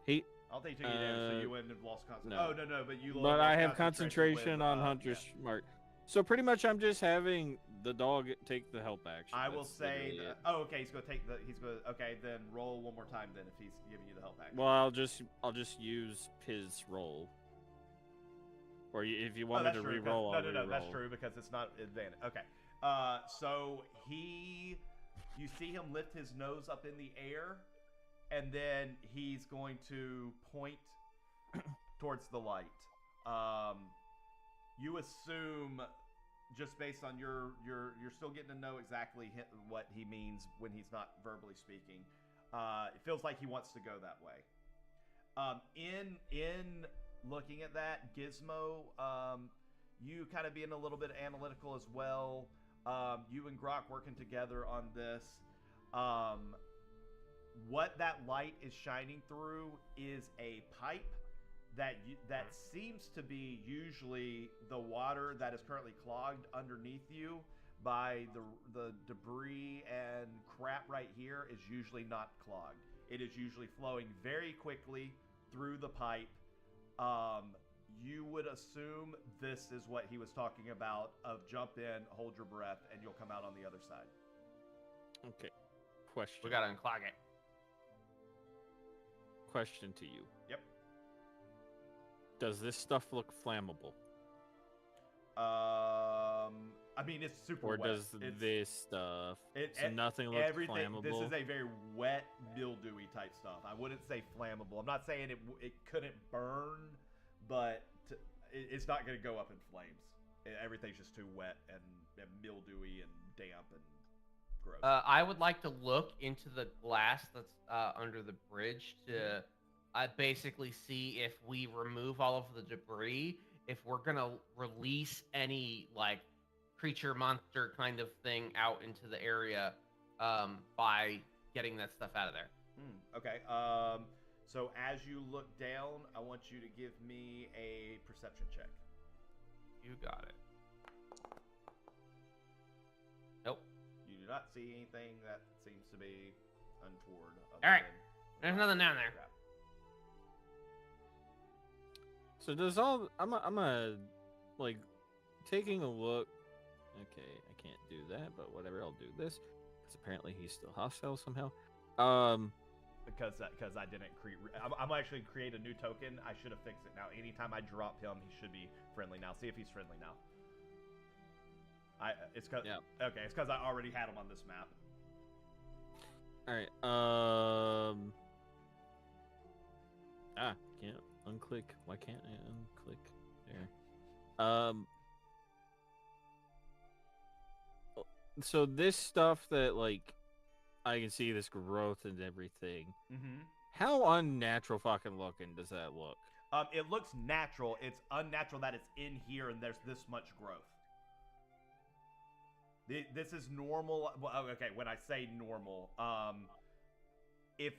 He. I don't think you took any damage, so you wouldn't have lost concentration. No. Oh no, but you. But I have concentration on Hunter's Mark. So pretty much, I'm just having the dog take the help action. I will That's say. literally it. Oh, okay. He's gonna take the. He's gonna. Okay, then roll one more time. Then if he's giving you the help action. Well, I'll just use his roll. Or if you want me to re-roll, I'll no, that's re-roll. true because it's not advantage. Okay. So you see him lift his nose up in the air, and then he's going to point towards the light. You assume, just based on you're still getting to know exactly what he means when he's not verbally speaking. It feels like he wants to go that way. In looking at that, Gizmo, you kind of being a little bit analytical as well. You and Grok working together on this. What that light is shining through is a pipe that seems to be usually the water that is currently clogged underneath you by the debris and crap right here is usually not clogged. It is usually flowing very quickly through the pipe. You would assume this is what he was talking about of jump in, hold your breath, and you'll come out on the other side. Okay. Question. We gotta unclog it. Question to you. Yep. Does this stuff look flammable? I mean, it's super Or wet. does this stuff... so nothing looks flammable? This is a very wet, mildewy type stuff. I wouldn't say flammable. I'm not saying it couldn't burn, but it's not going to go up in flames. Everything's just too wet and mildewy and damp and gross. I would like to look into the glass that's under the bridge to basically see if we remove all of the debris, if we're gonna release any like creature monster kind of thing out into the area by getting that stuff out of there. Okay. So as you look down, I want you to give me a perception check. You got it. Nope. You do not see anything that seems to be untoward. All right. There's nothing down there. Crap. So does I'm like taking a look. Okay, I can't do that, but whatever, I'll do this because apparently he's still hostile somehow. Because I didn't create. I'm actually create a new token. I should have fixed it now. Anytime I drop him, he should be friendly now. See if he's friendly now. It's cause okay. It's because I already had him on this map. All right. Can't unclick. Why can't I unclick there? So this stuff that like I can see this growth and everything. Mm-hmm. How unnatural fucking looking does that look? It looks natural. It's unnatural that it's in here and there's this much growth. This is normal. Well, okay, when I say normal, if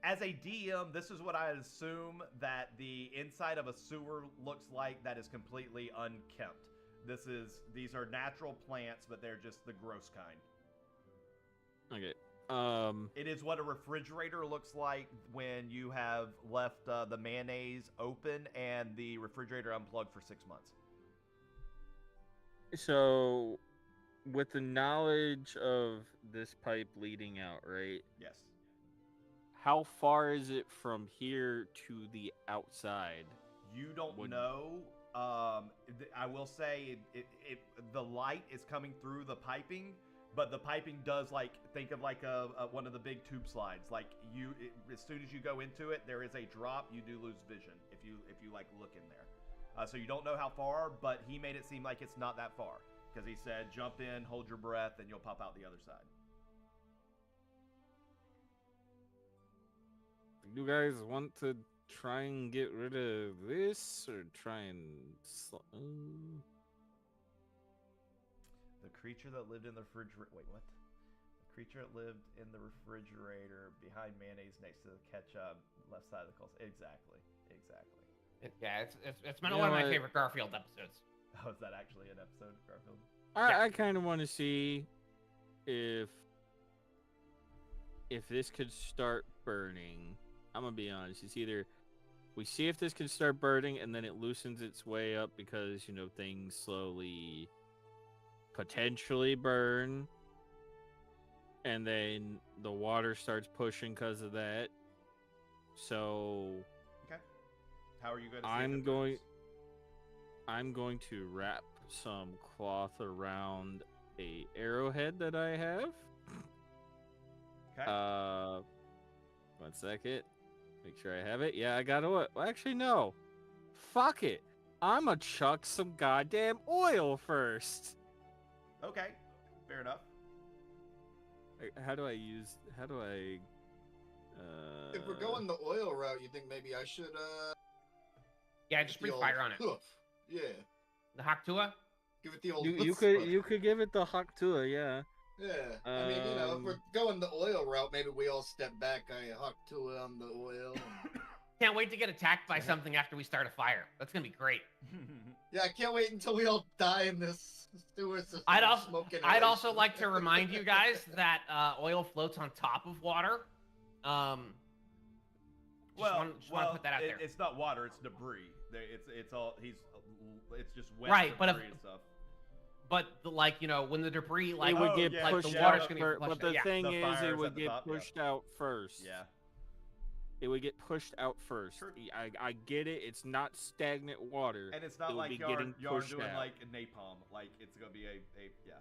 as a DM, this is what I assume that the inside of a sewer looks like that is completely unkempt. These are natural plants, but they're just the gross kind. Okay. It is what a refrigerator looks like when you have left the mayonnaise open and the refrigerator unplugged for 6 months. So, with the knowledge of this pipe leading out, right? Yes. How far is it from here to the outside? You don't know. I will say the light is coming through the piping, but the piping does think of one of the big tube slides. Like as soon as you go into it, there is a drop. You do lose vision if you look in there. So you don't know how far, but he made it seem like it's not that far because he said jump in, hold your breath, and you'll pop out the other side. You guys want to try and get rid of this, or try and... The creature that lived in the refrigerator... Wait, what? The creature that lived in the refrigerator behind mayonnaise next to the ketchup, left side of the coleslaw. Exactly. It's been one of my favorite Garfield episodes. Oh, is that actually an episode of Garfield? I kind of want to see if this could start burning. I'm gonna be honest. It's either We see if this can start burning, and then it loosens its way up because, you know, things slowly potentially burn. And then the water starts pushing because of that. So Okay. How are you going to see I'm if it going burns? I'm going to wrap some cloth around a arrowhead that I have. Okay. 1 second. Make sure I have it. Yeah, I got oil. Well, actually, no. Fuck it. I'ma chuck some goddamn oil first. Okay. Fair enough. How do I use? How do I? If we're going the oil route, you think maybe I should Yeah, just the breathe old fire on it. hoof. Yeah. The Haktua? Give it the old You hoof. you could give it the Haktua, yeah. Yeah. I mean, you know, if we're going the oil route, maybe we all step back. I huck to it on the oil. Can't wait to get attacked by something after we start a fire. That's gonna be great. Yeah, I can't wait until we all die in this sewer system. Smoking I'd away. also like to remind you guys that oil floats on top of water. Just want to put that out there. It's not water; it's debris. It's all it's just wet Right, but debris and stuff. But like, you know, when the debris like it would get yeah, like pushed the yeah, water's out gonna first, get flushed but the out. thing The is, fire's it at would the get top, yeah. pushed out first. Yeah. It would get pushed out first. Sure. I get it. It's not stagnant water. And it's It not would like be y'all getting are pushed doing out. like a napalm. Like it's gonna be a yeah.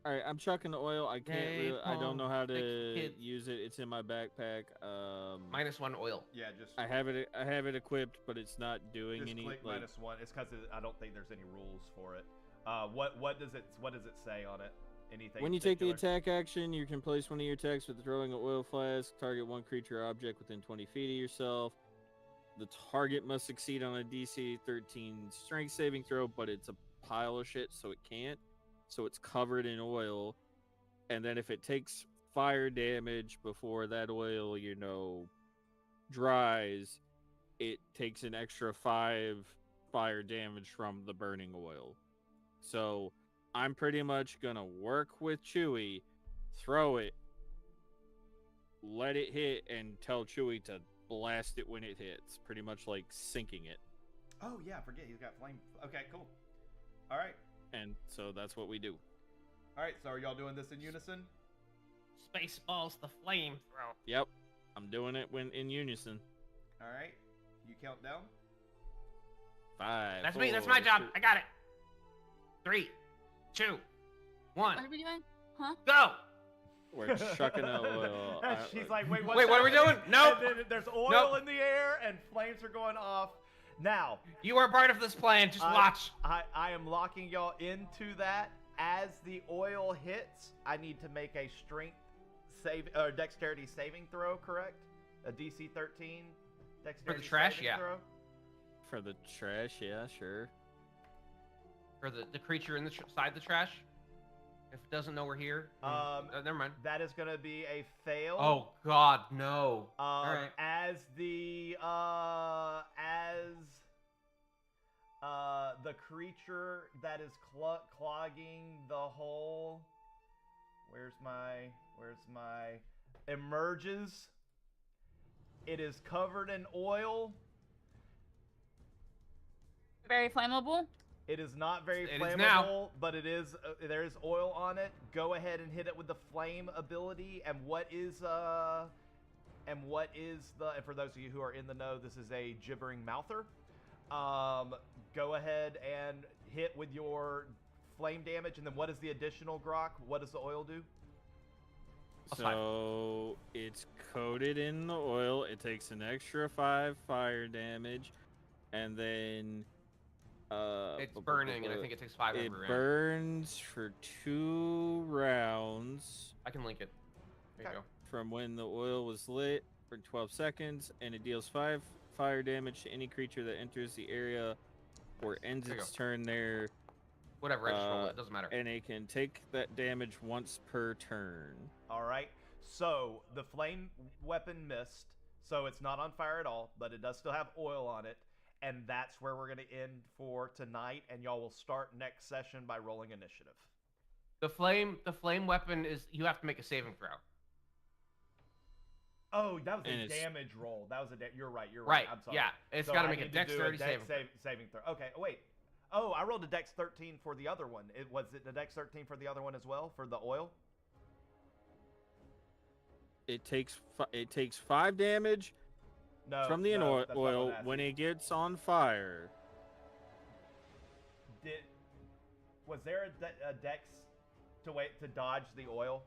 All right, I'm chucking the oil. I can't. I don't know how to kids. use it. It's in my backpack. -1 oil. Yeah, just I have it. I have it equipped, but it's not doing just any. click Like, -1. It's because I don't think there's any rules for it. What does it say on it? Anything? when you take the particular? attack action, you can place one of your attacks with throwing an oil flask. Target one creature or object within 20 feet of yourself. The target must succeed on a DC 13 strength saving throw, but it's a pile of shit, so it can't. So it's covered in oil. And then if it takes fire damage before that oil, you know, dries, it takes an extra 5 fire damage from the burning oil. So I'm pretty much gonna work with Chewie, throw it, let it hit, and tell Chewie to blast it when it hits. Pretty much like sinking it. Oh yeah, I forget he's got flame. Okay, cool. All right, And so that's what we do. all right. So are y'all doing this in unison? Spaceballs the flamethrower. Yep, I'm doing it when in unison. All right. You count down. 5. That's me. That's 4, my job. 3 I got it. 3, 2, 1, What are we doing? Huh? go. We're chucking out oil. And she's like, wait, what's Wait, what are we happening?" doing? Nope. And then there's oil Nope. in the air and flames are going off. Now, You are part of this plan. Just watch. I am locking y'all into that. As the oil hits, I need to make a strength save or dexterity saving throw, correct? A DC 13 dexterity trash, saving yeah. throw. For the trash, yeah, sure. For the creature inside the trash. If it doesn't know we're here. Never mind. That is going to be a fail. Oh God, no. Alright. right. As the creature that is clogging the hole, where's my emerges. It is covered in oil. Very flammable. It is not very It flammable, is now. but it is. There is oil on it. Go ahead and hit it with the flame ability. And what is the? And for those of you who are in the know, this is a gibbering mouther. Go ahead and hit with your flame damage. And then what is the additional grok? What does the oil do? So it's coated in the oil. It takes an extra 5 fire damage, and then It's burning, and I think it takes 5 it every round. burns for 2 rounds I can link it. There you Okay. go. from when the oil was lit for 12 seconds, and it deals 5 fire damage to any creature that enters the area or ends There you its go. turn there, Whatever, I just roll it. Doesn't matter. and it can take that damage once per turn. All right. So the flame weapon missed, so it's not on fire at all, but it does still have oil on it, and that's where we're going to end for tonight. And y'all will start next session by rolling initiative. The flame weapon is you have to make a saving throw. Oh, that was And a it's- damage roll. That was a you're right. You're Right. right. I'm sorry. Yeah. It's So got to I make a need to do dexterity dex saving. saving throw. Okay. Wait. Oh, I rolled a dex 13 for the other one. Was it the dex 13 for the other one as well for the oil? It takes 5 damage No. from the no, that's not what oil I'm when asking. it gets on fire. Was there a dex to dodge the oil,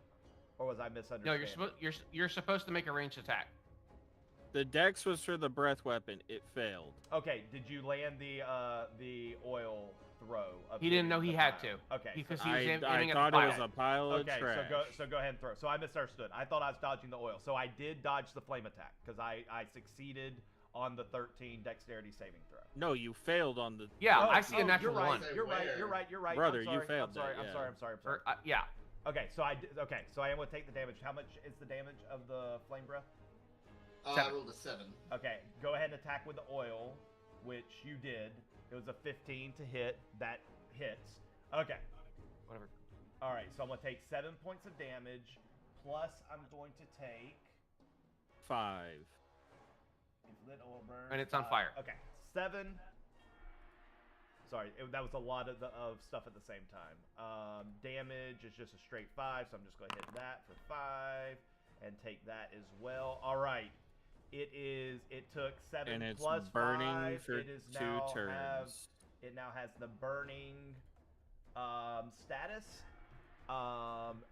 or was I No, misunderstanding? you're supposed to make a ranged attack. The dex was for the breath weapon. It failed. Okay. Did you land the oil throw? Of He didn't know hitting he the had pile? to. Okay. Because so, he was I aiming at thought the it was pile. a pile of okay. trash. So go ahead and throw. So I misunderstood. I thought I was dodging the oil. So I did dodge the flame attack because I succeeded on the 13 dexterity saving throw. No, you failed on the. Yeah, Oh, I see a oh, natural you're right, one. You're right. Where? You're right. Brother, I'm you sorry, failed I'm sorry. that, I'm yeah. sorry. I'm sorry. I'm sorry. Yeah. Okay, so I am going to take the damage. How much is the damage of the flame breath? I 7. rolled a 7. Okay, go ahead and attack with the oil, which you did. It was a 15 to hit. That hits. Okay. Whatever. All right, so I'm going to take 7 points of damage, plus I'm going to take 5. if lit oil burn. And it's on fire. Okay, 7. Sorry, that was a lot of stuff at the same time. Damage is just a straight 5, so I'm just going to hit that for 5 and take that as well. All right. It took 7 And it's plus burning 5. for It is 2 now turns. it now has the burning status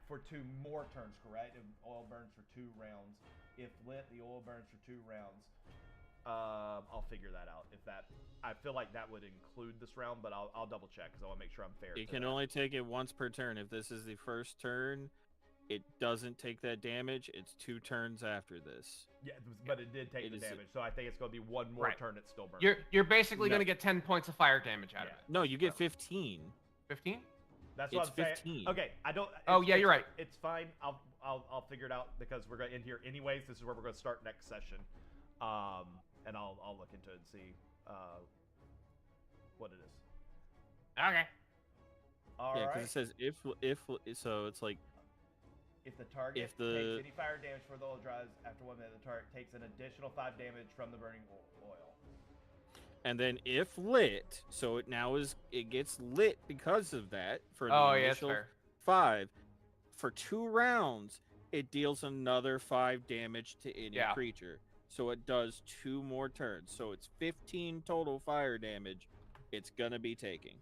for 2 more turns, correct? If oil burns for 2 rounds. If lit, the oil burns for 2 rounds. I'll figure that out. I feel like that would include this round, but I'll double check because I want to make sure I'm fair. You to can that. only take it once per turn. If this is the first turn, it doesn't take that damage. It's 2 turns after this. Yeah, but it did take It the is- damage, so I think it's going to be 1 more Right. turn. It's still burning. You're basically No. going to get 10 points of fire damage out of Yeah. it. No, you get 15. 15? That's what It's I'm saying. 15. Okay, I don't. Oh, yeah, you're right. It's fine. I'll figure it out because we're going to end here anyways. This is where we're going to start next session, and I'll look into it and see what it is. Okay. All Yeah, right. because it says if so it's like If the target if the- takes any fire damage for the oil dries after 1 minute, the target takes an additional 5 damage from the burning oil. and then if lit, so it gets lit because of that for the Oh, yeah, that's initial fair. 5 for 2 rounds. It deals another 5 damage to any Yeah. creature. So it does 2 more turns. So it's 15 total fire damage it's gonna be taking.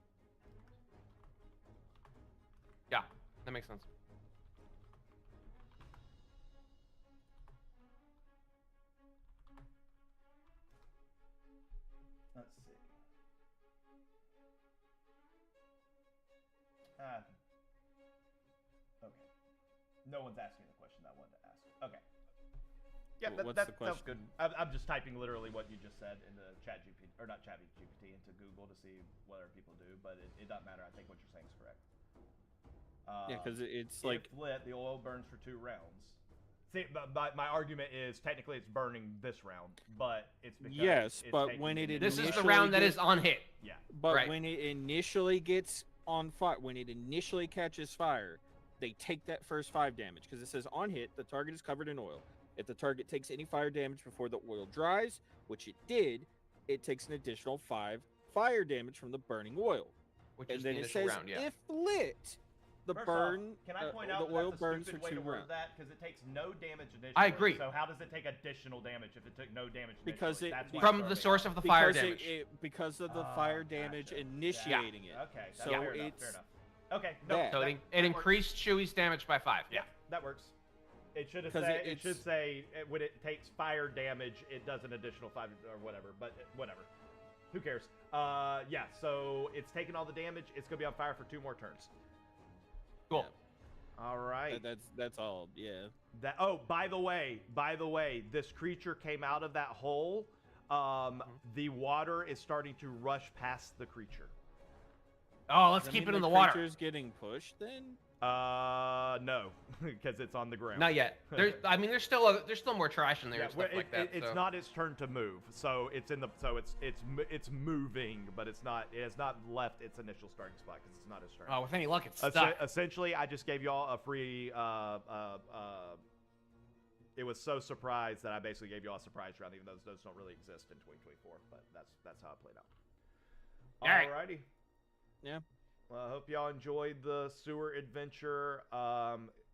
Yeah, that makes sense. Let's see. Okay. No one's asking the question I wanted to ask. Okay. Yeah, What's that the sounds good. question? I'm just typing literally what you just said into Chat GPT, or not Chat GPT, into Google to see what other people do, but it doesn't matter. I think what you're saying is correct. Yeah, because it's if like lit, the oil burns for 2 rounds. See, my argument is technically it's burning this round, but it's because Yes, it's but taking when it This is the initially round that gets- is on hit. yeah. But Right. when it initially gets on fire, when it initially catches fire, they take that first 5 damage because it says on hit, the target is covered in oil. If the target takes any fire damage before the oil dries, which it did, it takes an additional 5 fire damage from the burning oil. Which And is then the it initial says round, yeah. if lit, the First burn, off, can I point out the oil that's a burns for stupid way 2 to word rounds. that? Because it takes no damage initially. I agree. So how does it take additional damage if it took no damage initially? Because it- That's why From I'm the throwing it source out. of the fire Because damage. because of the Oh, fire damage gotcha. initiating it. Okay, So fair enough, it's fair enough. Okay, no, that. So that, it that works. increased Chewy's damage by 5. Yeah, that works. It should have 'Cause said. It it's- should say when it takes fire damage, it does an additional 5 or whatever. But whatever. Who cares? Yeah. So it's taking all the damage. It's gonna be on fire for 2 more turns. Cool. All right. That's all. Yeah. That. Oh, by the way, this creature came out of that hole. The water is starting to rush past the creature. Oh, let's Does that keep mean it in the water. creature's getting pushed then? No, because it's on the ground. Not yet. There's still more trash in there and well, stuff like that. it's so. not its turn to move, so it's moving, but it has not left its initial starting spot because it's not its turn. Oh, with any luck, it's stuck. Essentially, I just gave y'all a free it was so surprised that I basically gave you all a surprise round, even though those don't really exist in 2024. But that's how it played out. Alrighty. Yeah. Well, I hope y'all enjoyed the sewer adventure.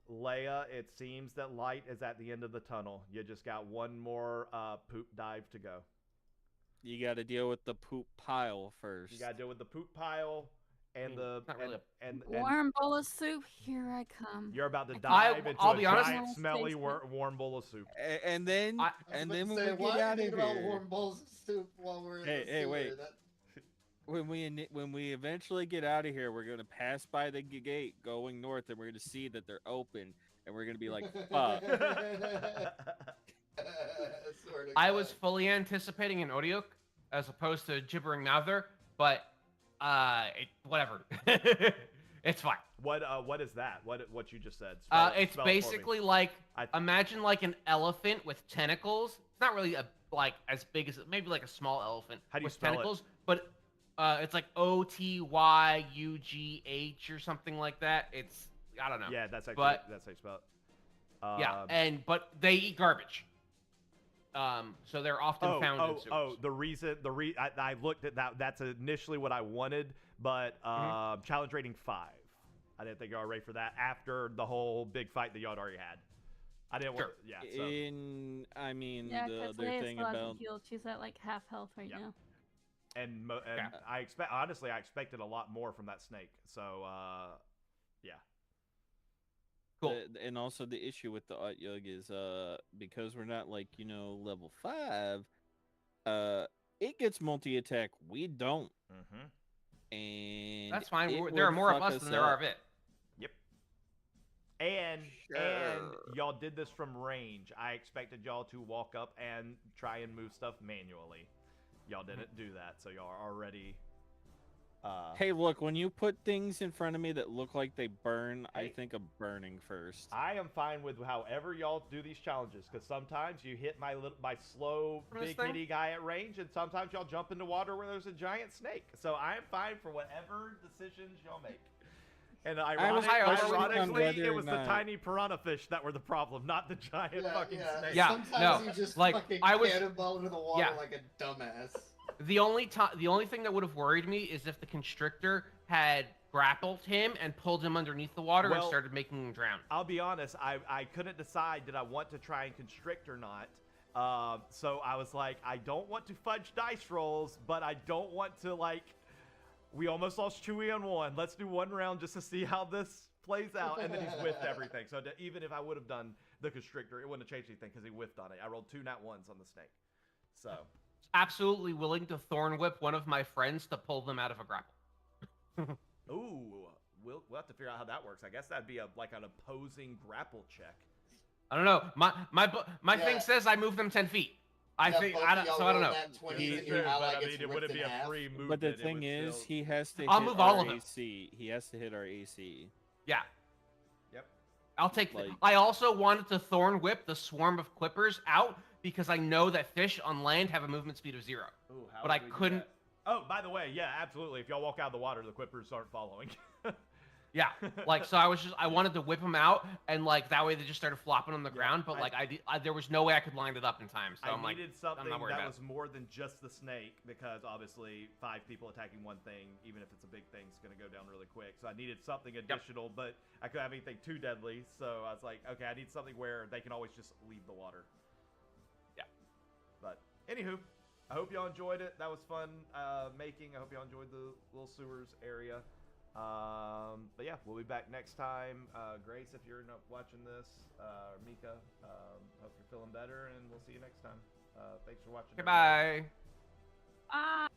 Leia, it seems that light is at the end of the tunnel. You just got one more poop dive to go. You got to deal with the poop pile first. You got to deal with the poop pile and and warm bowl of soup. Here I come. you're about to dive into I'll a be honest, giant, smelly, warm bowl of soup. And then when we get out of here, about warm bowls of soup while we're in the sewer? wait. When we eventually get out of here, we're gonna pass by the gate going north, and we're gonna see that they're open, and we're gonna be like, "Fuck." I was fully anticipating an Odiok as opposed to gibbering mouther, but whatever. It's fine. What is that? What you just said? It's spell basically like imagine like an elephant with tentacles. It's not really like as big as maybe like a small elephant How do you with spell tentacles, but it's like OTYUGH or something like that. It's I don't know. Yeah, that's how you spell it. But they eat garbage. So they're often found in sewers. The reason I looked at that. That's initially what I wanted, but challenge rating 5. I didn't think y'all were ready for that after the whole big fight that y'all already had. I didn't want. Yeah. So. The other thing about she's at like half health right now. And I expected a lot more from that snake. So, yeah. Cool. And also the issue with the Otyug is because we're not like level 5, it gets multi-attack. We don't. And that's fine. There are more of us than there are of it. Yep. And y'all did this from range. I expected y'all to walk up and try and move stuff manually. Y'all didn't do that, so y'all are already. Hey, look! When you put things in front of me that look like they burn, I think of burning first. I am fine with however y'all do these challenges, because sometimes you hit my slow big hitty guy at range, and sometimes y'all jump into water where there's a giant snake. So I am fine for whatever decisions y'all make. And ironically, it was the tiny piranha fish that were the problem, not the giant fucking snake. Yeah, sometimes you just fucking cannonball into the water like a dumbass. The only thing that would have worried me is if the constrictor had grappled him and pulled him underneath the water and started making him drown. I'll be honest, I couldn't decide did I want to try and constrict or not. So I was like, I don't want to fudge dice rolls, but I don't want to we almost lost Chewie on one. Let's do one round just to see how this plays out, and then he's whiffed everything. So even if I would have done the constrictor, it wouldn't have changed anything because he whiffed on it. I rolled 2 nat 1s on the snake. So absolutely willing to thorn whip one of my friends to pull them out of a grapple. Ooh, we'll have to figure out how that works. I guess that'd be an opposing grapple check. I don't know. My thing says I move them 10 feet. I don't know. It wouldn't be a free movement. But the thing is, he has to. I'll move all of them. AC. He has to hit our AC. Yeah. Yep. I'll take. I also wanted to thorn whip the swarm of clippers out because I know that fish on land have a movement speed of 0. Ooh, but I couldn't. Oh, by the way, yeah, absolutely. If y'all walk out of the water, the quippers aren't following. Yeah, so I wanted to whip them out, and that way they just started flopping on the ground. But there was no way I could line it up in time. So I needed something that was more than just the snake, because obviously 5 people attacking one thing, even if it's a big thing, is going to go down really quick. So I needed something additional, but I couldn't have anything too deadly. So I was like, okay, I need something where they can always just leave the water. Yeah. But anywho, I hope y'all enjoyed it. That was fun making. I hope y'all enjoyed the little sewers area. But yeah, we'll be back next time. Grace, if you're not watching this, Mika, hope you're feeling better, and we'll see you next time. Thanks for watching. Goodbye. Bye.